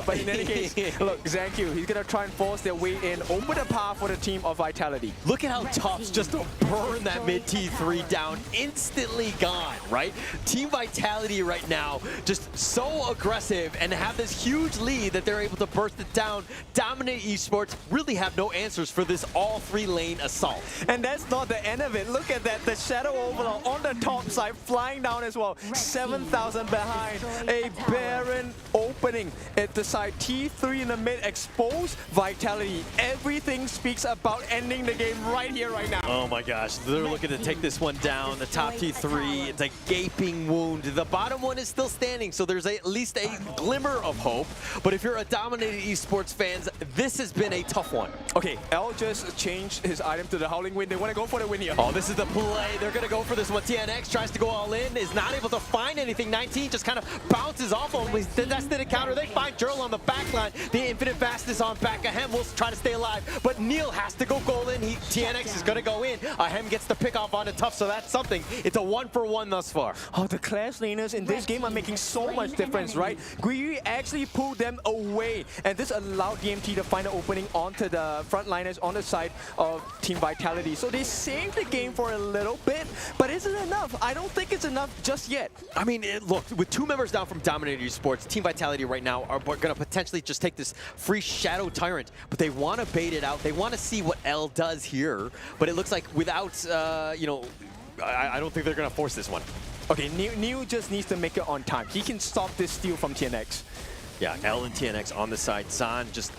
S12: But in any case, look, Gen.G, he's going to try and force their way in, open the path for the team of Vitality.
S11: Look at how Tufts just burn that mid T3 down, instantly gone, right? Team Vitality right now, just so aggressive and have this huge lead that they're able to burst it down. Dominator Esports really have no answers for this all three-lane assault.
S12: And that's not the end of it. Look at that, the Shadow Overlord on the top side, flying down as well. 7,000 behind, a barren opening at the side. T3 in the mid, exposed Vitality. Everything speaks about ending the game right here, right now.
S11: Oh my gosh, they're looking to take this one down. The top T3, it's a gaping wound. The bottom one is still standing, so there's at least a glimmer of hope. But if you're a Dominator Esports fans, this has been a tough one.
S12: Okay, L just changed his item to the Howling Wind. They want to go for the win here.
S11: Oh, this is the play. They're going to go for this one. TNX tries to go all in, is not able to find anything. 19 just kind of bounces off of him. That's the counter. They find Jurl on the back line. The Infinite Fastness on back. Ahem will try to stay alive, but Neil has to go goal in. TNX is going to go in. Ahem gets the pick off on the Tough, so that's something. It's a 1-for-1 thus far.
S12: Oh, the Clash laners in this game are making so much difference, right? Guyu actually pulled them away, and this allowed DMT to find an opening onto the frontliners on the side of Team Vitality. So they saved the game for a little bit, but is it enough? I don't think it's enough just yet.
S11: I mean, look, with 2 members down from Dominator Esports, Team Vitality right now are going to potentially just take this free Shadow Tyrant, but they want to bait it out. They want to see what L does here, but it looks like without, I don't think they're going to force this one.
S12: Okay, Neil just needs to make it on time. He can stop this steal from TNX.
S11: Yeah, L and TNX on the side. Zan just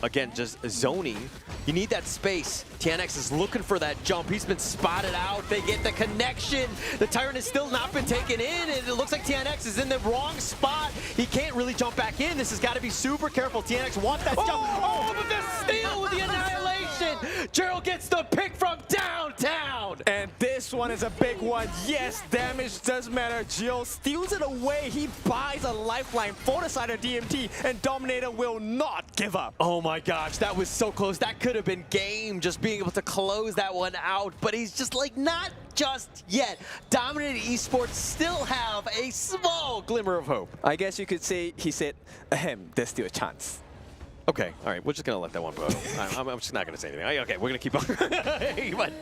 S11: zoning. You need that space. TNX is looking for that jump. He's been spotted out. They get the connection. The Tyrant has still not been taken in, and it looks like TNX is in the wrong spot. He can't really jump back in. This has got to be super careful. TNX wants that jump. Oh, but the steal with the annihilation. Gerald gets the pick from downtown.
S12: And this one is a big one. Yes, damage does matter. Jill steals it away. He buys a lifeline for the side of DMT, and Dominator will not give up.
S11: Oh my gosh, that was so close. That could have been game, just being able to close that one out, but he's just like, not just yet. Dominator Esports still have a small glimmer of hope.
S12: I guess you could say he said, ahem, there's still a chance.
S11: Okay, all right, we're just gonna let that one go. I'm just not gonna say anything. Okay, we're gonna keep on. But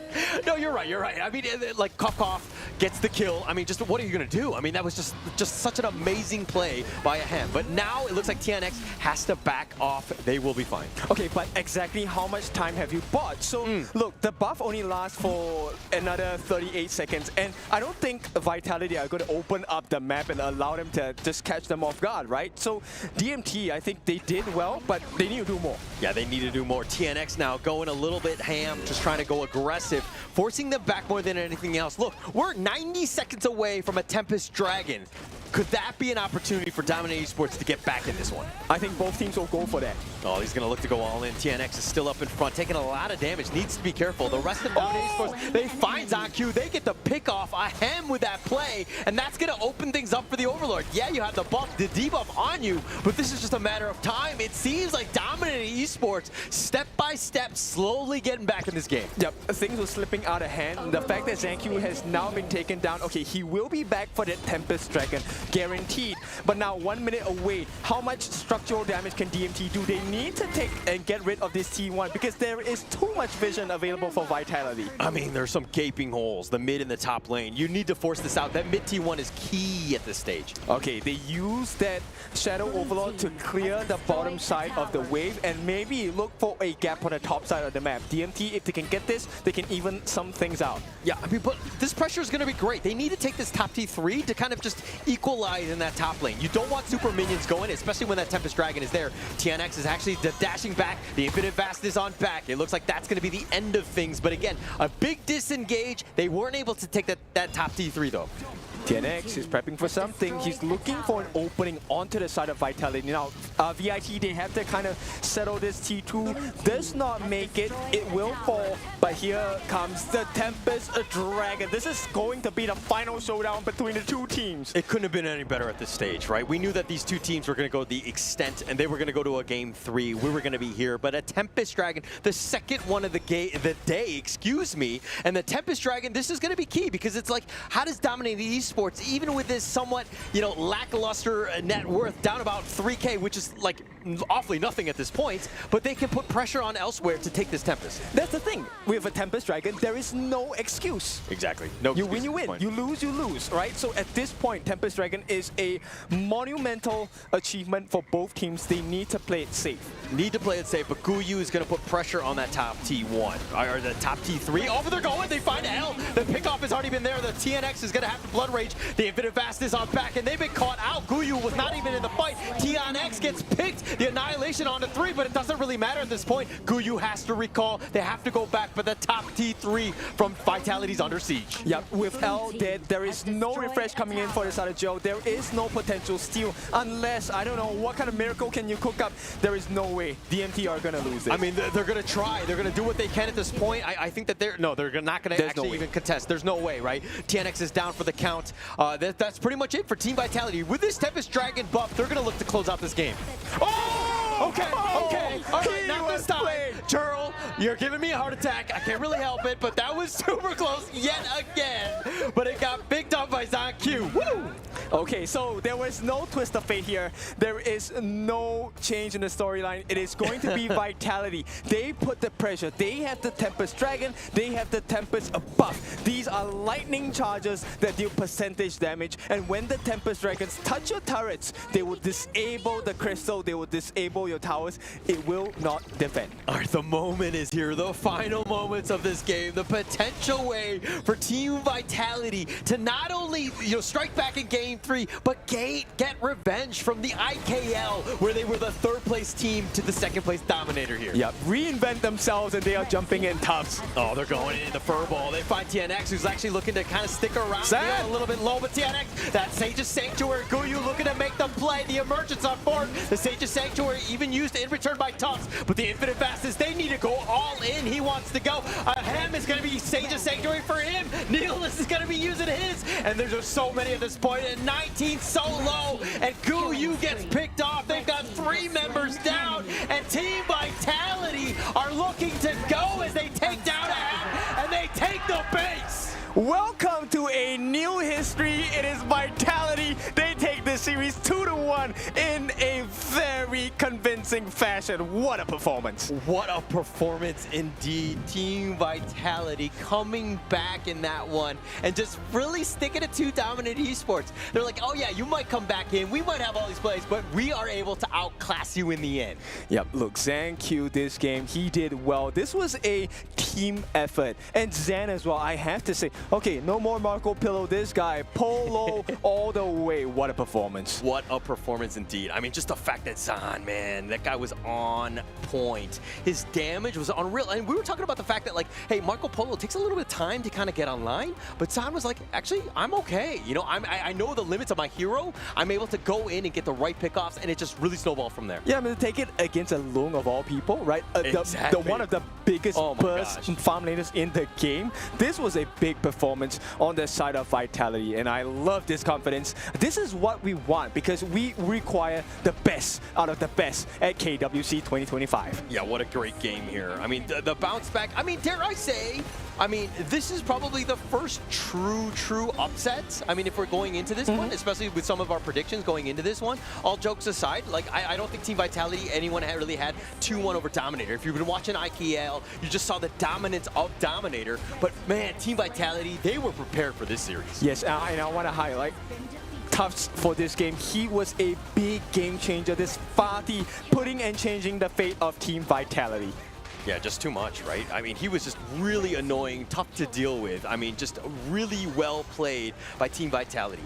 S11: no, you're right. I mean, like Koff gets the kill. I mean, just what are you gonna do? I mean, that was just such an amazing play by a Hem. But now it looks like TNX has to back off. They will be fine.
S12: Okay, but exactly how much time have you bought? So look, the buff only lasts for another 38 seconds, and I don't think Vitality are going to open up the map and allow them to just catch them off guard, right? So DMT, I think they did well, but they need to do more.
S11: Yeah, they need to do more. TNX now going a little bit ham, just trying to go aggressive, forcing them back more than anything else. Look, we're 90 seconds away from a Tempest Dragon. Could that be an opportunity for Dominator Esports to get back in this one?
S12: I think both teams will go for that.
S11: Oh, he's going to look to go all in. TNX is still up in front, taking a lot of damage. Needs to be careful. The rest of Dominator Esports, they find ZonQ. They get the pick off a Hem with that play, and that's going to open things up for the Overlord. Yeah, you have the buff, the debuff on you, but this is just a matter of time. It seems like Dominator Esports, step by step, slowly getting back in this game.
S12: Yep, things were slipping out of hand. The fact that ZonQ has now been taken down, okay, he will be back for that Tempest Dragon. Guaranteed. But now 1 minute away, how much structural damage can DMT do? They need to take and get rid of this T1 because there is too much vision available for Vitality.
S11: I mean, there's some gaping holes, the mid and the top lane. You need to force this out. That mid T1 is key at this stage.
S12: Okay, they use that Shadow Overlord to clear the bottom side of the wave and maybe look for a gap on the top side of the map. DMT, if they can get this, they can even some things out.
S11: Yeah, I mean, but this pressure is going to be great. They need to take this top T3 to kind of just equalize in that top lane. You don't want super minions going, especially when that Tempest Dragon is there. TNX is actually dashing back. The Infinite Vast is on back. It looks like that's going to be the end of things. But again, a big disengage. They weren't able to take that top T3 though.
S12: TNX is prepping for something. He's looking for an opening onto the side of Vitality. Now, VIT, they have to kind of settle this T2. Does not make it. It will fall. But here comes the Tempest Dragon. This is going to be the final showdown between the two teams.
S11: It couldn't have been any better at this stage, right? We knew that these two teams were going to go the extent, and they were going to go to a game 3. We were going to be here. But a Tempest Dragon, the second one of the day, excuse me, and the Tempest Dragon, this is going to be key because it's like, how does Dominator Esports, even with this somewhat, lackluster net worth, down about 3K, which is like awfully nothing at this point, but they can put pressure on elsewhere to take this Tempest.
S12: That's the thing. With a Tempest Dragon, there is no excuse.
S11: Exactly. No
S12: you win, you win. You lose, right? So at this point, Tempest Dragon is a monumental achievement for both teams. They need to play it safe.
S11: Need to play it safe, but Guyu is going to put pressure on that top T1, or the top T3. Over they're going, they find L. The pickoff has already been there. The TNX is going to have to Blood Rage. The Infinite Vast is on back, and they've been caught out. Guyu was not even in the fight. TNX gets picked. The Annihilation onto 3, but it doesn't really matter at this point. Guyu has to recall. They have to go back for the top T3 from Vitality's under siege.
S12: Yep, with L dead, there is no refresh coming in for the side of Joe. There is no potential steal unless, I don't know, what kind of miracle can you cook up? There is no way DMT are going to lose it.
S11: I mean, they're going to try. They're going to do what they can at this point. I think that they're not going to actually even contest. There's no way, right? TNX is down for the count. That's pretty much it for Team Vitality. With this Tempest Dragon buff, they're going to look to close out this game. Okay. All right, not this time. Churl, you're giving me a heart attack. I can't really help it, but that was super close yet again. But it got picked up by ZonQ. Woo!
S12: Okay, so there was no twist of fate here. There is no change in the storyline. It is going to be Vitality. They put the pressure. They have the Tempest Dragon. They have the Tempest buff. These are lightning charges that deal percentage damage. And when the Tempest Dragons touch your turrets, they will disable the crystal. They will disable your towers. It will not defend.
S11: All right, the moment is here. The final moments of this game. The potential way for Team Vitality to not only strike back in Game 3, but get revenge from the IKL, where they were the 3rd place team to the 2nd place Dominator here.
S12: Yep, reinvent themselves, and they are jumping in tubs.
S11: Oh, they're going in the furball. They find TNX, who's actually looking to kind of stick around a little bit low, but TNX, that Sage's Sanctuary, Guyu looking to make the play. The emergence on board. The Sage's Sanctuary even used in return by Tufts, but the Infinite Fastest, they need to go all in. He wants to go. Hem is going to be Sage's Sanctuary for him. Needless is going to be using his, and there's just so many at this point, and 19 so low, and Guyu gets picked off. They've got 3 members down, and Team Vitality are looking to go as they take down a Hem, and they take the base.
S12: Welcome to a new history. It is Vitality. They take this series 2-1 in a very convincing fashion. What a performance.
S11: What a performance indeed. Team Vitality coming back in that one and just really sticking it to Dominator Esports. They're like, oh yeah, you might come back in, we might have all these plays, but we are able to outclass you in the end.
S12: Yep, look, Gen.G this game, he did well. This was a team effort. And Zan as well, I have to say, okay, no more Marco Pillow, this guy, Polo all the way. What a performance.
S11: What a performance indeed. I mean, just the fact that Zan, man, that guy was on point. His damage was unreal. And we were talking about the fact that, like, hey, Marco Polo takes a little bit of time to kind of get online, but Zan was like, actually, I'm okay. You know, I know the limits of my hero. I'm able to go in and get the right pickoffs, and it just really snowballed from there.
S12: Yeah, I mean, to take it against a Lung of all people, right?
S11: Exactly.
S12: One of the biggest burst farm laners in the game. This was a big performance on the side of Vitality, and I love this confidence. This is what we want because we require the best out of the best at KWC 2025.
S11: Yeah, what a great game here. I mean, the bounce back, I mean, dare I say, I mean, this is probably the first true upset. I mean, if we're going into this one, especially with some of our predictions going into this one, all jokes aside, like, I don't think Team Vitality, anyone really had 2-1 over Dominator. If you've been watching IKL, you just saw the dominance of Dominator. But man, Team Vitality, they were prepared for this series.
S12: Yes, and I want to highlight Tufts for this game. He was a big game changer. This Fatih putting and changing the fate of Team Vitality.
S11: Yeah, just too much, right? I mean, he was just really annoying, tough to deal with. I mean, just really well played by Team Vitality.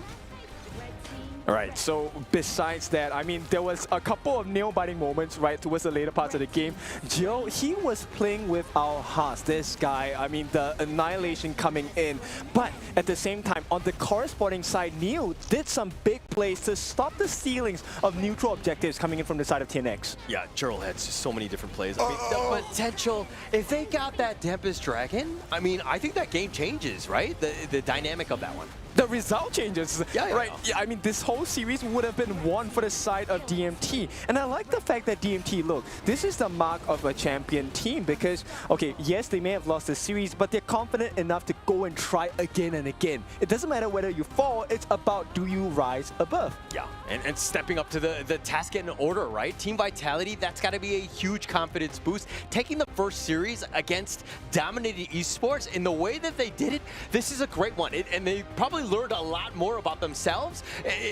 S12: All right, so besides that, I mean, there was a couple of nail-biting moments, right, towards the later parts of the game. Joe, he was playing with our hearts. This guy, I mean, the annihilation coming in. But at the same time, on the corresponding side, Neo did some big plays to stop the stealings of neutral objectives coming in from the side of TNX.
S11: Yeah, Gerald had so many different plays. I mean, the potential, if they got that Tempest Dragon, I mean, I think that game changes, right? The dynamic of that one.
S12: The result changes,
S11: yeah,
S12: right? Yeah, I mean, this whole series would have been won for the side of DMT. And I like the fact that DMT, look, this is the mark of a champion team because, okay, yes, they may have lost the series, but they're confident enough to go and try again and again. It doesn't matter whether you fall, it's about do you rise above.
S11: Yeah, and stepping up to the task in order, right? Team Vitality, that's got to be a huge confidence boost. Taking the first series against Dominator Esports in the way that they did it, this is a great one. And they probably learned a lot more about themselves,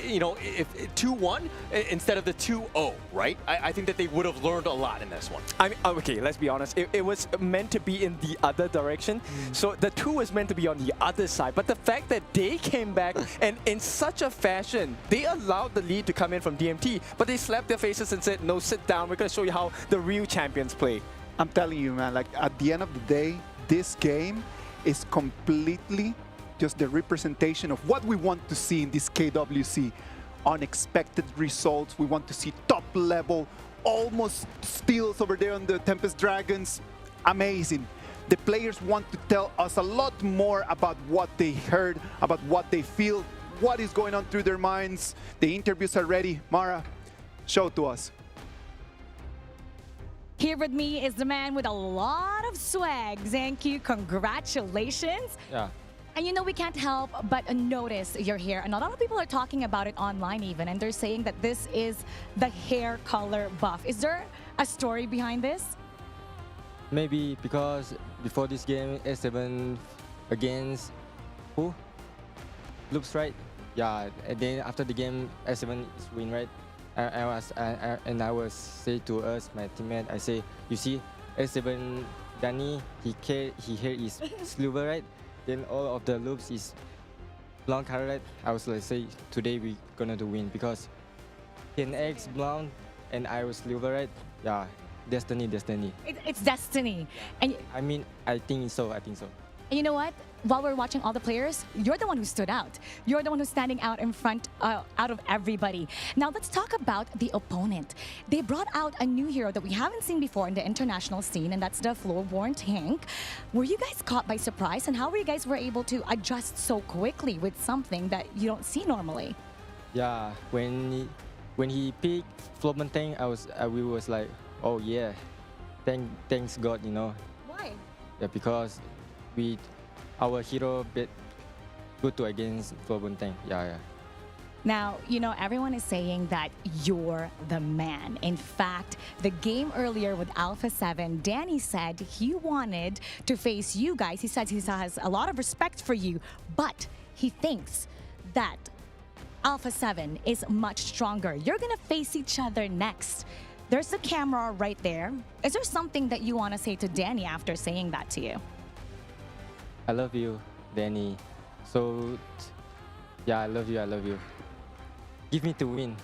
S11: you know, if 2-1 instead of the 2-0, right? I think that they would have learned a lot in this one.
S12: I mean, okay, let's be honest. It was meant to be in the other direction. So the 2 was meant to be on the other side. But the fact that they came back and in such a fashion, they allowed the lead to come in from DMT, but they slapped their faces and said, no, sit down. We're going to show you how the real champions play.
S10: I'm telling you, man, like at the end of the day, this game is completely just the representation of what we want to see in this KWC. Unexpected results. We want to see top level, almost steals over there on the Tempest Dragons. Amazing. The players want to tell us a lot more about what they heard, about what they feel, what is going on through their minds. The interviews are ready. Mara, show to us.
S15: Here with me is the man with a lot of swag. Gen.G, congratulations.
S3: Yeah.
S15: And you know, we can't help but notice you're here. And a lot of people are talking about it online even, and they're saying that this is the hair color buff. Is there a story behind this?
S3: Maybe because before this game, S7 against who? Loops, right? Yeah, and then after the game, S7 is win, right? I was say to us, my teammate, I say, you see, S7 Danny, hair is silver, right? Then all of the loops is blonde color, right? I was like, say, today we gonna do win because TNX blonde and I was silver, right? Yeah, destiny.
S15: It's destiny. And
S3: I mean, I think so.
S15: And you know what? While we're watching all the players, you're the one who stood out. You're the one who's standing out in front, out of everybody. Now let's talk about the opponent. They brought out a new hero that we haven't seen before in the international scene, and that's the floorborn tank. Were you guys caught by surprise, and how were you guys able to adjust so quickly with something that you don't see normally?
S3: Yeah, when he picked floorborn tank, we was like, oh yeah, thanks God, you know.
S15: Why?
S3: Yeah, because our hero bet good to against floorborn tank. Yeah.
S15: Now, everyone is saying that you're the man. In fact, the game earlier with Alpha 7, Danny said he wanted to face you guys. He said he has a lot of respect for you, but he thinks that Alpha 7 is much stronger. You're going to face each other next. There's the camera right there. Is there something that you want to say to Danny after saying that to you?
S3: I love you, Danny. So, yeah, I love you. I love you. Give me to win.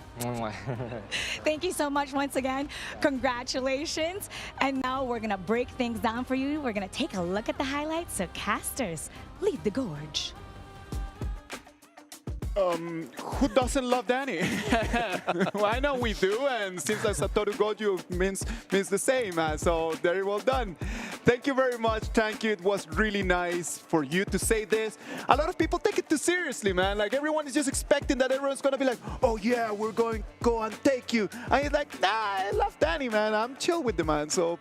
S15: Thank you so much once again. Congratulations. And now we're going to break things down for you. We're going to take a look at the highlights. So casters, leave the gorge.
S10: Who doesn't love Danny? Well, I know we do, and seems like Satoru Goju means the same. So very well done. Thank you very much. Thank you. It was really nice for you to say this. A lot of people take it too seriously, man. Like everyone is just expecting that everyone's gonna be like, oh yeah, we're going to go and take you. And you're like, nah, I love Danny, man. I'm chill with the man. So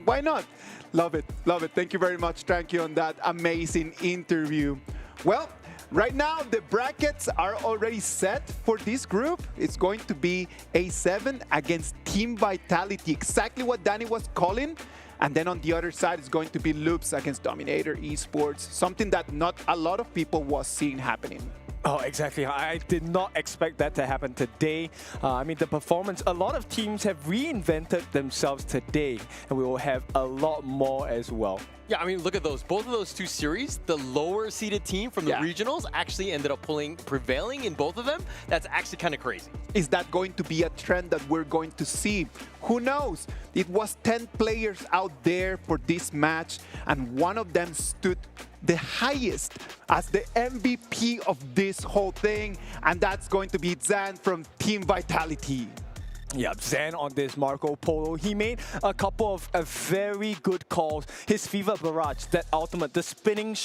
S10: why not? Love it. Love it. Thank you very much. Thank you on that amazing interview. Well, right now, the brackets are already set for this group. It's going to be A7 against Team Vitality, exactly what Danny was calling. And then on the other side, it's going to be Loops against Dominator Esports, something that not a lot of people was seeing happening.
S12: Oh, exactly. I did not expect that to happen today. I mean, the performance, a lot of teams have reinvented themselves today, and we will have a lot more as well.
S11: Yeah, I mean, look at those. Both of those two series, the lower seeded team from the regionals actually ended up prevailing in both of them. That's actually kind of crazy.
S10: Is that going to be a trend that we're going to see? Who knows? It was 10 players out there for this match, and one of them stood the highest as the MVP of this whole thing, and that's going to be Zan from Team Vitality.
S12: Yeah, Zan on this Marco Polo. He made a couple of very good calls. His Fever Barrage, that ultimate, the spinning,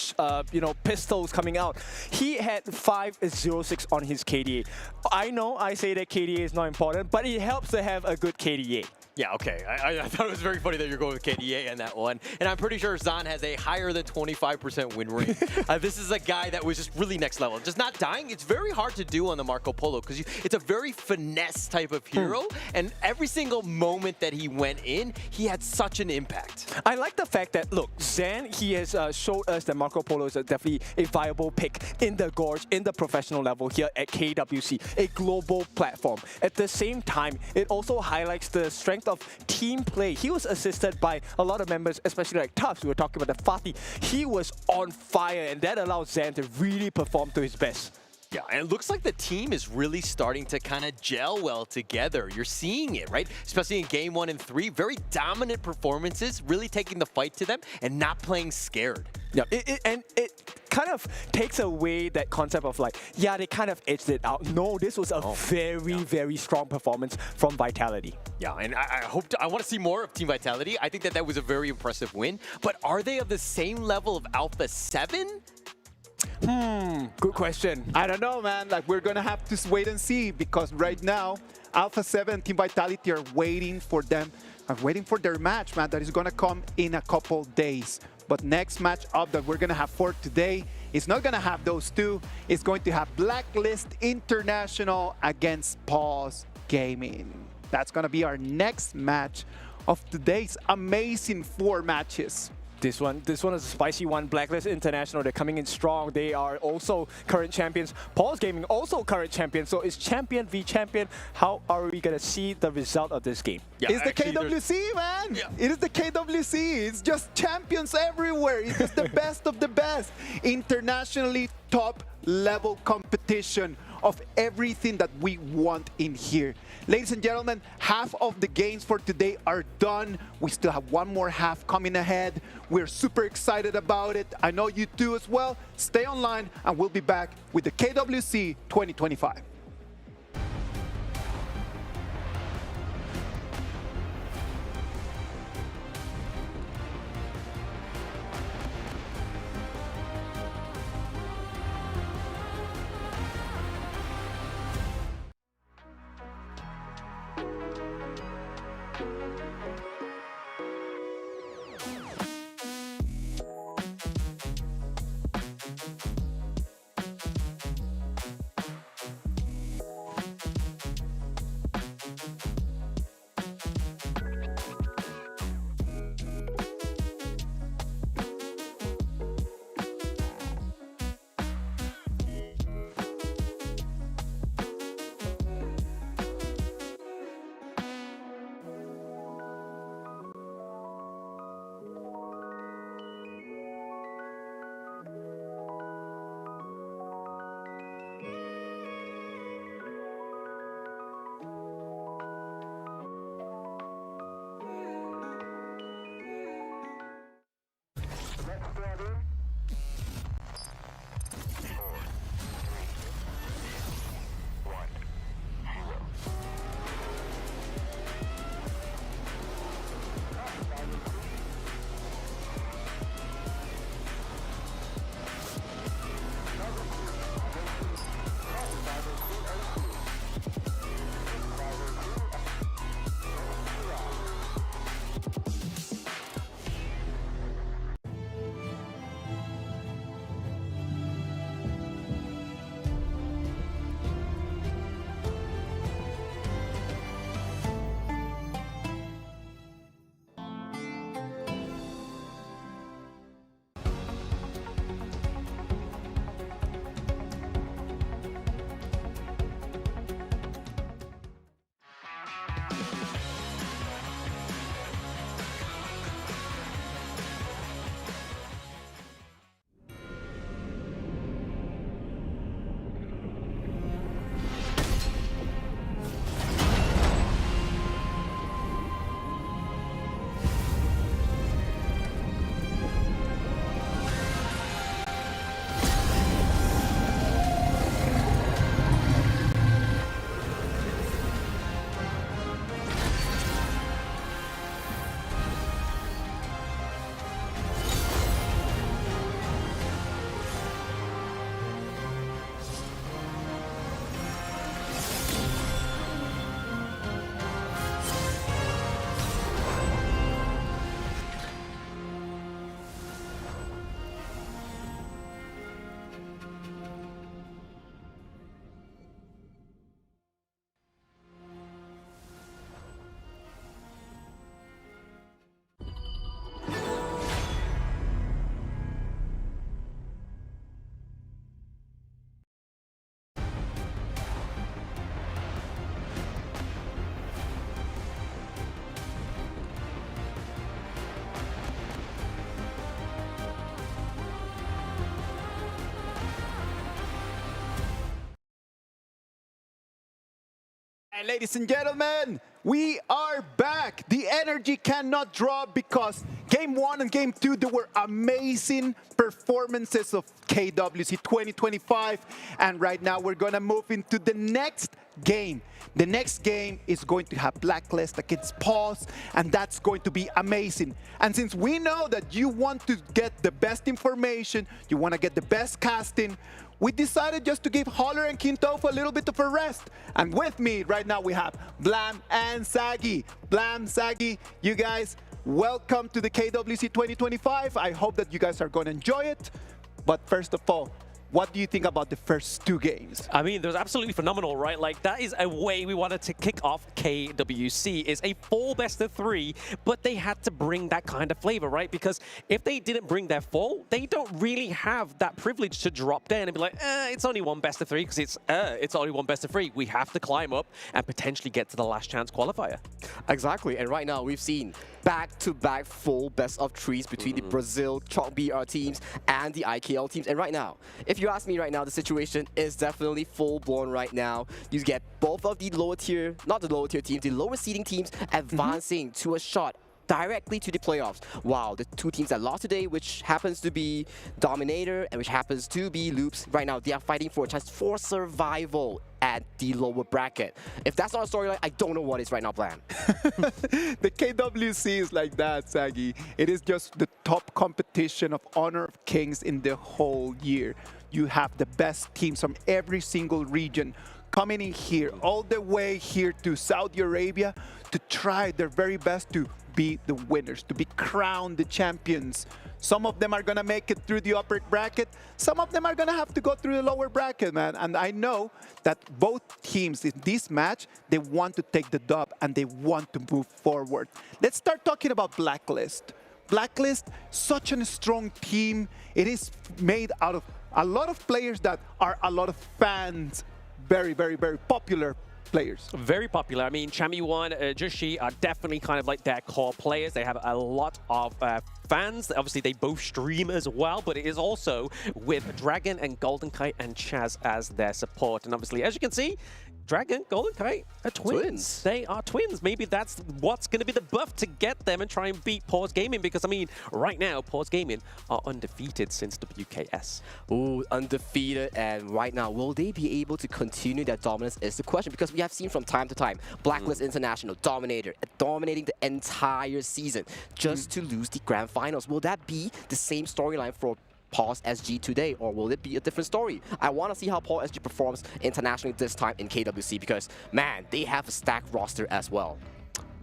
S12: pistols coming out. He had 506 on his KDA. I know I say that KDA is not important, but it helps to have a good KDA.
S11: Yeah, okay. I thought it was very funny that you're going with KDA on that one. And I'm pretty sure Zan has a higher than 25% win rate. This is a guy that was just really next level. Just not dying. It's very hard to do on the Marco Polo because it's a very finesse type of hero. And every single moment that he went in, he had such an impact.
S12: I like the fact that, look, Zan, he has showed us that Marco Polo is definitely a viable pick in the Gorge, in the professional level here at KWC, a global platform. At the same time, it also highlights the strength of team play. He was assisted by a lot of members, especially like Tufts. We were talking about the Fatih. He was on fire, and that allowed Zan to really perform to his best.
S11: Yeah, and it looks like the team is really starting to kind of gel well together. You're seeing it, right? Especially in game 1 and 3. Very dominant performances, really taking the fight to them and not playing scared.
S12: Yeah, it kind of takes away that concept of like, yeah, they kind of edged it out. No, this was a very strong performance from Vitality.
S11: Yeah, and I want to see more of Team Vitality. I think that was a very impressive win. But are they of the same level of Alpha 7?
S12: Good question.
S10: I don't know, man. Like, we're gonna have to wait and see, because right now, Alpha 7 and Team Vitality are waiting for their match, man, that is gonna come in a couple days. But next match up that we're gonna have for today is not gonna have those two. It's going to have Blacklist International against Paws Gaming. That's gonna be our next match of today's amazing 4 matches.
S12: This one is a spicy one. Blacklist International, they're coming in strong. They are also current champions. Paws Gaming also current champion. So it's champion v champion. How are we gonna see the result of this game?
S10: Yeah, it's the KWC, man. Yeah. It is the KWC. It's just champions everywhere. It is the best of the best. Internationally top level competition of everything that we want in here. Ladies and gentlemen, half of the games for today are done. We still have one more half coming ahead. We're super excited about it. I know you do as well. Stay online and we'll be back with the KWC 2025. And ladies and gentlemen, we are back. The energy cannot drop because Game 1 and Game 2, there were amazing performances of KWC 2025. And right now, we're going to move into the next game. The next game is going to have Blacklist against Paws, and that's going to be amazing. And since we know that you want to get the best information, you want to get the best casting, we decided just to give Holler and Kintof a little bit of a rest. And with me right now, we have Blam and Saggy. Blam, Saggy, you guys, welcome to the KWC 2025. I hope that you guys are going to enjoy it. But first of all, what do you think about the first two games?
S18: I mean, it was absolutely phenomenal, right? Like, that is a way we wanted to kick off KWC, is a full best of three, but they had to bring that kind of flavor, right? Because if they didn't bring their full, they don't really have that privilege to drop down and be like, it's only one best of three because it's only one best of three. We have to climb up and potentially get to the last chance qualifier.
S19: Exactly, and right now we've seen back-to-back full best of threes between the Brazil Chalk BR teams and the IKL teams. And right now, if you ask me right now, the situation is definitely full-blown right now. You get both of the lower tier, not the lower tier teams, the lower seeding teams advancing to a shot directly to the playoffs. Wow, the two teams that lost today, which happens to be Dominator and which happens to be Loops, right now they are fighting for a chance for survival at the lower bracket. If that's not a storyline, I don't know what is right now, Blam.
S10: The KWC is like that, Saggy. It is just the top competition of Honor of Kings in the whole year. You have the best teams from every single region coming in here, all the way here to Saudi Arabia to try their very best to be the winners, to be crowned the champions. Some of them are going to make it through the upper bracket. Some of them are going to have to go through the lower bracket, man. And I know that both teams in this match, they want to take the dub and they want to move forward. Let's start talking about Blacklist. Blacklist, such a strong team. It is made out of a lot of players that are a lot of fans. Very, very, very popular players.
S18: Very popular. I mean, Chami1, Joshi are definitely kind of like their core players. They have a lot of fans. Obviously, they both stream as well, but it is also with Dragon and Golden Kite and Chaz as their support. And obviously, as you can see, Dragon, Golden Kite are twins. They are twins. Maybe that's what's going to be the buff to get them and try and beat Paws Gaming, because, I mean, right now, Paws Gaming are undefeated since WKS.
S19: Ooh, undefeated, and right now, will they be able to continue their dominance is the question, because we have seen from time to time, Blacklist International, Dominator, dominating the entire season just to lose the grand finals. Will that be the same storyline for Paws SG today, or will it be a different story? I want to see how Paws SG performs internationally this time in KWC, because, man, they have a stacked roster as well.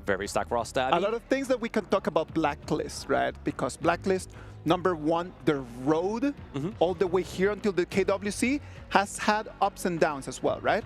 S18: Very stacked roster.
S10: A lot of things that we can talk about Blacklist, right? Because Blacklist, number one, the road all the way here until the KWC has had ups and downs as well, right?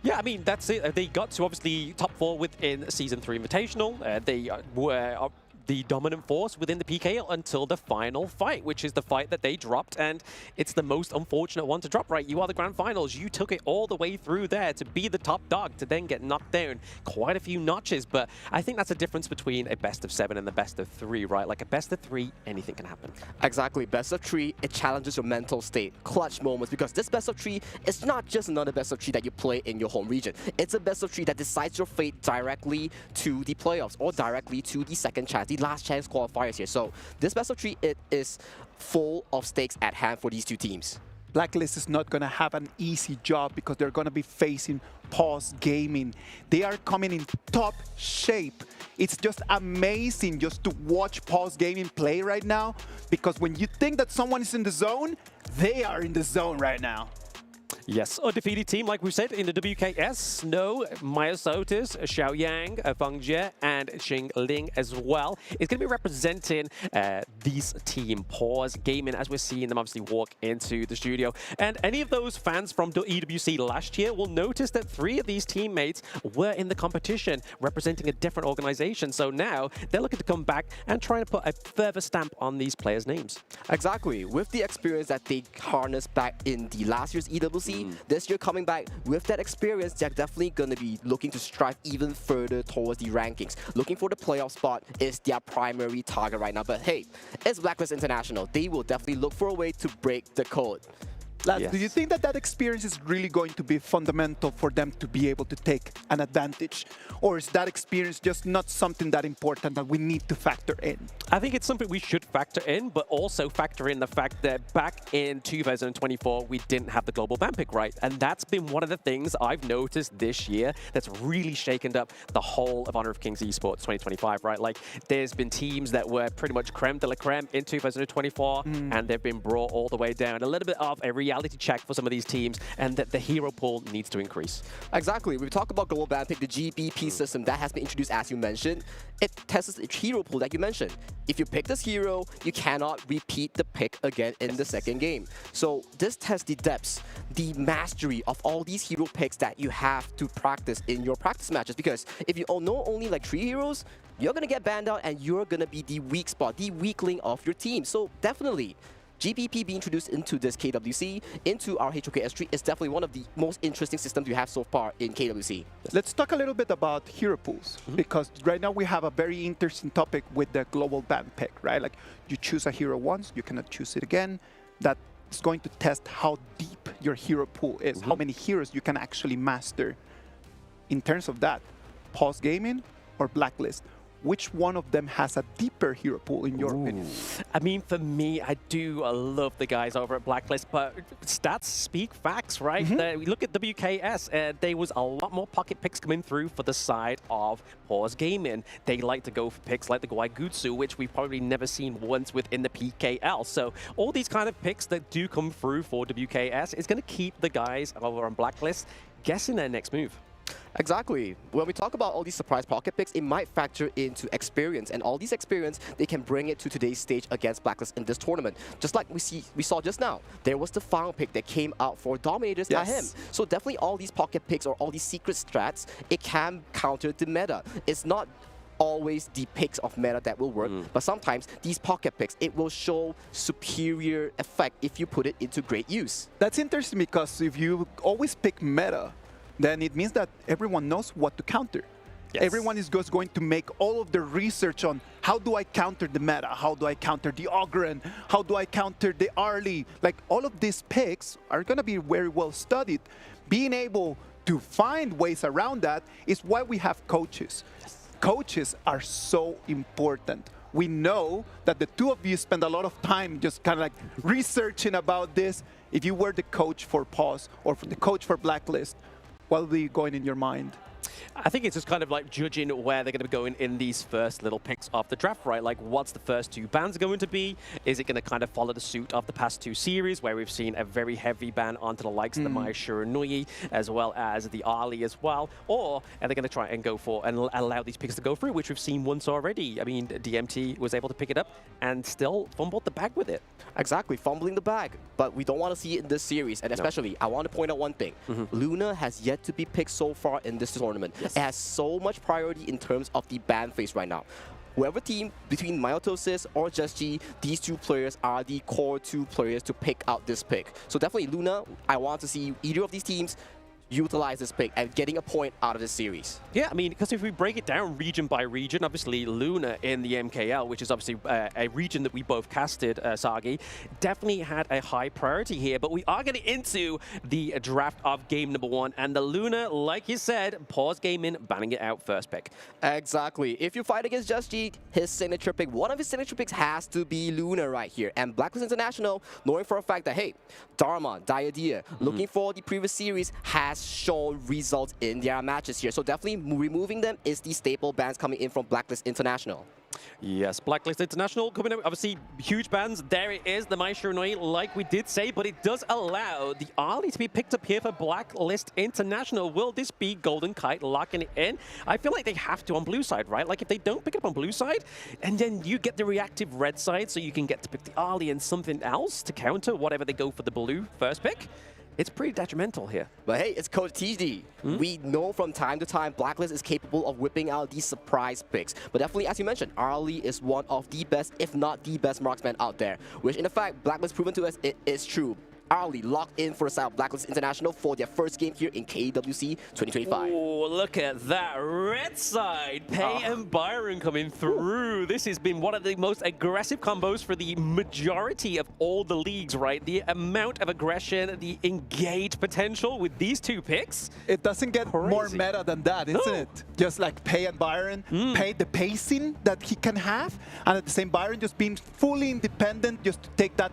S18: Yeah, I mean, that's it. They got to obviously top 4 within Season 3 Invitational. They were the dominant force within the PK until the final fight, which is the fight that they dropped, and it's the most unfortunate one to drop, right? You are the grand finals. You took it all the way through there to be the top dog, to then get knocked down quite a few notches, but I think that's a difference between a best of 7 and the best of 3, right? Like a best of 3, anything can happen.
S19: Exactly. Best of 3, it challenges your mental state. Clutch moments, because this best of 3 is not just another best of 3 that you play in your home region. It's a best of 3 that decides your fate directly to the playoffs or directly to the second chance, the last chance qualifiers here. So this best of 3, it is full of stakes at hand for these two teams.
S10: Blacklist is not going to have an easy job because they're going to be facing Paws Gaming. They are coming in top shape. It's just amazing just to watch Paws Gaming play right now, because when you think that someone is in the zone, they are in the zone right now.
S18: Yes, undefeated team, like we said, in the WKS. Snow, Myosotis, Xiaoyang, Feng Jie, and Xing Ling as well. It's going to be representing this team, Paws Gaming, as we're seeing them obviously walk into the studio. And any of those fans from the EWC last year will notice that 3 of these teammates were in the competition representing a different organization. So now they're looking to come back and try to put a further stamp on these players' names.
S19: Exactly. With the experience that they harnessed back in the last year's EWC, this year coming back with that experience, they're definitely going to be looking to strive even further towards the rankings. Looking for the playoff spot is their primary target right now. But hey, it's Blacklist International. They will definitely look for a way to break the code.
S10: Lads,
S18: Yes.
S10: do you think that that experience is really going to be fundamental for them to be able to take an advantage? Or is that experience just not something that important that we need to factor in?
S18: I think it's something we should factor in, but also factor in the fact that back in 2024, we didn't have the global ban pick, right? And that's been one of the things I've noticed this year that's really shaken up the whole of Honor of Kings Esports 2025, right? Like, there's been teams that were pretty much creme de la creme in 2024, and they've been brought all the way down. A little bit of a reality check for some of these teams, and that the hero pool needs to increase.
S19: Exactly. We talk about global ban pick, the GBP system that has been introduced, as you mentioned. It tests the hero pool that you mentioned. If you pick this hero, you cannot repeat the pick again in the second game. So this tests the depths, the mastery of all these hero picks that you have to practice in your practice matches. Because if you know only like 3 heroes, you're going to get banned out and you're going to be the weak spot, the weakling of your team. So definitely, GBP being introduced into this KWC, into our HOKS3 is definitely one of the most interesting systems you have so far in KWC.
S10: Let's talk a little bit about hero pools, because right now we have a very interesting topic with the global ban pick, right? Like, you choose a hero once, you cannot choose it again. That is going to test how deep your hero pool is, how many heroes you can actually master. In terms of that, Paws Gaming or Blacklist, which one of them has a deeper hero pool in your opinion?
S18: I mean, for me, I do love the guys over at Blacklist, but stats speak facts, right? We look at WKS, there was a lot more pocket picks coming through for the side of Paws Gaming. They like to go for picks like the Guaigutsu, which we've probably never seen once within the PKL. So all these kind of picks that do come through for WKS is going to keep the guys over on Blacklist guessing their next move.
S19: Exactly. When we talk about all these surprise pocket picks, it might factor into experience, and all these experience, they can bring it to today's stage against Blacklist in this tournament. Just like we saw just now, there was the final pick that came out for Dominators at him. So definitely all these pocket picks or all these secret strats, it can counter the meta. It's not always the picks of meta that will work, but sometimes these pocket picks, it will show superior effect if you put it into great use.
S10: That's interesting, because if you always pick meta, then it means that everyone knows what to counter. Everyone is just going to make all of the research on how do I counter the meta, how do I counter the Ogren, how do I counter the Arlie. Like, all of these picks are going to be very well studied. Being able to find ways around that is why we have coaches. Coaches are so important. We know that the two of you spend a lot of time just kind of like researching about this. If you were the coach for Paws or for the coach for Blacklist, what will be going in your mind?
S18: I think it's just kind of like judging where they're going to be going in these first little picks of the draft, right? Like, what's the first 2 bans going to be? Is it going to kind of follow the suit of the past 2 series, where we've seen a very heavy ban onto the likes of the Maya Shiranui, as well as the Ali as well? Or are they going to try and go for and allow these picks to go through, which we've seen once already? I mean, DMT was able to pick it up and still fumbled the bag with it.
S19: Exactly, fumbling the bag. But we don't want to see it in this series. And especially, I want to point out one thing. Luna has yet to be picked so far in this tournament. It has so much priority in terms of the ban phase right now. Whoever team between Myotosis or Gen.G, these 2 players are the core 2 players to pick out this pick. So definitely Luna, I want to see either of these teams utilize this pick and getting a point out of this series.
S18: Yeah, I mean, because if we break it down region by region, obviously Luna in the MKL, which is obviously a region that we both casted, Sagi, definitely had a high priority here. But we are getting into the draft of game number 1, and the Luna, like you said, Paws Gaming banning it out first pick.
S19: Exactly. If you fight against Gen.G, his signature pick, one of his signature picks has to be Luna right here. And Blacklist International, knowing for a fact that, hey, Dharma, Diadea, looking for the previous series, has shown results in their matches here. So definitely removing them is the staple bans coming in from Blacklist International.
S18: Yes, Blacklist International coming out, obviously huge bans. There it is, the Mai Shiranui, like we did say, but it does allow the Ali to be picked up here for Blacklist International. Will this be Golden Kite locking it in? I feel like they have to on blue side, right? Like, if they don't pick it up on blue side, and then you get the reactive red side, so you can get to pick the Ali and something else to counter whatever they go for the blue first pick. It's pretty detrimental here.
S19: But hey, it's Coach TD. We know from time to time Blacklist is capable of whipping out these surprise picks. But definitely, as you mentioned, Arlie is one of the best, if not the best marksman out there. Which, in fact, Blacklist proven to us it is true. Ali locked in for the side of Blacklist International for their first game here in KWC 2025.
S18: Oh, look at that red side. Pei and Byron coming through. This has been one of the most aggressive combos for the majority of all the leagues, right? The amount of aggression, the engage potential with these two picks.
S10: It doesn't get more meta than that, isn't it? Just like Pei and Byron, Pei, the pacing that he can have, and at the same Byron just being fully independent, just to take that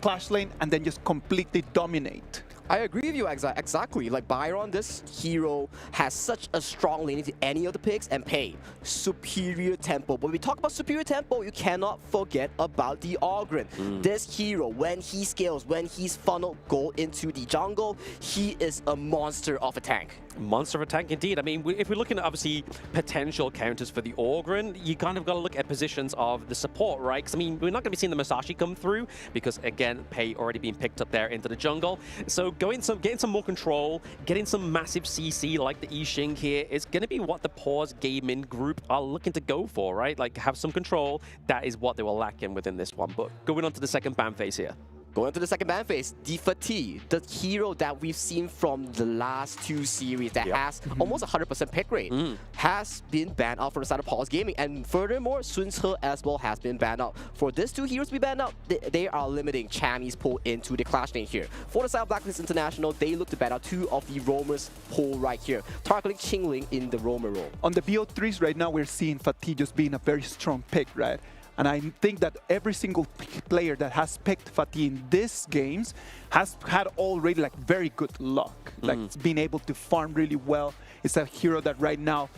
S10: clash lane and then just completely dominate.
S19: I agree with you exactly. Like Byron, this hero has such a strong lane into any of the picks, and Pei, superior tempo. When we talk about superior tempo, you cannot forget about the Ogren. This hero, when he scales, when he's funneled gold into the jungle, he is a monster of a tank.
S18: Monster of a tank indeed. I mean, if we're looking at obviously potential counters for the Ogren, you kind of got to look at positions of the support, right? Because I mean, we're not going to be seeing the Masashi come through because again, Pei already being picked up there into the jungle. So getting some more control, getting some massive CC like the Yixing here is going to be what the Paws gaming group are looking to go for, right? Like have some control. That is what they were lacking within this one. But going on to the second ban phase here.
S19: Going to the second ban phase, Fati, the hero that we've seen from the last two series that has almost 100% pick rate, has been banned out from the side of Paws Gaming. And furthermore, Sun Ce as well has been banned out. For these two heroes to be banned out, they are limiting Chammy's pull into the clash lane here. For the side of Blacklist International, they look to ban out two of the roamers pull right here, targeting Qingling in the roamer role.
S10: On the BO3s right now, we're seeing Fati just being a very strong pick, right? And I think that every single player that has picked Fati in these games has had already like very good luck. Like it's been able to farm really well. It's a hero that right now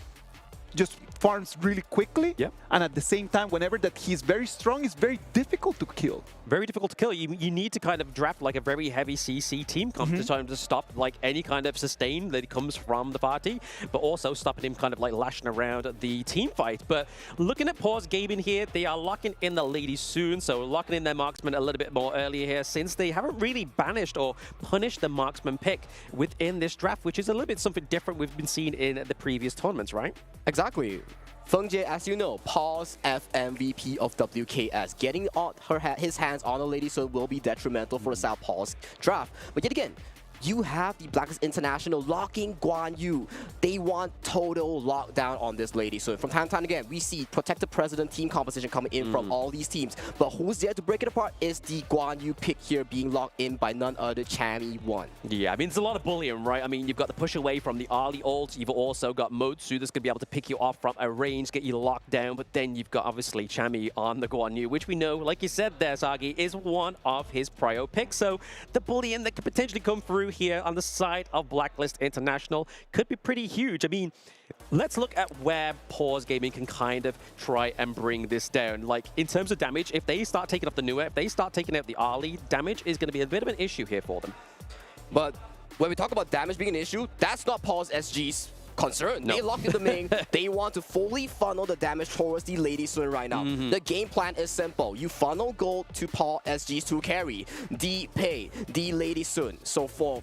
S10: just farms really quickly. And at the same time, whenever that he's very strong, it's very difficult to kill.
S18: Very difficult to kill. You need to kind of draft like a very heavy CC team comp to stop like any kind of sustain that comes from the party, but also stopping him kind of like lashing around the team fight. But looking at Paws Gaming here, they are locking in the lady soon, so locking in their marksman a little bit more earlier here since they haven't really banished or punished the marksman pick within this draft, which is a little bit something different we've been seeing in the previous tournaments, right?
S19: Exactly. Feng-Jie, as you know, Paws FMVP of WKS. Getting his hands on a Lady Sun will be detrimental for the South Paws draft. But yet again, you have the Blacklist International locking Guan Yu. They want total lockdown on this Lady Sun. From time to time again, we see protected president team composition coming in from all these teams. But who's there to break it apart is the Guan Yu pick here being locked in by none other Chammy 1.
S18: Yeah, I mean, it's a lot of bullying, right? I mean, you've got the push away from the Ali ult. You've also got Motsu that's going to be able to pick you off from a range, get you locked down. But then you've got, obviously, Chammy on the Guan Yu, which we know, like you said there, Zagi, is one of his prio picks. So the bullying that could potentially come through here on the side of Blacklist International could be pretty huge. I mean, let's look at where Paws Gaming can kind of try and bring this down. Like, in terms of damage, if they start taking off the Nua, if they start taking out the Ali, damage is going to be a bit of an issue here for them.
S19: But when we talk about damage being an issue, that's not Paws SG's concern. They locked in the main. They want to fully funnel the damage towards the Lady Sun right now. The game plan is simple. You funnel gold to Paul SG's to carry the Pei, the Lady Sun. So for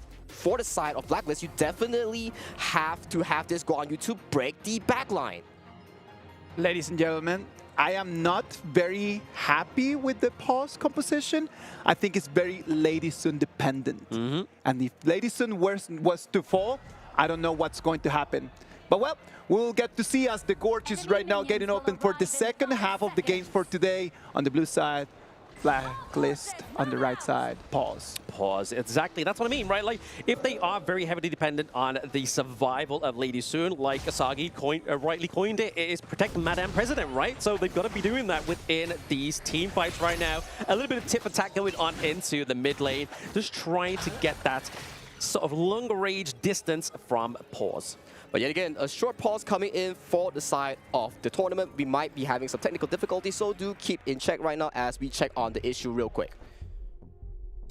S19: the side of Blacklist, you definitely have to have this Guan Yu to break the backline.
S10: Ladies and gentlemen, I am not very happy with the Paws composition. I think it's very Lady Sun dependent. And if Lady Sun was to fall, I don't know what's going to happen. But well, we'll get to see as the Gorge is right now getting open for the second half of the games for today. On the blue side, Blacklist. On the right side, Paws.
S18: Paws, exactly. That's what I mean, right? Like, if they are very heavily dependent on the survival of Lady Sun, like Asagi rightly coined it, it is protect Madame President, right? So they've got to be doing that within these team fights right now. A little bit of tip attack going on into the mid lane, just trying to get that sort of longer range distance from Paws.
S19: But yet again, a short pause coming in for the side of the tournament. We might be having some technical difficulties, so do keep in check right now as we check on the issue real quick.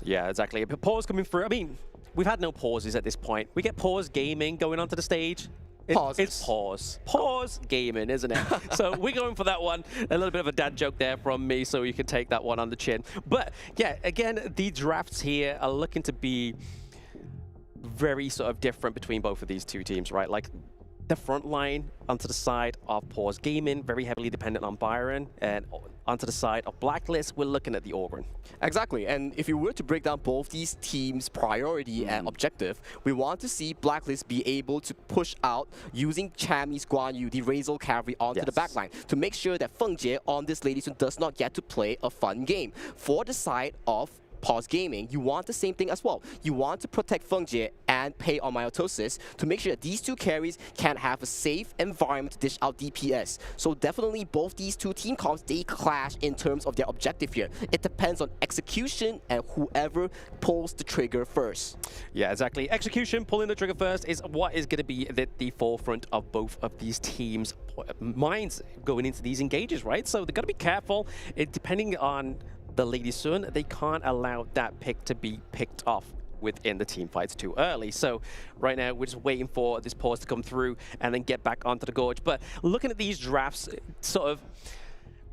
S18: Yeah, exactly. A pause coming through. I mean, we've had no pauses at this point. We get Paws Gaming going onto the stage. It's Paws. Paws Gaming, isn't it? So we're going for that one. A little bit of a dad joke there from me, so you can take that one on the chin. But yeah, again, the drafts here are looking to be very sort of different between both of these two teams, right? Like the front line onto the side of Paws Gaming, very heavily dependent on Byron, and onto the side of Blacklist, we're looking at the Orgrin.
S19: Exactly, and if you were to break down both these teams' priority and objective, we want to see Blacklist be able to push out using Chammy's Guan Yu, the Razor Cavalry, onto the backline to make sure that Feng Jie on this Lady Sun does not get to play a fun game. For the side of Paws Gaming, you want the same thing as well. You want to protect Feng Jie and pay on Myotosis to make sure that these two carries can have a safe environment to dish out DPS. So definitely both these two team comps, they clash in terms of their objective here. It depends on execution and whoever pulls the trigger first.
S18: Yeah, exactly. Execution, pulling the trigger first, is what is going to be the forefront of both of these teams' minds going into these engages, right? So they've got to be careful. Depending on the Lady Sun, they can't allow that pick to be picked off within the team fights too early. So right now we're just waiting for this pause to come through and then get back onto the gorge. But looking at these drafts, sort of,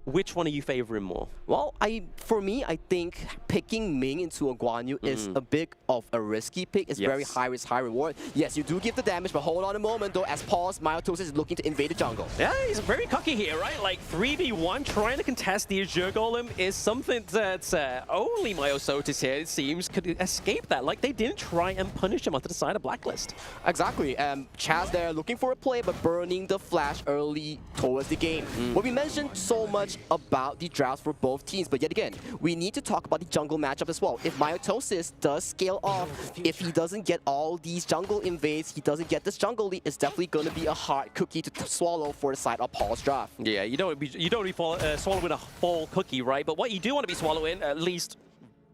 S18: which one are you favoring more?
S19: Well, for me, I think picking Ming into a Guan Yu is a bit of a risky pick. It's very high risk, high reward. Yes, you do give the damage, but hold on a moment though, as Paws, Myotosis is looking to invade the jungle.
S18: Yeah, he's very cocky here, right? Like 3v1, trying to contest the Azure Golem is something that only Myotosis here, it seems, could escape that. Like they didn't try and punish him onto the side of Blacklist.
S19: Exactly. Chaz there looking for a play, but burning the flash early towards the game. But we mentioned so much about the drafts for both teams, but yet again, we need to talk about the jungle matchup as well. If Myotosis does scale off, if he doesn't get all these jungle invades, he doesn't get this jungle lead, it's definitely going to be a hard cookie to swallow for the side of Paul's draft.
S18: Yeah, you don't want to be swallowing a full cookie, right? But what you do want to be swallowing, at least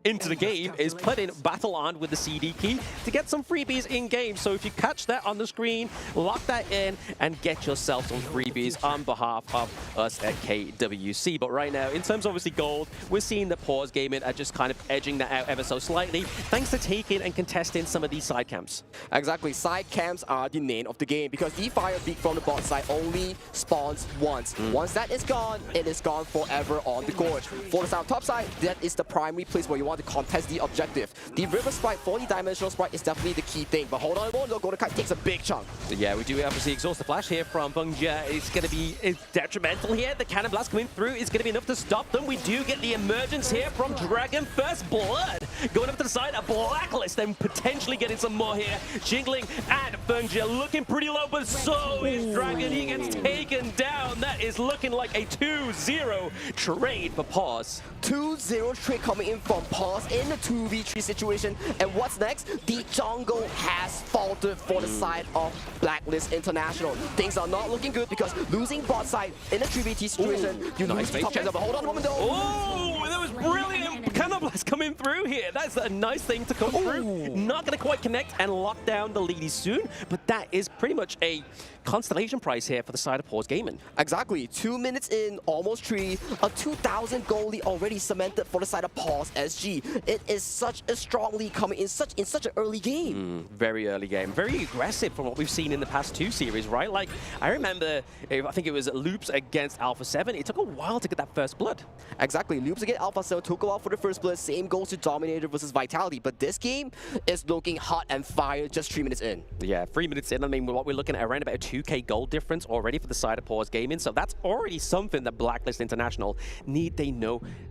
S18: into the game, is putting Battle on with the CD key to get some freebies in game. So if you catch that on the screen, lock that in and get yourself some freebies on behalf of us at KWC. But right now, in terms of obviously gold, we're seeing that Paws Gaming are just kind of edging that out ever so slightly, thanks to taking and contesting some of these side camps.
S19: Exactly, side camps are the name of the game because the fire peak from the bot side only spawns once. Once that is gone, it is gone forever on the gorge. For the top side, that is the primary place where you want to contest the objective. The river sprite for the dimensional sprite is definitely the key thing, but hold on a moment, Golden Kite takes a big chunk.
S18: Yeah, we do obviously exhaust the flash here from Feng Jie. It's going to be detrimental here. The cannon blast coming through is going to be enough to stop them. We do get the emergence here from Dragon. First blood going up to the side of Blacklist and potentially getting some more here. Jingling and Feng Jie looking pretty low, but so is Dragon. He gets taken down. That is looking like a 2-0 trade for Paws.
S19: 2-0 trade coming in from Paws in the 2v3 situation. And what's next? The jungle has faltered for the side of Blacklist International. Things are not looking good because losing bot side in a 3v3 situation, you lose the top chance. But hold on a moment though.
S18: Oh, that was brilliant. Cannon blast coming through here. That's a nice thing to come through. Not going to quite connect and lock down the Lady Sun, but that is pretty much a constellation prize here for the side of Paws Gaming.
S19: Exactly. 2 minutes in, almost 3. A 2,000 goal lead already cemented for the side of Paws SG. It is such a strong lead coming in such an early game.
S18: Very early game. Very aggressive from what we've seen in the past 2 series, right? Like, I remember, I think it was Loops against Alpha 7. It took a while to get that first blood.
S19: Exactly. Loops against Alpha 7 took a while for the first blood. Same goes to Dominator versus Vitality. But this game is looking hot and fire just 3 minutes in.
S18: Yeah, 3 minutes in. I mean, what we're looking at around about a 2k gold difference already for the side of Paws Gaming. So that's already something that Blacklist International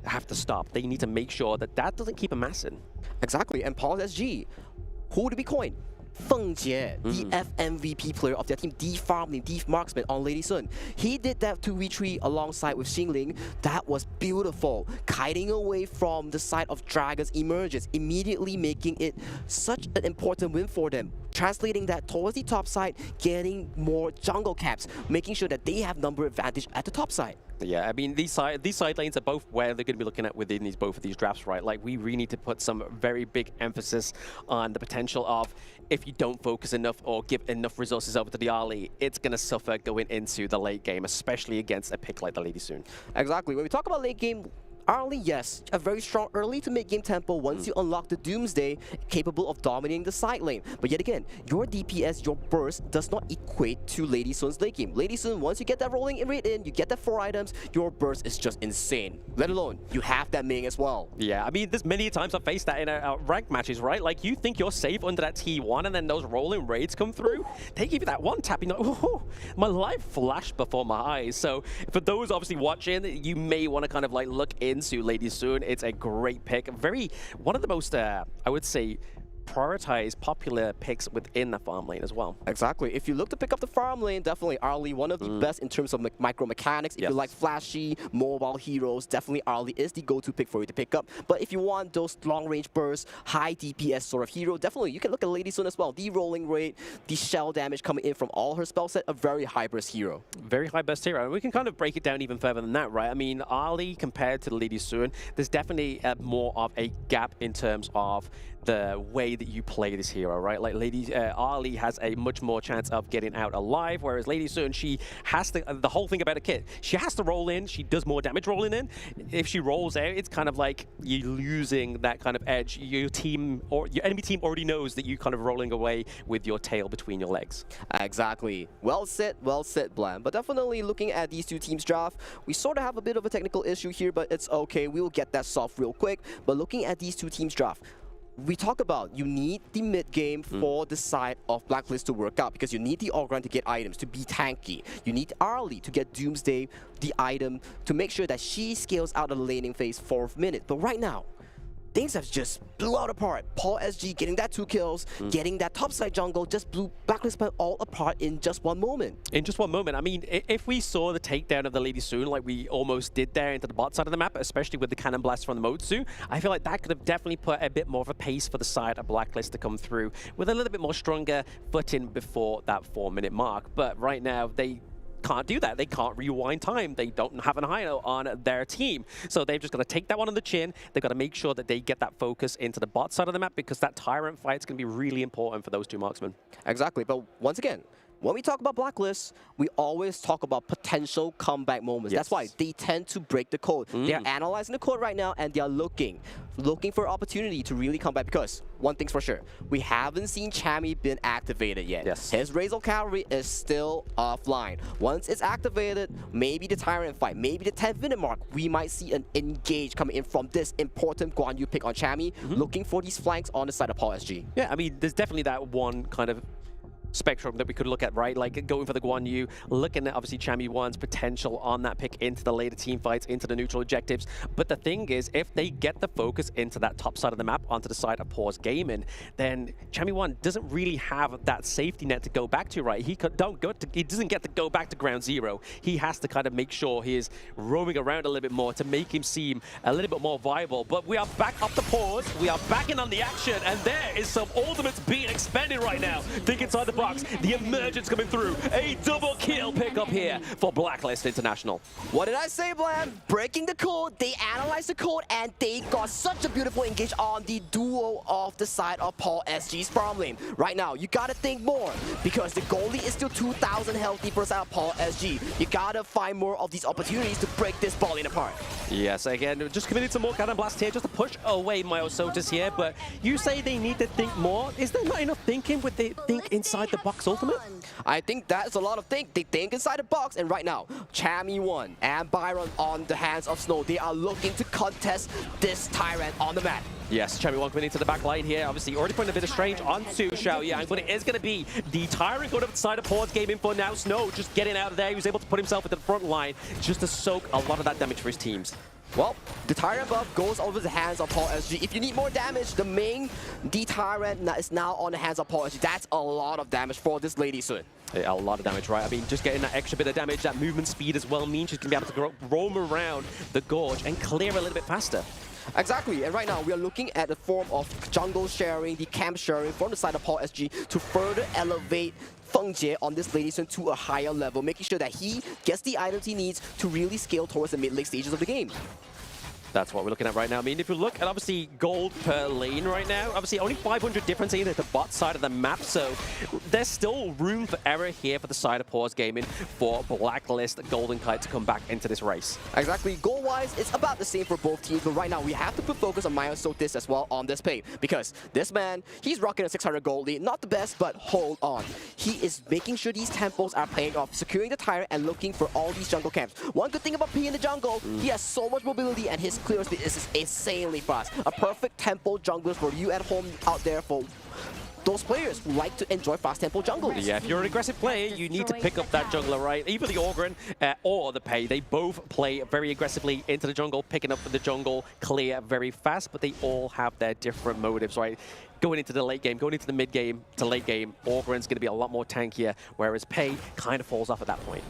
S18: have to stop. They need to make sure that that doesn't keep amassing.
S19: Exactly. And Paws SG, who do we coin? Feng Jie, the FMVP player of their team, the farming, the marksman on Lady Sun. He did that 2v3 alongside with Xingling. That was beautiful. Kiting away from the side of Dragon's emergence, immediately making it such an important win for them. Translating that towards the top side, getting more jungle caps, making sure that they have number advantage at the top side.
S18: Yeah, I mean, these side lanes are both where they're going to be looking at within both of these drafts, right? Like, we really need to put some very big emphasis on the potential of, if you don't focus enough or give enough resources over to the early, it's going to suffer going into the late game, especially against a pick like the Lady Sun.
S19: Exactly. When we talk about late game, Arlie, yes, a very strong early to mid-game tempo once you unlock the Doomsday, capable of dominating the side lane. But yet again, your DPS, your burst, does not equate to Lady Sun's late game. Lady Sun, once you get that rolling rate in, you get that 4 items, your burst is just insane. Let alone, you have that Ming as well.
S18: Yeah, I mean, there's many times I've faced that in ranked matches, right? Like, you think you're safe under that T1, and then those rolling raids come through. They give you that one tap, you know, oh, my life flashed before my eyes. So, for those obviously watching, you may want to kind of like look into Lady Sun. It's a great pick. One of the most, I would say, prioritize popular picks within the farm lane as well.
S19: Exactly. If you look to pick up the farm lane, definitely Arlie, one of the best in terms of micro mechanics. If you like flashy, mobile heroes, definitely Arlie is the go-to pick for you to pick up. But if you want those long-range bursts, high DPS sort of hero, definitely you can look at Lady Sun as well. The rolling rate, the shell damage coming in from all her spell set, a very high burst hero.
S18: Very high burst hero. And we can kind of break it down even further than that, right? I mean, Arlie compared to Lady Sun, there's definitely more of a gap in terms of the way that you play this hero, right? Like Arlie has a much more chance of getting out alive, whereas Lady Sun, she has to, the whole thing about a kit, she has to roll in, she does more damage rolling in. If she rolls out, it's kind of like you're losing that kind of edge. Your team, or your enemy team already knows that you're kind of rolling away with your tail between your legs.
S19: Exactly. Well said, Blam. But definitely looking at these two teams' draft, we sort of have a bit of a technical issue here, but it's okay. We will get that solved real quick. But looking at these two teams' draft, we talk about you need the mid game for the side of Blacklist to work out, because you need the Ogran to get items, to be tanky. You need Arlie to get Doomsday, the item, to make sure that she scales out of the laning phase 4th minute. But right now, things have just blown apart. Paul SG getting that 2 kills, getting that topside jungle, just blew Blacklist all apart in just one moment.
S18: In just one moment. I mean, if we saw the takedown of the Lady Sun like we almost did there into the bot side of the map, especially with the cannon blast from the Motsu, I feel like that could have definitely put a bit more of a pace for the side of Blacklist to come through with a little bit more stronger footing before that 4-minute mark. But right now, they can't do that. They can't rewind time. They don't have an Hino on their team. So they've just got to take that one on the chin. They've got to make sure that they get that focus into the bot side of the map, because that Tyrant fight is going to be really important for those two marksmen.
S19: Exactly. But once again, when we talk about Blacklist, we always talk about potential comeback moments. That's why they tend to break the code. They're analyzing the code right now, and they're looking for opportunity to really come back, because one thing's for sure, we haven't seen Chammy been activated yet. His Razor Cavalry is still offline. Once it's activated, maybe the Tyrant fight, maybe the 10th minute mark, we might see an engage coming in from this important Guan Yu pick on Chammy, looking for these flanks on the side of Paul SG.
S18: Yeah, I mean, there's definitely that one kind of spectrum that we could look at, right? Like going for the Guan Yu, looking at obviously Chammy 1's potential on that pick into the later team fights, into the neutral objectives. But the thing is, if they get the focus into that top side of the map, onto the side of Paws Gaming, then Chammy 1 doesn't really have that safety net to go back to, right? He doesn't get to go back to ground zero. He has to kind of make sure he is roaming around a little bit more to make him seem a little bit more viable. But we are back up the Paws. We are back in on the action, and there is some ultimates being expended right now. Think inside the box. The emergence coming through. A double kill pickup here for Blacklist International.
S19: What did I say, Blam? Breaking the code. They analyzed the code, and they got such a beautiful engage on the duo of the side of Paul SG's farm lane. Right now, you gotta think more, because the goalie is still 2,000 healthy for side of Paul SG. You gotta find more of these opportunities to break this ball in apart.
S18: Yes, again, just committing some more cannon blast here, just to push away Myosotis here. But you say they need to think more. Is there not enough thinking with they think inside the box ultimate?
S19: I think that's a lot of think. They think inside the box, and right now, Chammy 1 and Byron on the hands of Snow, they are looking to contest this Tyrant on the map.
S18: Yes, Chammy 1 coming into the back line here. Obviously, already putting a bit of strange onto Xiaoyang, but it is going to be the Tyrant going up the side of Paws Gaming for now. Snow just getting out of there. He was able to put himself into the front line just to soak a lot of that damage for his teams.
S19: Well, the Tyrant buff goes over the hands of Paul SG. If you need more damage, the main D-Tyrant is now on the hands of Paul SG. That's a lot of damage for this Lady Sun.
S18: Yeah, a lot of damage, right? I mean, just getting that extra bit of damage, that movement speed as well, means she's going to be able to roam around the gorge and clear a little bit faster.
S19: Exactly, and right now we are looking at the form of jungle sharing, the camp sharing from the side of Paul SG to further elevate Feng Jie on this Lady Sun to a higher level, making sure that he gets the items he needs to really scale towards the mid-late stages of the game.
S18: That's what we're looking at right now. I mean, if you look at obviously gold per lane right now, obviously only 500 difference in at the bot side of the map, so there's still room for error here for the side of Paws Gaming for Blacklist Golden Kite to come back into this race.
S19: Exactly. Goal-wise, it's about the same for both teams, but right now we have to put focus on Myosotis as well on this pay, because this man, he's rocking a 600 gold lead. Not the best, but hold on. He is making sure these tempos are paying off, securing the tyrant and looking for all these jungle camps. One good thing about P in the jungle, he has so much mobility and his clear speed is insanely fast. A perfect tempo jungler for you at home out there for those players who like to enjoy fast tempo jungle.
S18: Yeah, if you're an aggressive player, you need to pick up that jungler, right? Either the Orgren or the Pei, they both play very aggressively into the jungle, picking up the jungle clear very fast, but they all have their different motives, right? Going into the late game, going into the mid game to late game, Orgren's going to be a lot more tankier, whereas Pei kind of falls off at that point.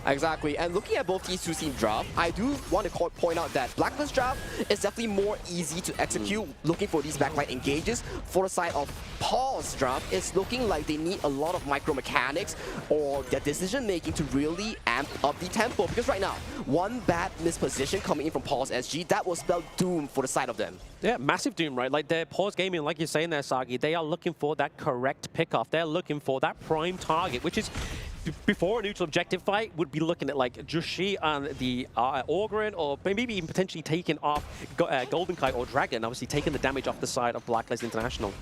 S19: Exactly, and looking at both these two team draft, I do want to point out that Blacklist draft is definitely more easy to execute, looking for these backline engages. For the side of Paws draft, it's looking like they need a lot of micro mechanics or their decision making to really amp up the tempo, because right now, one bad misposition coming in from Paws SG, that will spell doom for the side of them.
S18: Yeah, massive doom, right? Like their Paws Gaming, like you're saying there, Sagi, they are looking for that correct pickoff. They're looking for that prime target, which is before a neutral objective fight, would be looking at like Jushi and the Orgren, or maybe even potentially taking off Golden Kite or Dragon, obviously taking the damage off the side of Blacklist International.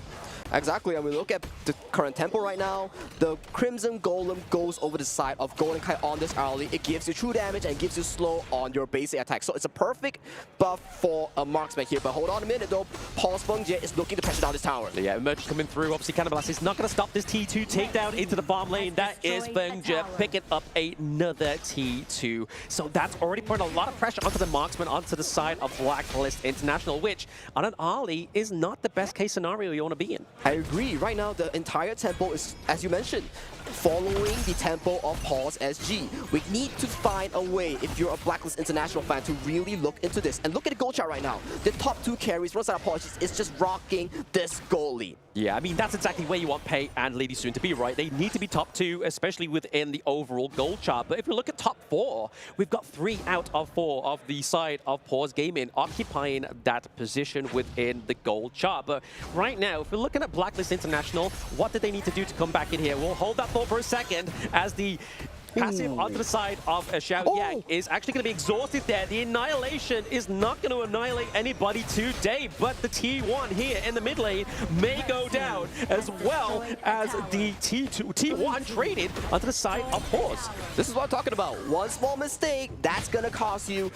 S19: Exactly, and we look at the current tempo right now. The Crimson Golem goes over the side of Golden Kite on this early. It gives you true damage and gives you slow on your basic attack. So it's a perfect buff for a marksman here. But hold on a minute though, Paws Feng-Jie is looking to pressure down this tower.
S18: Yeah, Emerge coming through. Obviously, Cannibalist is not going to stop this T2 takedown into the bomb lane. That is Feng-Jie picking up another T2. So that's already putting a lot of pressure onto the marksman, onto the side of Blacklist International, which on an early is not the best case scenario you want to be in.
S19: I agree. Right now, the entire tempo is, as you mentioned, following the tempo of Paws SG. We need to find a way, if you're a Blacklist International fan, to really look into this. And look at the goal chart right now. The top two carries, one side of Paws is just rocking this goal lead.
S18: Yeah, I mean, that's exactly where you want Pei and Lady Soon to be, right? They need to be top two, especially within the overall goal chart. But if we look at top four, we've got 3 out of 4 of the side of Paws Gaming occupying that position within the goal chart. But right now, if we're looking at Blacklist International, what did they need to do to come back in here? We'll hold that thought for a second as the passive onto the side of Xiao Yang is actually going to be exhausted there. The Annihilation is not going to annihilate anybody today, but the T1 here in the mid lane may go down, as well as the T1 traded onto the side of Paws.
S19: This is what I'm talking about. One small mistake, that's going to cost you.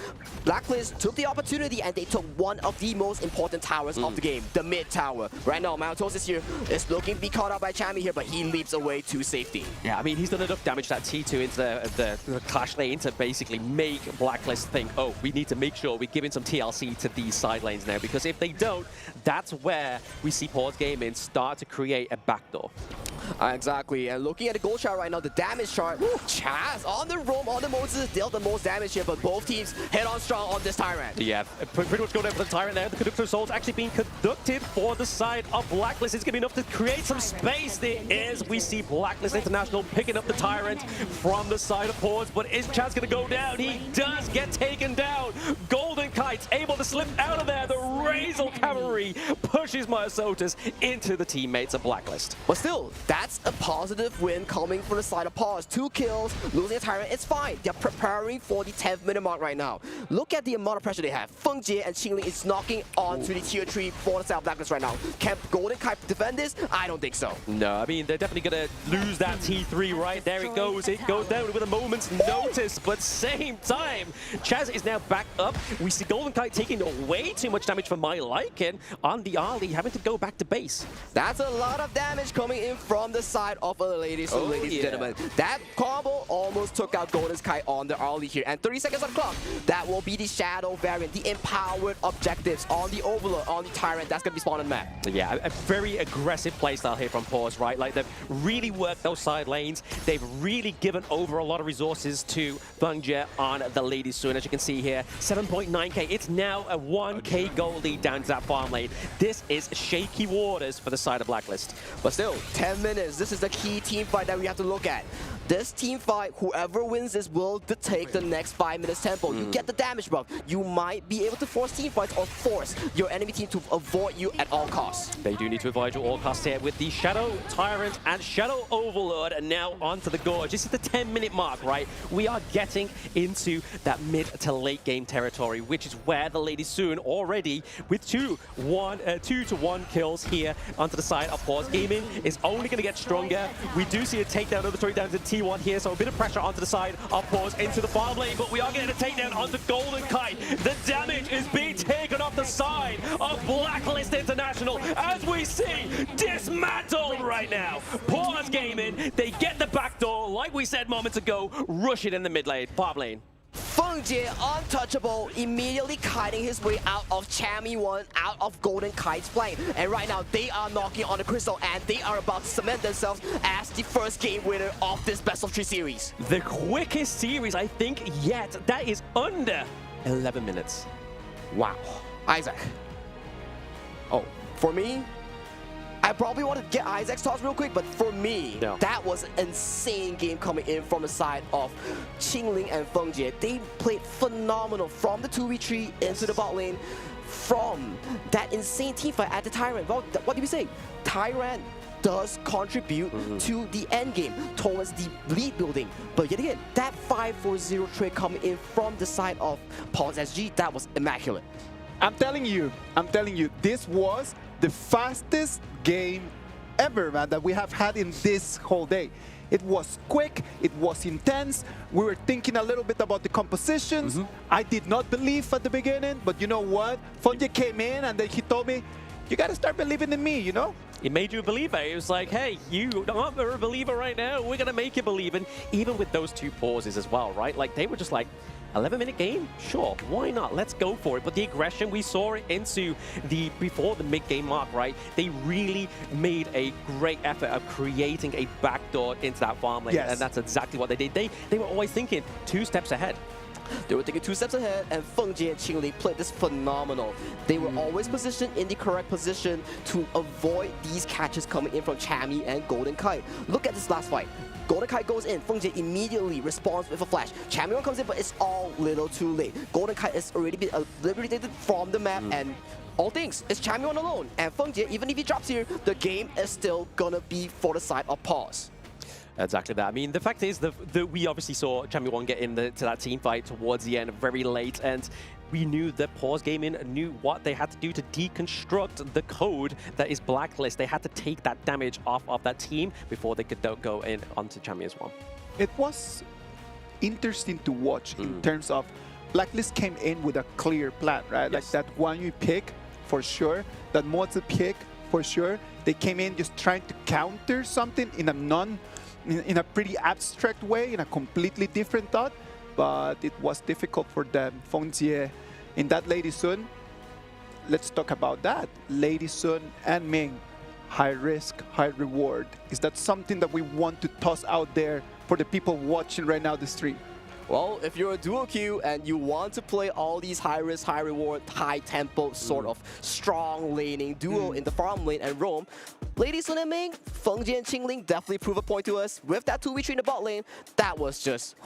S19: Blacklist took the opportunity and they took one of the most important towers of the game, the mid tower. Right now, Myotosis here is looking to be caught out by Chami here, but he leaps away to safety.
S18: Yeah, I mean, he's done enough damage, that T2, into the clash lane to basically make Blacklist think, oh, we need to make sure we're giving some TLC to these side lanes now, because if they don't, that's where we see Paws Gaming start to create a backdoor.
S19: Exactly, and looking at the goal chart right now, the damage chart, Chaz on the roam, on the Moses dealt the most damage here, but both teams head on strong on this Tyrant.
S18: Yeah, pretty much going over the Tyrant there. The Conductor Soul's actually being conducted for the side of Blacklist. It's going to be enough to create some space. There is, we see Blacklist International picking up the Tyrant from the side of Paws, but is Chaz going to go down? He does get taken down. Golden Kite's able to slip out of there. The Razor Cavalry pushes Myosotis into the teammates of Blacklist.
S19: But still, that's a positive win coming from the side of Paws. 2 kills, losing a Tyrant, it's fine. They're preparing for the 10th minute mark right now. Look at the amount of pressure they have. Feng-Jie and Qingling is knocking onto the tier 3 for the side of Blacklist right now. Can Golden Kite defend this? I don't think so.
S18: No, I mean, they're definitely going to lose that T3, right? There it goes. It goes down with a moment's notice, but same time, Chaz is now back up. We see Golden Kite taking way too much damage for my liking on the Ali, having to go back to base.
S19: That's a lot of damage coming in from the side of the ladies. So ladies and gentlemen, that combo almost took out Golden Kite on the early here. And 30 seconds on the clock, that will be the Shadow variant, the empowered objectives on the Overlord, on the Tyrant. That's going to be spawned on the map.
S18: Yeah, a very aggressive playstyle here from Paws, right? Like, they've really worked those side lanes. They've really given over a lot of resources to Feng-Jie on the Lady Soon. As you can see here, 7.9k. It's now a 1k gold lead down to that farm lane. This is shaky waters for the side of Blacklist.
S19: But still, 10 minutes. This is the key team fight that we have to look at. This team fight, whoever wins this will take the next 5 minutes tempo. You get the damage buff. You might be able to force team fights or force your enemy team to avoid you at all costs.
S18: They do need to avoid you at all costs here with the Shadow Tyrant and Shadow Overlord, and now onto the Gorge. This is the 10-minute mark, right? We are getting into that mid to late game territory, which is where the Lady Soon already with 2-to-1 kills here onto the side of Paws. Gaming is only going to get stronger. We do see a takedown of the story down to T1 here, so a bit of pressure onto the side of Paws into the farm lane, but we are getting a takedown onto Golden Kite. The damage is being taken off the side of Blacklist International as we see dismantled right now. Paws Gaming, they get the back door, like we said moments ago, rush it in the mid lane, farm lane.
S19: Feng.G, untouchable, immediately kiting his way out of Chammy 1, out of Golden Kite's flank. And right now, they are knocking on the crystal, and they are about to cement themselves as the first game winner of this best of 3 series.
S18: The quickest series, I think, yet. That is under 11 minutes.
S19: Wow. Isaac. Oh, for me, I probably want to get Isaac's thoughts real quick, but for me, that was an insane game coming in from the side of Qingling and Feng.G. They played phenomenal from the 2v3 into the bot lane, from that insane team fight at the Tyrant. Well, what did we say? Tyrant does contribute to the end game towards the lead building. But yet again, that 5-4-0 trade coming in from the side of Paws SG, that was immaculate.
S10: I'm telling you, this was the fastest game ever, man, that we have had in this whole day. It was quick, it was intense. We were thinking a little bit about the compositions. I did not believe at the beginning, but you know what? Feng.G came in and then he told me, you gotta start believing in me, you know?
S18: It made you a believer. It was like, hey, you aren't a believer right now. We're gonna make you believe. And even with those 2 pauses as well, right? Like, they were just like, 11-minute game? Sure, why not? Let's go for it. But the aggression, we saw it into before the mid-game mark, right? They really made a great effort of creating a backdoor into that farm lane.
S10: Yes.
S18: And that's exactly what they did. They were always thinking 2 steps ahead.
S19: They were thinking 2 steps ahead, and Feng.G and Qingling played this phenomenal. They were always positioned in the correct position to avoid these catches coming in from Chammy and Golden Kite. Look at this last fight. Golden Kite goes in, Feng.G immediately responds with a flash. Chammy 1 comes in, but it's all little too late. Golden Kite has already been liberated from the map, and all things, it's Chammy 1 alone. And Feng.G, even if he drops here, the game is still gonna be for the side of Paws.
S18: Exactly that. I mean, the fact is that we obviously saw Chammy 1 get into that team fight towards the end very late, and we knew that Paws Gaming knew what they had to do to deconstruct the code that is Blacklist. They had to take that damage off of that team before they could go in onto Chammy as well.
S10: It was interesting to watch in terms of Blacklist came in with a clear plan, right? Like that one you pick for sure, that Moza pick for sure. They came in just trying to counter something in a pretty abstract way, in a completely different thought, but it was difficult for them. Feng.G in that Lady Sun, let's talk about that. Lady Sun and Ming, high risk, high reward. Is that something that we want to toss out there for the people watching right now the stream?
S19: Well, if you're a duo queue and you want to play all these high risk, high reward, high tempo, sort of strong laning duo in the farm lane and roam, Lady Sun and Ming, Feng.G and Qingling definitely prove a point to us. With that 2v3 in the bot lane, that was just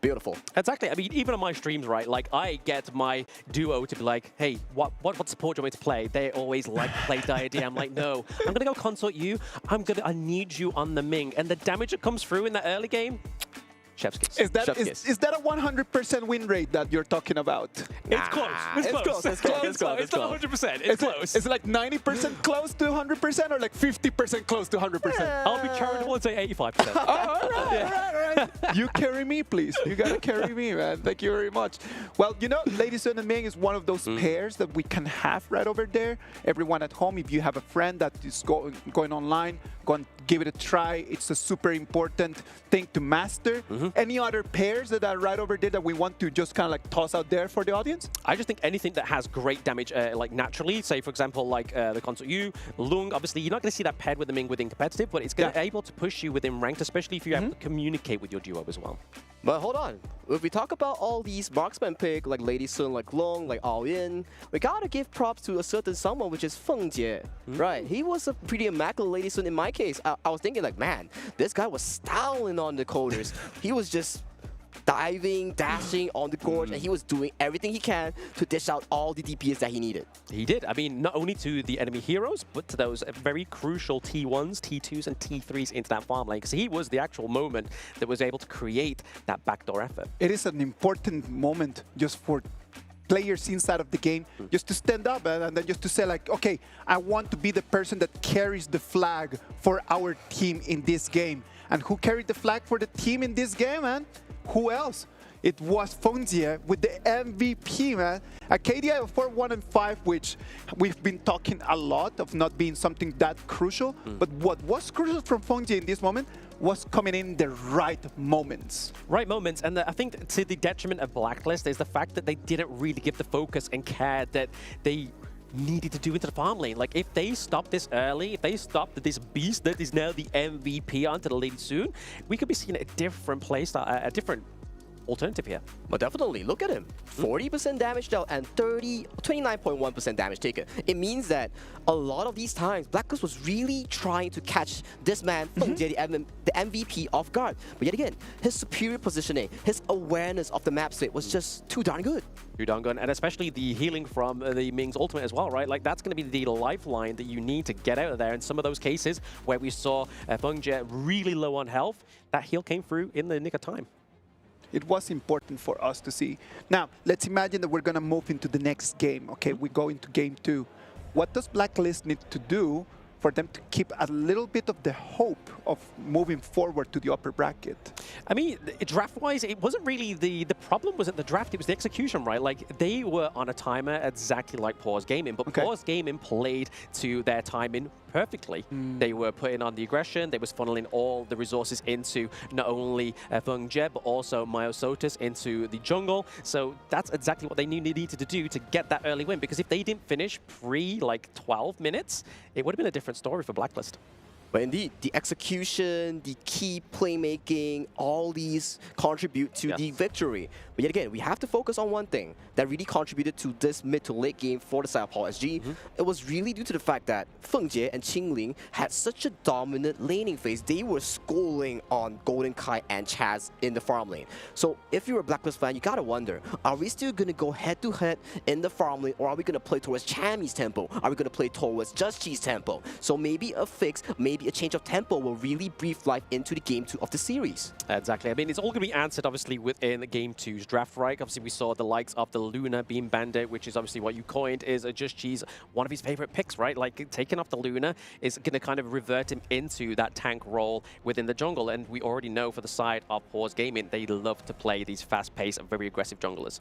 S19: beautiful.
S18: Exactly. I mean, even on my streams, right? Like, I get my duo to be like, hey, what support do you want me to play? They always like to play Deity. I'm like, no, I'm gonna go consult you. I need you on the Ming. And the damage that comes through in the early game, chef's kiss.
S10: Is that a 100% win rate that you're talking about?
S18: It's close. It's close. It's not 100%. It's close.
S10: Is it like 90% close to 100% or like 50% close to 100%?
S18: I'll be charitable and say 85%.
S10: All right. You carry me, please. You gotta carry me, man. Thank you very much. Well, you know, Lady Sun and Ming is one of those pairs that we can have right over there. Everyone at home, if you have a friend that is going online, go and give it a try. It's a super important thing to master. Any other pairs that are right over there that we want to just kind of like toss out there for the audience?
S18: I just think anything that has great damage, like naturally, say for example, like the Consort U, Lung, obviously you're not going to see that paired with the Ming within competitive, but it's going to be able to push you within ranked, especially if you have to communicate with your duo as well.
S19: But hold on. If we talk about all these marksman pick, like Lady Sun, like Long, like All In, we gotta give props to a certain someone, which is Feng Jie, right? He was a pretty immaculate Lady Sun in my case. I was thinking like, man, this guy was styling on the coders. He was just diving, dashing on the gorge, and he was doing everything he can to dish out all the DPS that he needed.
S18: He did. I mean, not only to the enemy heroes, but to those very crucial T1s, T2s, and T3s into that farm lane, because he was the actual moment that was able to create that backdoor effort.
S10: It is an important moment just for players inside of the game, just to stand up and then just to say like, okay, I want to be the person that carries the flag for our team in this game. And who carried the flag for the team in this game, man? Who else? It was Feng Jie with the MVP, man. A KDI of 4-1-5, which we've been talking a lot of not being something that crucial. But what was crucial from Feng Jie in this moment was coming in the right moments.
S18: Right moments, and I think to the detriment of Blacklist is the fact that they didn't really give the focus and care that they needed to do into the farm lane. Like, if they stop this early, if they stop this beast that is now the MVP onto the lane soon, we could be seeing a different playstyle, a different alternative here.
S19: But definitely, look at him. 40% damage dealt and 29.1% damage taken. It means that a lot of these times, Blacklist was really trying to catch this man, Feng Jie, the MVP, off guard. But yet again, his superior positioning, his awareness of the map state was just too darn good.
S18: Too darn good, and especially the healing from the Ming's ultimate as well, right? Like, that's going to be the lifeline that you need to get out of there. In some of those cases where we saw Feng Jie really low on health, that heal came through in the nick of time.
S10: It was important for us to see. Now, let's imagine that we're going to move into the next game. Okay, we go into game 2. What does Blacklist need to do for them to keep a little bit of the hope of moving forward to the upper bracket?
S18: I mean, draft-wise, it wasn't really the problem wasn't the draft, it was the execution, right? Like, they were on a timer exactly like Paws Gaming, but Paws Gaming played to their timing perfectly. They were putting on the aggression, they was funneling all the resources into not only Feng Jie, but also Myosotis into the jungle. So that's exactly what they needed to do to get that early win, because if they didn't finish like 12 minutes, it would have been a different story for Blacklist.
S19: But indeed, the execution, the key playmaking, all these contribute to the victory. But yet again, we have to focus on one thing that really contributed to this mid to late game for the side of Paws SG. It was really due to the fact that Feng Jie and Qingling had such a dominant laning phase. They were schooling on Golden Kai and Chaz in the farm lane. So if you're a Blacklist fan, you gotta wonder, are we still gonna go head to head in the farm lane, or are we gonna play towards Chammy's tempo? Are we gonna play towards Gen.G's tempo? So maybe a fix, maybe a change of tempo will really breathe life into the game 2 of the series.
S18: Exactly. I mean, it's all going to be answered, obviously, within the game 2's draft, right? Obviously, we saw the likes of the Luna being Bandit, which is obviously what you coined is Gen.G's one of his favorite picks, right? Like, taking off the Luna is going to kind of revert him into that tank role within the jungle. And we already know for the side of Paws Gaming, they love to play these fast-paced and very aggressive junglers.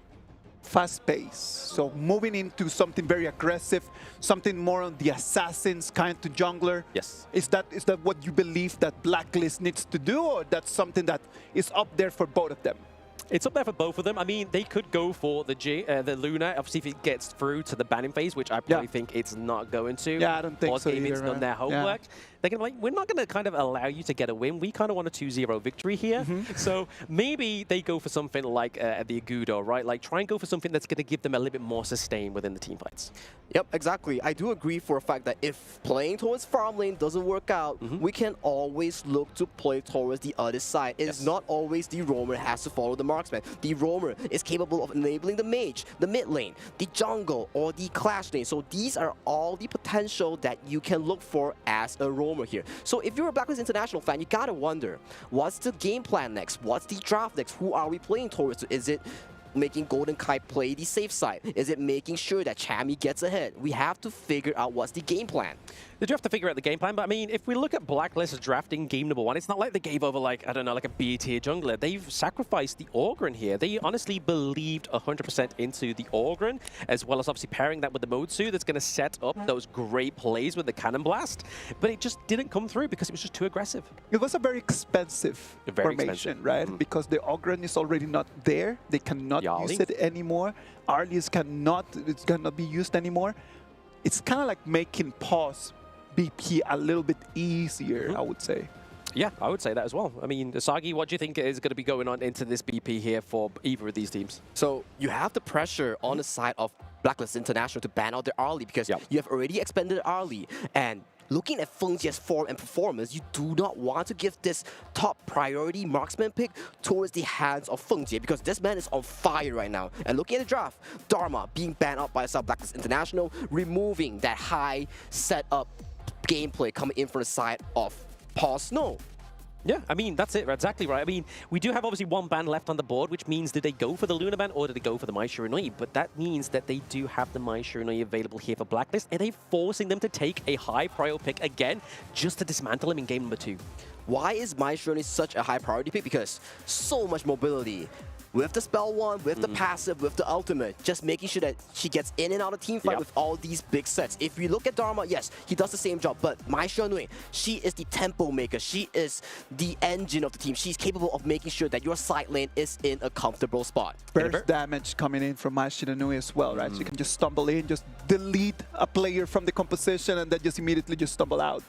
S10: Fast pace. So moving into something very aggressive, something more on the assassins kind to jungler.
S18: Yes.
S10: Is that what you believe that Blacklist needs to do, or that's something that is up there for both of them?
S18: It's up there for both of them. I mean, they could go for the Luna, obviously, if it gets through to the banning phase, which I probably think it's not going to.
S10: Yeah, I don't think
S18: Paws
S10: so
S18: Gaming's
S10: either,
S18: done their homework.
S10: Yeah.
S18: They're going to be like, we're not going to kind of allow you to get a win. We kind of want a 2-0 victory here. So maybe they go for something like the Agudo, right? Like, try and go for something that's going to give them a little bit more sustain within the team fights.
S19: Yep, exactly. I do agree for a fact that if playing towards farm lane doesn't work out, we can always look to play towards the other side. It's not always the roamer has to follow the marksman. The roamer is capable of enabling the mage, the mid lane, the jungle, or the clash lane. So these are all the potential that you can look for as a roamer here. So if you're a Blacklist International fan, you gotta wonder, what's the game plan next? What's the draft next? Who are we playing towards? Is it making Golden Kai play the safe side? Is it making sure that Chammy gets ahead? We have to figure out what's the game plan.
S18: They do have to figure out the game plan, but I mean, if we look at Blacklist drafting game number 1, it's not like they gave over, like, I don't know, like a B tier jungler. They've sacrificed the Orgrin here. They honestly believed 100% into the Orgrin, as well as obviously pairing that with the Modsu that's going to set up those great plays with the Cannon Blast, but it just didn't come through because it was just too aggressive.
S10: It was a very expensive formation, right? Because the Orgrin is already not there. They cannot use it anymore. Arlius it's cannot be used anymore. It's kind of like making Paws BP a little bit easier, I would say.
S18: Yeah, I would say that as well. I mean, Asagi, what do you think is going to be going on into this BP here for either of these teams?
S19: So you have the pressure on the side of Blacklist International to ban out their early because you have already expended early. And looking at Fengjie's form and performance, you do not want to give this top priority marksman pick towards the hands of Fengjie because this man is on fire right now. And looking at the draft, Dharma being banned out by South Blacklist International, removing that high setup gameplay coming in from the side of Paws. No.
S18: Yeah, I mean, that's it, exactly right. I mean, we do have obviously one ban left on the board, which means did they go for the Luna ban or did they go for the Mai Shiranui? But that means that they do have the Mai Shiranui available here for Blacklist, and they're forcing them to take a high prio pick again just to dismantle him in game number 2.
S19: Why is Mai Shiranui such a high priority pick? Because so much mobility. With the spell one, with the passive, with the ultimate, just making sure that she gets in and out of team fight with all these big sets. If you look at Dharma, yes, he does the same job, but Mai Shiranui, she is the tempo maker. She is the engine of the team. She's capable of making sure that your side lane is in a comfortable spot.
S20: Burst damage coming in from Mai Shiranui as well, right? She can just stumble in, just delete a player from the composition and then just immediately just stumble out.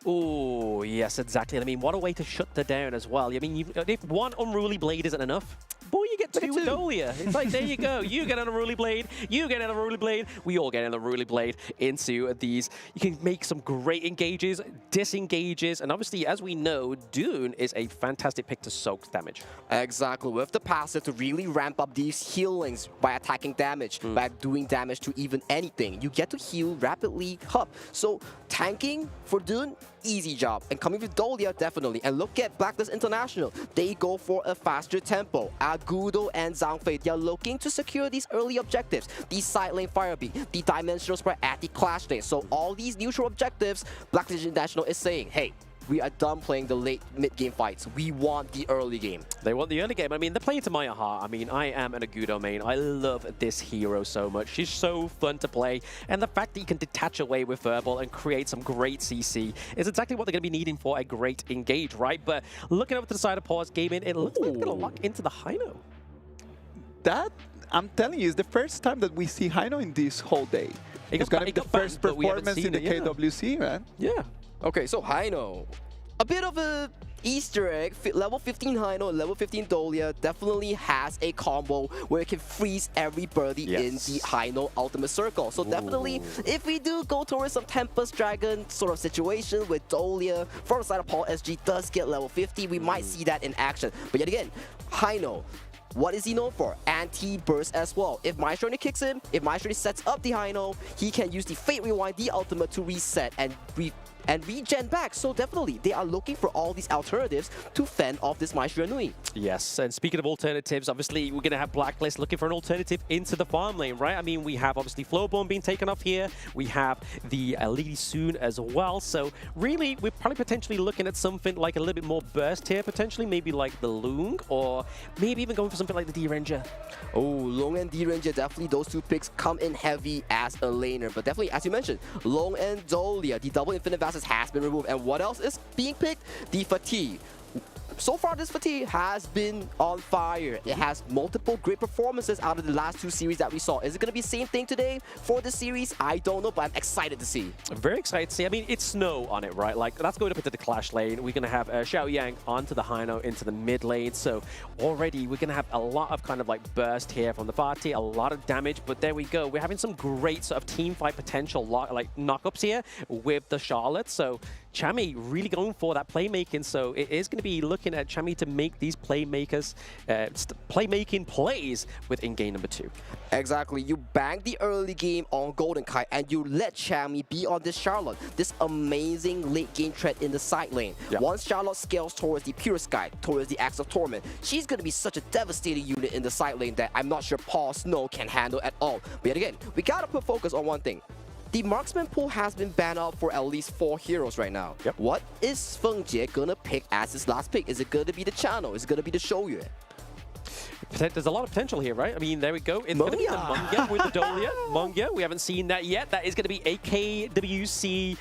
S18: Oh, yes, exactly. I mean, what a way to shut her down as well. I mean, if one Unruly Blade isn't enough, boy, you get two with Dolia. It's like, there you go. You get an Unruly Blade, you get an Unruly Blade, we all get an Unruly Blade into these. You can make some great engages, disengages, and obviously, as we know, Dune is a fantastic pick to soak damage.
S19: Exactly, with the passive to really ramp up these healings by attacking damage, by doing damage to even anything. You get to heal rapidly up. So tanking for Dune, easy job. And coming with Dolia, definitely. And look at Blacklist International. They go for a faster tempo. Agudo and Zhangfei, they're looking to secure these early objectives. The side lane fire beat, the dimensional spread at the clash lane. So all these neutral objectives, Blacklist International is saying, hey, we are done playing the late mid-game fights. We want the early game.
S18: They want the early game. I mean, they're playing to my heart. I mean, I am an Agudo main. I love this hero so much. She's so fun to play. And the fact that you can detach away with Verbal and create some great CC is exactly what they're going to be needing for a great engage, right? But looking over to the side of Paws Gaming, it looks like they're going to lock into the Hino.
S20: That, I'm telling you, is the first time that we see Hino in this whole day. It's going to be the first performance in the KWC, man.
S18: Yeah.
S19: Okay, so Hino. A bit of a Easter egg. Level 15 Hino, level 15 Dolia definitely has a combo where it can freeze everybody in the Hino ultimate circle. So definitely, if we do go towards some Tempest Dragon sort of situation with Dolia from the side of Paul SG does get level 50, we might see that in action. But yet again, Hino, what is he known for? Anti-burst as well. If Mai Shiranui kicks him, if Mai Shiranui sets up the Hino, he can use the Fate Rewind, the ultimate to reset and regen back. So definitely, they are looking for all these alternatives to fend off this Mai Shiranui.
S18: Yes, and speaking of alternatives, obviously, we're going to have Blacklist looking for an alternative into the farm lane, right? I mean, we have obviously Flowborn being taken off here. We have the Lady Soon as well. So really, we're probably potentially looking at something like a little bit more burst here, potentially. Maybe like the Lung, or maybe even going for something like the D-Ranger.
S19: Oh, Long and D-Ranger, definitely those two picks come in heavy as a laner. But definitely, as you mentioned, Long and Dolia, the double Infinite Vassals has been removed. And what else is being picked? The Fatigue. So far, this Fatigue has been on fire. It has multiple great performances out of the last two series that we saw. Is it going to be the same thing today for this series? I don't know, but I'm excited to see.
S18: I'm very excited to see. I mean, it's snow on it, right? Like, that's going up into the clash lane. We're going to have Xiao Yang onto the Hino into the mid lane. So already, we're going to have a lot of kind of like burst here from the party, a lot of damage. But there we go. We're having some great sort of team fight potential, like knockups here with the Charlotte. So Chami really going for that playmaking. So it is going to be looking at Chami to make these playmakers, playmaking plays within game number 2.
S19: Exactly. You bang the early game on Golden Kite and you let Chami be on this Charlotte, this amazing late game threat in the side lane. Once Charlotte scales towards the Pure Sky, towards the Axe of Torment, she's going to be such a devastating unit in the side lane that I'm not sure Paul Snow can handle at all. But yet again, we got to put focus on one thing. The marksman pool has been banned out for at least 4 heroes right now. What is Fengjie gonna pick as his last pick? Is it gonna be the Channel? Is it gonna be the Shouyue?
S18: There's a lot of potential here, right? I mean, there we go. It's going to be the Manga with the Dolia. Manga, we haven't seen that yet. That is going to be a KWC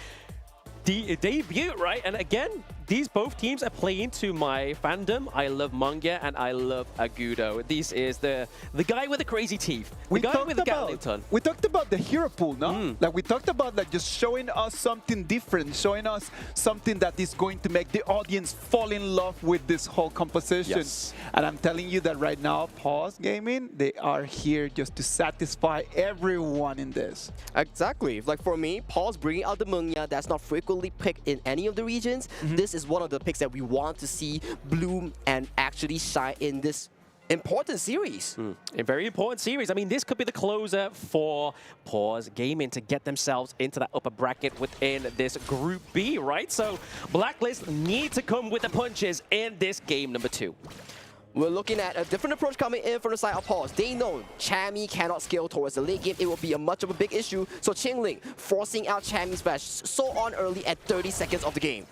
S18: debut, right? And again, these both teams are playing to my fandom. I love Manga and I love Agudo. This is the guy with the crazy teeth. The guy with the Gatling ton.
S20: We talked about the hero pool, no? Like we talked about like just showing us something different, showing us something that is going to make the audience fall in love with this whole composition.
S11: Yes.
S20: And I'm telling you that right now, Paws Gaming, they are here just to satisfy everyone in this.
S19: Exactly. Like for me, Paws bringing out the Munya that's not frequently picked in any of the regions. This is one of the picks that we want to see bloom and actually shine in this important series.
S18: A very important series. I mean, this could be the closer for Paws Gaming to get themselves into that upper bracket within this Group B, right? So Blacklist need to come with the punches in this game number 2.
S19: We're looking at a different approach coming in from the side of Paws. They know Chammy cannot scale towards the late game. It will be much of a big issue. So Qingling forcing out Chammy's bash so on early at 30 seconds of the game.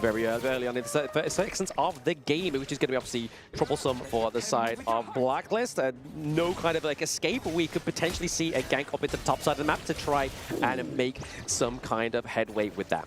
S18: Very early on in the 30 seconds of the game, which is going to be obviously troublesome for the side of Blacklist. No kind of like escape. We could potentially see a gank up into the top side of the map to try and make some kind of headway with that.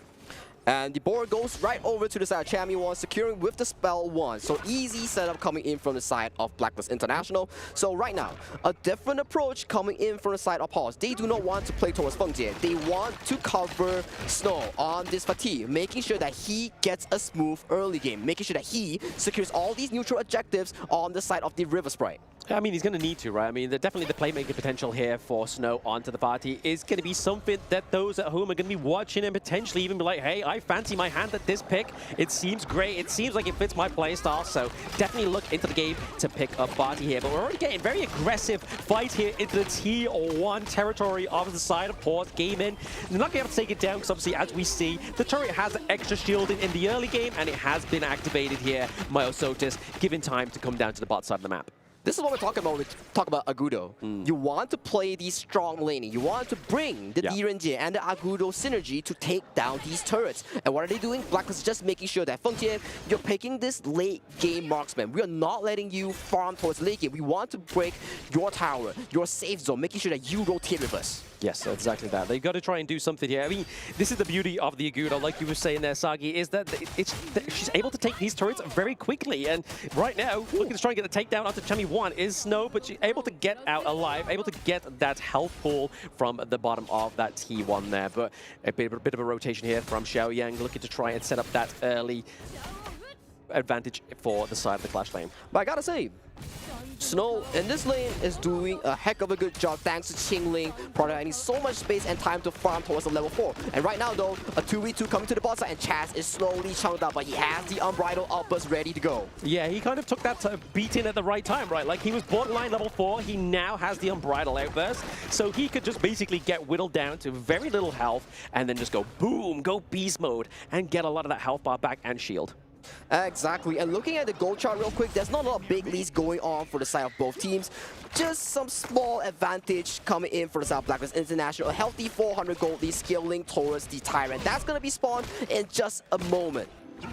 S19: And the board goes right over to the side of Chammy 1, securing with the spell 1. So easy setup coming in from the side of Blacklist International. So right now, a different approach coming in from the side of Paws. They do not want to play towards Feng Jie. They want to cover Snow on this Fatigue, making sure that he gets a smooth early game, making sure that he secures all these neutral objectives on the side of the River Sprite.
S18: I mean, he's going to need to, right? I mean, definitely the playmaking potential here for Snow onto the party is going to be something that those at home are going to be watching and potentially even be like, hey, I fancy my hand at this pick. It seems great. It seems like it fits my playstyle. So definitely look into the game to pick up party here. But we're already getting very aggressive fight here into the T1 territory of the side of Paws Gaming. They're not going to be able to take it down because obviously, as we see, the turret has extra shielding in the early game and it has been activated here. Myosotis given time to come down to the bot side of the map.
S19: This is what we're talking about when we talk about Agudo. You want to play these strong laning. You want to bring the Gen.G and the Agudo synergy to take down these turrets. And what are they doing? Blacklist is just making sure that Feng Jie, you're picking this late game marksman. We are not letting you farm towards late game. We want to break your tower, your safe zone, making sure that you rotate with us.
S18: Yes, exactly that. They've got to try and do something here. I mean, this is the beauty of the Agudo, like you were saying there, Sagi, is that she's able to take these turrets very quickly. And right now, looking to try and get the takedown onto Chammy 1 is Snow, but she's able to get out alive, able to get that health pool from the bottom of that T1 there. But a bit of a rotation here from Xiaoyang, looking to try and set up that early advantage for the side of the Clash lane.
S19: But I gotta say, Snow in this lane is doing a heck of a good job thanks to Qingling, providing so much space and time to farm towards the level 4. And right now though, a 2v2 coming to the bot side and Chaz is slowly chunked out, but he has the Unbridled Outburst ready to go.
S18: Yeah, he kind of took that beating at the right time, right? Like he was borderline level 4, he now has the Unbridled Outburst, so he could just basically get whittled down to very little health and then just go boom, go beast mode and get a lot of that health bar back and shield.
S19: Exactly, and looking at the gold chart real quick, there's not a lot of big leads going on for the side of both teams. Just some small advantage coming in for the side of Blacklist International. A healthy 400 gold lead scaling towards the Tyrant. That's going to be spawned in just a moment.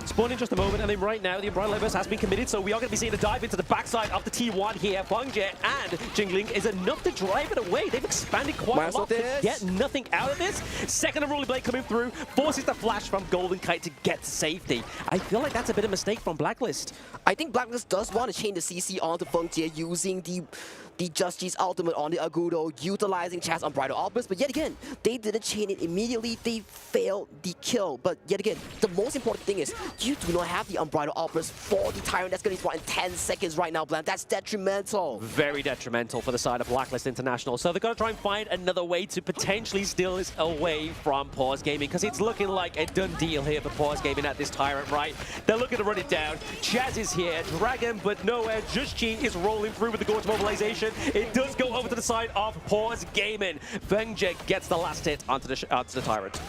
S18: Spawn in just a moment, and then right now the Unbridled Outburst has been committed, so we are going to be seeing a dive into the backside of the T1 here. Feng Jie and Qingling is enough to drive it away. They've expanded quite a lot to get nothing out of this. Second Unruly Blade coming through, forces the flash from Golden Kite to get to safety. I feel like that's a bit of a mistake from Blacklist.
S19: I think Blacklist does want to chain the CC onto Feng Jie using the Just.G's ultimate on the Agudo, utilizing Chaz Unbridled Outburst, but yet again, they didn't chain it immediately. They failed the kill. But yet again, the most important thing is you do not have the Unbridled Outburst for the Tyrant. That's going to be spawned in 10 seconds right now, Bland. That's detrimental.
S18: Very detrimental for the side of Blacklist International. So they're going to try and find another way to potentially steal this away from Paws Gaming, because it's looking like a done deal here for Paws Gaming at this Tyrant, right? They're looking to run it down. Chaz is here, Dragon, but nowhere. Just.G is rolling through with the Gorge mobilization. It does go over to the side of Paws Gaming. Feng Jie gets the last hit onto the Tyrant.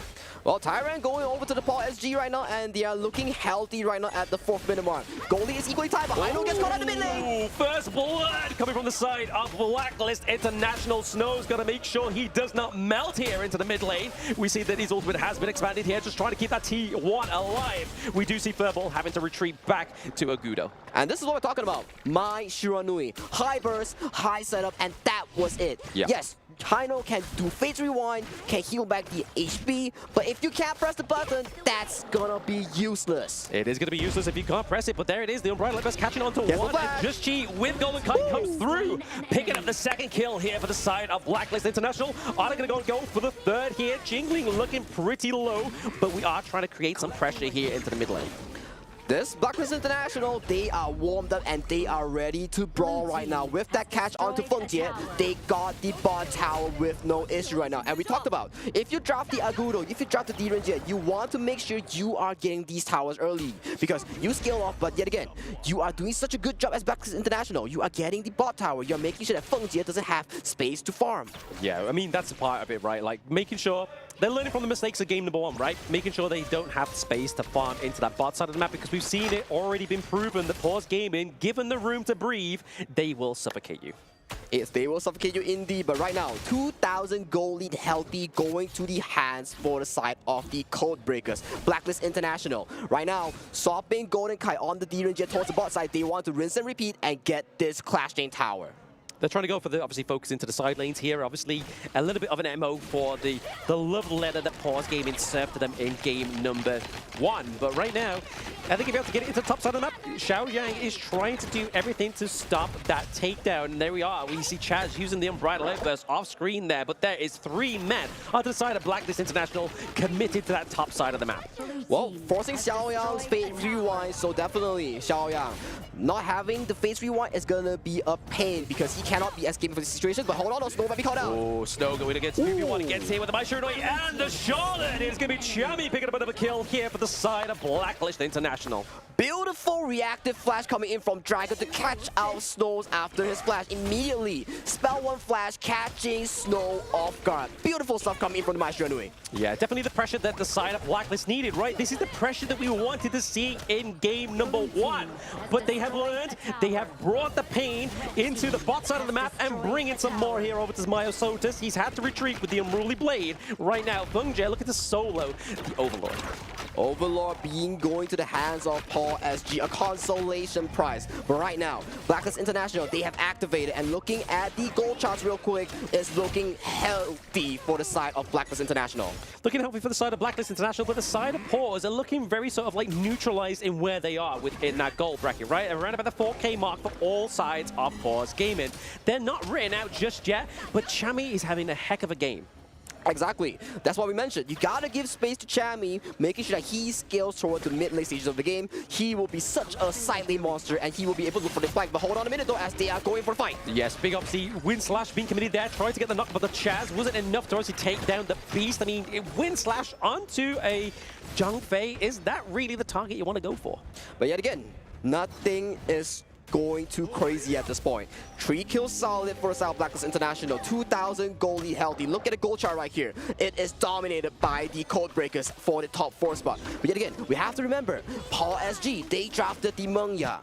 S19: Well, Tyrant going over to the Paul SG right now, and they are looking healthy right now at the 4th minute mark. Goldie is equally tied, but Hino gets caught at the mid lane.
S18: First blood coming from the side of Blacklist International. Snow's going to make sure he does not melt here into the mid lane. We see that his ultimate has been expanded here, just trying to keep that T1 alive. We do see Furball having to retreat back to Agudo.
S19: And this is what we're talking about. My Shiranui. High burst, high setup, and that was it.
S18: Yeah.
S19: Yes, Hino can do Phase Rewind, can heal back the HP, but if you can't press the button, that's gonna be useless.
S18: It is going to be useless if you can't press it, but there it is. The Umbrella Leopard's catching onto one. And Gen.G with Golden Kite comes through, picking up the second kill here for the side of Blacklist International. Are they going to go for the third here? Jingling looking pretty low, but we are trying to create some pressure here into the mid lane.
S19: This Blacklist International, they are warmed up and they are ready to brawl right now. With that catch onto Fengjie, they got the bot tower with no issue right now. And we talked about, if you drop the Agudo, if you drop the Gen.G, you want to make sure you are getting these towers early. Because you scale off, but yet again, you are doing such a good job as Blacklist International. You are getting the bot tower. You're making sure that Fengjie doesn't have space to farm.
S18: Yeah, I mean, that's a part of it, right? Like, making sure they're learning from the mistakes of game number 1, right? Making sure they don't have space to farm into that bot side of the map, because we've seen it already been proven that Paws Gaming, given the room to breathe, they will suffocate you.
S19: Yes, they will suffocate you indeed, but right now, 2,000 gold lead healthy going to the hands for the side of the Code Breakers. Blacklist International. Right now, swapping Golden Kite on the Gen.G towards the bot side. They want to rinse and repeat and get this Clash Chain Tower.
S18: They're trying to go for the, obviously, focus into the side lanes here. Obviously, a little bit of an MO for the love letter that Paws Gaming served to them in game number 1. But right now, I think if you have to get it into the top side of the map, Xiaoyang is trying to do everything to stop that takedown. And there we are. We see Chaz using the Unbridled Outburst off screen there. But there is 3 men on the side of Blacklist International committed to that top side of the map.
S19: Well, forcing Xiaoyang's Phase Rewind, so definitely Xiaoyang not having the Phase Rewind is gonna be a pain because he cannot be escaping from this situation. But hold on, Snow might be called out.
S18: Oh, Snow going against 2v1 against him with the Maestro and the Charlotte. It's gonna be Chami picking up another kill here for the side of Blacklist International.
S19: Beautiful reactive flash coming in from Dragon to catch out Snows after his flash immediately. Spell 1 flash, catching Snow off guard. Beautiful stuff coming in from the Maestro Nui.
S18: Yeah, definitely the pressure that the side of Blacklist needed, right? This is the pressure that we wanted to see in game number 1. But they have learned, they have brought the pain into the bot side of the map and bringing some more here over to Myosotis. He's had to retreat with the Unruly Blade. Right now, Fengjie looking to solo the Overlord.
S19: Overlord being going to the hands of Paul SG, a consolation prize. But right now, Blacklist International, they have activated, and looking at the gold charts real quick, is looking healthy for the side of Blacklist International.
S18: Looking healthy for the side of Blacklist International, but the side of Paws are looking very sort of like neutralized in where they are within that gold bracket, right? Around about the 4K mark for all sides of Paws Gaming. They're not written out just yet, but Chami is having a heck of a game.
S19: Exactly. That's what we mentioned. You gotta give space to Chami, making sure that he scales toward the mid-late stages of the game. He will be such a side lane monster, and he will be able to look for the flank. But hold on a minute, though, as they are going for the fight.
S18: Yes, big obviously Wind Slash being committed there, trying to get the knock, but the Chaz wasn't enough to actually take down the Beast. I mean, Wind Slash onto a Zhang Fei, is that really the target you want to go for?
S19: But yet again, nothing is going too crazy at this point. 3 kills solid for South Blacklist International. 2,000 gold lead healthy. Look at the gold chart right here. It is dominated by the Code Breakers for the top 4 spot. But yet again, we have to remember, Paul SG, they drafted the Mengya.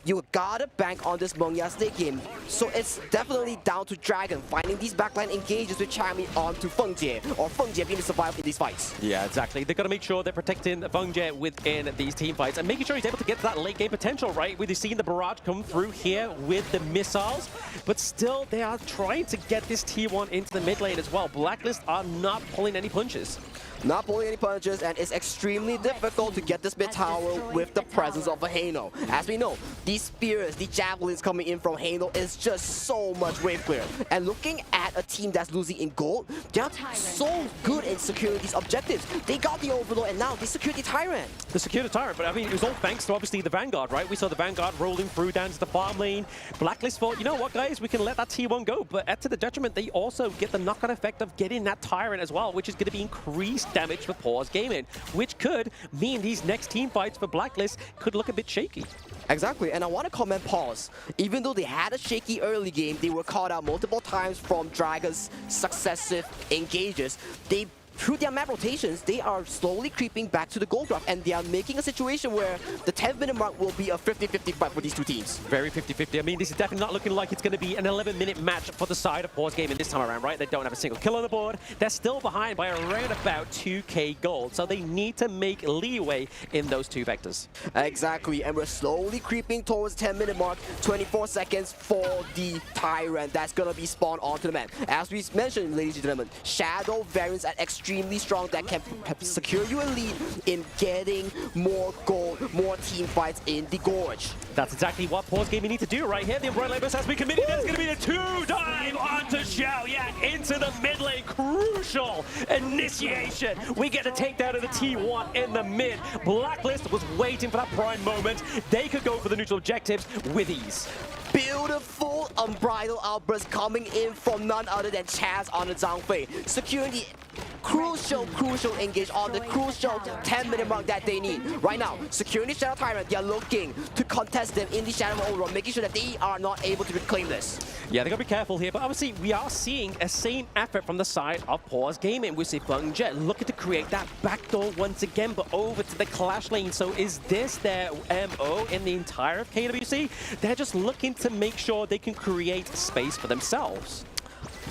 S19: You gotta bank on this Mengya stake game. So it's definitely down to Dragon finding these backline engages with Chami onto Fengjie, or Fengjie being to survive in these fights.
S18: Yeah, exactly. They've got to make sure they're protecting Fengjie within these team fights and making sure he's able to get to that late game potential, right? We've seen the barrage come through here with the missiles, but still they are trying to get this T1 into the mid lane as well. Blacklist are not pulling any punches.
S19: Not pulling any punches, and it's extremely difficult to get this mid tower with the presence of a Hano. As we know, these spears, the javelins coming in from Hano is just so much wave clear. And looking at a team that's losing in gold, they're so good in securing these objectives. They got the Overlord, and now they secured the Tyrant.
S18: They secured the Tyrant, but I mean, it was all thanks to obviously the Vanguard, right? We saw the Vanguard rolling through down to the farm lane. Blacklist thought, you know what, guys, we can let that T1 go, but to the detriment, they also get the knock-on effect of getting that Tyrant as well, which is going to be increased damage for Paws Gaming, which could mean these next team fights for Blacklist could look a bit shaky.
S19: Exactly, and I want to comment Paws. Even though they had a shaky early game, they were caught out multiple times from Dragon's successive engages. They through their map rotations, they are slowly creeping back to the gold graph, and they are making a situation where the 10th-minute mark will be a 50-50 fight for these two teams.
S18: Very 50-50. I mean, this is definitely not looking like it's going to be an 11-minute match for the side of Paws Gaming this time around, right? They don't have a single kill on the board. They're still behind by around about 2k gold, so they need to make leeway in those two vectors.
S19: Exactly, and we're slowly creeping towards the 10-minute mark. 24 seconds for the Tyrant that's gonna be spawned onto the map. As we mentioned, ladies and gentlemen, Shadow variants are extremely strong that can secure you a lead in getting more gold, more team fights in the Gorge.
S18: That's exactly what Paws Gaming need to do right here. The Umbrella Labels has been committed. There's going to be a 2-dive onto Xiaoyang into the mid lane. Crucial initiation. We get a takedown of the T1 in the mid. Blacklist was waiting for that prime moment. They could go for the neutral objectives with ease.
S19: Beautiful unbridled outburst coming in from none other than Chaz on the Zhangfei, securing the crucial engage on the crucial 10-minute mark that they need. Right now, securing the Shadow Tyrant, they are looking to contest them in the Shadow Overlord, making sure that they are not able to reclaim this.
S18: Yeah, they got to be careful here, but obviously we are seeing a same effort from the side of Paws Gaming. We see Feng Jie looking to create that backdoor once again, but over to the Clash lane. So is this their MO in the entire of KWC? They're just looking to make sure they can create space for themselves.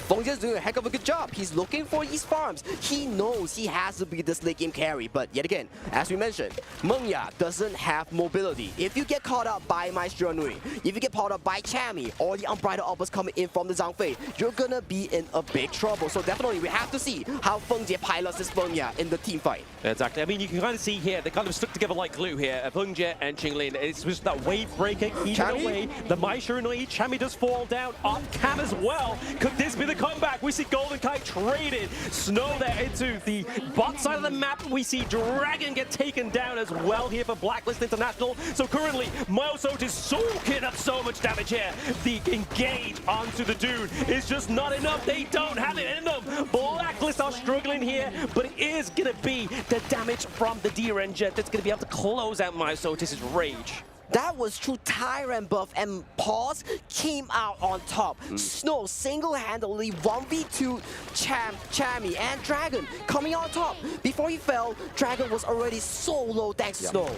S19: Feng Jie's doing a heck of a good job. He's looking for these farms. He knows he has to be this late game carry, but yet again, as we mentioned, Mengya doesn't have mobility. If you get caught up by Maestro Nui, if you get caught up by Chami, or the unbridled outburst coming in from the Zhangfei, you're gonna be in a big trouble. So definitely, we have to see how Feng Jie pilots this Mengya in the team fight.
S18: Exactly. I mean, you can kind of see here, they kind of stuck together like glue here. Feng Jie and Qinglin. It's just that wave breaker keeping away. The Maestro Nui, Chami does fall down on cam as well. Could this be the comeback? We see Golden Kite traded. Snow there into the bot side of the map. We see Dragon get taken down as well here for Blacklist International. So currently, Myosote is soaking up so much damage here. The engage onto the Dune is just not enough. They don't have it in them. Blacklist are struggling here, but it is going to be the damage from the DRN Jet that's going to be able to close out Myosote's rage.
S19: That was true Tyrant buff, and Paws came out on top. Snow single-handedly 1v2 Chami and Dragon coming on top. Before he fell, Dragon was already so low thanks to Snow.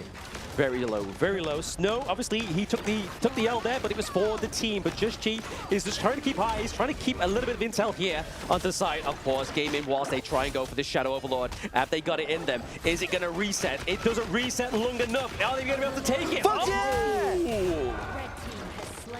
S18: Very low, very low. Snow, obviously, he took the L there, but it was for the team. But Gen.G is just trying to keep high. He's trying to keep a little bit of intel here onto the side of Paws Gaming whilst they try and go for the Shadow Overlord. Have they got it in them? Is it going to reset? It doesn't reset long enough. Are they going to be able to take it?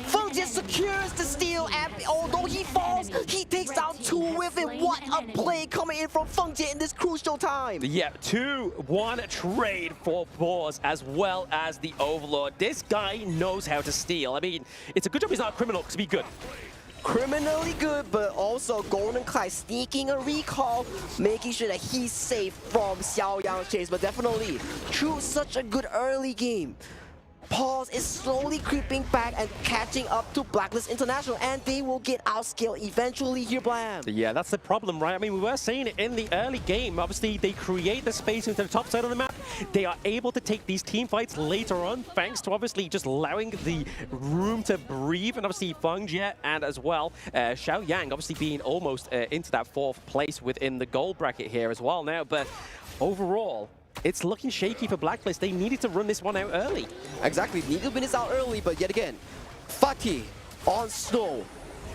S19: Feng Jie secures the steal, and although he falls, he takes down 2 with it. What a play coming in from Feng Jie in this crucial time.
S18: Yeah, 2-1 trade for Paws as well as the Overlord. This guy knows how to steal. I mean, it's a good job he's not a criminal, because he'd be good.
S19: Criminally good, but also Golden Kite sneaking a recall, making sure that he's safe from Xiaoyang's chase. But definitely, through such a good early game, Paws is slowly creeping back and catching up to Blacklist International, and they will get outscaled eventually here, Blam.
S18: Yeah, that's the problem, right? I mean, we were saying it in the early game. Obviously, they create the space into the top side of the map. They are able to take these team fights later on, thanks to obviously just allowing the room to breathe. And obviously, Feng Jie and as well, Xiaoyang obviously being almost into that 4th place within the gold bracket here as well now. But overall, it's looking shaky for Blacklist. They needed to run this one out early.
S19: Exactly, needed to win this out early, but yet again, Fatih on Snow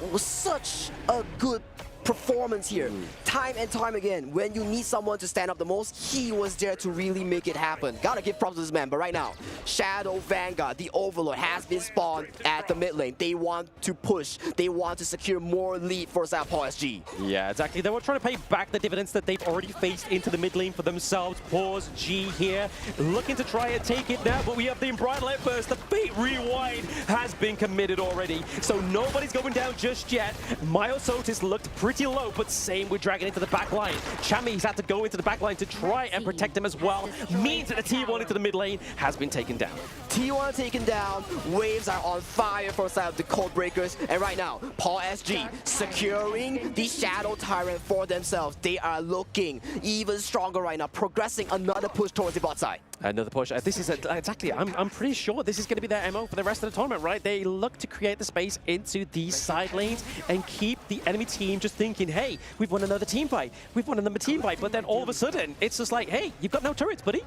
S19: was such a good performance here. Time and time again, when you need someone to stand up the most, he was there to really make it happen. Gotta give props to this man, but right now, Shadow Vanguard, the Overlord, has been spawned at the mid lane. They want to push. They want to secure more lead for Paws SG.
S18: Yeah, exactly. They were trying to pay back the dividends that they've already faced into the mid lane for themselves. Paws G here, looking to try and take it now, but we have the Unbridled Outburst. The Fate Rewind has been committed already, so nobody's going down just yet. Myosotis looked pretty low, but same with Dragon into the back line. Chami's had to go into the back line to try and protect him as well. Means that the T1 into the mid lane has been taken down.
S19: T1 taken down. Waves are on fire for side of the Code Breakers. And right now, Paws SG securing the Shadow Tyrant for themselves. They are looking even stronger right now, progressing another push towards the bot side.
S18: Another push. This is exactly. I'm pretty sure this is going to be their MO for the rest of the tournament, right? They look to create the space into these side lanes and keep the enemy team just thinking, hey, we've won another team fight. We've won another team fight. But then all of a sudden, it's just like, hey, you've got no turrets, buddy.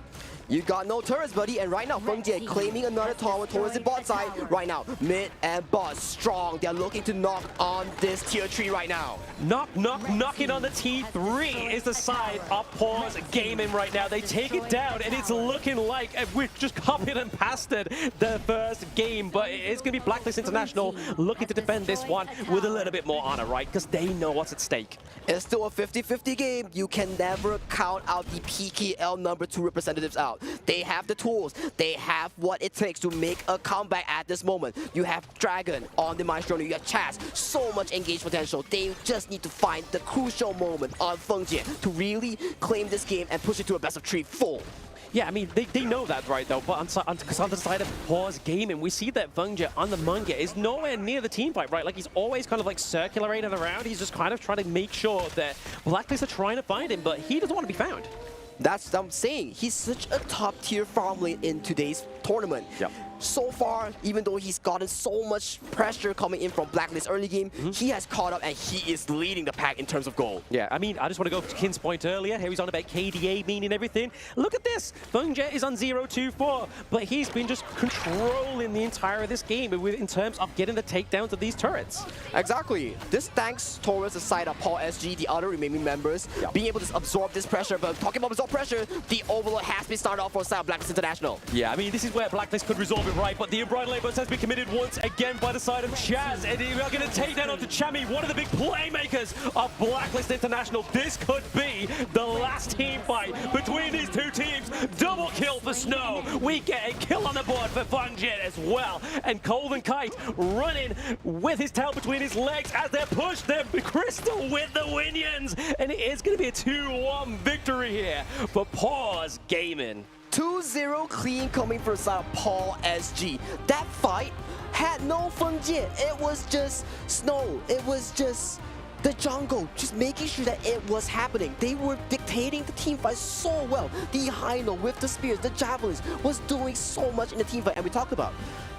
S19: You got no turrets, buddy. And right now, Feng.G claiming another tower towards the bot side. Right now, mid and bot strong. They're looking to knock on this tier 3 right now.
S18: Knocking on the T3 is the side of Paws Gaming right now. They take it down, and it's looking like we've just copied and pasted the first game. But it's going to be Blacklist International looking to defend this one with a little bit more honor, right? Because they know what's at stake.
S19: It's still a 50-50 game. You can never count out the PKL number 2 representatives out. They have the tools. They have what it takes to make a comeback at this moment. You have Dragon on the Maestro. You have Chaz. So much engaged potential. They just need to find the crucial moment on Feng.G to really claim this game and push it to a best of 3 full.
S18: Yeah, I mean, they know that, right, though, but on the side of Paws Gaming, we see that Feng.G on the Manga is nowhere near the team fight, right? Like, he's always kind of, like, circulating around. He's just kind of trying to make sure that Blacklist are trying to find him, but he doesn't want to be found.
S19: That's what I'm saying. He's such a top-tier farm lane in today's tournament.
S18: Yep.
S19: So far, even though he's gotten so much pressure coming in from Blacklist early game, he has caught up and he is leading the pack in terms of gold.
S18: Yeah, I mean, I just want to go to Kin's point earlier. Here he's on about KDA meaning everything. Look at this. Feng.G is on 0-2-4, but he's been just controlling the entire of this game in terms of getting the takedowns of these turrets.
S19: Exactly. This thanks towards the side of Paws, the other remaining members, being able to absorb this pressure. But talking about absorb pressure, the overload has been started off for side of Blacklist International.
S18: Yeah, I mean, this is where Blacklist could resolve it right, but the Embroidered Labels has been committed once again by the side of Chaz, and we are going to take down onto Chami, one of the big playmakers of Blacklist International. This could be the last team fight between these two teams. Double kill for Snow. We get a kill on the board for Feng.G as well, and Colden Kite running with his tail between his legs as they push their Crystal with the Winions, and it is going to be a 2-1 victory here for Paws Gaming.
S19: 2-0 clean coming from side of Paws. That fight had no Feng.G. It was just Snow. It was just the jungle, just making sure that it was happening. They were dictating the team fight so well. The Hino with the spears, the javelins, was doing so much in the team fight. And we talked about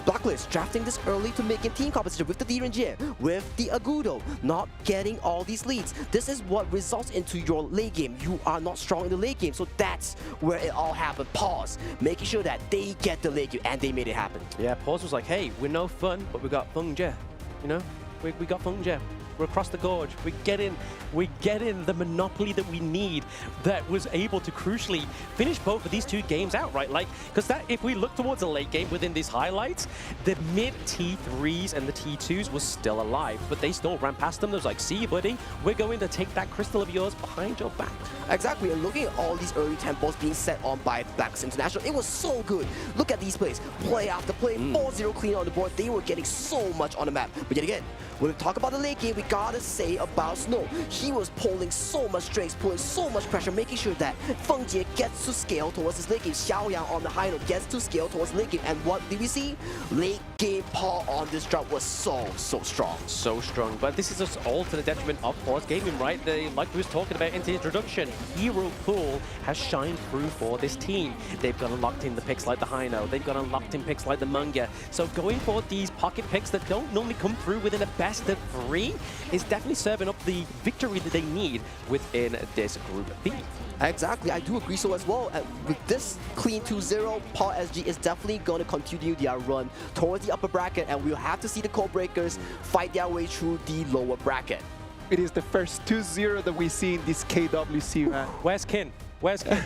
S19: Blacklist drafting this early to make a team competition with the Gen.G, with the Agudo, not getting all these leads. This is what results into your late game. You are not strong in the late game, so that's where it all happened. Paws, making sure that they get the late game, and they made it happen.
S18: Yeah, Paws was like, hey, we're no fun, but we got Feng.G. You know, we got Feng.G. We're across the gorge. We're getting the monopoly that we need that was able to crucially finish both of these two games out, right? Like, because that if we look towards the late game within these highlights, the mid T3s and the T2s was still alive, but they still ran past them. There was like, see, buddy, we're going to take that crystal of yours behind your back.
S19: Exactly, and looking at all these early tempos being set on by Blacklist International, it was so good. Look at these plays, play after play, 4-0 clean on the board. They were getting so much on the map. But yet again, when we talk about the late game, we gotta say about Snow. He was pulling so much strings, pulling so much pressure, making sure that Feng.G gets to scale towards his late game. Xiaoyang on the high note gets to scale towards late game. And what did we see? Late game Paul on this drop was so strong.
S18: So strong. But this is just all to the detriment of Paws Gaming, right? Like we was talking about in the introduction, Hero Pool has shined through for this team. They've got unlocked in the picks like the Hino. They've got unlocked in picks like the Manga. So going for these pocket picks that don't normally come through within a best of 3 is definitely serving up the victory that they need within this Group B.
S19: Exactly, I do agree so as well. With this clean 2-0, Paws is definitely going to continue their run towards the upper bracket, and we'll have to see the code breakers fight their way through the lower bracket.
S20: It is the first 2-0 that we see in this KWC, man.
S18: Where's Kin? Where's Kin?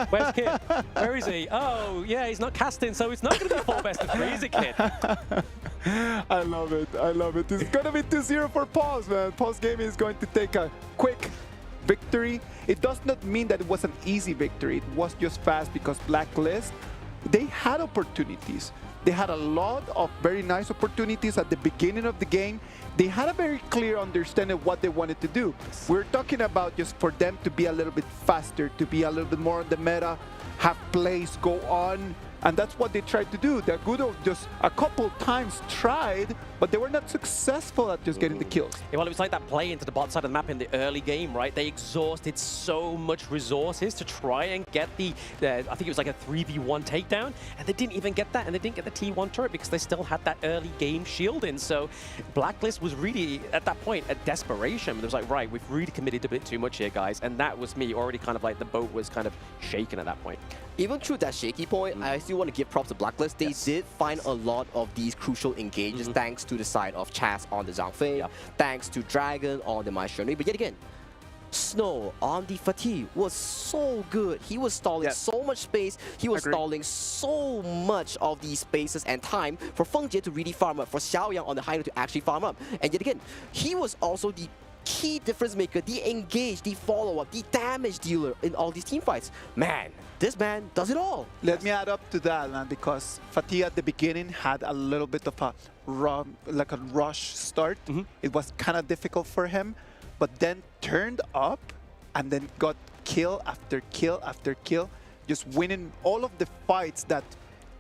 S18: Where's Kin? Where is he? Oh, yeah, he's not casting, so it's not going to be a full best of 3, is it, Kin?
S20: I love it. I love it. It's going to be 2-0 for Paws, man. Paws Gaming is going to take a quick victory. It does not mean that it was an easy victory. It was just fast because Blacklist, they had opportunities. They had a lot of very nice opportunities at the beginning of the game. They had a very clear understanding of what they wanted to do. We're talking about just for them to be a little bit faster, to be a little bit more on the meta, have plays go on, And that's what they tried to do. The Gudo just a couple times tried, but they were not successful at just getting the kills.
S18: Yeah, well, it was like that play into the bot side of the map in the early game, right? They exhausted so much resources to try and get the I think it was like a 3v1 takedown, and they didn't even get that, and they didn't get the T1 turret because they still had that early game shielding. So Blacklist was really, at that point, a desperation. It was like, right, we've really committed a bit too much here, guys, and that was me already kind of like the boat was kind of shaken at that point.
S19: Even through that shaky point, I still want to give props to Blacklist. They did find a lot of these crucial engages thanks to the side of Chaz on the Zhang Fei, thanks to Dragon on the Maestro. But yet again, Snow on the Fatigue was so good. He was stalling so much space. He was stalling so much of these spaces and time for Feng Jie to really farm up, for Xiaoyang on the high note to actually farm up. And yet again, he was also the key difference maker, the engage, the follow-up, the damage dealer in all these team fights. Man, this man does it all.
S20: Let me add up to that, man, because Fatih at the beginning had a little bit of a rush start. It was kind of difficult for him, but then turned up and then got kill after kill after kill, just winning all of the fights that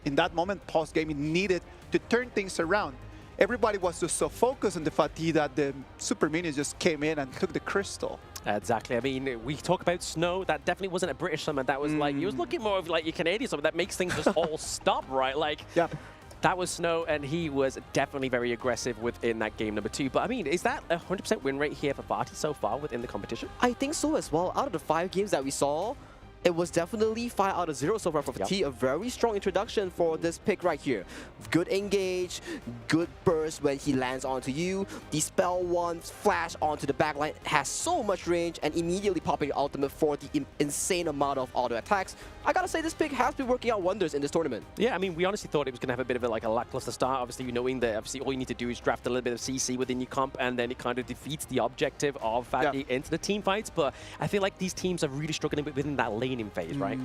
S20: in that moment Paws Gaming needed to turn things around. Everybody was just so focused on the Fatih that the Super Minions just came in and took the crystal.
S18: Exactly. I mean, we talk about Snow. That definitely wasn't a British summon. That was like, he was looking more of like your Canadian summon. That makes things just all stop, right? Like, that was Snow, and he was definitely very aggressive within that game number 2. But I mean, is that a 100% win rate here for Fatih so far within the competition?
S19: I think so as well. Out of the 5 games that we saw, it was definitely 5 out of 0 so far for Fatih. A very strong introduction for this pick right here. Good engage, good burst when he lands onto you. The spell one flash onto the backline has so much range, and immediately popping your ultimate for the insane amount of auto attacks. I gotta say, this pick has been working out wonders in this tournament.
S18: Yeah, I mean, we honestly thought it was gonna have a bit of a lackluster start. Obviously, knowing that obviously all you need to do is draft a little bit of CC within your comp, and then it kind of defeats the objective of Fatih into the team fights. But I feel like these teams are really struggling within that laning phase, right?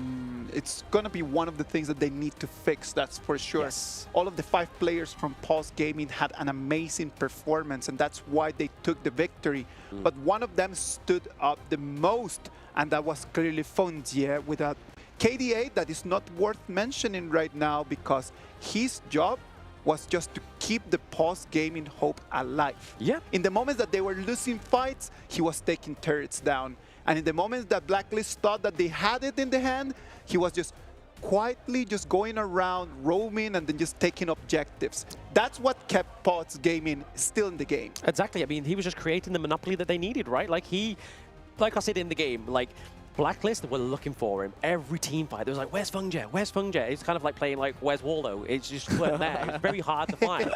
S20: It's gonna be one of the things that they need to fix, that's for sure.
S18: Yes.
S20: All of the 5 players from Paws Gaming had an amazing performance, and that's why they took the victory. But one of them stood up the most, and that was clearly Feng Jie with a KDA that is not worth mentioning right now because his job was just to keep the Paws Gaming hope alive.
S18: Yeah.
S20: In the moments that they were losing fights, he was taking turrets down. And in the moments that Blacklist thought that they had it in the hand, he was just quietly just going around, roaming, and then just taking objectives. That's what kept Paws Gaming still in the game.
S18: Exactly. I mean, he was just creating the monopoly that they needed, right? Like I said in the game, like, Blacklist were looking for him every team fight. They was like, where's Feng Jie? Where's Feng Jie? It's kind of like playing like, where's Waldo? It's just weren't there. It's very hard to find.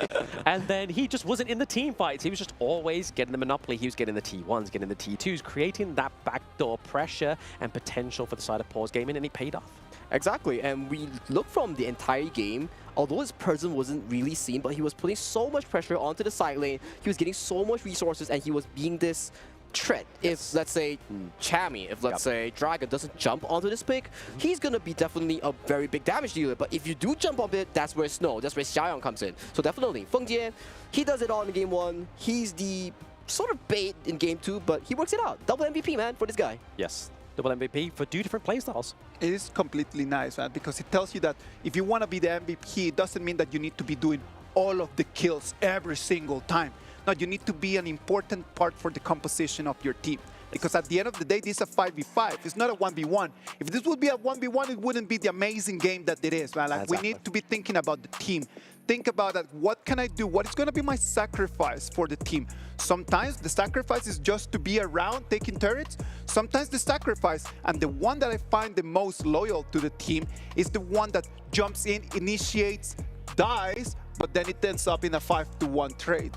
S18: And then he just wasn't in the team fights. He was just always getting the monopoly. He was getting the T1s, getting the T2s, creating that backdoor pressure and potential for the side of Paws Gaming, and it paid off.
S19: Exactly, and we look from the entire game, although his person wasn't really seen, but he was putting so much pressure onto the side lane. He was getting so much resources, and he was being this threat. If, let's say, Chammy, if, let's say, Dragon doesn't jump onto this pick, he's going to be definitely a very big damage dealer. But if you do jump on it, that's where Snow, that's where Xiaoyang comes in. So definitely, Feng Jie, he does it all in game 1. He's the sort of bait in game 2, but he works it out. Double MVP, man, for this guy.
S18: Yes. Double MVP for 2 different playstyles.
S20: It is completely nice, man, because it tells you that if you want to be the MVP, it doesn't mean that you need to be doing all of the kills every single time. No, you need to be an important part for the composition of your team. Because at the end of the day, this is a 5v5. It's not a 1v1. If this would be a 1v1, it wouldn't be the amazing game that it is, man. Like, we need to be thinking about the team. Think about that. What can I do? What is going to be my sacrifice for the team? Sometimes the sacrifice is just to be around taking turrets. Sometimes the sacrifice, and the one that I find the most loyal to the team, is the one that jumps in, initiates, dies, but then it ends up in a 5-to-1 trade.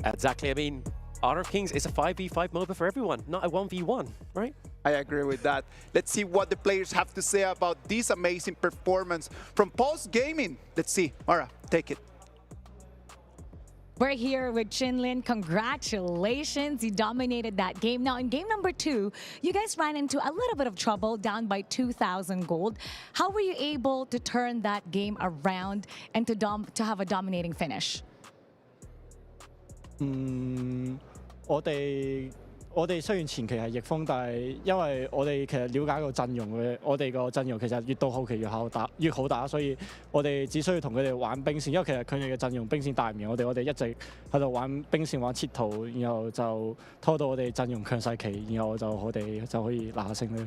S18: Exactly. I mean, Honor of Kings is a 5v5 MOBA for everyone, not a 1v1, right?
S20: I agree with that. Let's see what the players have to say about this amazing performance from Paws Gaming. Let's see. Mara, take it.
S15: We're here with Chinlin. Congratulations. You dominated that game. Now, in game number 2, you guys ran into a little bit of trouble, down by 2,000 gold. How were you able to turn that game around and to have a dominating finish?
S5: 我哋我哋雖然前期係逆風，但係因為我哋其實了解個陣容嘅，我哋個陣容其實越到後期越好打，所以我哋只需要同佢哋玩兵線，因為其實佢哋嘅陣容兵線大唔贏我哋一直喺度玩兵線玩切圖，然後就拖到我哋陣容強勢期，然後我哋就可以拿下勝利。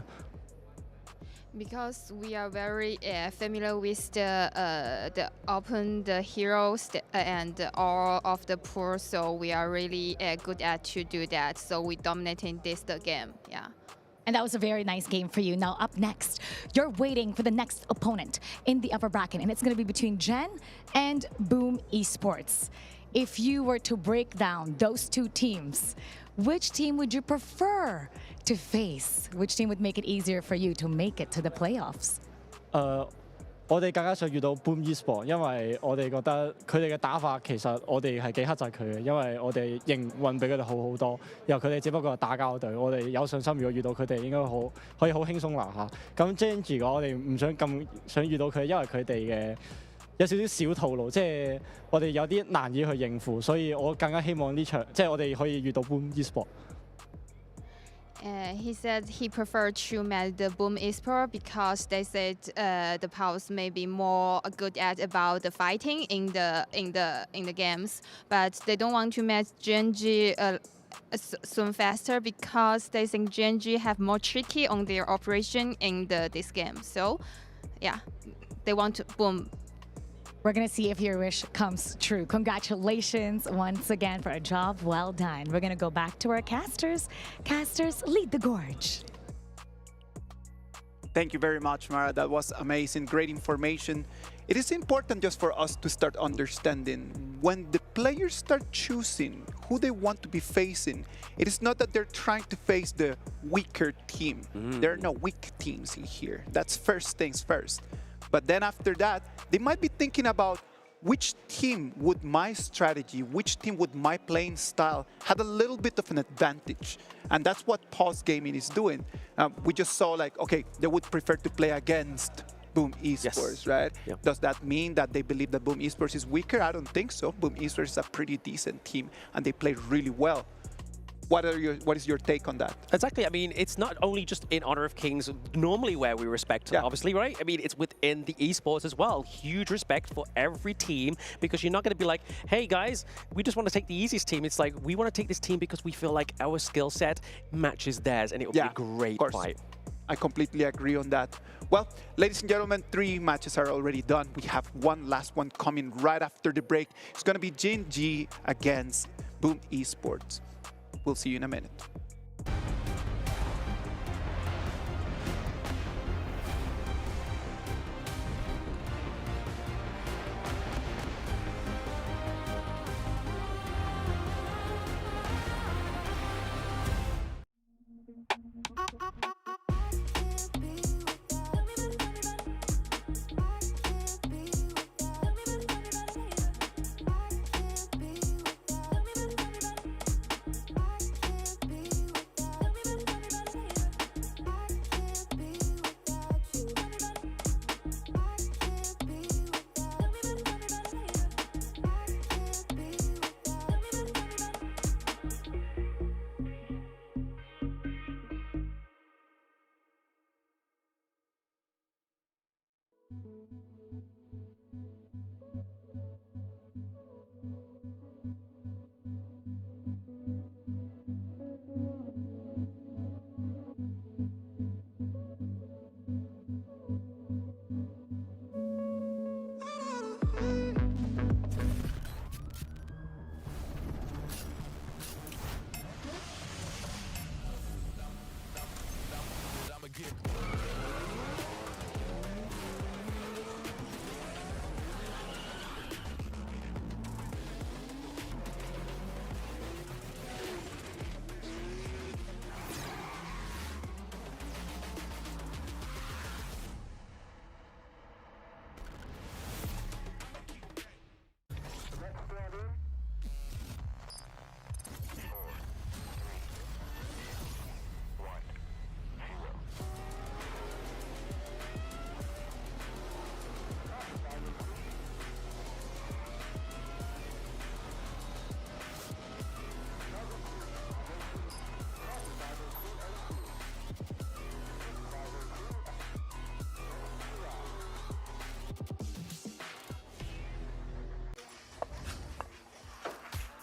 S21: Because we are very familiar with the open the heroes and all of the pool, so we are really good at to do that. So we dominating the game. Yeah.
S15: And that was a very nice game for you. Now up next, you're waiting for the next opponent in the upper bracket, and it's going to be between Gen and Boom Esports. If you were to break down those two teams, which team would you prefer to face? Which team would make it easier for you to make it to the playoffs?
S5: 我哋更加想遇到 Boom Esports， 因為我哋覺得佢哋嘅打法其實我哋係幾克制佢嘅，因為我哋營運比佢哋好好多，然後佢哋只不過係打交隊，我哋有信心如果遇到佢哋應該可以好輕鬆拿下。咁 Gen.G 我哋唔想咁想遇到佢，因為佢哋嘅有少少小套路，即係我哋有啲難以去應付，所以我更加希望呢場即係我哋可以遇到 Boom Esports。He
S21: said he preferred to match the Boom Esports because they said the Paws may be more good at about the fighting in the games, but they don't want to match Gen.G soon faster because they think Gen.G have more tricky on their operation in this game. So, yeah, they want to Boom.
S15: We're going to see if your wish comes true. Congratulations once again for a job well done. We're going to go back to our casters. Casters, lead the gorge.
S20: Thank you very much, Mara. That was amazing, great information. It is important just for us to start understanding when the players start choosing who they want to be facing. It is not that they're trying to face the weaker team. There are no weak teams in here. That's first things first. But then after that, they might be thinking about which team would my strategy, which team would my playing style had a little bit of an advantage. And that's what Paws Gaming is doing. We just saw like, okay, they would prefer to play against Boom Esports, right? Yep. Does that mean that they believe that Boom Esports is weaker? I don't think so. Boom Esports is a pretty decent team and they play really well. What is your take on that?
S18: Exactly. I mean, it's not only just in Honor of Kings normally where we respect, obviously, right? I mean, it's within the esports as well. Huge respect for every team because you're not going to be like, hey, guys, we just want to take the easiest team. It's like, we want to take this team because we feel like our skill set matches theirs and it will be a great fight.
S20: I completely agree on that. Well, ladies and gentlemen, 3 matches are already done. We have one last one coming right after the break. It's going to be Gen.G against Boom Esports. We'll see you in a minute.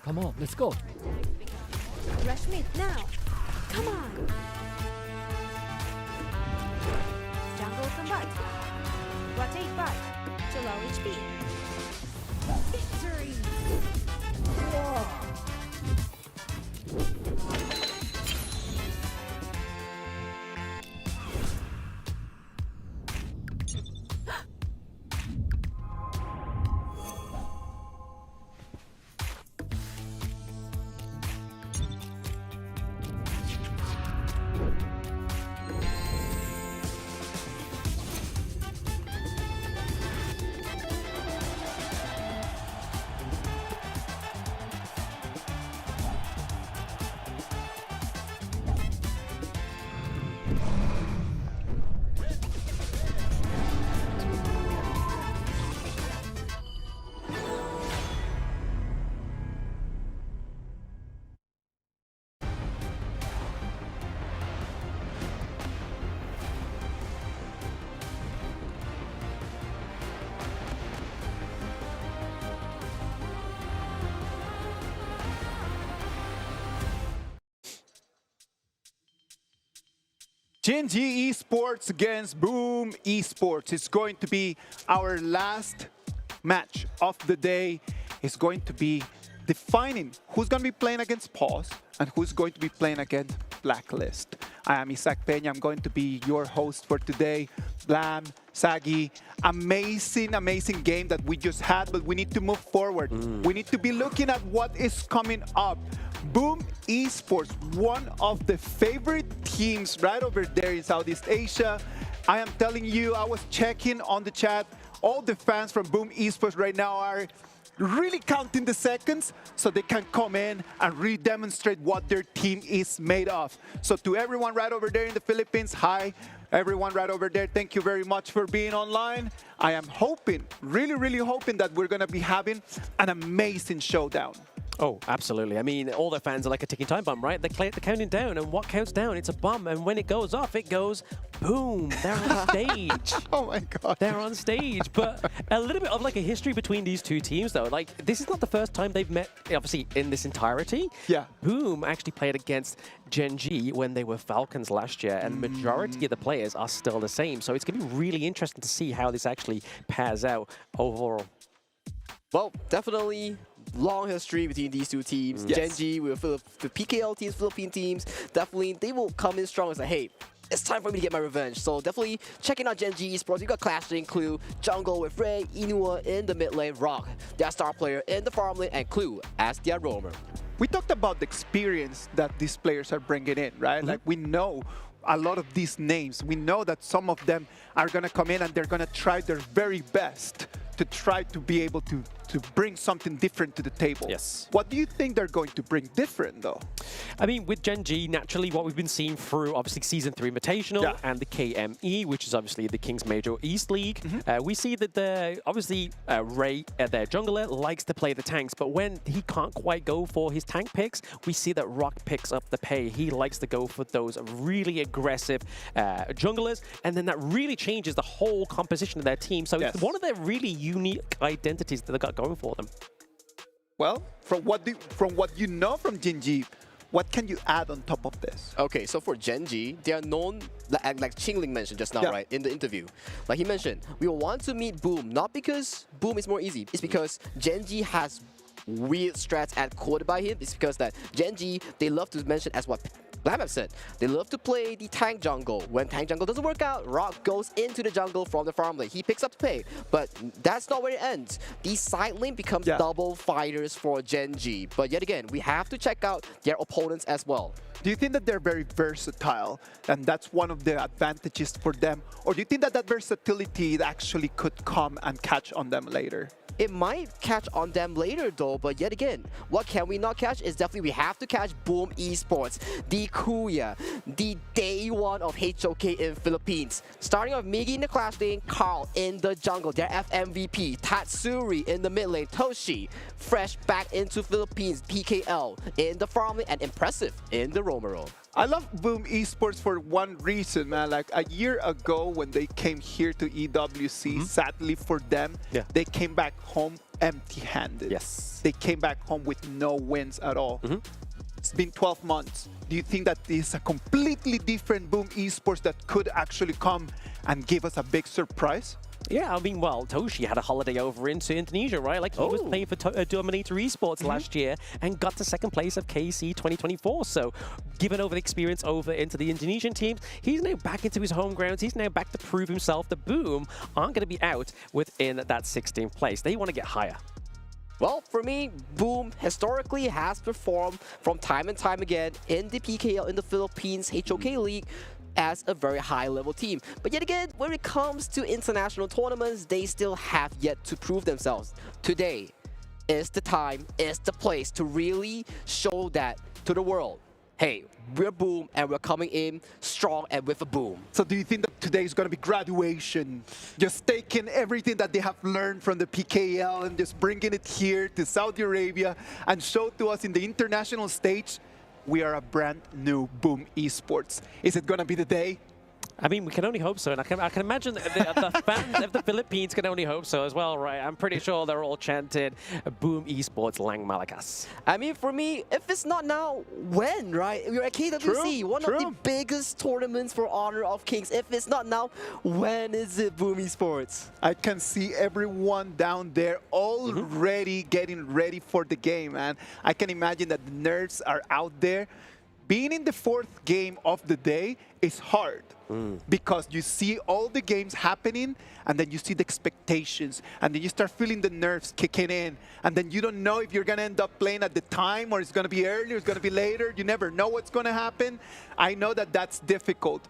S1: Come on, let's go.
S4: Rush mid now. Come on. Jungle combat. Rotate back to low HP. Victory!
S20: Gen.G Esports against Boom Esports is going to be our last match of the day. It's going to be defining who's going to be playing against Paws and who's going to be playing against Blacklist. I am Isaac Peña. I'm going to be your host for today. Blam, Sagi, amazing game that we just had, but we need to move forward. We need to be looking at what is coming up. Boom Esports, one of the favorite teams right over there in Southeast Asia. I am telling you, I was checking on the chat. All the fans from Boom Esports right now are really counting the seconds so they can come in and really demonstrate what their team is made of. So to everyone right over there in the Philippines, hi. Everyone right over there, thank you very much for being online. I am hoping, really hoping that we're going to be having an amazing showdown.
S18: Oh, absolutely. I mean, all their fans are like a ticking time bomb, right? They're counting down, and what counts down? It's a bomb, and when it goes off, it goes boom. They're on stage.
S20: Oh my God.
S18: They're on stage. But a little bit of like a history between these two teams, though. Like, this is not the first time they've met, obviously, in this entirety.
S20: Yeah.
S18: Boom actually played against Gen.G when they were Falcons last year, and the majority of the players are still the same. So it's going to be really interesting to see how this actually pairs out overall.
S19: Well, definitely long history between these two teams. Gen.G with the PKL teams, Philippine teams, definitely they will come in strong and say, hey, it's time for me to get my revenge. So definitely checking out Gen.G Esports. You got Clashing, Clue, Jungle with Ray, Inua in the mid lane, Rock, their star player in the farm lane, and Clue as their roamer.
S20: We talked about the experience that these players are bringing in, right? Like, we know a lot of these names. We know that some of them are going to come in and they're going to try their very best to try to be able to bring something different to the table.
S18: Yes.
S20: What do you think they're going to bring different, though?
S18: I mean, with Gen.G, naturally, what we've been seeing through, obviously, Season 3 Invitational and the KME, which is obviously the Kings Major East League, we see that, obviously, Ray, their jungler, likes to play the tanks, but when he can't quite go for his tank picks, we see that Rock picks up the pay. He likes to go for those really aggressive junglers, and then that really changes the whole composition of their team. So it's one of their really unique identities that they've got going for them.
S20: Well, from what you know from Gen.G, what can you add on top of this?
S19: Okay, so for Gen.G, they are known, like Qingling mentioned just now, right, in the interview. Like he mentioned, we want to meet Boom, not because Boom is more easy, it's because Gen.G has weird strats and quoted by him. It's because that Gen.G, they love to mention, as what Blam have said, they love to play the tank jungle. When tank jungle doesn't work out, Rock goes into the jungle from the farm lane. He picks up the pay, but that's not where it ends. The side lane becomes double fighters for Gen.G. But yet again, we have to check out their opponents as well.
S20: Do you think that they're very versatile and that's one of the advantages for them? Or do you think that that versatility actually could come and catch on them later?
S19: It might catch on them later though, but yet again, what can we not catch is definitely we have to catch Boom Esports, the Kuya, the day one of HOK in Philippines. Starting off Miggy in the clash lane, Carl in the jungle, their FMVP, Tatsuri in the mid lane, Toshi, fresh back into Philippines, PKL in the farm lane, and impressive in the roamer role.
S20: I love Boom Esports for one reason, man. Like a year ago when they came here to EWC, sadly for them, they came back home empty-handed.
S18: Yes.
S20: They came back home with no wins at all. It's been 12 months. Do you think that this is a completely different Boom Esports that could actually come and give us a big surprise?
S18: Yeah, I mean, well, Toshi had a holiday over into Indonesia, right? Like, he was playing for Dominator Esports last year and got to second place of KC 2024. So, given over the experience over into the Indonesian teams, he's now back into his home grounds. He's now back to prove himself. The Boom aren't going to be out within that 16th place. They want to get higher.
S19: Well, for me, Boom historically has performed from time and time again in the PKL in the Philippines HOK League as a very high-level team. But yet again, when it comes to international tournaments, they still have yet to prove themselves. Today is the time, is the place to really show that to the world. Hey, we're Boom and we're coming in strong and with a boom.
S20: So do you think that today is going to be graduation? Just taking everything that they have learned from the PKL and just bringing it here to Saudi Arabia and show to us in the international stage, we are a brand new Boom Esports. Is it going to be the day?
S18: I mean, we can only hope so, and I can imagine the fans of the Philippines can only hope so as well, right? I'm pretty sure they're all chanting Boom Esports Lang Malakas.
S19: I mean, for me, if it's not now, when, right? We're at KWC, one of the biggest tournaments for Honor of Kings. If it's not now, when is it, Boom Esports?
S20: I can see everyone down there already getting ready for the game, man. I can imagine that the nerves are out there. Being in the fourth game of the day is hard because you see all the games happening and then you see the expectations and then you start feeling the nerves kicking in and then you don't know if you're going to end up playing at the time or it's going to be early or it's going to be later. You never know what's going to happen. I know that that's difficult.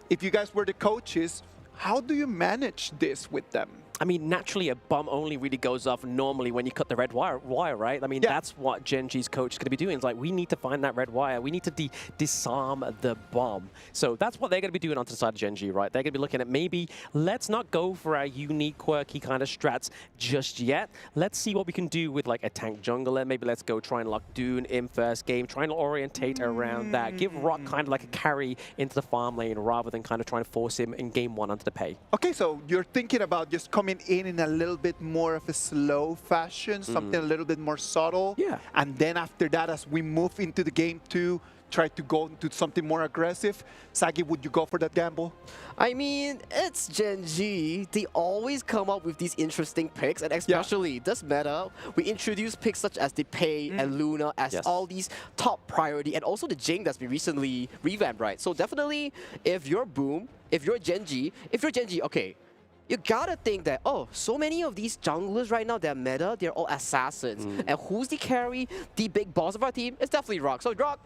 S20: If you guys were the coaches, how do you manage this with them?
S18: I mean, naturally, a bomb only really goes off normally when you cut the red wire, right? I mean, that's what Gen.G's coach is going to be doing. It's like, we need to find that red wire. We need to disarm the bomb. So that's what they're going to be doing onto the side of Gen.G, right? They're going to be looking at maybe, let's not go for our unique, quirky kind of strats just yet. Let's see what we can do with like a tank jungler. Maybe let's go try and lock Dune in first game, try and orientate around that. Give Rock kind of like a carry into the farm lane rather than kind of trying to force him in game one onto the pay.
S20: Okay, so you're thinking about just coming in a little bit more of a slow fashion, something a little bit more subtle. Yeah. And then after that, as we move into the game two, try to go into something more aggressive. Sagi, would you go for that gamble?
S19: I mean, it's Gen.G. They always come up with these interesting picks, and especially this meta, we introduce picks such as the Pei and Luna as all these top priority, and also the Jing that's been recently revamped, right? So definitely, if you're Boom, if you're Gen.G, okay, you gotta think that, oh, so many of these junglers right now, they're meta, they're all assassins. And who's the carry? The big boss of our team? It's definitely Rock. So Rock,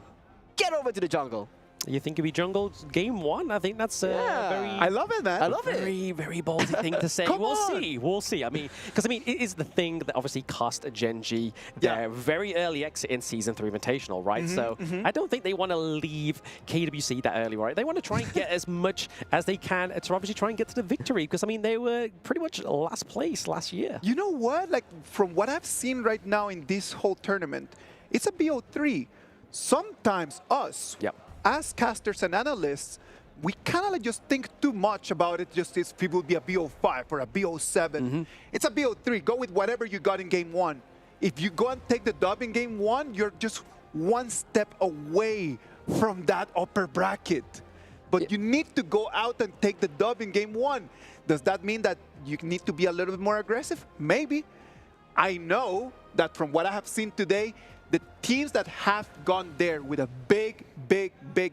S19: get over to the jungle.
S18: You think it'll be jungle game one? I think that's very...
S20: I love it, man.
S19: I love it.
S18: Very, very ballsy thing to say. We'll see. I mean, because I mean, it is the thing that obviously cost Gen.G their very early exit in Season 3 Invitational, right? So I don't think they want to leave KWC that early, right? They want to try and get as much as they can to obviously try and get to the victory, because I mean, they were pretty much last place last year.
S20: You know what? Like, from what I've seen right now in this whole tournament, it's a BO3. Sometimes us, as casters and analysts, we kind of like just think too much about it, just if it will be a BO5 or a BO7. It's a BO3. Go with whatever you got in game one. If you go and take the dub in game one, you're just one step away from that upper bracket. But you need to go out and take the dub in game one. Does that mean that you need to be a little bit more aggressive? Maybe. I know that from what I have seen today, the teams that have gone there with a big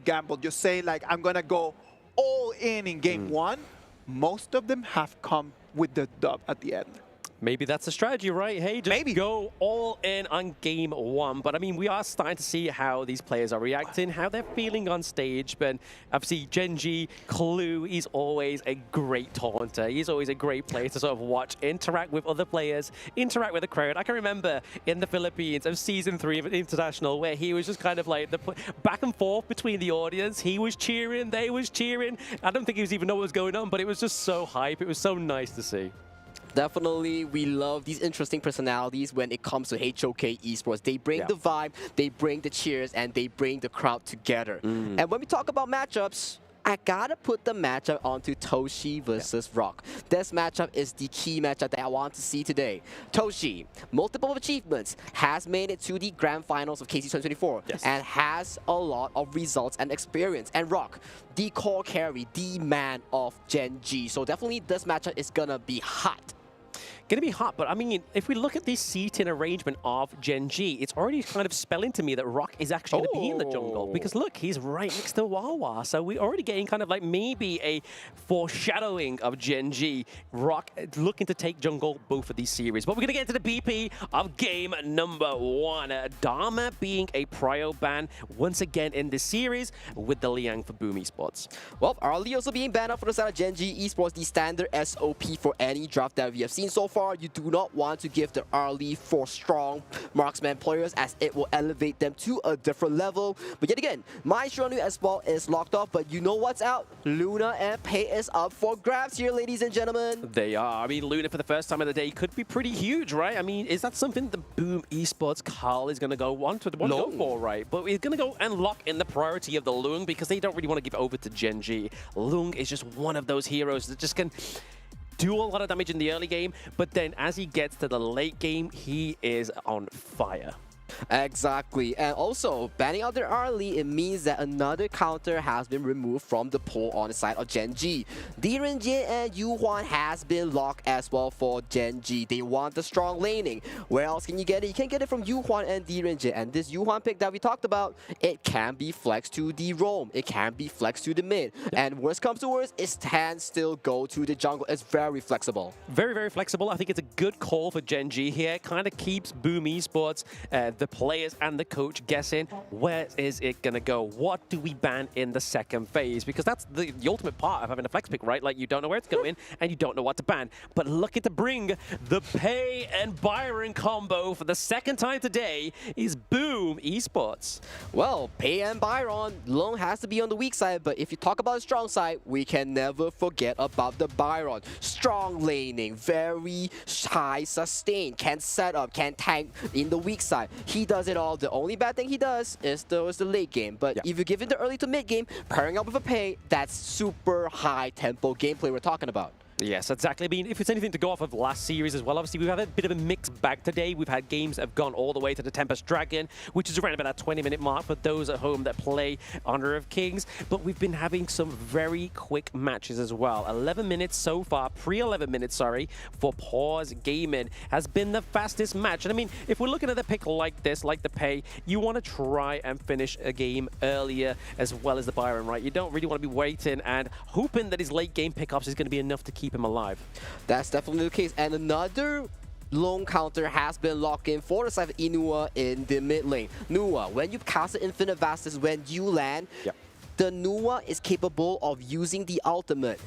S20: gamble, just saying like, I'm going to go all in game one, most of them have come with the dub at the end.
S18: Maybe that's the strategy, right? Hey, just go all in on game one. But I mean, we are starting to see how these players are reacting, how they're feeling on stage. But obviously, Gen.G, Clue, he's always a great taunter. He's always a great player to sort of watch, interact with other players, interact with the crowd. I can remember in the Philippines of Season 3 of International, where he was just kind of like the back and forth between the audience. He was cheering, they was cheering. I don't think he was even know what was going on, but it was just so hype. It was so nice to see.
S19: Definitely, we love these interesting personalities when it comes to HOK Esports. They bring the vibe, they bring the cheers, and they bring the crowd together. And when we talk about matchups, I gotta put the matchup onto Toshi versus Rock. This matchup is the key matchup that I want to see today. Toshi, multiple achievements, has made it to the grand finals of KC 2024 and has a lot of results and experience. And Rock, the core carry, the man of Gen.G. So definitely this matchup is gonna be hot.
S18: Going to be hot, but I mean, if we look at this seating arrangement of Gen.G, it's already kind of spelling to me that Rock is actually going to be in the jungle. Because look, he's right next to Wawa. So we're already getting kind of like maybe a foreshadowing of Gen.G. Rock looking to take jungle both of these series. But we're going to get into the BP of game number 1. Dharma being a prio ban once again in this series with the Liang for Boom Esports.
S19: Well, Arlie also being banned out for the side of Gen.G Esports, the standard SOP for any draft that we have seen so far. You do not want to give the Arlie for strong marksman players as it will elevate them to a different level. But yet again, Maestro as well is locked off, but you know what's out? Luna and Pei is up for grabs here, ladies and gentlemen.
S18: They are. I mean, Luna for the first time of the day could be pretty huge, right? I mean, is that something the Boom Esports Carl is going to want to go for, right? But he's going to go and lock in the priority of the Lung because they don't really want to give it over to Gen.G. Lung is just one of those heroes that just can do a lot of damage in the early game, but then as he gets to the late game, he is on fire.
S19: Exactly, and also banning out their Arlie, it means that another counter has been removed from the pool on the side of Gen.G. Gen and Yuhuan has been locked as well for Gen.G. They want the strong laning. Where else can you get it? You can get it from Yuhuan and Gen, and this Yuhuan pick that we talked about, it can be flexed to the roam, it can be flexed to the mid, and worst comes to worst, it can still go to the jungle. It's very flexible.
S18: Very, very flexible. I think it's a good call for Gen.G here. Kind of keeps Boom Esports, the players and the coach guessing, where is it going to go? What do we ban in the second phase? Because that's the ultimate part of having a flex pick, right? Like, you don't know where it's going and you don't know what to ban. But looking to bring the Pei and Byron combo for the second time today is Boom Esports.
S19: Well, Pei and Byron, Lung has to be on the weak side, but if you talk about the strong side, we can never forget about the Byron. Strong laning, very high sustain, can set up, can tank in the weak side. He does it all. The only bad thing he does is the late game. But if you give it the early to mid game, pairing up with a Pei, that's super high tempo gameplay we're talking about.
S18: Yes, exactly. I mean, if it's anything to go off of last series as well, obviously we've had a bit of a mixed bag today. We've had games that have gone all the way to the Tempest Dragon, which is around about that 20-minute mark for those at home that play Honor of Kings. But we've been having some very quick matches as well. 11 minutes so far, pre-11 minutes, sorry, for Paws Gaming has been the fastest match. And I mean, if we're looking at a pick like this, like the Pei, you want to try and finish a game earlier as well as the Byron, right? You don't really want to be waiting and hoping that his late game pickups is going to be enough to keep him alive.
S19: That's definitely the case. And another lone counter has been locked in for the side of Inua in the mid lane. Nua, when you cast the Infinite Vastus, when you land, the Nua is capable of using the ultimate,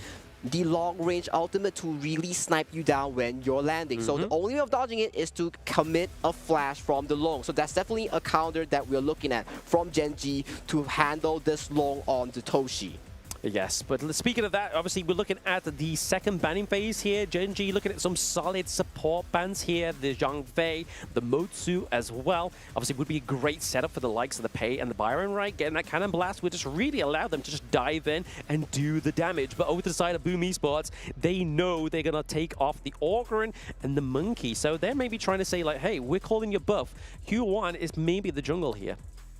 S19: the long-range ultimate, to really snipe you down when you're landing. So the only way of dodging it is to commit a flash from the long. So that's definitely a counter that we're looking at from Gen.G to handle this long on the Toshi.
S18: Yes, but speaking of that, obviously we're looking at the second banning phase here. Gen.G looking at some solid support bans here. The Zhang Fei, the Motsu as well. Obviously would be a great setup for the likes of the Pei and the Byron, right? Getting that cannon blast would just really allow them to just dive in and do the damage. But over to the side of Boom Esports, they know they're going to take off the Orgrin and the Monkey. So they're maybe trying to say like, hey, we're calling you buff. Q1 is maybe the jungle here.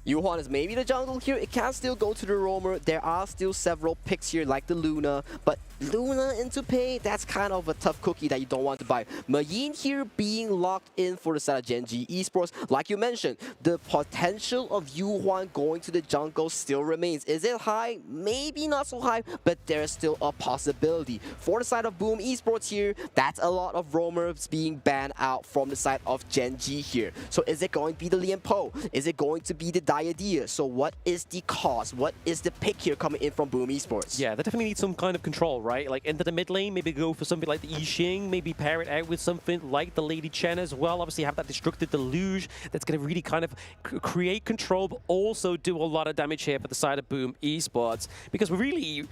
S19: Yuhuan is maybe the jungle here. It can still go to the roamer. There are still several picks here like the Luna, but Luna into Pei, that's kind of a tough cookie that you don't want to buy. Mayin here being locked in for the side of Gen.G Esports. Like you mentioned, the potential of Yuhuan going to the jungle still remains. Is it high? Maybe not so high, but there's still a possibility. For the side of Boom Esports here, that's a lot of roamers being banned out from the side of Gen.G here. So is it going to be the Lian Po? Is it going to be the Diadea? So what is the cost? What is the pick here coming in from Boom Esports?
S18: Yeah, they definitely need some kind of control, right? Like into the mid lane, maybe go for something like the Yixing, maybe pair it out with something like the Lady Chen as well. Obviously have that Destructive Deluge that's going to really kind of create control, but also do a lot of damage here for the side of Boom Esports, because we're really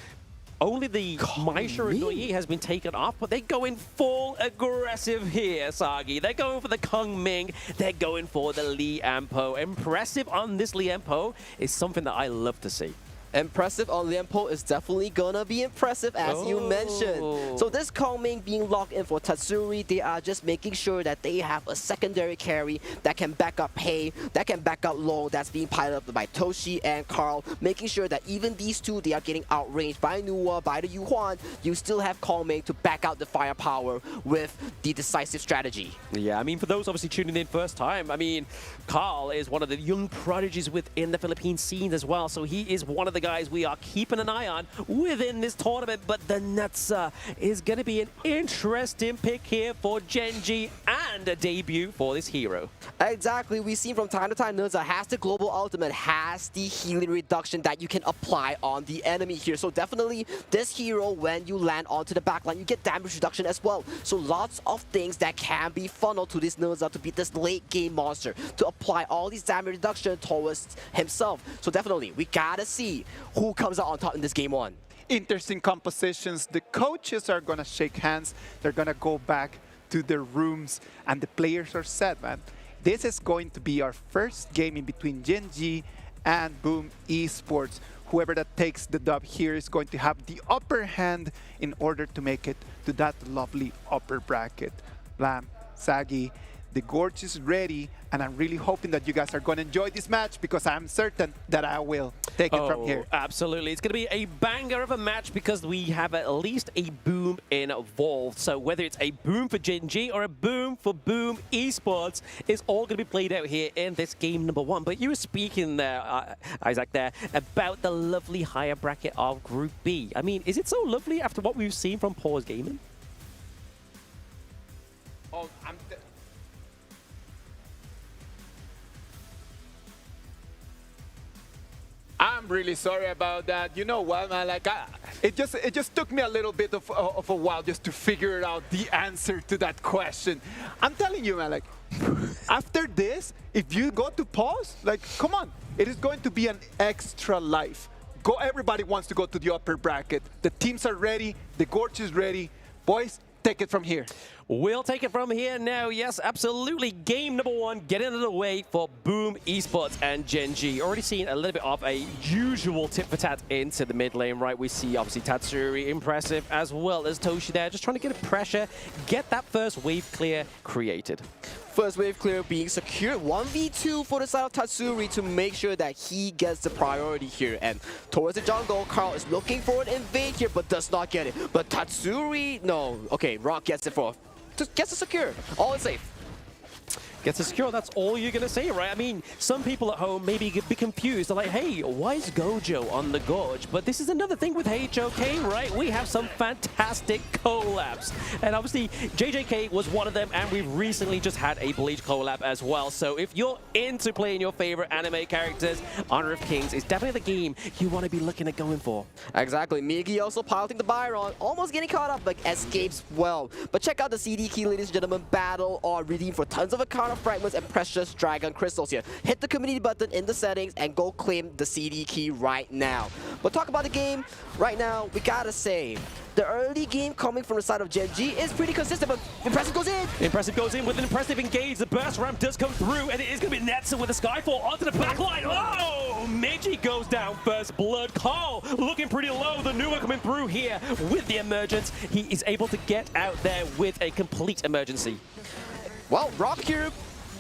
S18: Only the Maisha and Nui has been taken off, but they're going full aggressive here, Sagi. They're going for the Kung Ming. They're going for the Liampo. Impressive on this Liampo is something that I love to see.
S19: Impressive on Liampo is definitely gonna be impressive, as you mentioned. So this Kongming being locked in for Tatsuri, they are just making sure that they have a secondary carry that can back up Pei, that can back up Long, that's being piloted up by Toshi and Carl, making sure that even these two, they are getting outranged by Nuwa, by the Yuhuan. You still have Kongming to back out the firepower with the decisive strategy.
S18: Yeah, I mean, for those obviously tuning in first time, I mean, Carl is one of the young prodigies within the Philippine scene as well, so he is one of the guys we are keeping an eye on within this tournament. But the Nutsa is going to be an interesting pick here for Gen.G and a debut for this hero.
S19: Exactly. We've seen from time to time, Nutsa has the global ultimate, has the healing reduction that you can apply on the enemy here. So definitely this hero, when you land onto the backline, you get damage reduction as well. So lots of things that can be funneled to this Nutsa to be this late game monster, to apply all these damage reduction towards himself. So definitely, we gotta see who comes out on top in this game one.
S20: Interesting compositions. The coaches are gonna shake hands. They're gonna go back to their rooms, and the players are set, man. This is going to be our first game in between Gen.G and Boom Esports. Whoever that takes the dub here is going to have the upper hand in order to make it to that lovely upper bracket. Lam, Sagi, the Gorge is ready, and I'm really hoping that you guys are going to enjoy this match, because I'm certain that I will take it from here.
S18: Absolutely. It's going to be a banger of a match because we have at least a boom involved. So whether it's a boom for Gen.G or a boom for Boom Esports, it's all going to be played out here in this game number one. But you were speaking there, Isaac, there, about the lovely higher bracket of Group B. I mean, is it so lovely after what we've seen from Paws Gaming?
S20: Oh, I'm really sorry about that. You know what, man? Like, it just took me a little bit of a while just to figure out the answer to that question. I'm telling you, man. Like, after this, if you go to Paws, like, come on, it is going to be an extra life. Go. Everybody wants to go to the upper bracket. The teams are ready. The Gorge is ready. Boys, take it from here.
S18: We'll take it from here now. Yes, absolutely. Game number one, getting out of the way for Boom Esports and Gen.G. Already seen a little bit of a usual tit for tat into the mid lane, right? We see obviously Tatsuri, impressive, as well as Toshi there, just trying to get a pressure, get that first wave clear created.
S19: First wave clear being secured. 1v2 for the side of Tatsuri to make sure that he gets the priority here. And towards the jungle, Carl is looking for an invade here, but does not get it. But Tatsuri, no. Okay, Rock gets it for, gets it secure. All is safe.
S18: Gets it secure, that's all you're going to say, right? I mean, some people at home maybe get be confused. They're like, hey, why is Gojo on the Gorge? But this is another thing with HOK, right? We have some fantastic collabs. And obviously, JJK was one of them, and we've recently just had a Bleach collab as well. So if you're into playing your favorite anime characters, Honor of Kings is definitely the game you want to be looking at going for.
S19: Exactly. Migi also piloting the Byron, almost getting caught up, but escapes well. But check out the CD key, ladies and gentlemen. Battle or redeem for tons of encounter fragments and precious dragon crystals here. Hit the community button in the settings and go claim the CD key right now. But talk about the game right now, we gotta say, the early game coming from the side of Gen.G is pretty consistent, but Impressive goes in.
S18: Impressive goes in with an impressive engage. The burst ramp does come through, and it is going to be Netsu with a Skyfall onto the backline. Oh! Meiji goes down first blood. Carl looking pretty low. The Numa coming through here with the emergence. He is able to get out there with a complete emergency.
S19: Well, Rock here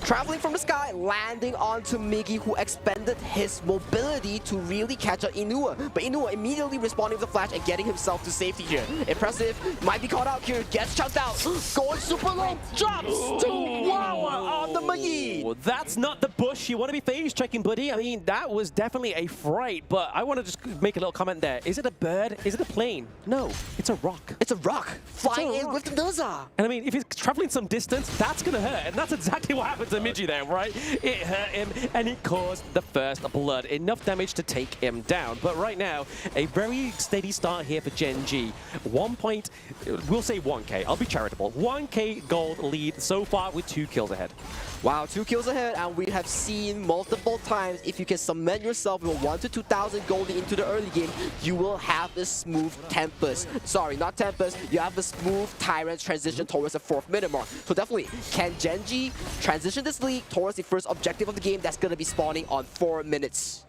S19: traveling from the sky, landing onto Migi, who expended his mobility to really catch up Inua. But Inua immediately responding with the flash and getting himself to safety here. Impressive. Might be caught out here. Gets chunked out. Going super low. Drops to Wawa on the Magi.
S18: That's not the bush you want to be phase checking, buddy. I mean, that was definitely a fright. But I want to just make a little comment there. Is it a bird? Is it a plane? No, it's a rock.
S19: It's a rock. Flying in with the Nuzza.
S18: And I mean, if it's traveling some distance, that's going to hurt. And that's exactly what happened to Miji there, right? It hurt him, and it caused the first blood. Enough damage to take him down. But right now, a very steady start here for Gen.G. 1 point, we'll say 1K. I'll be charitable. 1K gold lead so far with 2 kills ahead.
S19: Wow, 2 kills ahead, and we have seen multiple times if you can cement yourself with 1 to 2,000 gold into the early game, you will have a smooth Tempest. Sorry, not Tempest. You have a smooth Tyrant transition towards the 4th minute mark. So definitely, can Gen.G transition this league towards the first objective of the game that's going to be spawning on 4 minutes?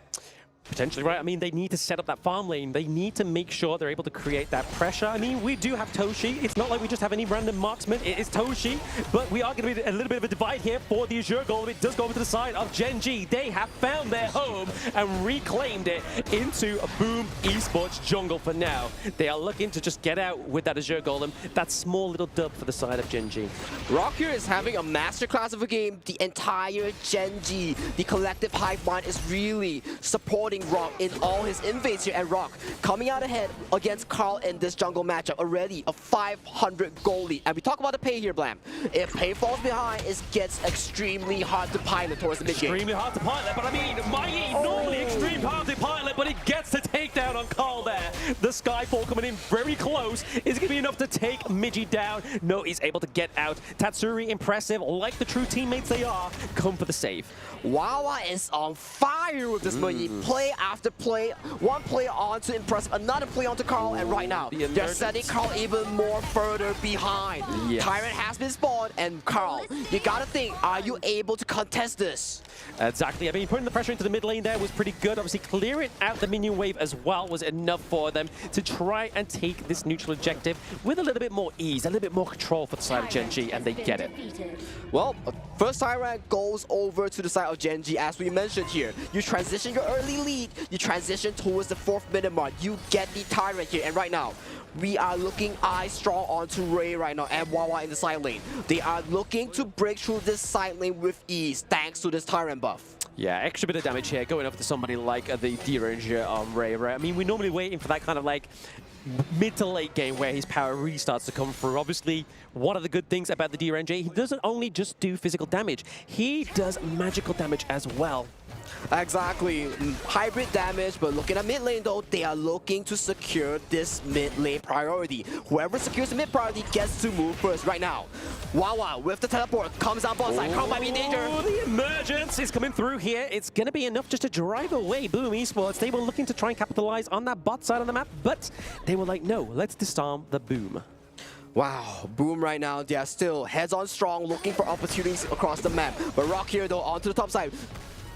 S18: Potentially, right? I mean, they need to set up that farm lane. They need to make sure they're able to create that pressure. I mean, we do have Toshi. It's not like we just have any random marksman. It is Toshi. But we are going to be a little bit of a divide here for the Azure Golem. It does go over to the side of Gen.G. They have found their home and reclaimed it into a Boom Esports jungle for now. They are looking to just get out with that Azure Golem. That small little dub for the side of Gen.G.
S19: Rock here is having a masterclass of a game. The entire Gen.G, the collective hive mind is really supporting Rock in all his invades here, and Rock coming out ahead against Carl in this jungle matchup, already a 500 gold lead. And we talk about the pay here, Blam. If pay falls behind, it gets extremely hard to pilot towards the mid game.
S18: Extremely hard to pilot, but I mean, Mighty, normally extreme hard to pilot, but it gets the takedown on Carl there. The Skyfall coming in very close. Is it going to be enough to take Miji down? No, he's able to get out. Tatsuri, impressive, like the true teammates they are, come for the save.
S19: Wawa is on fire with this Miji. Play after play, one play on to impressive, another play on to Carl, and right now, they're setting Carl even more further behind.
S18: Yes.
S19: Tyrant has been spawned, and Carl, you gotta think, are you able to contest this?
S18: Exactly. I mean, putting the pressure into the mid lane there was pretty good. Obviously, clearing out the minion wave as well was enough for them to try and take this neutral objective with a little bit more ease, a little bit more control for the side of Gen.G, and they get it.
S19: Well, first Tyrant goes over to the side of Gen.G, as we mentioned here. You transition your early lead, you transition towards the 4th minute mark, you get the Tyrant here, and right now, we are looking eye strong onto Ray right now and Wawa in the side lane. They are looking to break through this side lane with ease thanks to this Tyrant buff.
S18: Yeah, extra bit of damage here going over to somebody like the D-Ranger on Ray, right? I mean, we're normally waiting for that kind of like mid to late game where his power really starts to come through. Obviously, one of the good things about the D-Ranger, he doesn't only just do physical damage, he does magical damage as well.
S19: Exactly. Hybrid damage, but looking at mid lane though, they are looking to secure this mid lane priority. Whoever secures the mid priority gets to move first right now. Wawa with the teleport comes down bot side. Carl might be in danger.
S18: The emergence is coming through here. It's going to be enough just to drive away Boom Esports. They were looking to try and capitalize on that bot side of the map, but they were like, no, let's disarm the Boom.
S19: Wow, Boom right now, they are still heads on strong, looking for opportunities across the map. But Rock here though, onto the top side.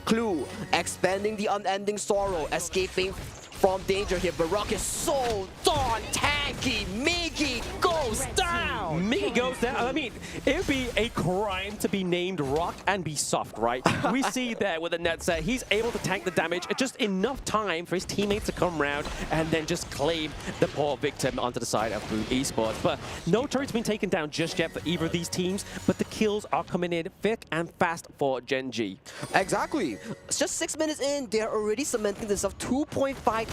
S19: Clue, expanding the unending sorrow, escaping from danger here, but Rock is so darn tanky. Miggy goes down!
S18: Miggy goes down. I mean, it would be a crime to be named Rock and be soft, right? We see there with the net set, he's able to tank the damage at just enough time for his teammates to come around and then just claim the poor victim onto the side of Boom Esports. But no turret's been taken down just yet for either of these teams, but the kills are coming in thick and fast for Gen.G.
S19: Exactly. It's just 6 minutes in, they're already cementing themselves 2,500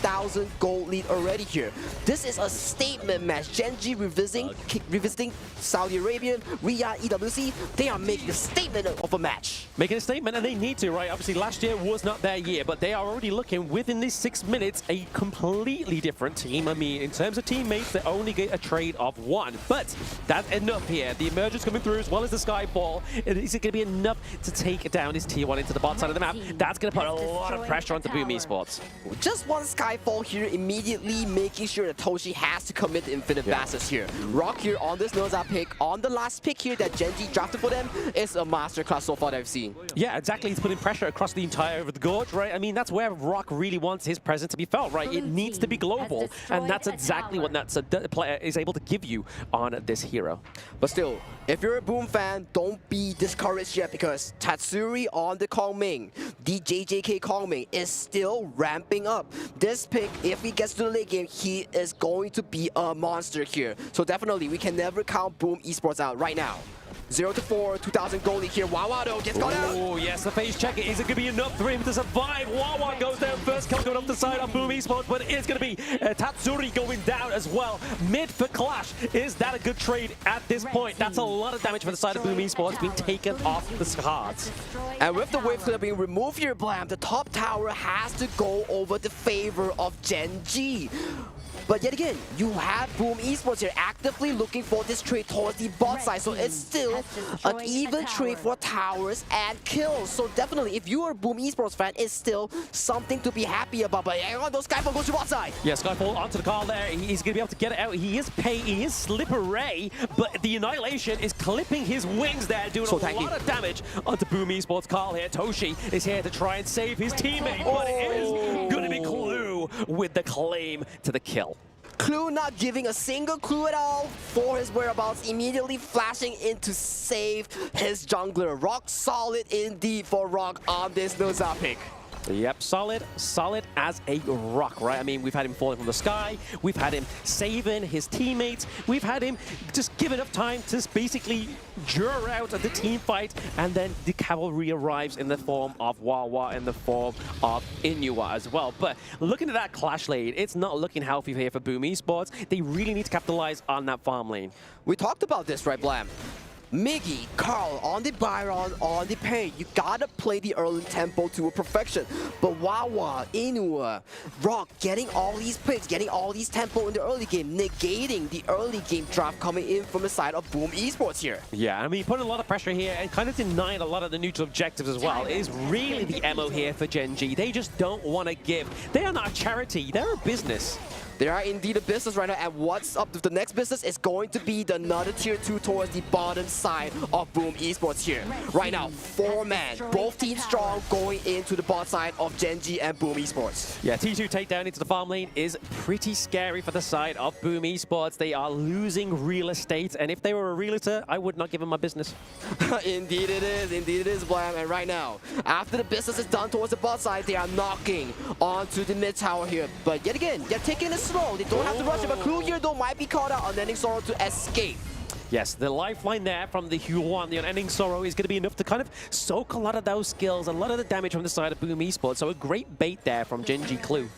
S19: gold lead already here. This is a statement match. Gen.G revisiting Saudi Arabia, Riyadh, EWC. They are making a statement of a match.
S18: Making a statement, and they need to, right? Obviously, last year was not their year, but they are already looking within these 6 minutes a completely different team. I mean, in terms of teammates, they only get a trade of 1, but that's enough here. The emergence coming through as well as the Skyfall. Is it going to be enough to take down this tier 1 into the bot side of the map? That's going to put a lot of pressure onto Boom Esports.
S19: Just one Skyfall here, immediately making sure that Toshi has to commit the Infinite Bastards here. Rock here on this Noza pick, on the last pick here that Gen.G drafted for them, is a masterclass so far that I've seen.
S18: Yeah, exactly. He's putting pressure across the entire over the gorge, right? I mean, that's where Rock really wants his presence to be felt, right? It needs to be global, and that's exactly what that player is able to give you on this hero.
S19: But still, if you're a Boom fan, don't be discouraged yet, because Tatsuri on the Kongming, the JJK Kongming, is still ramping up. This pick, if he gets to the late game, he is going to be a monster here. So definitely, we can never count Boom Esports out right now. 0-4, 2,000 gold lead here. Wawa though gets caught out.
S18: Oh, yes, the phase check. Is it going to be enough for him to survive? Wawa goes down first, kill going up the side of Boom Esports, but it's going to be Tatsuri going down as well. Mid for Clash. Is that a good trade at this point? That's a lot of damage for the side of Boom Esports being taken off the cards.
S19: And with the wave clear being removed here, Blam, the top tower has to go over the favor of Gen.G. But yet again, you have Boom Esports here actively looking for this trade towards the bot side. So it's still an even trade for towers and kills. So definitely, if you are a Boom Esports fan, it's still something to be happy about. But hang on, those Skyfall goes to bot side.
S18: Yeah, Skyfall onto the call there. He's going to be able to get it out. He is slippery, but the Annihilation is clipping his wings there, doing a lot of damage onto Boom Esports. Carl here. Toshi is here to try and save his teammate, but it is going to be Clue with the claim to the kill.
S19: Clue not giving a single clue at all for his whereabouts, immediately flashing in to save his jungler. Rock solid indeed for Rock on this Noza pick.
S18: Yep, solid as a rock, right? I mean, we've had him falling from the sky, we've had him saving his teammates, we've had him just give enough time to basically draw out the team fight, and then the cavalry arrives in the form of Wawa, in the form of Inua as well. But looking at that Clash lane, it's not looking healthy here for Boom Esports. They really need to capitalize on that farm lane.
S19: We talked about this, right, Blam? Miggy, Carl, on the Byron, on the paint, you gotta play the early tempo to a perfection. But Wawa, Inua, Rock getting all these picks, getting all these tempo in the early game, negating the early game draft coming in from the side of Boom Esports here.
S18: Yeah, I mean, putting a lot of pressure here and kind of denying a lot of the neutral objectives as well is really the MO here for Gen.G. They just don't want to give. They are not a charity, they're a business.
S19: They are indeed a business right now, and what's up with the next business is going to be another tier 2 towards the bottom side of Boom Esports here. Right now, 4-man, both teams strong going into the bot side of Gen.G and Boom Esports.
S18: Yeah, T2 takedown into the farm lane is pretty scary for the side of Boom Esports. They are losing real estate, and if they were a realtor, I would not give them my business.
S19: Indeed it is, Blam. And right now, after the business is done towards the bot side, they are knocking onto the mid tower here. But yet again, they're taking this slow. They don't have to rush it, but Clue here though might be caught out on Ending Sorrow to escape.
S18: Yes, the lifeline there from the Huan, the Unending Sorrow, is going to be enough to kind of soak a lot of those skills, a lot of the damage from the side of Boom Esports. So a great bait there from Gen.G Clue.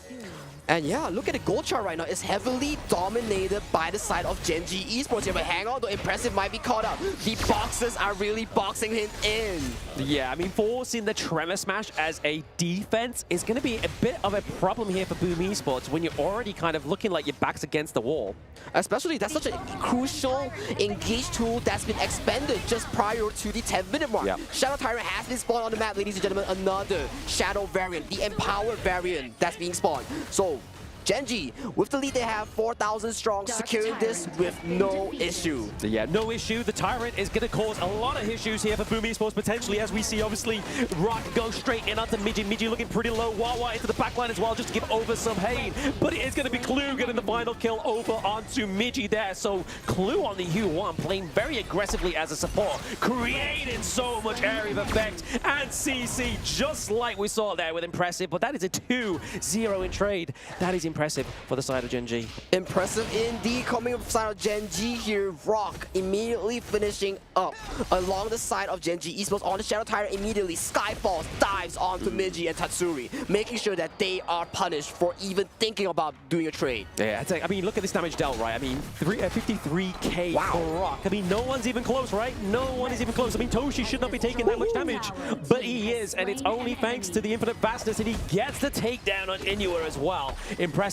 S19: And yeah, look at the gold chart right now. It's heavily dominated by the side of Gen.G Esports here. But hang on, though, Impressive might be caught up. The boxers are really boxing him in.
S18: Yeah, I mean, forcing the Tremor Smash as a defense is going to be a bit of a problem here for Boom Esports when you're already kind of looking like your back's against the wall.
S19: Especially, that's such a crucial engage tool that's been expended just prior to the 10-minute mark.
S18: Yep.
S19: Shadow Tyrant has been spawned on the map, ladies and gentlemen. Another Shadow variant, the Empowered variant that's being spawned. So, Gen.G, with the lead they have, 4,000 strong, securing this with no issue.
S18: Yeah, no issue. The Tyrant is going to cause a lot of issues here for Boom Esports, potentially, as we see, obviously, Rock go straight in onto Midgie. Midgie looking pretty low. Wawa into the backline as well, just to give over some pain. But it is going to be Clue getting the final kill over onto Midgie there. So Clue on the U1 playing very aggressively as a support, creating so much area of effect. And CC, just like we saw there with Impressive, but that is a 2-0 in trade. That is impressive for the side of Gen.G.
S19: Impressive indeed coming up side of Gen.G here. Rock immediately finishing up along the side of Gen.G Esports on the Shadow Tyrant immediately. Skyfall dives onto Midgie and Tatsuri, making sure that they are punished for even thinking about doing a trade.
S18: Yeah, I mean, look at this damage dealt, right? I mean, 53k for Rock. I mean, no one's even close, right? No one is even close. I mean, Toshi should not be taking that much damage, but he is, and it's only thanks to the infinite vastness, and he gets the takedown on Inua as well. Impressive,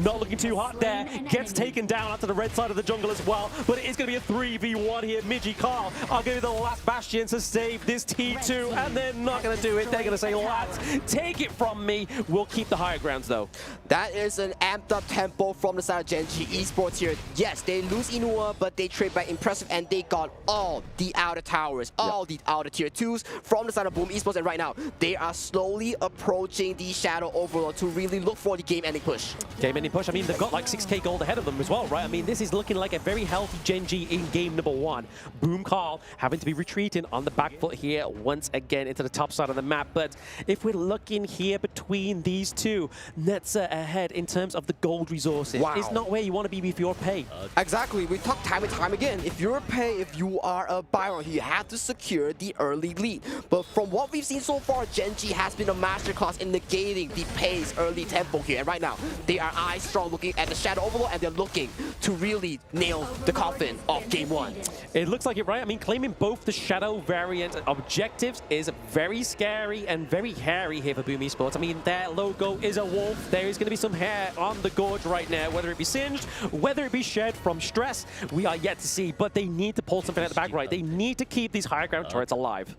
S18: not looking too hot there. Gets taken down onto the red side of the jungle as well, but it is going to be a 3v1 here. Midgie, Carl are going to be the last bastion to save this T2, and they're not going to do it. They're going to say, lads, take it from me. We'll keep the higher grounds, though.
S19: That is an amped up tempo from the side of Gen.G Esports here. Yes, they lose Inua, but they trade back Impressive, and they got all the outer towers, all the outer tier 2s from the side of Boom Esports, and right now, they are slowly approaching the Shadow Overlord to really look for the game-ending push.
S18: push. Game-ending push. I mean, they've got like 6k gold ahead of them as well, right? I mean, this is looking like a very healthy Gen.G in game number 1. Boom Carl having to be retreating on the back foot here once again into the top side of the map. But if we're looking here between these two, Netza ahead in terms of the gold resources.
S19: Wow.
S18: It's not where you want to be with your pay.
S19: Exactly. We talk time and time again. If you're a pay, if you are a Byron, you have to secure the early lead. But from what we've seen so far, Gen.G has been a masterclass in negating the pay's early tempo here. And right now, they are eyes strong looking at the Shadow Overlord, and they're looking to really nail the coffin of game 1.
S18: It looks like it, right? I mean, claiming both the Shadow variant objectives is very scary and very hairy here for Boom Esports. I mean, their logo is a wolf. There is going to be some hair on the gorge right now, whether it be singed, whether it be shed from stress, we are yet to see. But they need to pull something out the bag, right? They need to keep these higher ground turrets alive.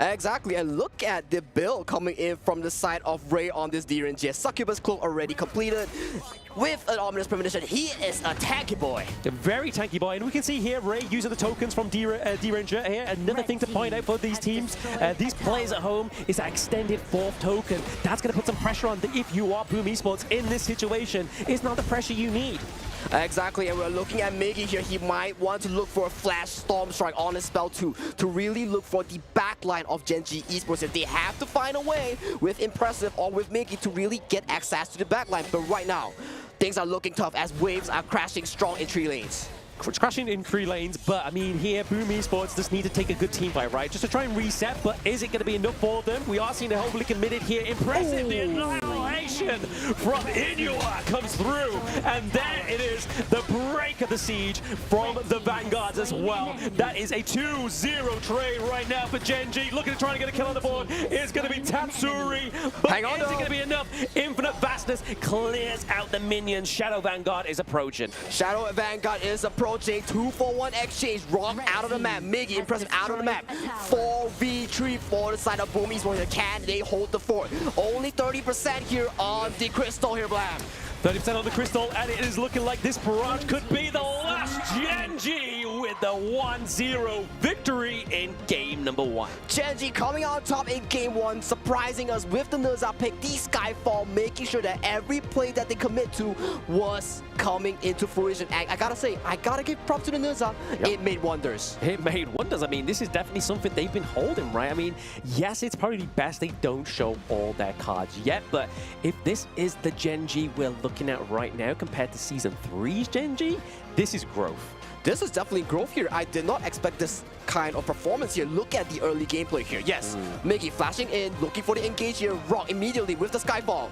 S19: Exactly, and look at the build coming in from the side of Ray on this Gen.G. Succubus Cloak already completed with an Ominous Premonition. He is a tanky boy.
S18: A very tanky boy, and we can see here Ray using the tokens from Gen.G here. Another thing to point out for these teams, these players at home, is that extended 4th token. That's going to put some pressure on if you are Boom Esports in this situation. It's not the pressure you need.
S19: Exactly, and we're looking at Miggy here. He might want to look for a Flash Storm Strike on his spell too, to really look for the backline of Gen.G Esports. If they have to find a way with Impressive or with Miggy to really get access to the backline. But right now, things are looking tough as waves are crashing strong in 3 lanes.
S18: Crashing in 3 lanes, but I mean here Boom Esports just need to take a good team fight, right? Just to try and reset, but is it going to be enough for them? We are seeing the whole committed here. Impressive, the annihilation from Inua comes through, and there it is, the break of the siege from the Vanguards as well. That is a 2-0 trade right now for Gen.G. Looking to try and get a kill on the board. It's going to be Tatsuri, but is it going to be enough? Infinite Vastness clears out the minions. Shadow Vanguard is approaching.
S19: Shadow Vanguard is approaching. 2-for-1 exchange. Rock out of the map. Miggy Impressive out of the map. 4v3 for the side of Boom Esports. Can they hold the fort? Only 30% here on the Crystal here, Blam.
S18: 30% on the Crystal, and it is looking like this barrage could be the last. Gen.G with the 1-0 victory in game number 1.
S19: Gen.G coming on top in game 1, surprising us with the Nurza pick, the Skyfall, making sure that every play that they commit to was coming into fruition. And I gotta say, I gotta give props to the Nurza. Yep. It made wonders.
S18: It made wonders. I mean, this is definitely something they've been holding, right? I mean, yes, it's probably best they don't show all their cards yet, but if this is the Gen.G we're looking at right now compared to Season 3's Gen.G, this is growth.
S19: This is definitely growth here. I did not expect this kind of performance here. Look at the early gameplay here. Yes, Miggy flashing in, looking for the engage here. Rock immediately with the Skyfall,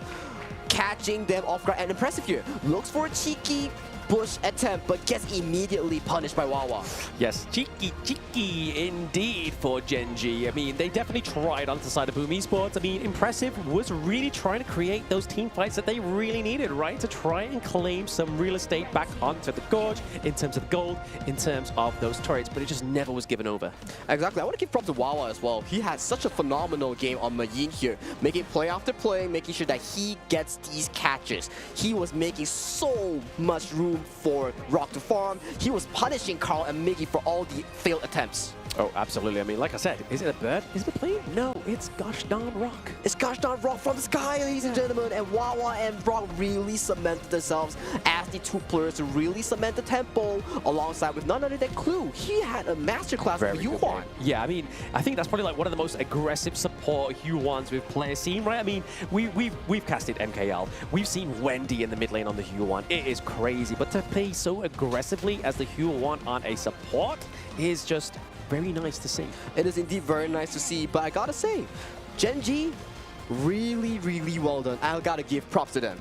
S19: catching them off guard, and Impressive here. Looks for a cheeky bush attempt, but gets immediately punished by Wawa.
S18: Yes, cheeky indeed for Gen.G. I mean, they definitely tried on the side of Boom Esports. I mean, Impressive was really trying to create those team fights that they really needed, right? To try and claim some real estate back onto the gorge in terms of the gold, in terms of those turrets, but it just never was given over.
S19: Exactly. I want to give props to Wawa as well. He had such a phenomenal game on Mayin here, making play after play, making sure that he gets these catches. He was making so much room for Rock to farm. He was punishing Carl and Miggy for all the failed attempts.
S18: Oh, absolutely. I mean, like I said, is it a bird? Is it a plane? No, it's gosh darn Rock.
S19: It's gosh darn Rock from the sky, ladies and gentlemen. And Wawa and Rock really cemented themselves as the 2 players to really cement the tempo alongside with none other than Clue. He had a masterclass with Yuan.
S18: Yeah, I mean, I think that's probably like one of the most aggressive support Yuans we've players seen, right? I mean, we've casted MKL. We've seen Wendy in the mid lane on the Yuan. It is crazy, but to play so aggressively as the Yuan on a support is just very nice to see.
S19: It is indeed very nice to see, but I gotta say, Gen.G, really, really well done. I gotta give props to them.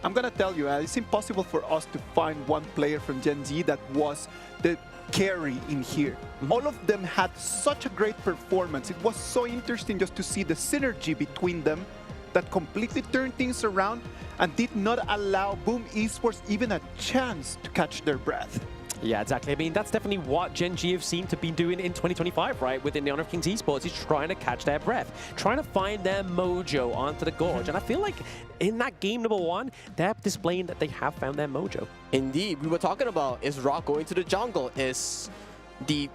S20: I'm gonna tell you, it's impossible for us to find one player from Gen.G that was the carry in here. All of them had such a great performance. It was so interesting just to see the synergy between them that completely turned things around and did not allow Boom Esports even a chance to catch their breath.
S18: Yeah, exactly. I mean, that's definitely what Gen.G have seemed to be doing in 2025, right? Within the Honor of Kings Esports, is trying to catch their breath, trying to find their mojo onto the gorge. And I feel like in that game number 1, they're displaying that they have found their mojo.
S19: Indeed. We were talking about, is Rock going to the jungle? Is the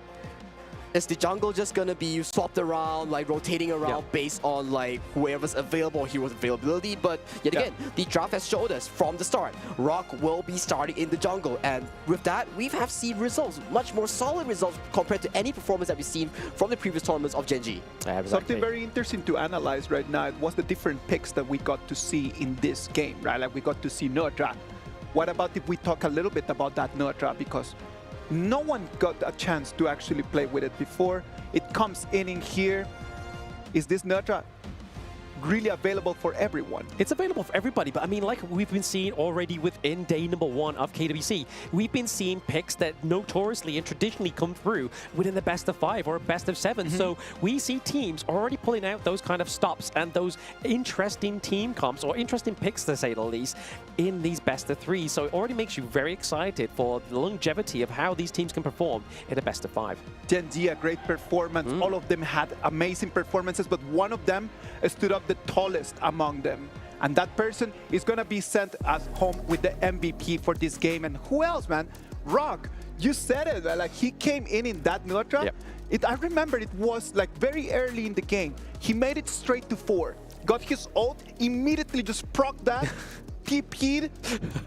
S19: Is the jungle just gonna be swapped around, like rotating around based on like whoever's available, hero's availability? But yet again, the draft has showed us from the start, Rock will be starting in the jungle. And with that, we have seen results, much more solid results compared to any performance that we've seen from the previous tournaments of Gen.G.
S20: Something very interesting to analyze right now was the different picks that we got to see in this game, right? Like we got to see Nutra. What about if we talk a little bit about that Nutra? Because no one got a chance to actually play with it before. It comes in here. Is this Nutra really available for everyone?
S18: It's available for everybody, but I mean, like we've been seeing already within day number 1 of KWC, we've been seeing picks that notoriously and traditionally come through within the best of 5 or best of 7. So we see teams already pulling out those kind of stops and those interesting team comps or interesting picks, to say the least, in these best of 3. So it already makes you very excited for the longevity of how these teams can perform in a best of 5.
S20: Gen.G, a great performance. All of them had amazing performances, but one of them stood up the tallest among them. And that person is going to be sent as home with the MVP for this game. And who else, man? Rock, you said it. Like he came in that Nutra. I remember it was like very early in the game. He made it straight to 4. Got his ult, immediately just proc that. TP'd,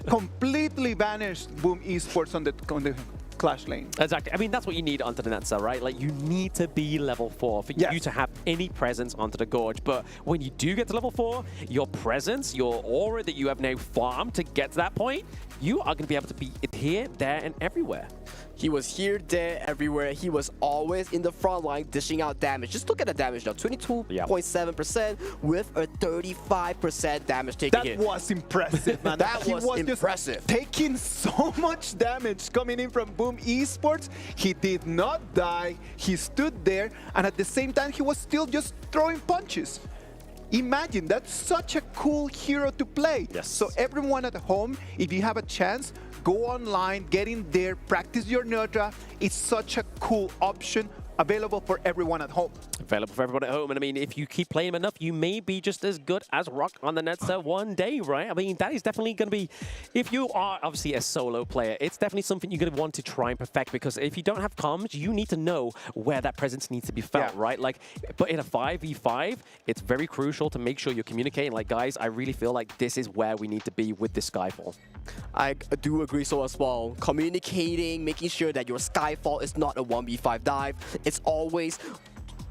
S20: completely vanished Boom Esports on the Clash lane.
S18: Exactly. I mean, that's what you need onto the Netza, right? Like, you need to be level 4 for you to have any presence onto the Gorge. But when you do get to level 4, your presence, your aura that you have now farmed to get to that point, you are going to be able to be here, there, and everywhere.
S19: He was here, there, everywhere. He was always in the front line dishing out damage. Just look at the damage now. 22.7% with a 35% damage taking
S20: That was impressive, man.
S19: That was impressive.
S20: Just taking so much damage coming in from Boom Esports. He did not die. He stood there, and at the same time, he was still just throwing punches. Imagine, that's such a cool hero to play. So everyone at home, if you have a chance, go online, get in there, practice your Nutra. It's such a cool option available for everyone at home.
S18: Available for everyone at home. And I mean, if you keep playing him enough, you may be just as good as Rock on the Netza one day, right? I mean, that is definitely going to be, if you are obviously a solo player, it's definitely something you're going to want to try and perfect, because if you don't have comms, you need to know where that presence needs to be felt, right? Like, but in a 5v5, it's very crucial to make sure you're communicating. Like, guys, I really feel like this is where we need to be with this Skyfall.
S19: I do agree so as well. Communicating, making sure that your Skyfall is not a 1v5 dive. It's always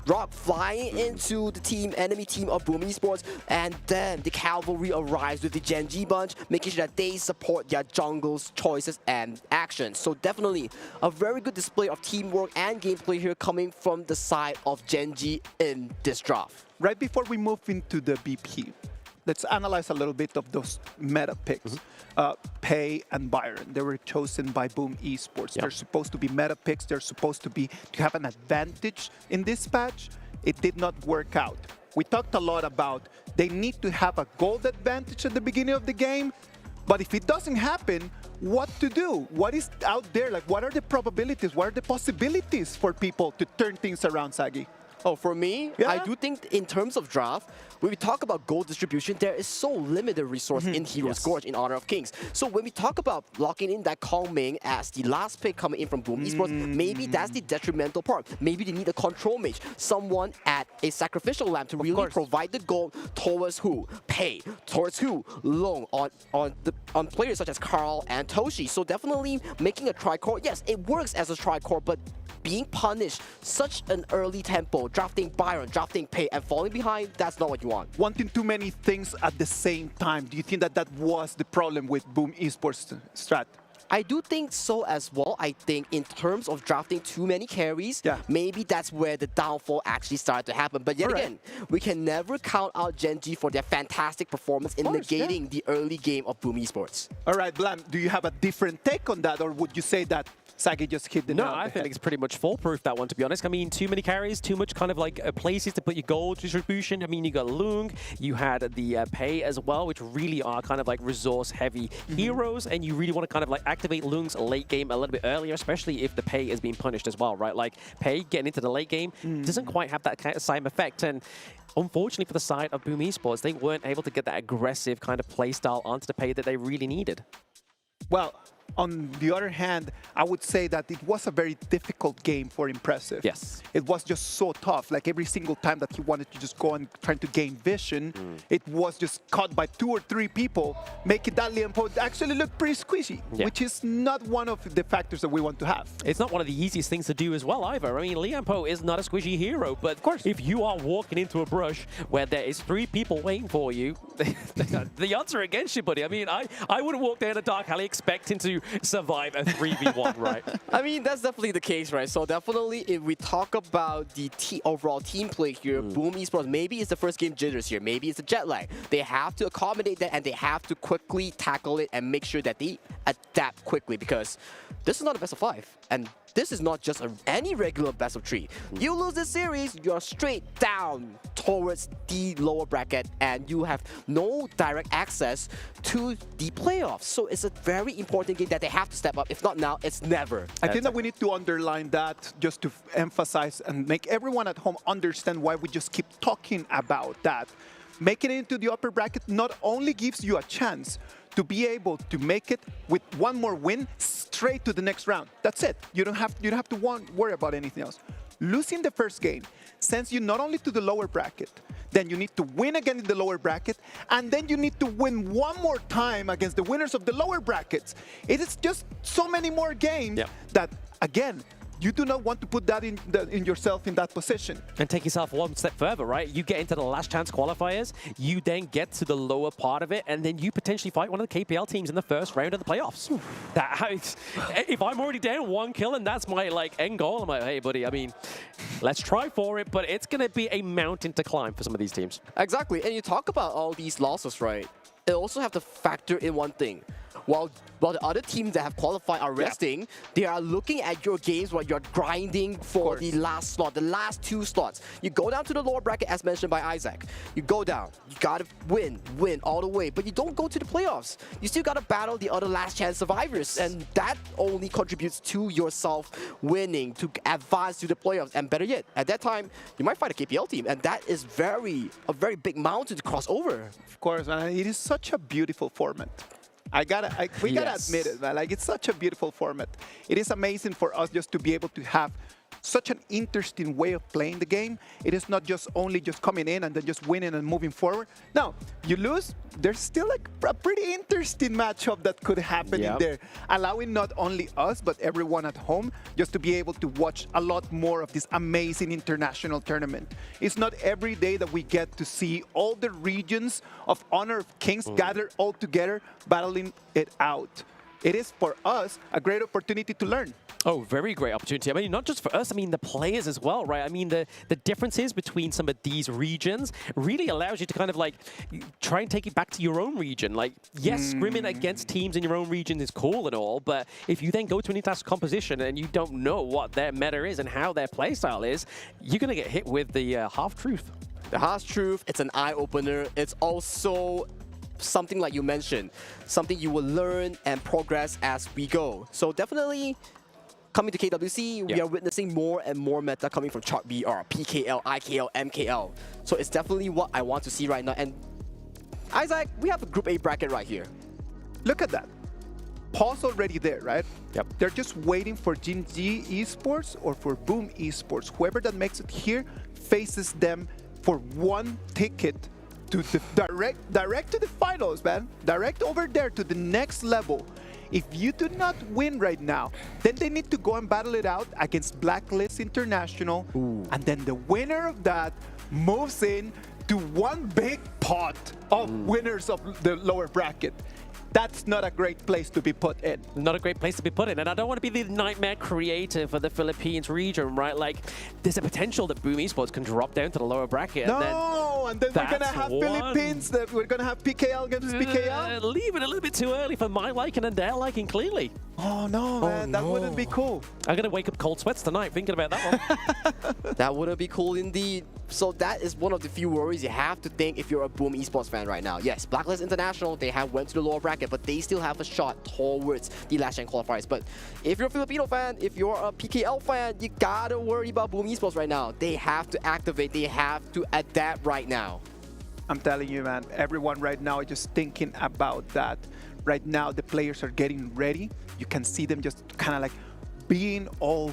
S19: Rock flying into the enemy team of Boom Esports, and then the cavalry arrives with the Gen.G bunch, making sure that they support their jungle's choices and actions. So definitely a very good display of teamwork and gameplay here coming from the side of Gen.G in this draft.
S20: Right before we move into the BP, let's analyze a little bit of those meta picks. Pei and Byron, they were chosen by Boom Esports. They're supposed to be meta picks. They're supposed to have an advantage in this patch. It did not work out. We talked a lot about they need to have a gold advantage at the beginning of the game, but if it doesn't happen, what to do? What is out there? Like, what are the probabilities? What are the possibilities for people to turn things around, Sagi?
S19: Oh, for me, I do think in terms of draft, when we talk about gold distribution, there is so limited resource in Heroes Gorge in Honor of Kings. So when we talk about locking in that Kong Ming as the last pick coming in from Boom Esports, maybe that's the detrimental part. Maybe they need a control mage, someone at a sacrificial lamp to really provide the gold towards who? Pei, towards who? Long, on players such as Carl and Toshi. So definitely making a tricore, yes, it works as a tricore, but being punished such an early tempo, drafting Byron, drafting Pei, and falling behind, that's not what you want.
S20: Wanting too many things at the same time. Do you think that that was the problem with Boom Esports strat?
S19: I do think so as well. I think in terms of drafting too many carries, maybe that's where the downfall actually started to happen. But yet again, we can never count out Gen.G for their fantastic performance in negating the early game of Boom Esports.
S20: All right, Blam, do you have a different take on that, or would you say that Sagi just hit the nail?
S18: No, I think it's pretty much foolproof, that one, to be honest. I mean, too many carries, too much kind of like places to put your gold distribution. I mean, you got Lung, you had the Pei as well, which really are kind of like resource-heavy heroes, and you really want to kind of like activate Lung's late game a little bit earlier, especially if the Pei is being punished as well, right? Like, Pei getting into the late game doesn't quite have that kind of same effect, and unfortunately for the side of Boom Esports, they weren't able to get that aggressive kind of playstyle onto the Pei that they really needed.
S20: Well, on the other hand, I would say that it was a very difficult game for Impressive.
S18: Yes.
S20: It was just so tough. Like every single time that he wanted to just go and trying to gain vision, it was just caught by 2 or 3 people, making that Liampo actually look pretty squishy, which is not one of the factors that we want to have.
S18: It's not one of the easiest things to do as well either. I mean, Liampo is not a squishy hero, but of course, if you are walking into a brush where there is 3 people waiting for you, the odds are against you, buddy. I mean, I wouldn't walk down a dark alley expecting to survive a 3v1, right?
S19: I mean, that's definitely the case, right? So definitely, if we talk about the overall team play here, Boom Esports, maybe it's the first game jitters here, maybe it's a jet lag. They have to accommodate that, and they have to quickly tackle it and make sure that they adapt quickly, because this is not a best of 5, and this is not just any regular best of 3. You lose this series, you're straight down towards the lower bracket, and you have no direct access to the playoffs. So it's a very important game that they have to step up. If not now, it's never.
S20: I think that we need to underline that just to emphasize and make everyone at home understand why we just keep talking about that. Making it into the upper bracket not only gives you a chance to be able to make it with one more win straight to the next round. That's it. You don't have to worry about anything else. Losing the first game sends you not only to the lower bracket, then you need to win again in the lower bracket, and then you need to win one more time against the winners of the lower brackets. It is just so many more games that, again, you do not want to put that in yourself in that position.
S18: And take yourself one step further, right? You get into the last chance qualifiers, you then get to the lower part of it, and then you potentially fight one of the KPL teams in the first round of the playoffs. If I'm already down 1 kill and that's my end goal, I'm like, hey, buddy, I mean, let's try for it, but it's going to be a mountain to climb for some of these teams.
S19: Exactly, and you talk about all these losses, right? It also have to factor in one thing. While the other teams that have qualified are resting, they are looking at your games while you're grinding for the last slot, the last 2 slots. You go down to the lower bracket, as mentioned by Isaac. You go down. You gotta win all the way. But you don't go to the playoffs. You still gotta battle the other last chance survivors. And that only contributes to yourself winning, to advance to the playoffs. And better yet, at that time, you might fight a KPL team. And that is a very big mountain to cross over.
S20: Of course, and it is such a beautiful format. We gotta admit it, man. Like, it's such a beautiful format. It is amazing for us just to be able to have such an interesting way of playing the game. It is not just only just coming in and then just winning and moving forward. No, you lose, there's still like a pretty interesting matchup that could happen in there, allowing not only us, but everyone at home just to be able to watch a lot more of this amazing international tournament. It's not every day that we get to see all the regions of Honor of Kings gather all together, battling it out. It is, for us, a great opportunity to learn.
S18: Oh, very great opportunity. I mean, not just for us, I mean, the players as well, right? I mean, the differences between some of these regions really allows you to kind of like try and take it back to your own region. Like, yes, scrimming against teams in your own region is cool and all, but if you then go to an international composition and you don't know what their meta is and how their playstyle is, you're going to get hit with the half-truth.
S19: The half-truth, it's an eye-opener. It's also something like you mentioned, something you will learn and progress as we go. So definitely, coming to KWC, we are witnessing more and more meta coming from Chalk BR, PKL, IKL, MKL. So it's definitely what I want to see right now. And Isaac, we have a Group A bracket right here.
S20: Look at that. Paws already there, right?
S18: Yep.
S20: They're just waiting for Gen.G Esports or for Boom Esports. Whoever that makes it here faces them for one ticket to the direct to the finals, man. Direct over there to the next level. If you do not win right now, then they need to go and battle it out against Blacklist International. And then the winner of that moves in to one big pot of winners of the lower bracket. That's not a great place to be put in.
S18: Not a great place to be put in. And I don't want to be the nightmare creator for the Philippines region, right? Like, there's a potential that Boom Esports can drop down to the lower bracket.
S20: No, and then we're going to have Philippines, that we're going to have PKL against PKL.
S18: Leave it a little bit too early for my liking and their liking, clearly.
S20: Oh, no, man. That wouldn't be cool.
S18: I'm going to wake up cold sweats tonight thinking about that one.
S19: That wouldn't be cool indeed. So that is one of the few worries you have to think if you're a Boom Esports fan right now. Yes, Blacklist International, they have went to the lower bracket, but they still have a shot towards the last chance qualifiers. But if you're a Filipino fan, if you're a PKL fan, you gotta worry about Boom Esports right now. They have to activate, they have to adapt right now.
S20: I'm telling you, man, everyone right now is just thinking about that. Right now, the players are getting ready you can see them just kind of like being all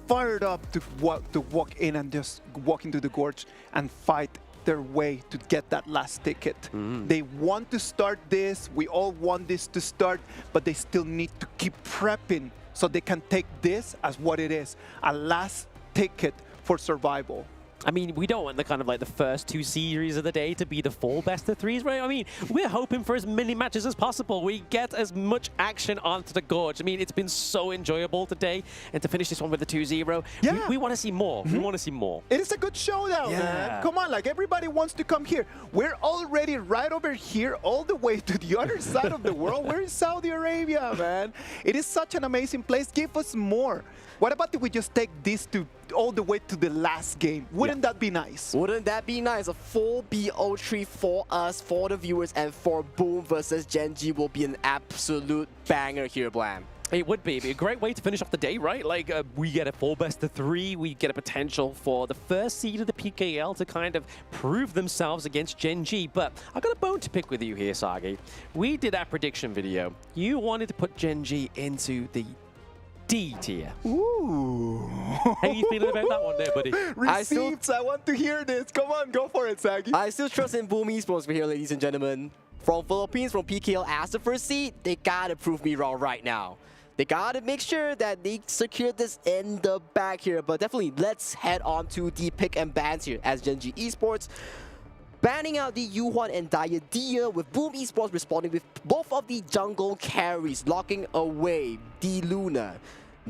S20: fired up to walk in and just walk into the gorge and fight their way to get that last ticket. They want to start this, we all want this to start, but they still need to keep prepping so they can take this as what it is, a last ticket for survival.
S18: I mean, we don't want the kind of like the first 2 series of the day to be the full best of 3s, right? I mean, we're hoping for as many matches as possible. We get as much action onto the gorge. I mean, it's been so enjoyable today, and to finish this one with the 2-0, we want to see more. We want to see more.
S20: It is a good showdown, man. Come on, like everybody wants to come here. We're already right over here, all the way to the other side of the world. We're in Saudi Arabia, man. It is such an amazing place. Give us more. What about if we just take this all the way to the last game? Wouldn't that be nice?
S19: Wouldn't that be nice? A full BO3 for us, for the viewers, and for Boom versus Gen.G will be an absolute banger here, Blam.
S18: It would be. It'd be a great way to finish off the day, right? Like, we get a full best of 3. We get a potential for the first seed of the PKL to kind of prove themselves against Gen.G. But I've got a bone to pick with you here, Sagi. We did our prediction video. You wanted to put Gen.G into the D tier.
S20: Ooh.
S18: How are you feeling about that one there, buddy?
S20: Receipts, I want to hear this. Come on, go for it, Sagi.
S19: I still trust in Boom Esports here, ladies and gentlemen. From Philippines, from PKL as the first seed, they gotta prove me wrong right now. They gotta make sure that they secure this in the back here. But definitely, let's head on to the pick and bans here as Gen.G Esports. Banning out the Yuhuan and Diadia, with Boom Esports responding with both of the jungle carries, locking away the Luna,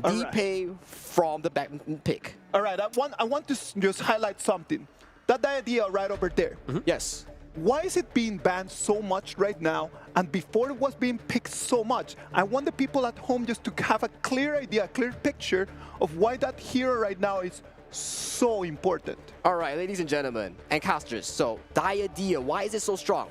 S19: D-Pay from the back pick.
S20: All right, I want to just highlight something. That Diadia right over there.
S19: Yes.
S20: Why is it being banned so much right now, and before it was being picked so much? I want the people at home just to have a clear idea, a clear picture of why that hero right now is so important.
S19: All right, ladies and gentlemen, and casters, so Diadia, why is it so strong?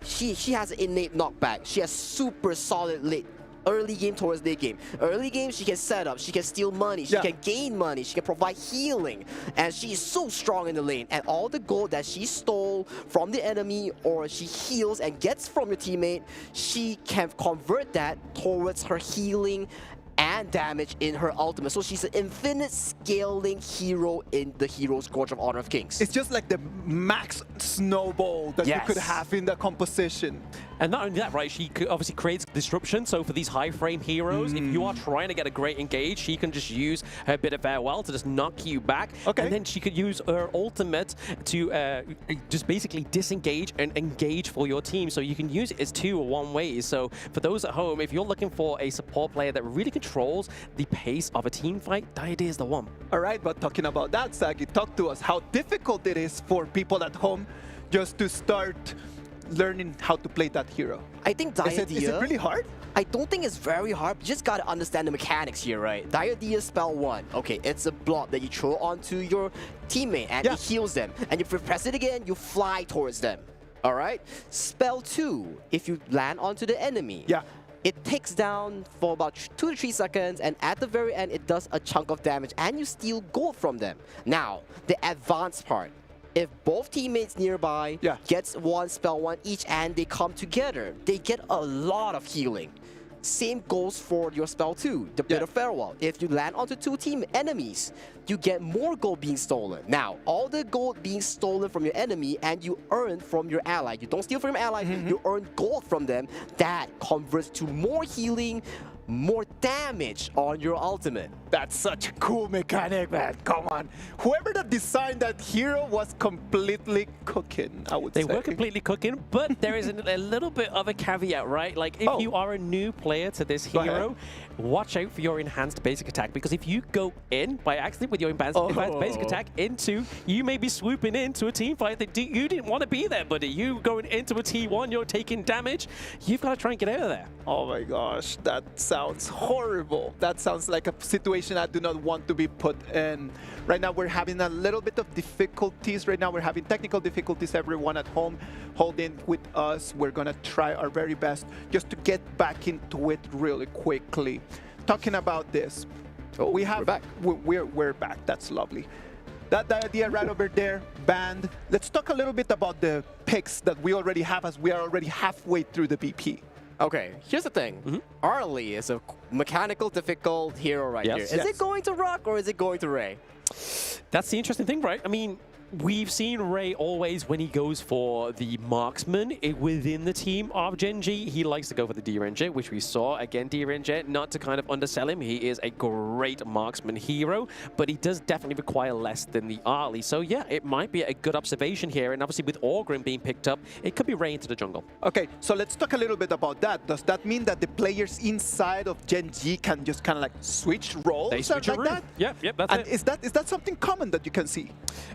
S19: She has an innate knockback. She has super solid early game towards late game. Early game, she can set up, she can steal money, she can gain money, she can provide healing, and she is so strong in the lane. And all the gold that she stole from the enemy, or she heals and gets from your teammate, she can convert that towards her healing and damage in her ultimate. So she's an infinite scaling hero in the Hero's Gorge of Honor of Kings.
S20: It's just like the max snowball that you could have in the composition.
S18: And not only that, right, she obviously creates disruption. So for these high frame heroes, if you are trying to get a great engage, she can just use her bit of farewell to just knock you back. And then she could use her ultimate to just basically disengage and engage for your team. So you can use it as 2 or 1 ways. So for those at home, if you're looking for a support player that really controls the pace of a team fight, Diadia is the one.
S20: All right, but talking about that, Sagi, talk to us how difficult it is for people at home just to start learning how to play that hero.
S19: I think Diadia...
S20: Is it really hard?
S19: I don't think it's very hard. You just gotta understand the mechanics here, right? Diadia spell 1. Okay, it's a block that you throw onto your teammate and it heals them. And if you press it again, you fly towards them. All right? Spell 2, if you land onto the enemy. It takes down for about 2 to 3 seconds, and at the very end, it does a chunk of damage, and you steal gold from them. Now, the advanced part. If both teammates nearby gets spell 1 each and they come together, they get a lot of healing. Same goes for your spell 2, the bit of farewell. If you land onto 2 team enemies, you get more gold being stolen. Now, all the gold being stolen from your enemy and you earn from your ally. You don't steal from your ally, you earn gold from them. That converts to more healing, more damage on your ultimate.
S20: That's such a cool mechanic, man. Come on. Whoever that designed that hero was completely cooking, I would say.
S18: They were completely cooking, but there is a little bit of a caveat, right? Like, if you are a new player to this hero, watch out for your enhanced basic attack, because if you go in by accident with your advanced basic attack into, you may be swooping into a team fight that you didn't want to be there, buddy. You going into a T1, you're taking damage. You've got to try and get out of there.
S20: Oh my gosh, that sounds horrible. That sounds like a situation I do not want to be put in. Right now, we're having a little bit of difficulties. Right now, we're having technical difficulties. Everyone at home, hold in with us. We're going to try our very best just to get back into it really quickly. Talking about this, we're back. We're back. That's lovely. That idea right over there, banned. Let's talk a little bit about the picks that we already have, as we are already halfway through the BP.
S19: Okay, here's the thing. Arlie is a mechanical difficult hero right here. Is it going to Rock or is it going to Ray?
S18: That's the interesting thing, right? I mean, we've seen Ray always, when he goes for the marksman within the team of Gen.G, he likes to go for the D-Ranger, which we saw. Again, D-Ranger, not to kind of undersell him, he is a great marksman hero, but he does definitely require less than the Arlie. So yeah, it might be a good observation here, and obviously with Orgrim being picked up, it could be Ray into the jungle.
S10: Okay, so let's talk a little bit about that. Does that mean that the players inside of Gen.G can just kind of like switch roles
S18: They switch
S10: like
S18: a
S10: that?
S18: Yep, that's
S10: and
S18: it.
S10: Is that something common that you can see?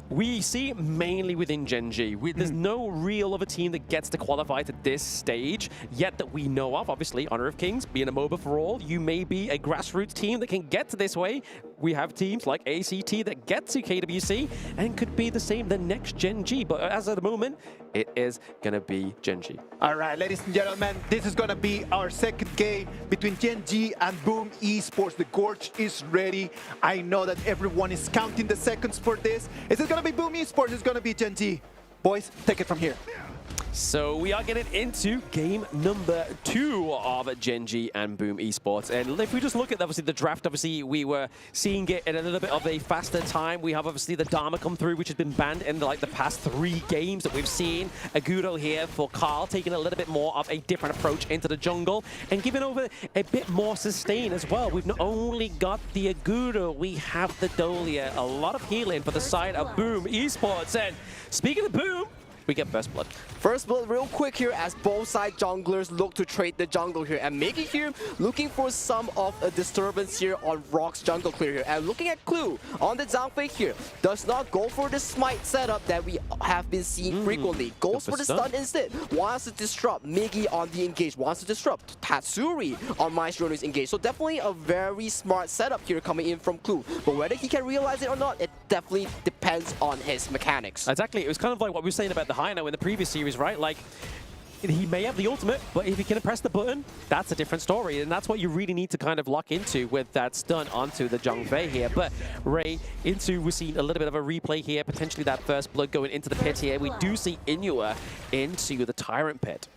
S18: We see mainly within Gen.G. There's no real other team that gets to qualify to this stage yet that we know of. Obviously, Honor of Kings being a MOBA for all, you may be a grassroots team that can get to this way. We have teams like ACT that get to KWC and could be the same the next Gen.G. But as of the moment, it is going to be Gen.G.
S10: All right, ladies and gentlemen, this is going to be our second game between Gen.G and Boom Esports. The Gorge is ready. I know that everyone is counting the seconds for this. Is it going to be Boom Esports? It's going to be Gen.G. Boys, take it from here.
S18: So we are getting into game number 2 of Gen.G and Boom Esports. And if we just look at obviously the draft, obviously we were seeing it in a little bit of a faster time. We have obviously the Dharma come through, which has been banned in like the past 3 games that we've seen. Agudo here for Carl, taking a little bit more of a different approach into the jungle and giving over a bit more sustain as well. We've not only got the Agudo, we have the Dolia. A lot of healing for the side of Boom Esports. And speaking of Boom, we get First Blood.
S19: First Blood real quick here as both side junglers look to trade the jungle here. And Miggy here looking for some of a disturbance here on Rock's jungle clear here. And looking at Clue on the Zhangfei here. Does not go for the smite setup that we have been seeing frequently. Goes for the stun instead. Wants to disrupt Miggy on the engage. Wants to disrupt Tatsuri on Maestro's engage. So definitely a very smart setup here coming in from Clue. But whether he can realize it or not, it definitely depends on his mechanics.
S18: Exactly. It was kind of like what we were saying about the Hino in the previous series, right? Like, he may have the ultimate, but if he can press the button, that's a different story. And that's what you really need to kind of lock into with that stun onto the Zhangfei here. But Ray we're seeing a little bit of a replay here, potentially that First Blood going into the pit here. We do see Inua into the Tyrant pit.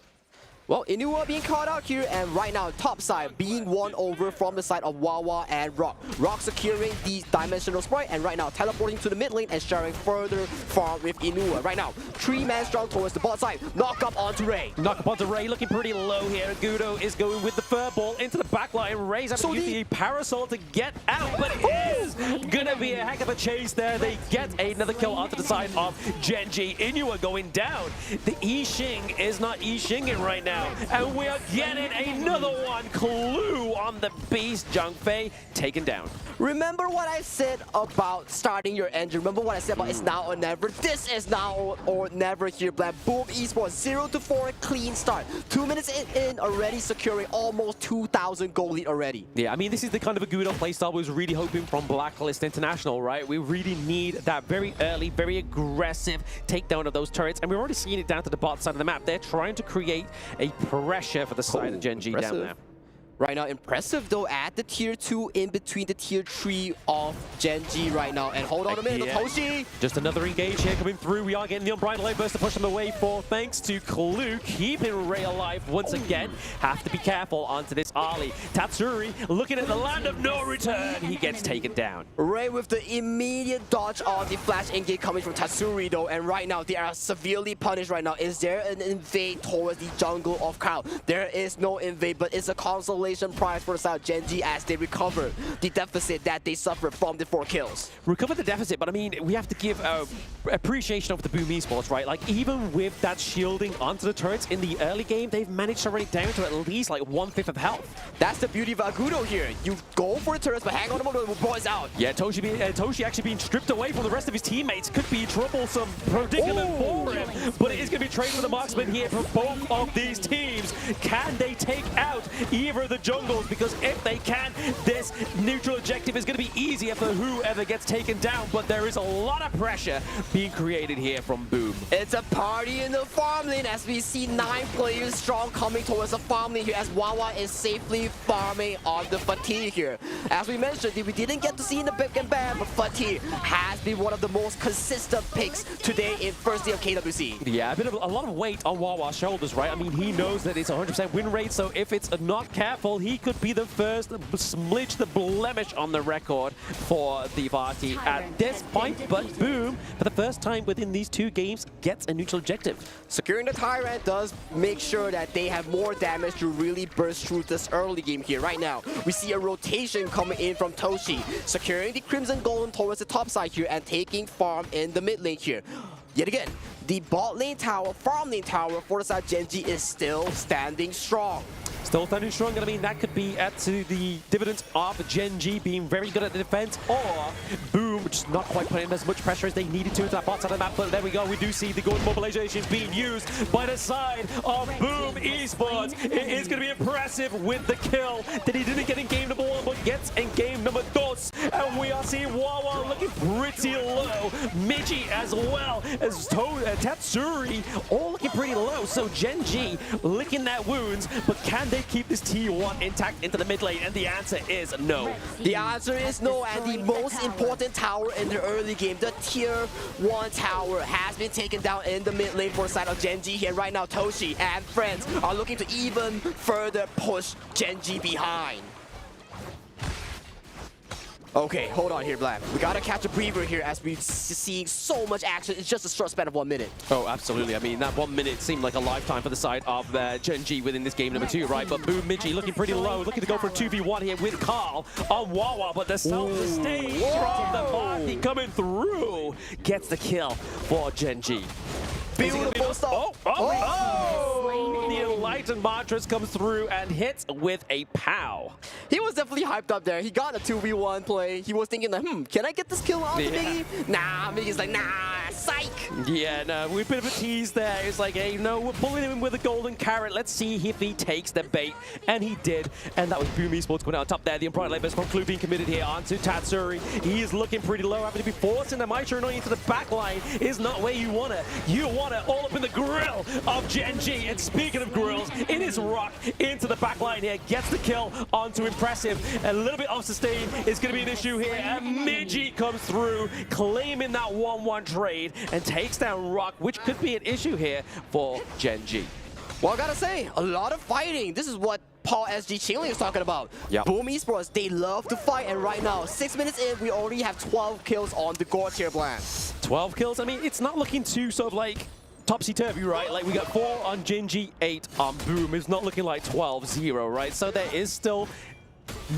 S19: Well, Inua being caught out here, and right now, top side being won over from the side of Wawa and Rock. Rock securing the Dimensional Sprite, and right now teleporting to the mid lane and sharing further farm with Inua. Right now, 3-man strong towards the bot side. Knock up onto Ray.
S18: Knock up onto Ray, looking pretty low here. Gudo is going with the Furball into the backline. Ray's having to use the Parasol to get out, but it is gonna be a heck of a chase there. They get another kill onto the side of Gen.G. Inua going down. The I-Xing is not I-Xinging right now. And we are getting another one. Clue on the beast. Zhangfei taken down.
S19: Remember what I said about starting your engine? Remember what I said about it's now or never? This is now or never here, Black. Boom Esports 0-4 clean start. 2 minutes in already securing almost 2,000 gold lead already.
S18: Yeah, I mean, this is the kind of a Gudo playstyle we was really hoping from Blacklist International, right? We really need that very early, very aggressive takedown of those turrets. And we're already seeing it down to the bot side of the map. They're trying to create a pressure for the side of Gen.G down there.
S19: Right now, impressive though at the tier 2 in between the tier 3 of Gen.G right now. And hold on a minute, Toshi!
S18: Just another engage here coming through. We are getting the Unbridled Light Burst to push them away for, thanks to Clue, keeping Ray alive once again. Have to be careful onto this Arlie. Tatsuri looking at the land of no return. He gets taken down.
S19: Ray with the immediate dodge on the flash engage coming from Tatsuri though. And right now, they are severely punished right now. Is there an invade towards the jungle of Kyle? There is no invade, but it's a consolation prize for the side of Gen.G as they recover the deficit that they suffered from the 4 kills.
S18: Recover the deficit, but I mean, we have to give appreciation of the Boom Esports, right? Like, even with that shielding onto the turrets in the early game, they've managed to run it down to at least like 1/5 of health.
S19: That's the beauty of Agudo here. You go for the turrets, but hang on a moment, the boys out.
S18: Yeah, Toshi actually being stripped away from the rest of his teammates. Could be troublesome predicament for him, but it is going to be trading with the marksman here for both of these teams. Can they take out either the the jungles, because if they can, this neutral objective is going to be easier for whoever gets taken down, but there is a lot of pressure being created here from Boom.
S19: It's a party in the farm lane as we see 9 players strong coming towards the farm lane here as Wawa is safely farming on the Fatigue here. As we mentioned, we didn't get to see in the big and bad, but Fatigue has been one of the most consistent picks today in first day of KWC.
S18: Yeah, a lot of weight on Wawa's shoulders, right? I mean, he knows that it's 100% win rate, so if it's not careful, he could be the first smidge, the blemish on the record for the party at this point. But Boom, for the first time within these 2 games, gets a neutral objective.
S19: Securing the Tyrant does make sure that they have more damage to really burst through this early game here. Right now, we see a rotation coming in from Toshi, securing the Crimson Golem towards the top side here and taking farm in the mid lane here. Yet again, the bot lane tower, farm lane tower for the side Gen.G is still standing strong.
S18: Still standing strong, and I mean, that could be at to the dividends of Gen.G being very good at the defense, or Boom just not quite putting as much pressure as they needed to that bot side of the map. But there we go, we do see the golden mobilizations being used by the side of Boom Esports. It is going to be impressive with the kill that he didn't get in game number 1, but gets in game number 2. And we are seeing Wawa looking pretty low. Miji as well as Tatsuri all looking pretty low. So Gen.G licking their wounds, but can they keep this T1 intact into the mid lane? And the answer is no.
S19: The answer is no, and the most important tower in the early game, the tier 1 tower, has been taken down in the mid lane for the side of Gen.G here. Right now, Toshi and friends are looking to even further push Gen.G behind. Okay, hold on here, Black. We gotta catch a breather here as we're seeing so much action in just a short span of 1 minute.
S18: Oh, absolutely. I mean, that 1 minute seemed like a lifetime for the side of Gen.G within this game number 2, right? But Boom Miji looking pretty low, looking to go for a 2v1 here with Carl on Wawa, but the self-sustain from the party coming through gets the kill for Gen.G.
S19: Beautiful stuff.
S18: The Enlightened Mattress comes through and hits with a pow.
S19: He was definitely hyped up there. He got a 2v1 play. He was thinking like, can I get this kill on Miggy? Nah, Miggy's like, nah, psych.
S18: Yeah, no, we're a bit of a tease there. It's like, hey, no, we're pulling him in with a golden carrot. Let's see if he takes the bait. And he did. And that was Boom Esports going out on top there. The Unbridled Labors from Clue being committed here onto Tatsuri. He is looking pretty low, having to be forcing the Maestro into the back line is not where you want it. You want it all up in the grill of Gen.G. And speaking of grills, it is Rock into the back line here. Gets the kill onto Impressive. A little bit of sustain is going to be an issue here. And Miji comes through, claiming that 1-1 trade and takes down Rock, which could be an issue here for Gen.G.
S19: Well, I gotta say, a lot of fighting. This is what Paul SG Chingling is talking about.
S18: Yep.
S19: Boom Esports, they love to fight, and right now, 6 minutes in, we already have 12 kills on the Gorge here, Bland.
S18: 12 kills? I mean, it's not looking too sort of like topsy-turvy, right? Like, we got 4 on Gen.G, 8 on Boom. It's not looking like 12-0, right? So there is still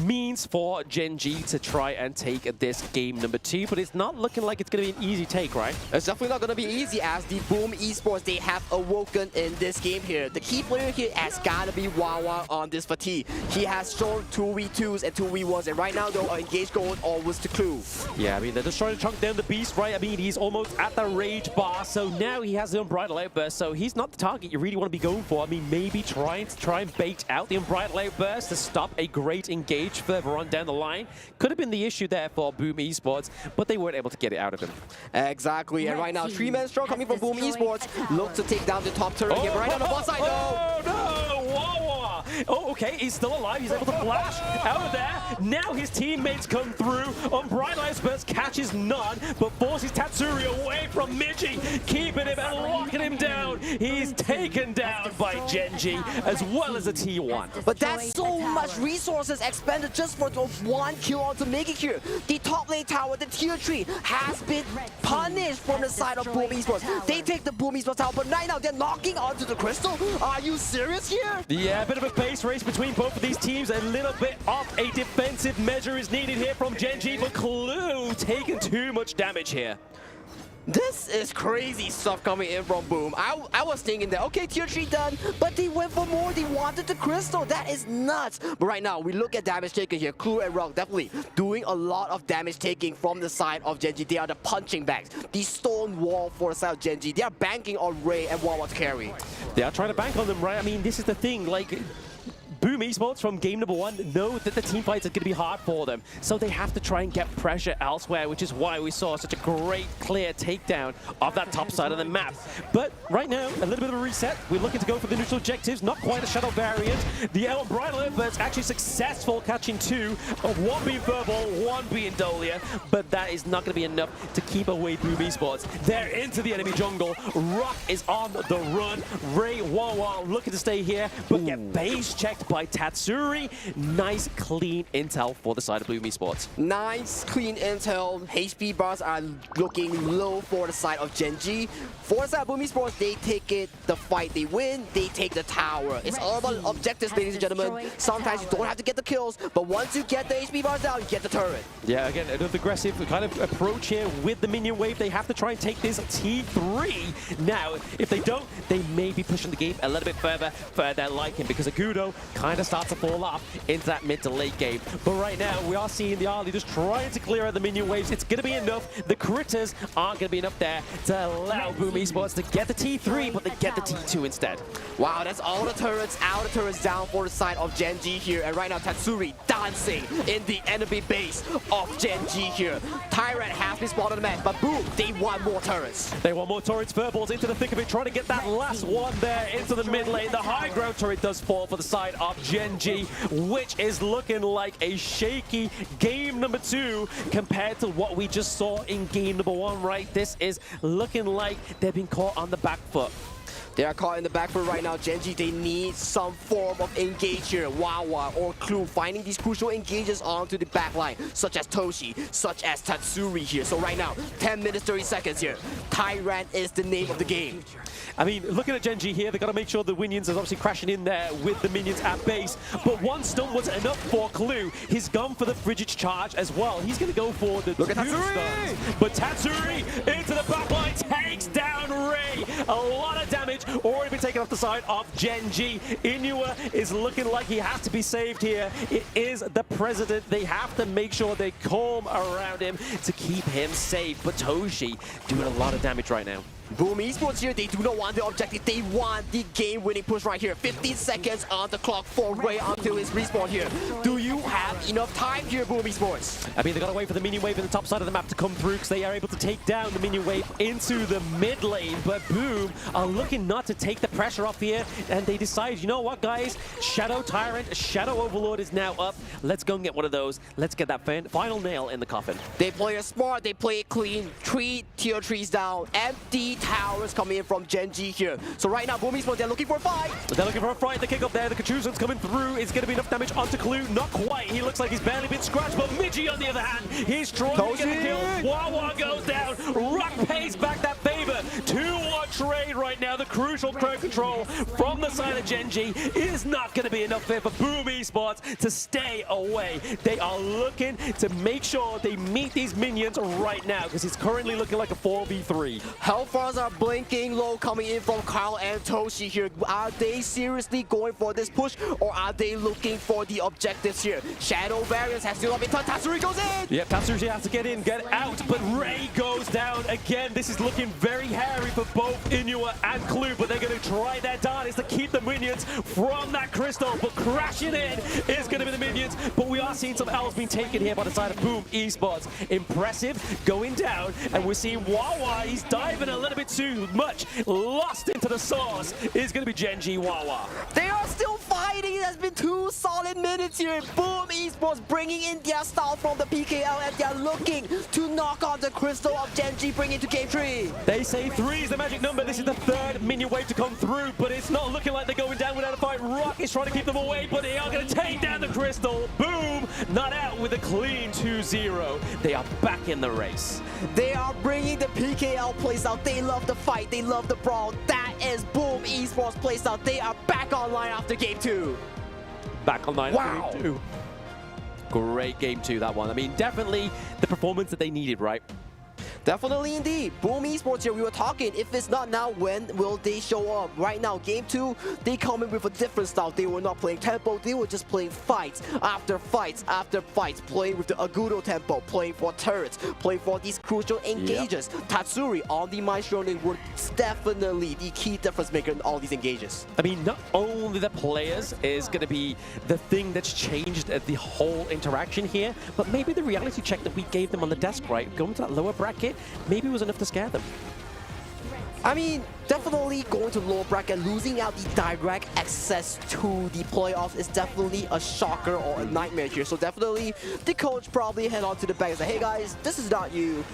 S18: means for Gen.G to try and take this game number 2, but it's not looking like it's going to be an easy take, right?
S19: It's definitely not going to be easy as the Boom Esports, they have awoken in this game here. The key player here has got to be Wawa on this Fatigue. He has shown 2v2s and 2v1s, and right now, though, engaged goal always the clue.
S18: Yeah, I mean, they're just trying to chunk down the beast, right? I mean, he's almost at the rage bar, so now he has the Unbridled Outburst, so he's not the target you really want to be going for. I mean, maybe try and bait out the Unbridled Outburst to stop a great engage further on down the line. Could have been the issue there for Boom Esports, but they weren't able to get it out of him.
S19: Exactly, and right now, 3-man strong coming from Boom Esports. Look to take down the top turret here, right on the bot side,
S18: no! Wawa! Oh, okay, he's still alive. He's able to flash out of there. Now his teammates come through. Unbridled Outburst catches none, but forces Tatsuri away from Miji, keeping him and locking him down. He's taken down by Gen.G as well as a T1.
S19: But that's so much resources expended just for the 1 kill onto Miggy here. The top lane tower, the tier 3, has been punished from the side of Boom Esports. They take the Boom Esports tower, but right now they're knocking onto the crystal. Are you serious here?
S18: Yeah, a bit of a base race between both of these teams. A little bit of a defensive measure is needed here from Gen.G, but Clue taking too much damage here.
S19: This is crazy stuff coming in from Boom. I was thinking that, okay, tier 3 done, but they went for more. They wanted the crystal. That is nuts. But right now, we look at damage taken here. Clue and Rock definitely doing a lot of damage taking from the side of Gen.G. They are the punching bags. The stone wall for the side of Gen.G. They are banking on Ray and Wawa to carry.
S18: They are trying to bank on them, right? I mean, this is the thing. Like, Boom Esports from game number 1 know that the team fights are going to be hard for them, so they have to try and get pressure elsewhere, which is why we saw such a great, clear takedown of that top side of the map. But right now, a little bit of a reset. We're looking to go for the neutral objectives, not quite a shadow variant. The Unbridled, but it's actually successful, catching 2, one being Verbal, one being Dolia, but that is not going to be enough to keep away Boom Esports. They're into the enemy jungle. Rock is on the run. Ray Wawa looking to stay here, but get base checked by Tatsuri. Nice, clean intel for the side of Boom Esports.
S19: Nice, clean intel. HP bars are looking low for the side of Gen.G. For the side of Boom Esports, they take it, the fight, they win, they take the tower. It's all about objectives, ladies and gentlemen. Sometimes you don't have to get the kills, but once you get the HP bars down, you get the turret.
S18: Yeah, again, another aggressive kind of approach here with the minion wave. They have to try and take this T3. Now, if they don't, they may be pushing the game a little bit further for their liking, because Agudo kind of starts to fall off into that mid to late game. But right now, we are seeing the R leaders trying to clear out the minion waves. It's going to be enough. The critters aren't going to be enough there to allow Boom Esports to get the T3, but they get the T2 instead.
S19: Wow, that's all the turrets, outer turrets down for the side of Gen.G here. And right now, Tatsuri dancing in the enemy base of Gen.G here. Tyrant has been spotted on the map, but boom, they want more turrets.
S18: They want more turrets. Verbals into the thick of it, trying to get that last one there into the mid lane. The high ground turret does fall for the side of Gen.G, which is looking like a shaky game number 2 compared to what we just saw in game number 1, right? This is looking like they've been caught on the back foot.
S19: They are caught in the back foot right now. Gen.G, they need some form of engage here. Wawa or Clue finding these crucial engages onto the back line, such as Toshi, such as Tatsuri here. So right now, 10 minutes, 30 seconds here. Tyrant is the name of the game.
S18: I mean, looking at Gen.G here, they've got to make sure the minions is obviously crashing in there with the minions at base. But one stun was enough for Clue. He's gone for the frigid charge as well. He's going to go for the 2 stuns. But Tatsuri into the back line takes down Ray. A lot of damage already been taken off the side of Gen.G. Inua is looking like he has to be saved here. It is the president. They have to make sure they calm around him to keep him safe. But Toshi doing a lot of damage right now.
S19: Boom Esports here, they do not want the objective, they want the game-winning push right here. 15 seconds on the clock for Ray until his respawn here. Do you have enough time here, Boom Esports?
S18: I mean, they got to wait for the minion wave in the top side of the map to come through, because they are able to take down the minion wave into the mid lane. But Boom are looking not to take the pressure off here, and they decide, you know what, guys? Shadow Tyrant, Shadow Overlord is now up. Let's go and get one of those. Let's get that final nail in the coffin.
S19: They play it smart, they play it clean. 3 tier 3s down, empty towers coming in from Gen.G here. So right now, Boom Esports, they're looking for a fight.
S18: They're looking for a fight. The kick up there. The Kachusan's coming through. It's going to be enough damage onto Clue. Not quite. He looks like he's barely been scratched. But Miji, on the other hand, he's trying to get a kill. Wawa goes down. Rock pays back that favor. 2-1 trade right now. The crucial crowd control from the side of Gen.G is not going to be enough here for Boom Esports to stay away. They are looking to make sure they meet these minions right now, because it's currently looking like a 4v3.
S19: Hellfires are blinking low coming in from Carl and Toshi here. Are they seriously going for this push, or are they looking for the objectives here? Shadow Variance has still not been touched. Tatsuri goes in!
S18: Yep, Tatsuri has to get in, get out, but Ray goes down again. This is looking very hairy for both Inua and Clue, but they're going to try their darndest to keep the minions from that crystal, but crashing in is going to be the minions. But we are seeing some L's being taken here by the side of Boom Esports. Impressive, going down, and we're seeing Wawa, he's diving a little bit too much, lost into the sauce, is going to be Gen.G Wawa.
S19: They are still fighting. It has been 2 solid minutes here. Boom Esports bringing in their style from the PKL, and they're looking to knock on the crystal of Gen.G, bring it to game 3.
S18: They say 3 is the magic number. This is the 3rd minion wave to come through, but it's not looking like they're going down without a fight. Rock is trying to keep them away, but they are going to take down the crystal. Boom, not out with a clean 2-0. They are back in the race.
S19: They are bringing the PKL playstyle. They love the fight. They love the brawl. That is Boom Esports playstyle. They are back online after game 2.
S18: Back online after game 2. Great game 2, that one. I mean, definitely the performance that they needed, right?
S19: Definitely indeed. Boom Esports here, we were talking, if it's not now, when will they show up? Right now, game 2, they come in with a different style. They were not playing tempo, they were just playing fights after fights after fights, playing with the Agudo tempo, playing for turrets, playing for these crucial engages. Tatsuri on the Maestro lane were definitely the key difference maker in all these engages.
S18: I mean, not only the players is going to be the thing that's changed the whole interaction here, but maybe the reality check that we gave them on the desk, right? Going to that lower bracket, maybe it was enough to scare them.
S19: I mean, definitely going to lower bracket, losing out the direct access to the playoffs is definitely a shocker or a nightmare here. So definitely, the coach probably head on to the back and say, hey guys, this is not you.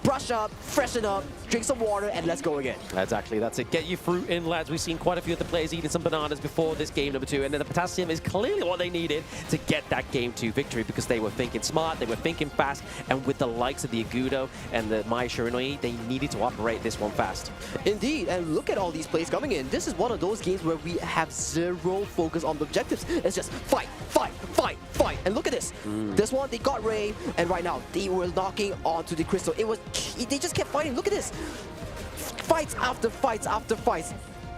S19: Brush up, freshen up, drink some water, and let's go again.
S18: Exactly, that's it. Get your fruit in, lads. We've seen quite a few of the players eating some bananas before this game number 2, and then the potassium is clearly what they needed to get that game 2 victory, because they were thinking smart, they were thinking fast, and with the likes of the Agudo and the Mai Shiranui, they needed to operate this one fast.
S19: Indeed, and look at all these plays coming in. This is one of those games where we have zero focus on the objectives. It's just fight, fight, fight, fight. And look at this. This one, they got Ray, and right now, they were knocking onto the crystal. They just kept fighting. Look at this. Fights after fights after fights.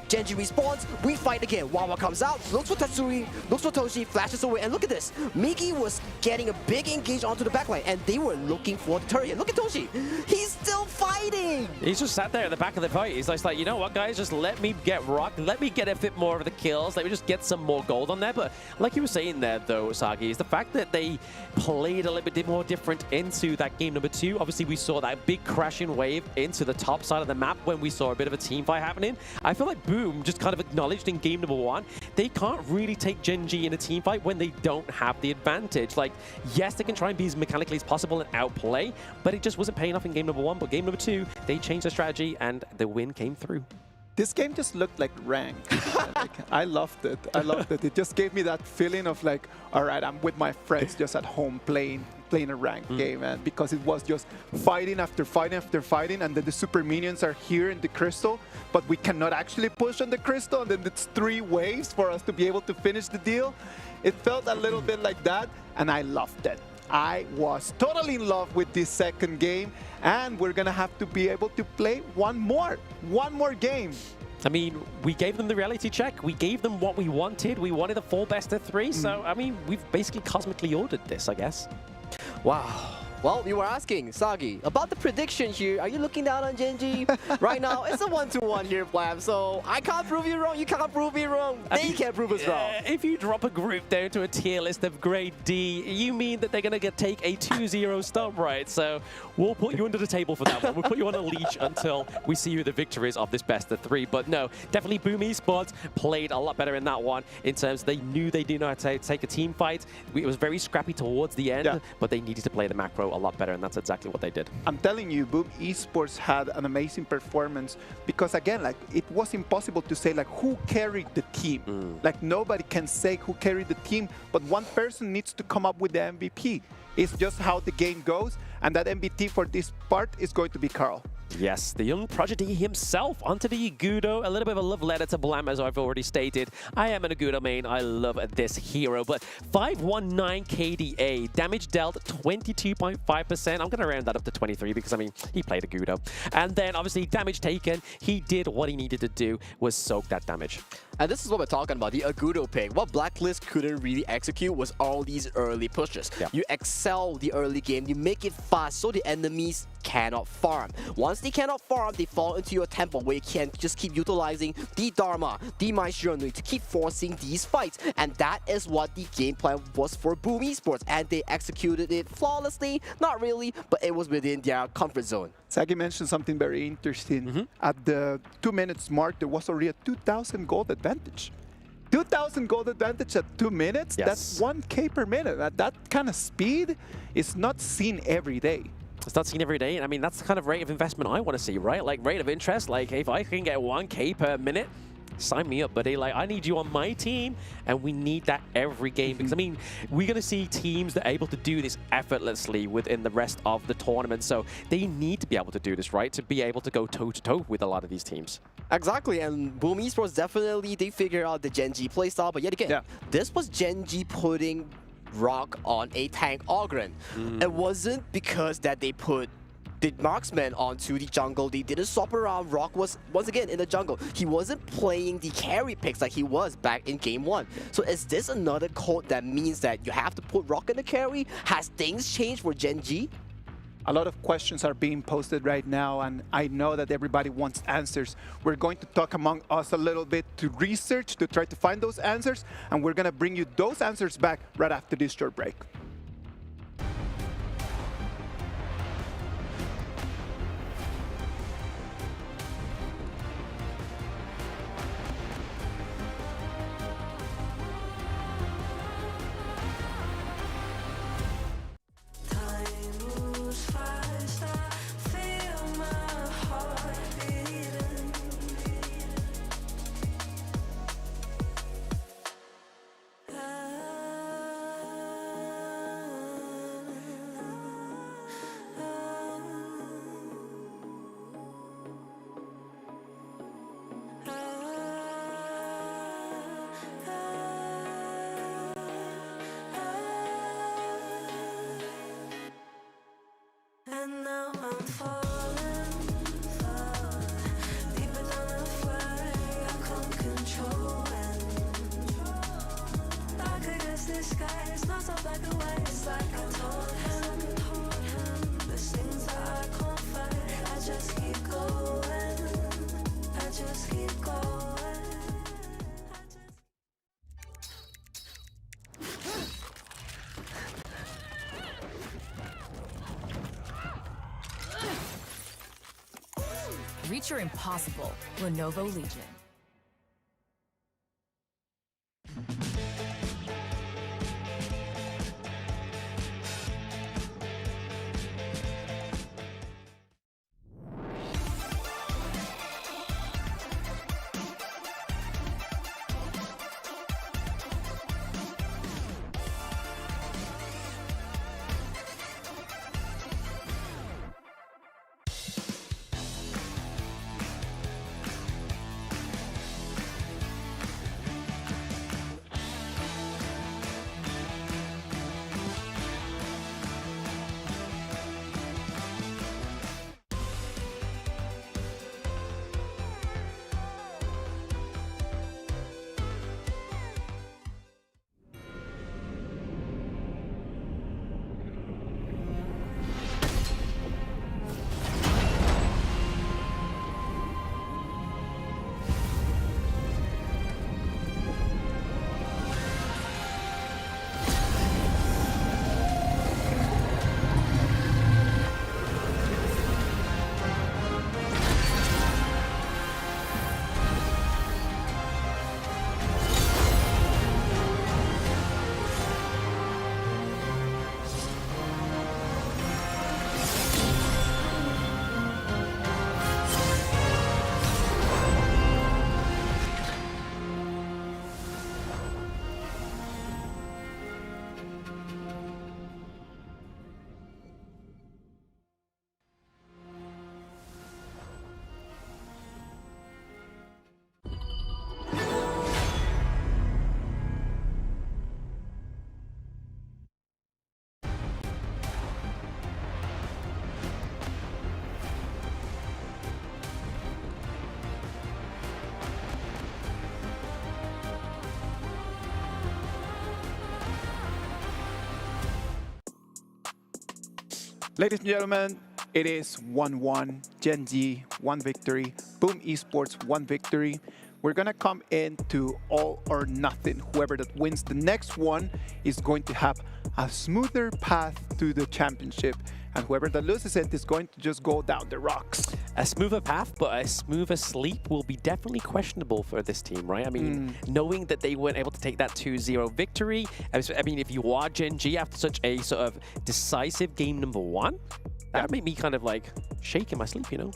S19: Gen.G respawns, we fight again. Wawa comes out, looks for Tatsuri, looks for Toshi, flashes away, and look at this. Miki was getting a big engage onto the backline, and they were looking for the turret. Look at Toshi. He's still fighting.
S18: He's just sat there at the back of the fight. He's like, you know what, guys? Just let me get rocked. Let me get a bit more of the kills. Let me just get some more gold on there. But like you were saying there, though, Sagi, is the fact that they played a little bit more different into that game number 2. Obviously, we saw that big crashing wave into the top side of the map when we saw a bit of a team fight happening. I feel like Boom just kind of acknowledged in game number 1, they can't really take Gen.G in a team fight when they don't have the advantage. Like, yes, they can try and be as mechanically as possible and outplay, but it just wasn't paying off in game number 1. But game number 2, they changed their strategy and the win came through.
S20: This game just looked like ranked. I loved it. I loved it. It just gave me that feeling of like, all right, I'm with my friends just at home playing a ranked game, and because it was just fighting after fighting after fighting, and then the super minions are here in the crystal, but we cannot actually push on the crystal, and then it's 3 waves for us to be able to finish the deal. It felt a little bit like that, and I loved it. I was totally in love with this second game, and we're gonna have to be able to play one more game.
S18: I mean, we gave them the reality check. We gave them what we wanted. We wanted a full best of 3. So, I mean, we've basically cosmically ordered this, I guess.
S19: Wow. Well, you were asking, Sagi, about the prediction here. Are you looking down on Gen.G? Right now, it's a 1-2-1 here, Flam. So I can't prove you wrong. You can't prove me wrong. They can't prove us wrong.
S18: If you drop a group down to a tier list of grade D, you mean that they're going to take a 2-0 stomp, right? So we'll put you under the table for that one. We'll put you on a leash until we see who the victor is of this best of 3. But no, definitely Boom Esports played a lot better in that one in terms they knew they didn't know how to take a team fight. It was very scrappy towards the end, but they needed to play the macro a lot better, and that's exactly what they did.
S20: I'm telling you, Boom Esports had an amazing performance because, again, like, it was impossible to say like who carried the team. Like, nobody can say who carried the team, but one person needs to come up with the MVP. It's just how the game goes, and that MVP for this part is going to be Carl.
S18: Yes, the young prodigy himself onto the Agudo. A little bit of a love letter to Blam, as I've already stated. I am an Agudo main. I love this hero. But 519 KDA, damage dealt 22.5%. I'm going to round that up to 23 because, I mean, he played Agudo. And then, obviously, damage taken. He did what he needed to do, was soak that damage.
S19: And this is what we're talking about, the Agudo pick. What Blacklist couldn't really execute was all these early pushes. You excel the early game, you make it fast so the enemies cannot farm. Once they cannot farm, they fall into your tempo where you can just keep utilizing the Dharma, the Maestro to keep forcing these fights. And that is what the game plan was for Boom Esports. And they executed it flawlessly. Not really, but it was within their comfort zone.
S20: Sagi mentioned something very interesting. At the 2 minutes mark, there was already a 2,000 gold advantage. 2,000 gold advantage at 2 minutes? That's 1K per minute. At that kind of speed is not seen every day.
S18: It's not seen every day. And I mean, that's the kind of rate of investment I want to see, right? Like, rate of interest. Like, if I can get 1K per minute, sign me up, buddy. Like, I need you on my team, and we need that every game. Because, I mean, we're going to see teams that are able to do this effortlessly within the rest of the tournament. So they need to be able to do this, right? To be able to go toe-to-toe with a lot of these teams.
S19: Exactly, and Boom Esports definitely, they figured out the Gen.G playstyle. But yet again, this was Gen.G putting rock on a tank Ogren. It wasn't because that they put did marksman onto the jungle. They didn't swap around. Rock was once again in the jungle. He wasn't playing the carry picks like he was back in game 1. So is this another code that means that you have to put Rock in the carry? Has things changed for Gen.G?
S20: A lot of questions are being posted right now, and I know that everybody wants answers. We're going to talk among us a little bit to research, to try to find those answers, and we're going to bring you those answers back right after this short break.
S2: And now I'm falling, deeper down the flag, I can't control it. Dark against the sky, it's not so black and white, it's like I told him. There's things that I can't fight, I just keep going, I just keep going.
S1: Reach your impossible, Lenovo Legion.
S20: Ladies and gentlemen, it is 1-1, Gen.G, 1 victory, Boom Esports, 1 victory. We're gonna come into all or nothing. Whoever that wins the next one is going to have a smoother path to the championship, and whoever that loses it is going to just go down the rocks.
S18: A smoother path, but a smoother sleep will be definitely questionable for this team, right? I mean, knowing that they weren't able to take that 2-0 victory, I mean, if you are Gen.G after such a sort of decisive game number 1, that would make me kind of like shake in my sleep, you know?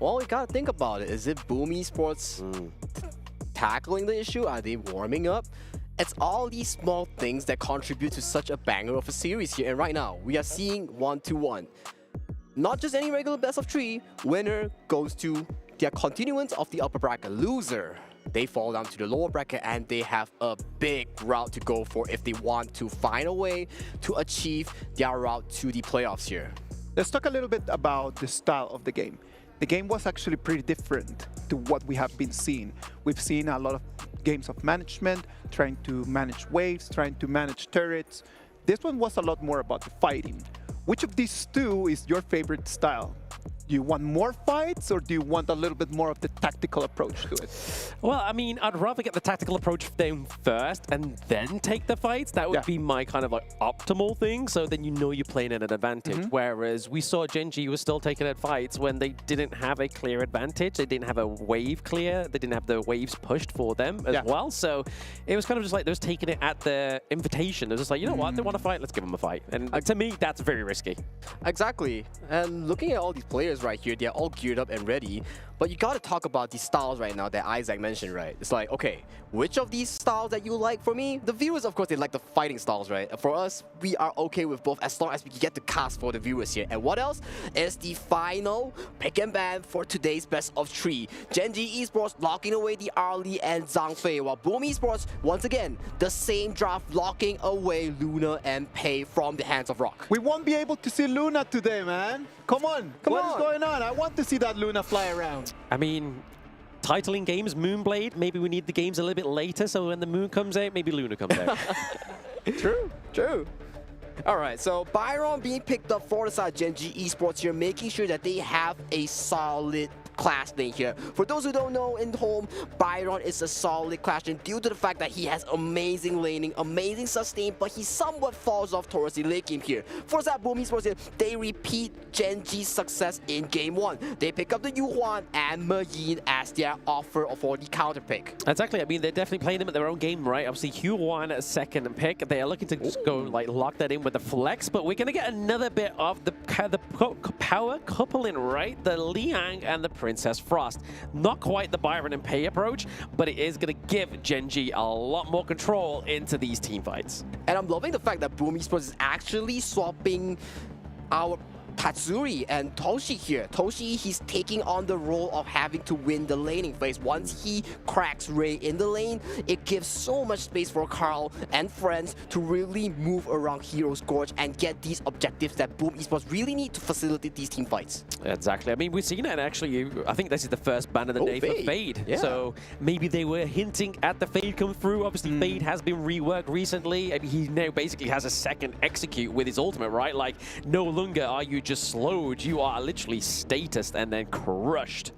S19: Well, you gotta think about it. Is it Boom Esports tackling the issue? Are they warming up? It's all these small things that contribute to such a banger of a series here. And right now, we are seeing 1-1. Not just any regular best of 3. Winner goes to their continuance of the upper bracket. Loser, they fall down to the lower bracket, and they have a big route to go for if they want to find a way to achieve their route to the playoffs here.
S20: Let's talk a little bit about the style of the game. The game was actually pretty different to what we have been seeing. We've seen a lot of games of management, trying to manage waves, trying to manage turrets. This one was a lot more about the fighting. Which of these two is your favorite style? Do you want more fights, or do you want a little bit more of the tactical approach to it?
S18: Well, I mean, I'd rather get the tactical approach down first and then take the fights. That would be my kind of like optimal thing, so then you know you're playing at an advantage. Whereas we saw Gen.G was still taking at fights when they didn't have a clear advantage. They didn't have a wave clear. They didn't have the waves pushed for them as well. So it was kind of just like they was taking it at the invitation. It was just like, you know what, they want to fight, let's give them a fight. And to me, that's very risky.
S19: Exactly. And looking at all these players right here, they're all geared up and ready. But you got to talk about these styles right now that Isaac mentioned, right? It's like, okay, which of these styles that you like? For me, the viewers, of course, they like the fighting styles, right? For us, we are okay with both as long as we get the cast for the viewers here. And what else is the final pick and ban for today's best of 3. Gen.G Esports locking away the Arlie and Zhang Fei, while Boom Esports, once again, the same draft locking away Luna and Pei from the hands of Rock.
S20: We won't be able to see Luna today, man. Come on. What is going on? I want to see that Luna fly around.
S18: I mean, titling games, Moonblade, maybe we need the games a little bit later, so when the moon comes out, maybe Luna comes out.
S19: True. All right, so Byron being picked up for the side Gen.G Esports here, making sure that they have a solid class lane here. For those who don't know in home, Byron is a solid class lane due to the fact that he has amazing laning, amazing sustain, but he somewhat falls off towards the late game here. For that Boom Esports here, they repeat Gen.G's success in game 1. They pick up the Yuhuan and Mayin as their offer for the counter pick.
S18: Exactly. I mean, they're definitely playing them at their own game, right? Obviously, Yuhuan second pick. They are looking to just go like lock that in with the flex, but we're going to get another bit of the power coupling, right? The Liang and the Princess Frost. Not quite the Byron and Pei approach, but it is going to give Gen.G a lot more control into these team fights.
S19: And I'm loving the fact that Boom Esports is actually swapping our Tatsuri and Toshi here. Toshi, he's taking on the role of having to win the laning phase. Once he cracks Ray in the lane, it gives so much space for Carl and friends to really move around Hero's Gorge and get these objectives that Boom Esports really need to facilitate these team fights.
S18: Exactly. I mean, we've seen it actually. I think this is the first ban of the day for Fade.
S19: Yeah.
S18: So maybe they were hinting at the Fade come through. Obviously, Fade has been reworked recently. I mean, he now basically has a second execute with his ultimate, right? Like, no longer are you just slowed, you are literally statused and then crushed.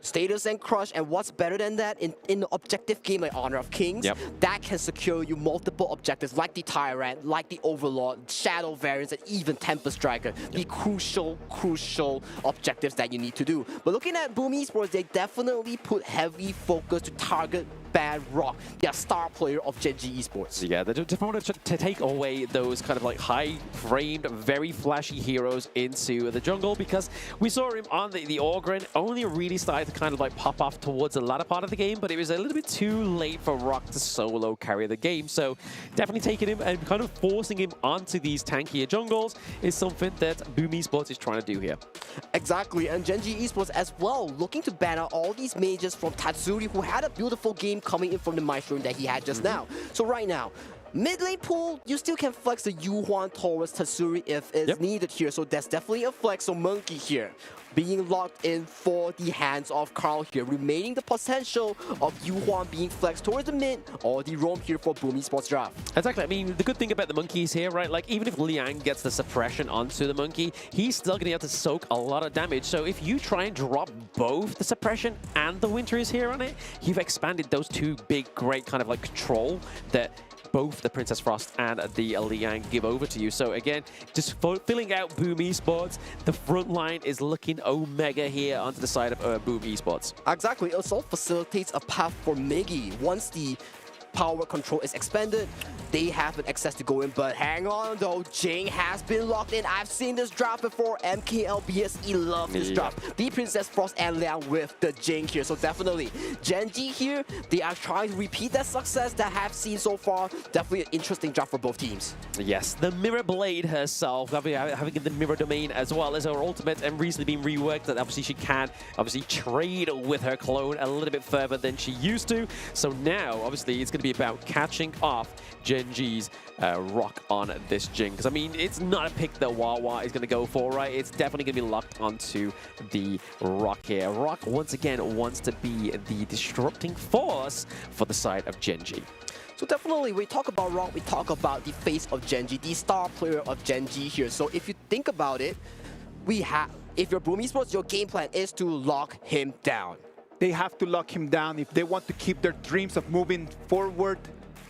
S19: Status and crush, and what's better than that in the objective game like Honor of Kings, that can secure you multiple objectives like the Tyrant, like the Overlord, Shadow variants, and even Tempest Striker. The crucial objectives that you need to do. But looking at Boom Esports, they definitely put heavy focus to target Bad Rock, their star player of Gen.G Esports.
S18: Yeah, they just wanted to take away those kind of like high-framed, very flashy heroes into the jungle, because we saw him on the Ogryn only really started to kind of like pop off towards the latter part of the game, but it was a little bit too late for Rock to solo carry the game. So definitely taking him and kind of forcing him onto these tankier jungles is something that Boom Esports is trying to do here.
S19: Exactly, and Gen.G Esports as well, looking to ban out all these mages from Tatsuri, who had a beautiful game coming in from the Maestro that he had just now. So right now, mid lane pool, you still can flex the Yuhuan towards Tatsuri if it's needed here. So that's definitely a flex. So Monkey here being locked in for the hands of Carl here, remaining the potential of Yuhuan being flexed towards the mid or the roam here for Boom Esports draft.
S18: Exactly. I mean, the good thing about the monkeys here, right? Like, even if Liang gets the suppression onto the monkey, he's still going to have to soak a lot of damage. So if you try and drop both the suppression and the winter is here on it, you've expanded those two big, great kind of like control that both the Princess Frost and the Liang give over to you. So again, just filling out Boom Esports, the front line is looking Omega here onto the side of Boom Esports.
S19: Exactly, it also facilitates a path for Miggy. Once the power control is expanded, they have an access to go in, but hang on though, Jing has been locked in. I've seen this draft before. MKLBSE love this draft. The Princess Frost and Liang with the Jing here, so definitely Gen.G here, they are trying to repeat that success that I have seen so far. Definitely an interesting draft for both teams.
S18: Yes, the Mirror Blade herself, having the Mirror Domain as well as her ultimate and recently being reworked, that obviously she can obviously trade with her clone a little bit further than she used to. So now, obviously, it's going to be be about catching off Gen.G's Rock on this Jing. Because, I mean, it's not a pick that Wawa is going to go for, right? It's definitely going to be locked onto the Rock here. Rock, once again, wants to be the disrupting force for the side of Gen.G.
S19: So definitely, we talk about Rock, we talk about the face of Gen.G, the star player of Gen.G here. So if you think about it, if you're Boom Esports, your game plan is to lock him down.
S20: They have to lock him down if they want to keep their dreams of moving forward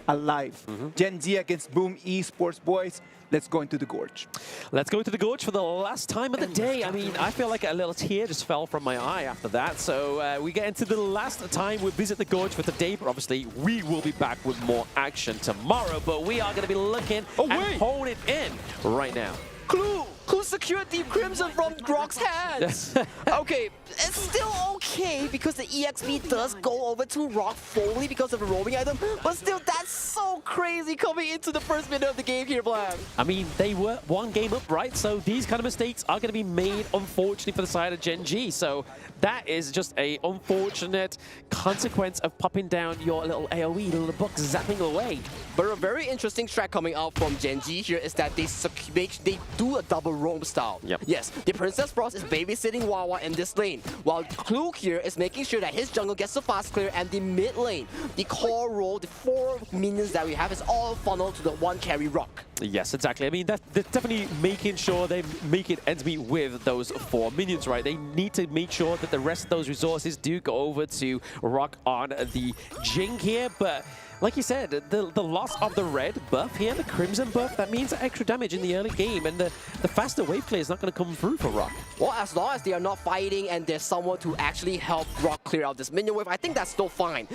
S20: alive. Gen.G against Boom Esports, boys. Let's go into the Gorge.
S18: Let's go into the Gorge for the last time of the day. I mean, I feel like a little tear just fell from my eye after that. So we get into the last time we visit the Gorge for today. But obviously, we will be back with more action tomorrow. But we are going to be looking and holding it in right now.
S19: Clue! Who secured Deep Crimson from Grok's hands? Okay, it's still okay because the EXP does go over to Rock fully because of the roaming item, but still, that's so crazy coming into the first minute of the game here, Black.
S18: I mean, they were one game up, right? So these kind of mistakes are going to be made, unfortunately, for the side of Gen.G. So that is just a unfortunate consequence of popping down your little AoE, little book zapping away.
S19: But a very interesting strat coming out from Gen.G here is that they do a double roam style. Yes, the Princess Frost is babysitting Wawa in this lane, while Clue here is making sure that his jungle gets the fast clear, and the mid lane, the core role, the 4 minions that we have is all funneled to the 1 carry Rock.
S18: Yes, exactly. I mean, they're definitely making sure they make it ends meet with those 4 minions, right? They need to make sure that the rest of those resources do go over to Rock on the Jing here, but like you said, the loss of the red buff here, the crimson buff, that means extra damage in the early game, and the faster wave clear is not going to come through for Rock.
S19: Well, as long as they are not fighting and there's someone to actually help Rock clear out this minion wave, I think that's still fine.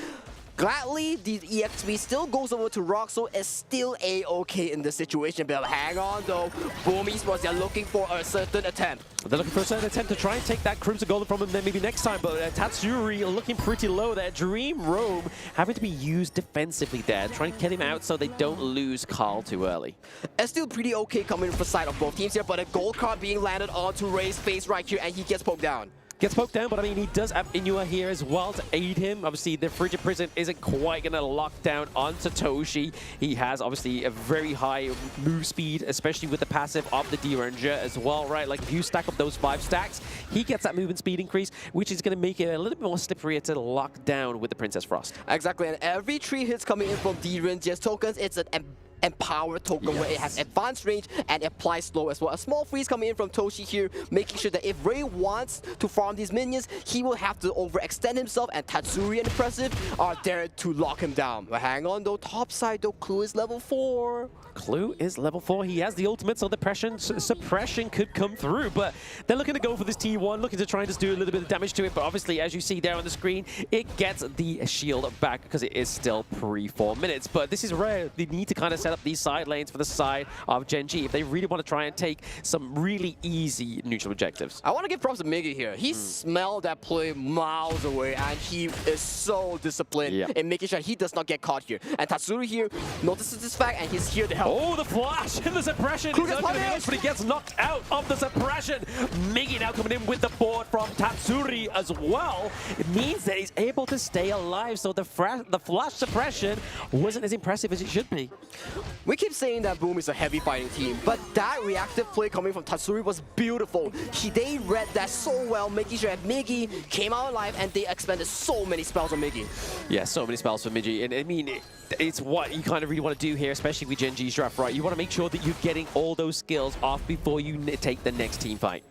S19: Gladly, the EXP still goes over to Rock, so it's still a-okay in this situation. But hang on though, Boom Esports, they're looking for a certain attempt.
S18: They're looking for a certain attempt to try and take that Crimson Golden from him then maybe next time, but Tatsuri looking pretty low there. Dream Roam having to be used defensively there, trying to get him out so they don't lose Carl too early.
S19: It's still pretty okay coming from the side of both teams here, but a gold card being landed onto Ray's face right here, and he gets poked down.
S18: Gets poked down, but I mean, he does have Inua here as well to aid him. Obviously, the Frigid Prison isn't quite going to lock down on Satoshi. He has, obviously, a very high move speed, especially with the passive of the D-Ranger as well, right? Like, if you stack up those 5 stacks, he gets that movement speed increase, which is going to make it a little bit more slippery to lock down with the Princess Frost.
S19: Exactly, and every 3 hits coming in from D-Ranger's tokens, it's an Empower token where it has advanced range and applies slow as well. A small freeze coming in from Toshi here, making sure that if Ray wants to farm these minions, he will have to overextend himself, and Tatsuri and Impressive are there to lock him down. But hang on though, top side though, Clue is level 4.
S18: Clue is level 4. He has the ultimate, so the suppression could come through. But they're looking to go for this T1, looking to try and just do a little bit of damage to it. But obviously, as you see there on the screen, it gets the shield back because it is still pre-4 minutes. But this is rare. They need to kind of set up these side lanes for the side of Gen.G if they really want to try and take some really easy neutral objectives.
S19: I want to give props to Miggy here. He smelled that play miles away, and he is so disciplined in making sure he does not get caught here. And Tatsuri here notices this fact, and he's here to help.
S18: Oh, the flash and the suppression. He's not going to manage, but he gets knocked out of the suppression. Miggy now coming in with the board from Tatsuri as well. It means that he's able to stay alive, so the flash suppression wasn't as impressive as it should be.
S19: We keep saying that Boom is a heavy fighting team, but that reactive play coming from Tatsuri was beautiful. They read that so well, making sure that Miggy came out alive, and they expended so many spells on Miggy.
S18: Yeah, so many spells for Miggy, and I mean, it's what you kind of really want to do here, especially with Gen.G's draft, right? You want to make sure that you're getting all those skills off before you take the next team fight.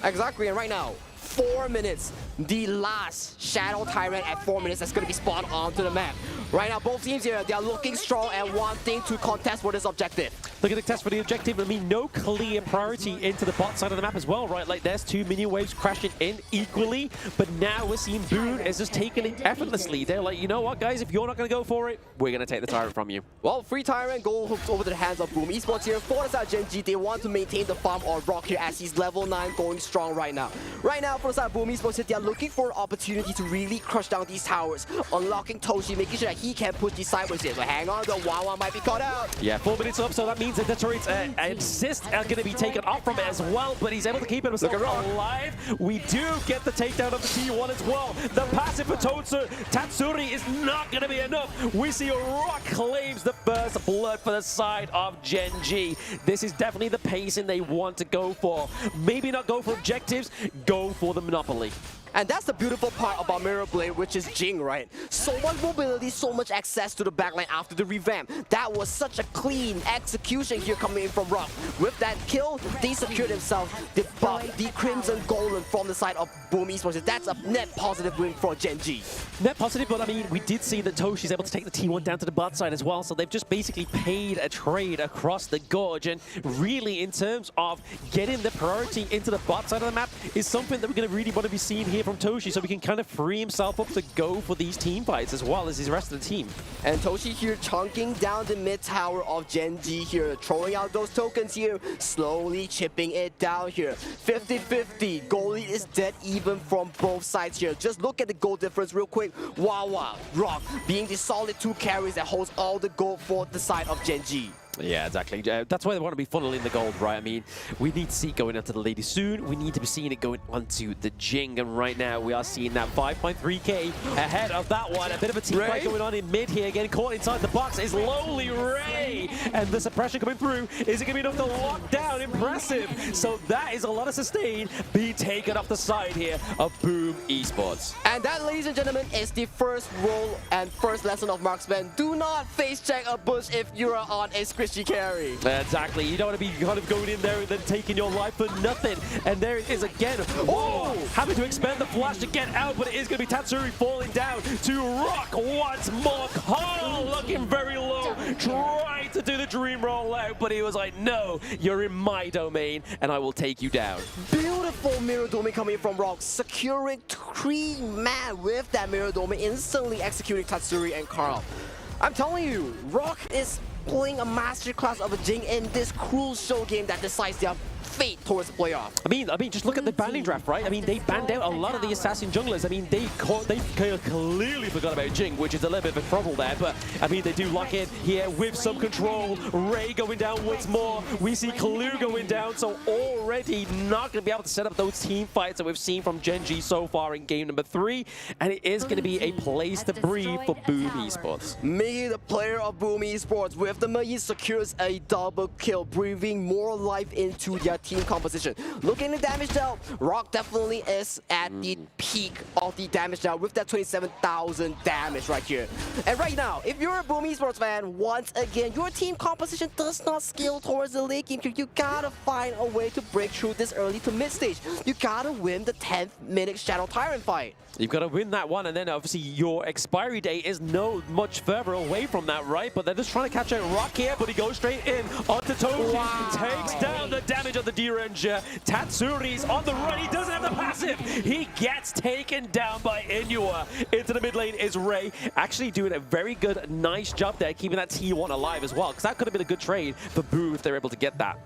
S19: Exactly, and right now, 4 minutes, the last Shadow Tyrant at 4 minutes that's going to be spawned onto the map. Right now, both teams here, they are looking strong and wanting to contest for this objective.
S18: Looking to test for the objective, I mean, no clear priority into the bot side of the map as well, right? Like, there's 2 minion waves crashing in equally, but now we're seeing Boone is just taking it effortlessly. They're like, you know what, guys, if you're not going to go for it, we're going to take the Tyrant from you.
S19: Well, free Tyrant goes over to the hands of Boom Esports here. For the side of Gen.G, they want to maintain the farm on Rock here as he's level 9 going strong right now. Right now, for the side of Boom Esports, they are looking for an opportunity to really crush down these towers, unlocking Toshi, making sure that he can push the sideways here. So hang on, the Wawa might be caught out.
S18: Yeah, 4 minutes up, so that means that Detroit's assists are going to be taken off from it as well, but he's able to keep himself alive. We do get the takedown of the T1 as well. The passive for Tatsuri is not going to be enough. We see Rock claims the first blood for the side of Gen.G. This is definitely the pacing they want to go for. Maybe not go for objectives, go for the monopoly.
S19: And that's the beautiful part about Mirror Blade, which is Jing, right? So much mobility, so much access to the backline after the revamp. That was such a clean execution here coming in from Rock. With that kill, they secured themselves the buff, the Crimson Golem from the side of Boom Esports. That's a net positive win for Gen.G.
S18: Net positive, but I mean, we did see that Toshi's able to take the T1 down to the bot side as well, so they've just basically paid a trade across the gorge. And really, in terms of getting the priority into the bot side of the map, is something that we're going to really want to be seeing here from Toshi, so he can kind of free himself up to go for these team fights as well as his rest of the team.
S19: And Toshi here chunking down the mid tower of Gen.G here, throwing out those tokens here, slowly chipping it down here. 50-50, goalie is dead even from both sides here. Just look at the goal difference real quick. Wawa, Rock being the solid 2 carries that holds all the gold for the side of Gen.G.
S18: Yeah, exactly. That's why they want to be funneling the gold, right? I mean, we need to see it going onto the lady soon. We need to be seeing it going onto the Jing. And right now, we are seeing that 5.3k ahead of that one. A bit of a team fight going on in mid here. Getting caught inside the box is Lonely Ray. And the suppression coming through. Is it going to be enough to lock down? Impressive. So that is a lot of sustain being taken off the side here of Boom Esports.
S19: And that, ladies and gentlemen, is the first role and first lesson of marksman. Do not face check a bush if you are on a scripty carry.
S18: Exactly. You don't want to be kind of going in there and then taking your life for nothing. And there it is again. Oh! Having to expend the flash to get out, but it is going to be Tatsuri falling down to Rock once more. Carl looking very low, trying to do the dream roll out, but he was like, no, you're in my domain, and I will take you down.
S19: Beautiful mirror domain coming from Rock, securing 3 man with that mirror domain, instantly executing Tatsuri and Carl. I'm telling you, Rock is playing a masterclass of a Jing in this crucial game that decides their fate towards the playoff.
S18: I mean, just look at the banning draft, right? I mean, they banned out a lot of the assassin junglers. I mean, they clearly forgot about Jing, which is a little bit of a trouble there. But I mean, they do lock in here with some control. Ray going down once more. We see Kalu going down, so already not going to be able to set up those team fights that we've seen from Gen.G so far in game number 3. And it is going to be a place to breathe for Boom Esports.
S19: Me, the player of Boom Esports, with the Mayi secures a double kill, breathing more life into their team composition. Looking at the damage dealt, Rock definitely is at the peak of the damage dealt with that 27,000 damage right here. And right now, if you're a Boom Esports fan, once again, your team composition does not scale towards the late game. You gotta find a way to break through this early to mid stage. You gotta win the 10th minute Shadow Tyrant fight.
S18: You've got to win that one, and then obviously your expiry date is no much further away from that, right? But they're just trying to catch out Rock here, but he goes straight in onto Toshi. Wow. Takes down the damage of the D-Ranger. Tatsuri's on the run. He doesn't have the passive. He gets taken down by Inua. Into the mid lane is Ray. Actually doing a very good, nice job there, keeping that T1 alive as well, because that could have been a good trade for Boo if they're able to get that.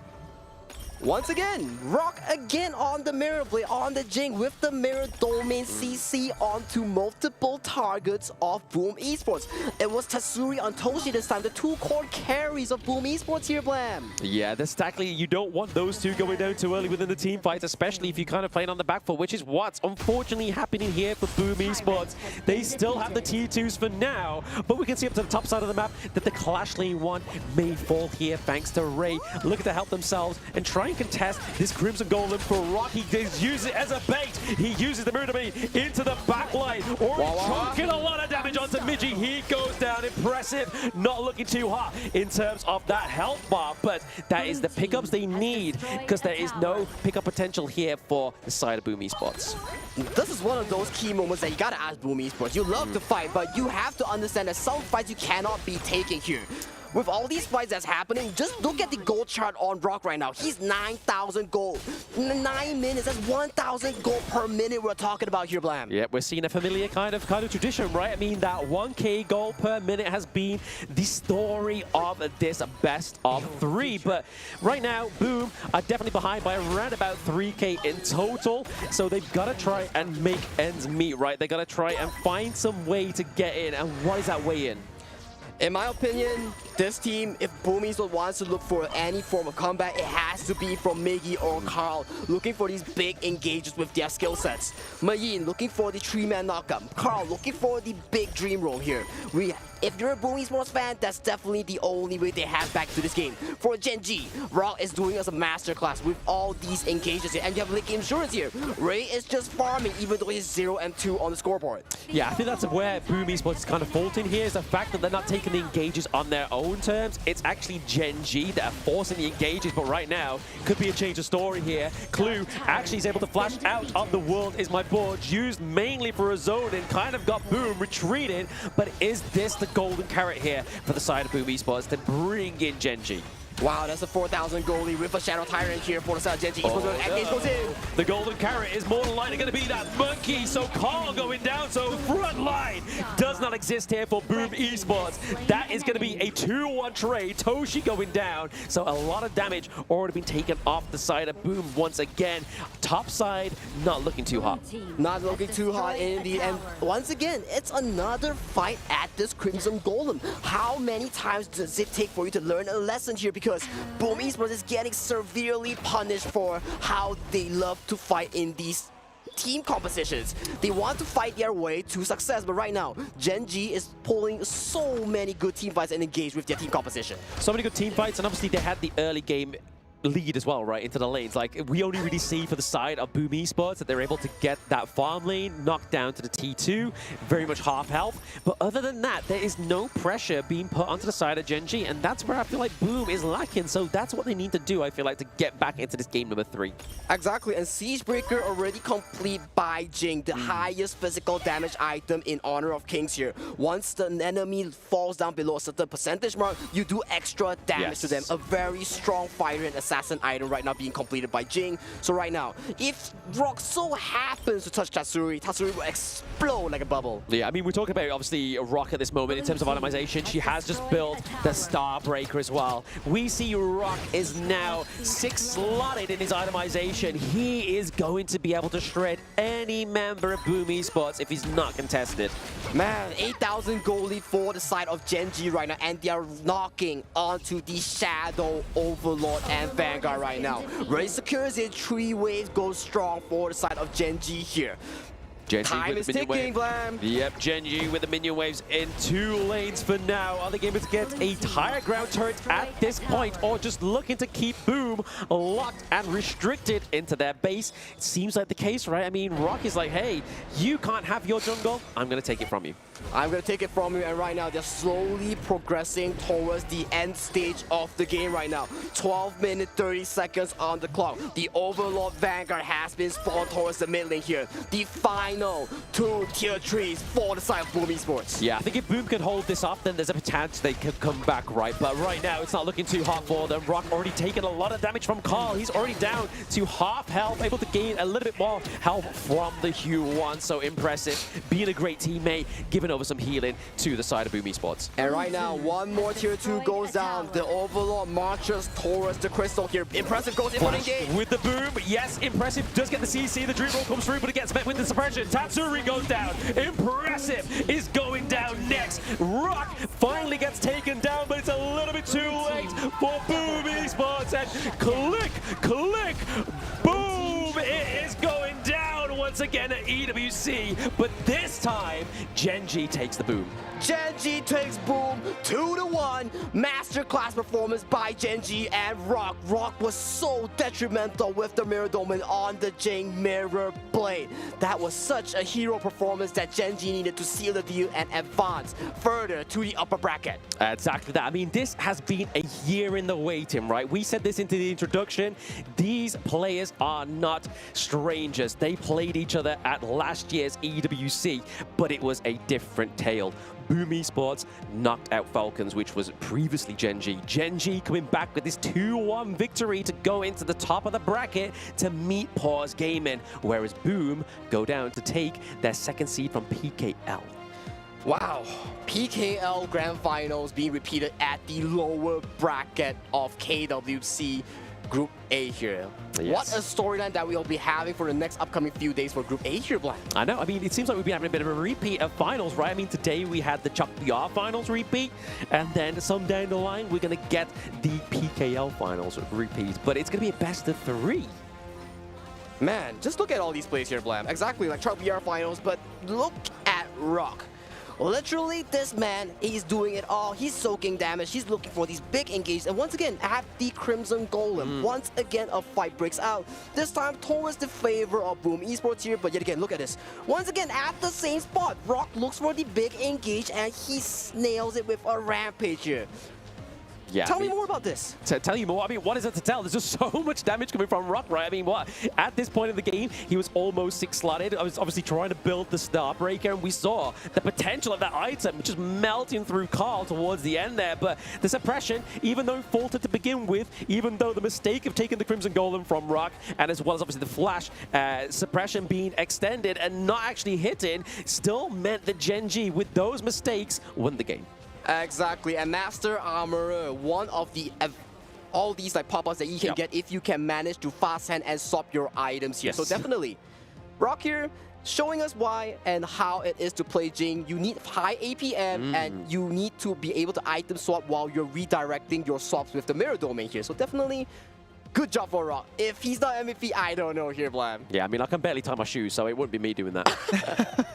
S19: Once again, Rock again on the Mirror Blade, on the Jing with the Mirror Domain CC onto multiple targets of Boom Esports. It was Tatsuri on Toshi this time, the 2 core carries of Boom Esports here, Blam.
S18: Yeah, exactly. You don't want those 2 going down too early within the team fights, especially if you're kind of playing on the back foot, which is what's unfortunately happening here for Boom Esports. They still have the T2s for now, but we can see up to the top side of the map that the Clash Lane 1 may fall here thanks to Ray. Looking to help themselves and try and contest this Crimson Golem for Rock. He does use it as a bait. He uses the Mirror Domain into the backline. Already chunking a lot of damage onto Midgie. He goes down. Impressive. Not looking too hot in terms of that health bar, but that is the pickups they need because there is no pickup potential here for the side of Boom Esports.
S19: This is one of those key moments that you gotta ask Boom Esports. You love to fight, but you have to understand that some fights you cannot be taking here. With all these fights that's happening, just look at the gold chart on Rock right now. He's 9,000 gold. 9 minutes, that's 1,000 gold per minute we're talking about here, Blam.
S18: Yeah, we're seeing a familiar kind of tradition, right? I mean, that 1k gold per minute has been the story of this best of 3. But right now, Boom are definitely behind by around about 3k in total. So they've got to try and make ends meet, right? They've got to try and find some way to get in. And what is that way in?
S19: In my opinion, this team, if Boom Esports wants to look for any form of comeback, it has to be from Miggy or Carl, looking for these big engages with their skill sets. Mayin looking for the 3-man knockup. Carl looking for the big dream roll here. If you're a Boom Esports fan, that's definitely the only way they have back to this game. For Gen.G, Rock is doing us a masterclass with all these engages here, and you have Lick Insurance here. Ray is just farming even though he's 0-2 on the scoreboard.
S18: Yeah, I think that's where Boom Esports is kind of faulting here, is the fact that they're not taking the engages on their own terms. It's actually Gen.G that are forcing the engages, but right now, could be a change of story here. Clue actually is able to flash out of the world is my board, used mainly for a zone and kind of got Boom retreated, but is this the golden carrot here for the side of Boom Esports to bring in Gen.G?
S19: Wow, that's a 4,000 goalie with a Shadow Tyrant here for the side of Gen.G. Goes in.
S18: The golden carrot is more than likely going to be that monkey, so Carl going down, so front line does not exist here for Boom Esports. That is going to be a 2-1 trade, Toshi going down, so a lot of damage already been taken off the side of Boom once again. Top side, not looking too hot.
S19: Not looking too hot indeed, and once again, it's another fight at this Crimson Golem. How many times does it take for you to learn a lesson here? Because Boom Esports is getting severely punished for how they love to fight in these team compositions. They want to fight their way to success, but right now, Gen.G is pulling so many good team fights and engage with their team composition.
S18: So many good team fights, and obviously they had the early game lead as well, right, into the lanes. Like, we only really see for the side of Boom Esports that they're able to get that farm lane knocked down to the T2, very much half health. But other than that, there is no pressure being put onto the side of Gen.G, and that's where I feel like Boom is lacking. So that's what they need to do, I feel like, to get back into this game number 3.
S19: Exactly, and Siegebreaker already complete by Jing, the highest physical damage item in Honor of Kings here. Once the enemy falls down below a certain percentage mark, you do extra damage to them. A very strong fighter and assassin item right now being completed by Jing. So right now, if Rock so happens to touch Tatsuri, Tatsuri will explode like a bubble.
S18: Yeah, I mean, we're talking about, obviously, Rock at this moment in terms of itemization. She has just built the Starbreaker as well. We see Rock is now 6 slotted in his itemization. He is going to be able to shred any member of Boom Esports if he's not contested.
S19: Man, 8,000 gold lead for the side of Gen.G right now, and they are knocking onto the Shadow Overlord and Vanguard right now. Ray secures it, 3 waves go strong for the side of Gen.G here. Time is ticking, Blam.
S18: Yep, Gen.G with the minion waves in 2 lanes for now. Are they able to get a higher ground turret at this point, or just looking to keep Boom locked and restricted into their base? It seems like the case, right? I mean, Rock is like, hey, you can't have your jungle. I'm going to take it from you.
S19: I'm going to take it from you, and right now they're slowly progressing towards the end stage of the game right now. 12 minutes, 30 seconds on the clock. The Overlord Vanguard has been spawned towards the mid lane here. The final 2 tier 3s for the side of Boom Esports.
S18: Yeah, I think if Boom can hold this off, then there's a chance they could come back, right? But right now, it's not looking too hot for them. Rock already taken a lot of damage from Carl. He's already down to half health, able to gain a little bit more health from the Hue 1. So impressive. Being a great teammate, giving over some healing to the side of Boom Esports.
S19: And right now, 1 more tier 2 goes down. The Overlord marches towards the crystal here. Impressive goes in for the engage.
S18: With the Boom, yes, impressive. Does get the CC. The Dream Roll comes through, but it gets met with the suppression. Tatsuri goes down. Impressive is going down next. Rock finally gets taken down, but it's a little bit too late for Boom Esports. And click, click, boom, it is going down once again at EWC. But this time, Gen.G takes the Boom.
S19: Gen.G takes Boom 2-1. Masterclass performance by Gen.G and Rock. Rock was so detrimental with the Mirror Domain on the Jing Mirror Blade. That was such a hero performance that Gen.G needed to seal the deal and advance further to the upper bracket.
S18: Exactly that. I mean, this has been a year in the waiting, right? We said this into the introduction. These players are not strangers. They played each other at last year's EWC, but it was a different tale. Boom Esports knocked out Falcons, which was previously Gen.G. Gen.G coming back with this 2-1 victory to go into the top of the bracket to meet Paws Gaming, whereas Boom go down to take their 2nd seed from PKL.
S19: Wow, PKL Grand Finals being repeated at the lower bracket of KWC. Group A here.
S18: Yes.
S19: What a storyline that we'll be having for the next upcoming few days for Group A here, Black.
S18: I know. I mean, it seems like we've been having a bit of a repeat of finals, right? I mean, today we had the Chuck BR finals repeat, and then some down the line, we're going to get the PKL finals repeat. But it's going to be a best of 3.
S19: Man, just look at all these plays here, Blam. Exactly like Chuck BR finals, but look at Rock. Literally, this man, he's doing it all. He's soaking damage. He's looking for these big engages. And once again, at the Crimson Golem, once again, a fight breaks out. This time towards the favor of Boom Esports here. But yet again, look at this. Once again, at the same spot, Rock looks for the big engage and he nails it with a rampage here.
S18: Yeah,
S19: Tell me more about this.
S18: To tell you more, I mean, what is it to tell? There's just so much damage coming from Rock, right? I mean, what? At this point in the game, he was almost 6-slotted. I was obviously trying to build the Star Breaker, and we saw the potential of that item just melting through Carl towards the end there. But the suppression, even though faltered to begin with, even though the mistake of taking the Crimson Golem from Rock, and as well as obviously the flash suppression being extended and not actually hitting, still meant that Gen.G, with those mistakes, won the game.
S19: Exactly, and Master Armorer, one of the all these like pop-ups that you can get if you can manage to fast hand and swap your items here.
S18: Yes.
S19: So definitely, Rock here showing us why and how it is to play Jing. You need high APM and you need to be able to item swap while you're redirecting your swaps with the mirror domain here. So definitely, good job for Rock. If he's not MVP, I don't know here, Blam.
S18: Yeah, I mean, I can barely tie my shoes, so it wouldn't be me doing that.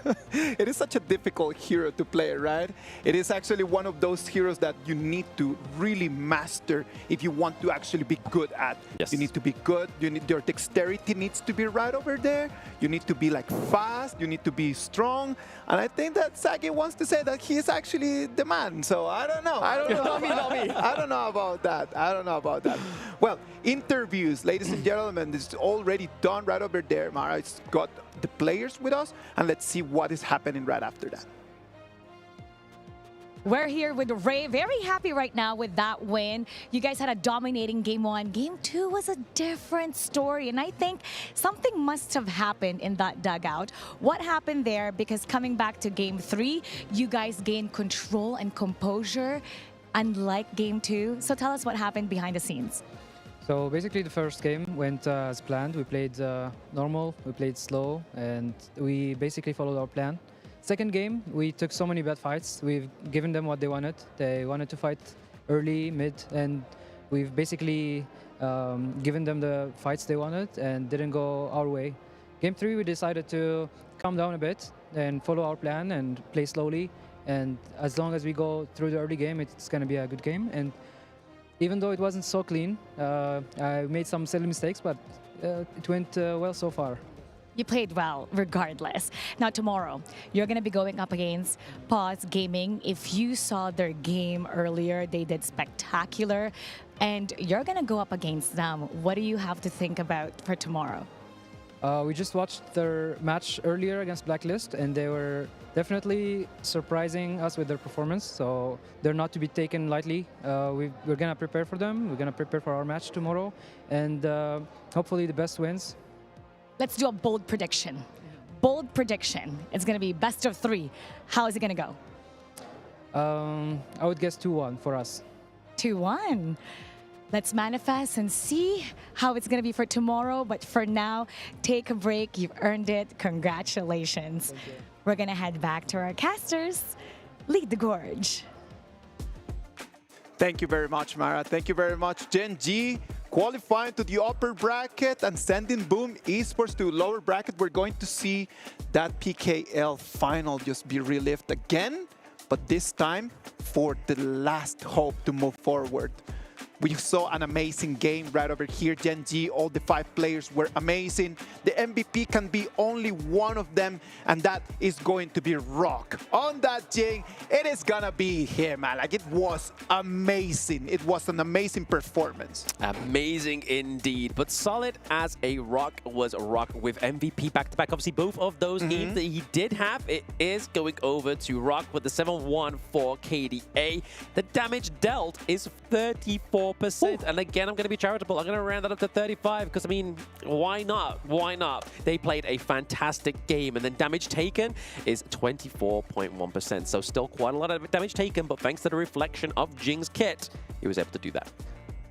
S20: It is such a difficult hero to play, right? It is actually one of those heroes that you need to really master if you want to actually be good at.
S18: Yes.
S20: You need to be good. You need, your dexterity needs to be right over there. You need to be like fast. You need to be strong. And I think that Sagi wants to say that he is actually the man. So I don't know. I don't know.
S19: Not me, not me.
S20: I don't know about that. I don't know about that. Well, interviews, ladies and gentlemen, this is already done right over there. Mara's got the players with us, and let's see what is happening right after that.
S15: We're here with Ray, very happy right now with that win. You guys had a dominating Game 1. Game 2 was a different story, and I think something must have happened in that dugout. What happened there? Because coming back to Game 3, you guys gained control and composure, unlike Game 2. So tell us what happened behind the scenes.
S6: So basically the first game went as planned. We played normal, we played slow, and we basically followed our plan. Second game, we took so many bad fights. We've given them what they wanted. They wanted to fight early, mid, and we've basically given them the fights they wanted and didn't go our way. Game 3, we decided to calm down a bit and follow our plan and play slowly. And as long as we go through the early game, it's going to be a good game. And even though it wasn't so clean, I made some silly mistakes, but it went well so far.
S15: You played well, regardless. Now, tomorrow, you're going to be going up against Paws Gaming. If you saw their game earlier, they did spectacular. And you're going to go up against them. What do you have to think about for tomorrow?
S6: We just watched their match earlier against Blacklist, and they were definitely surprising us with their performance. So they're not to be taken lightly. We're going to prepare for them. We're going to prepare for our match tomorrow. And hopefully the best wins.
S15: Let's do a bold prediction. Bold prediction. It's going to be best of 3. How is it going to go?
S6: I would guess 2-1 for us.
S15: 2-1. Let's manifest and see how it's going to be for tomorrow. But for now, take a break. You've earned it. Congratulations. We're going to head back to our casters. Lead the gorge.
S20: Thank you very much, Mara. Thank you very much, Gen.G. Qualifying to the upper bracket and sending Boom Esports to lower bracket. We're going to see that PKL final just be relived again, but this time for the last hope to move forward. We saw an amazing game right over here. Gen.G, all the 5 players were amazing. The MVP can be only one of them, and that is going to be Rock. On that Jing, it is gonna be him, man. Like, it was amazing. It was an amazing performance.
S18: Amazing indeed. But solid as a Rock was Rock with MVP back-to-back. Obviously, both of those games that he did have, it is going over to Rock with the 7-1 for KDA. The damage dealt is 34%. And again, I'm going to be charitable. I'm going to round that up to 35 because, I mean, why not? Why not? They played a fantastic game. And then damage taken is 24.1%. So still quite a lot of damage taken, but thanks to the reflection of Jing's kit, he was able to do that.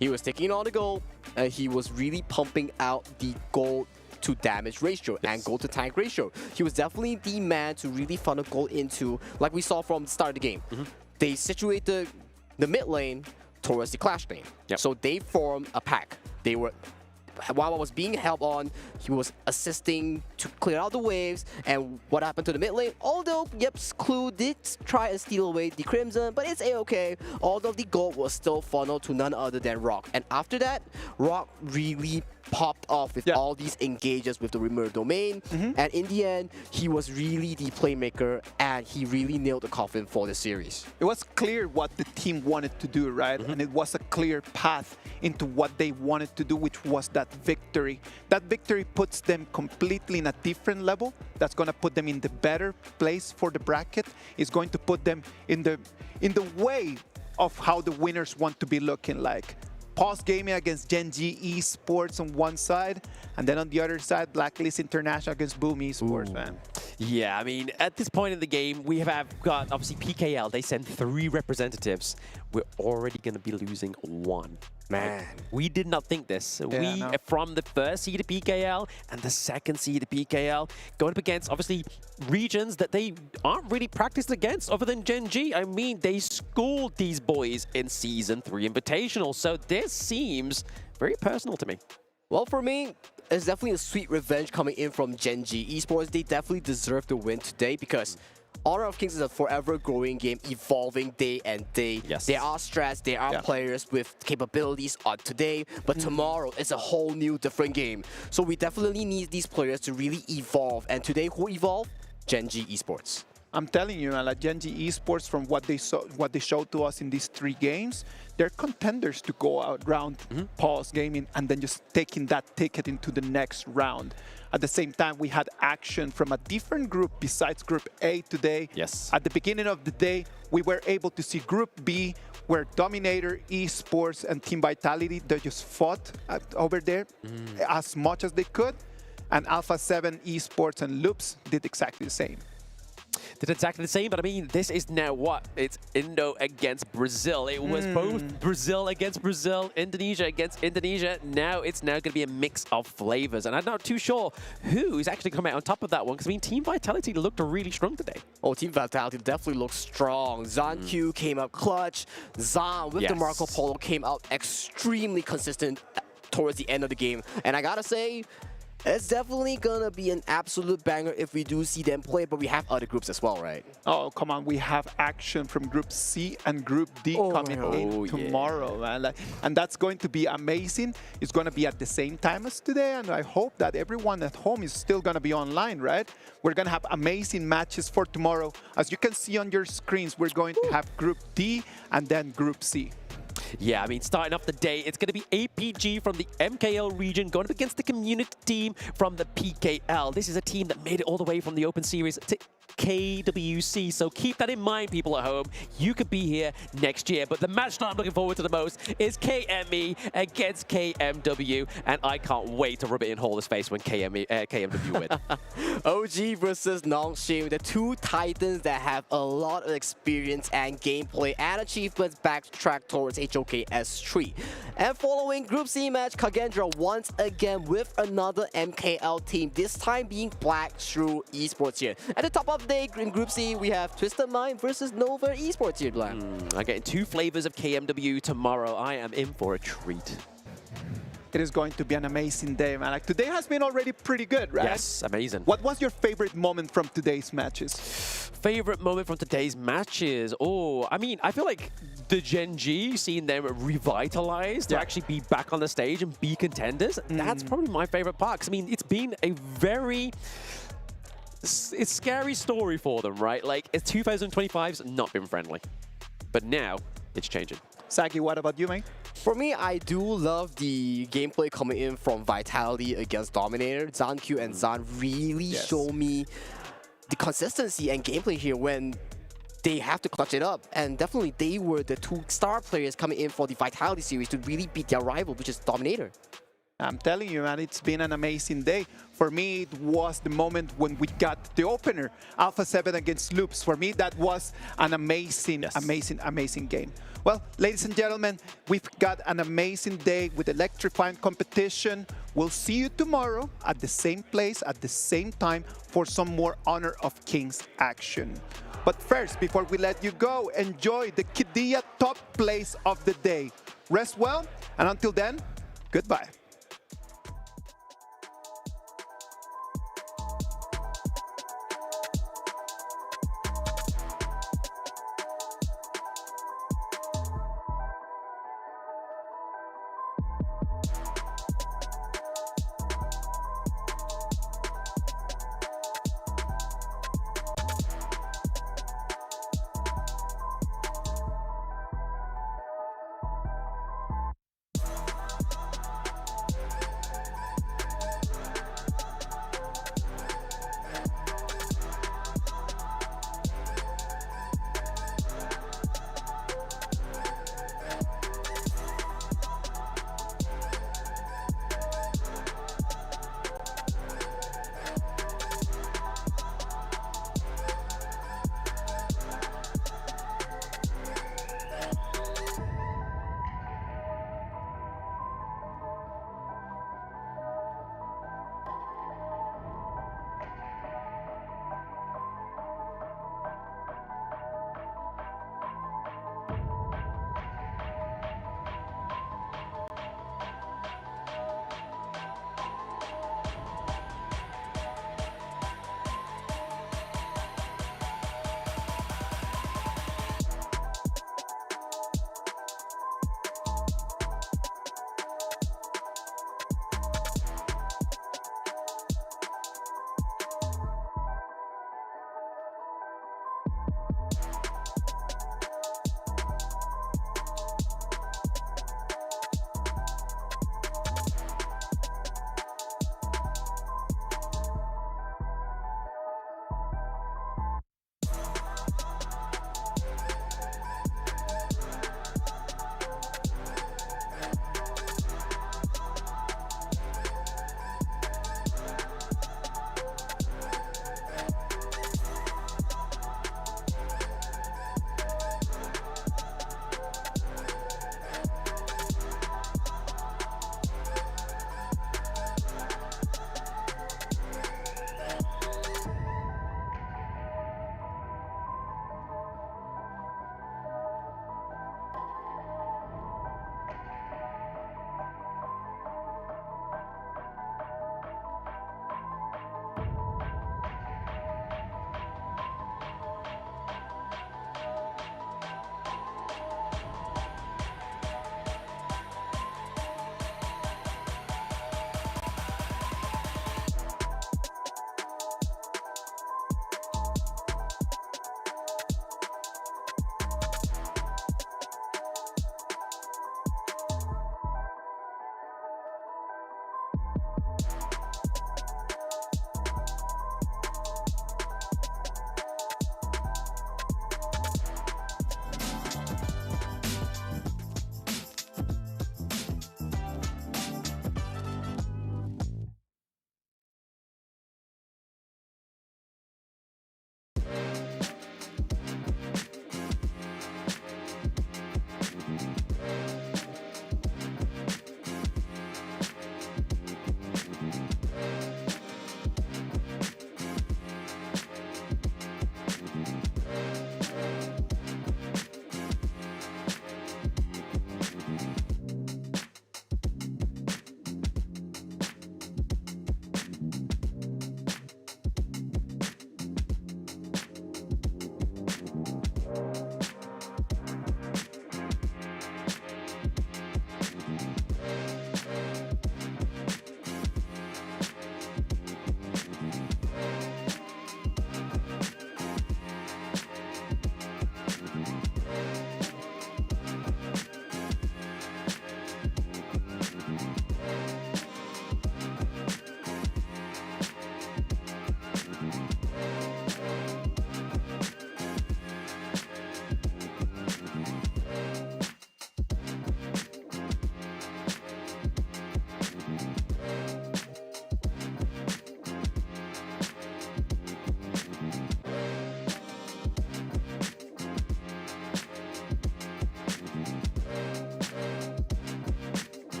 S19: He was taking on the gold, and he was really pumping out the gold to damage ratio and gold to tank ratio. He was definitely the man to really funnel gold into, like we saw from the start of the game. They situated the mid lane towards the clash lane. So they formed a pack. They were, while I was being held on, he was assisting to clear out the waves. And what happened to the mid lane? Although, yep, Clue did try and steal away the Crimson, but it's a-okay. Although the gold was still funneled to none other than Rock. And after that, Rock really popped off with all these engages with the remote domain. And in the end, he was really the playmaker, and he really nailed the coffin for the series.
S20: It was clear what the team wanted to do, right? And it was a clear path into what they wanted to do, which was that victory. That victory puts them completely in a different level. That's going to put them in the better place for the bracket. It's going to put them in the way of how the winners want to be looking like. Paws Gaming against Gen.G Esports on one side, and then on the other side, Blacklist International against Boom Esports, man.
S18: Yeah, I mean, at this point in the game, we have got, obviously, PKL. They send 3 representatives. We're already going to be losing 1.
S19: Man.
S18: We did not think this. From the first seed of PKL and the second seed of PKL, going up against, obviously, regions that they aren't really practiced against other than Gen.G. I mean, they schooled these boys in Season 3 Invitational, so this seems very personal to me.
S19: Well, for me, it's definitely a sweet revenge coming in from Gen.G Esports. They definitely deserve the win today because Honor of Kings is a forever growing game, evolving day and day. There are strats, there are players with capabilities on today, but tomorrow is a whole new different game. So we definitely need these players to really evolve. And today, who evolved? Gen.G Esports.
S20: I'm telling you, man, like Gen.G Esports, from what they showed to us in these 3 games, they're contenders to go out round Paws Gaming and then just taking that ticket into the next round. At the same time, we had action from a different group besides Group A today. At the beginning of the day, we were able to see Group B, where Dominator, Esports, and Team Vitality, they just fought over there as much as they could. And Alpha 7, Esports, and Loops did exactly the same.
S18: Did exactly the same, but I mean, this is now what? It's Indo against Brazil. It was both Brazil against Brazil, Indonesia against Indonesia. Now it's going to be a mix of flavors, and I'm not too sure who is actually coming out on top of that one, because I mean, Team Vitality looked really strong today.
S19: Oh, Team Vitality definitely looks strong. Zan-Q came out clutch. Zan with the Marco Polo came out extremely consistent towards the end of the game, and I gotta say, it's definitely gonna be an absolute banger if we do see them play, but we have other groups as well, right?
S20: Oh, come on. We have action from Group C and Group D coming in tomorrow, man. Like, and that's going to be amazing. It's going to be at the same time as today, and I hope that everyone at home is still going to be online, right? We're going to have amazing matches for tomorrow. As you can see on your screens, we're going to have Group D and then Group C.
S18: Yeah, I mean, starting off the day, it's going to be APG from the MKL region going up against the community team from the PKL. This is a team that made it all the way from the Open Series to KWC, so keep that in mind, people at home. You could be here next year, but the match that I'm looking forward to the most is KME against KMW, and I can't wait to rub it in Haller's face when KMW win.
S19: OG versus Nongshim, the 2 titans that have a lot of experience and gameplay and achievements backtracked towards HOKS 3. And following Group C match, Kagendra once again with another MKL team, this time being Black Shrew Esports here. At the top of the day, in Group C, we have Twisted Mind versus Nova Esports here, Black.
S18: I'm getting 2 flavors of KMW tomorrow. I am in for a treat.
S20: It is going to be an amazing day, man. Like, today has been already pretty good, right?
S18: Yes, amazing.
S20: What was your favorite moment from today's matches?
S18: Favorite moment from today's matches? Oh, I mean, I feel like the Gen.G, seeing them revitalized to actually be back on the stage and be contenders, that's probably my favorite part. 'Cause, I mean, it's been a very... It's scary story for them, right? Like, 2025's not been friendly. But now, it's changing.
S20: Sagi, what about you, mate?
S19: For me, I do love the gameplay coming in from Vitality against Dominator. Zan-Q and Zan really show me the consistency and gameplay here when they have to clutch it up. And definitely, they were the 2 star players coming in for the Vitality series to really beat their rival, which is Dominator.
S20: I'm telling you, man, it's been an amazing day. For me, it was the moment when we got the opener, Alpha 7 against Loops. For me, that was an amazing, amazing game. Well, ladies and gentlemen, we've got an amazing day with electrifying competition. We'll see you tomorrow at the same place, at the same time, for some more Honor of Kings action. But first, before we let you go, enjoy the Qiddiya top place of the day. Rest well, and until then, goodbye.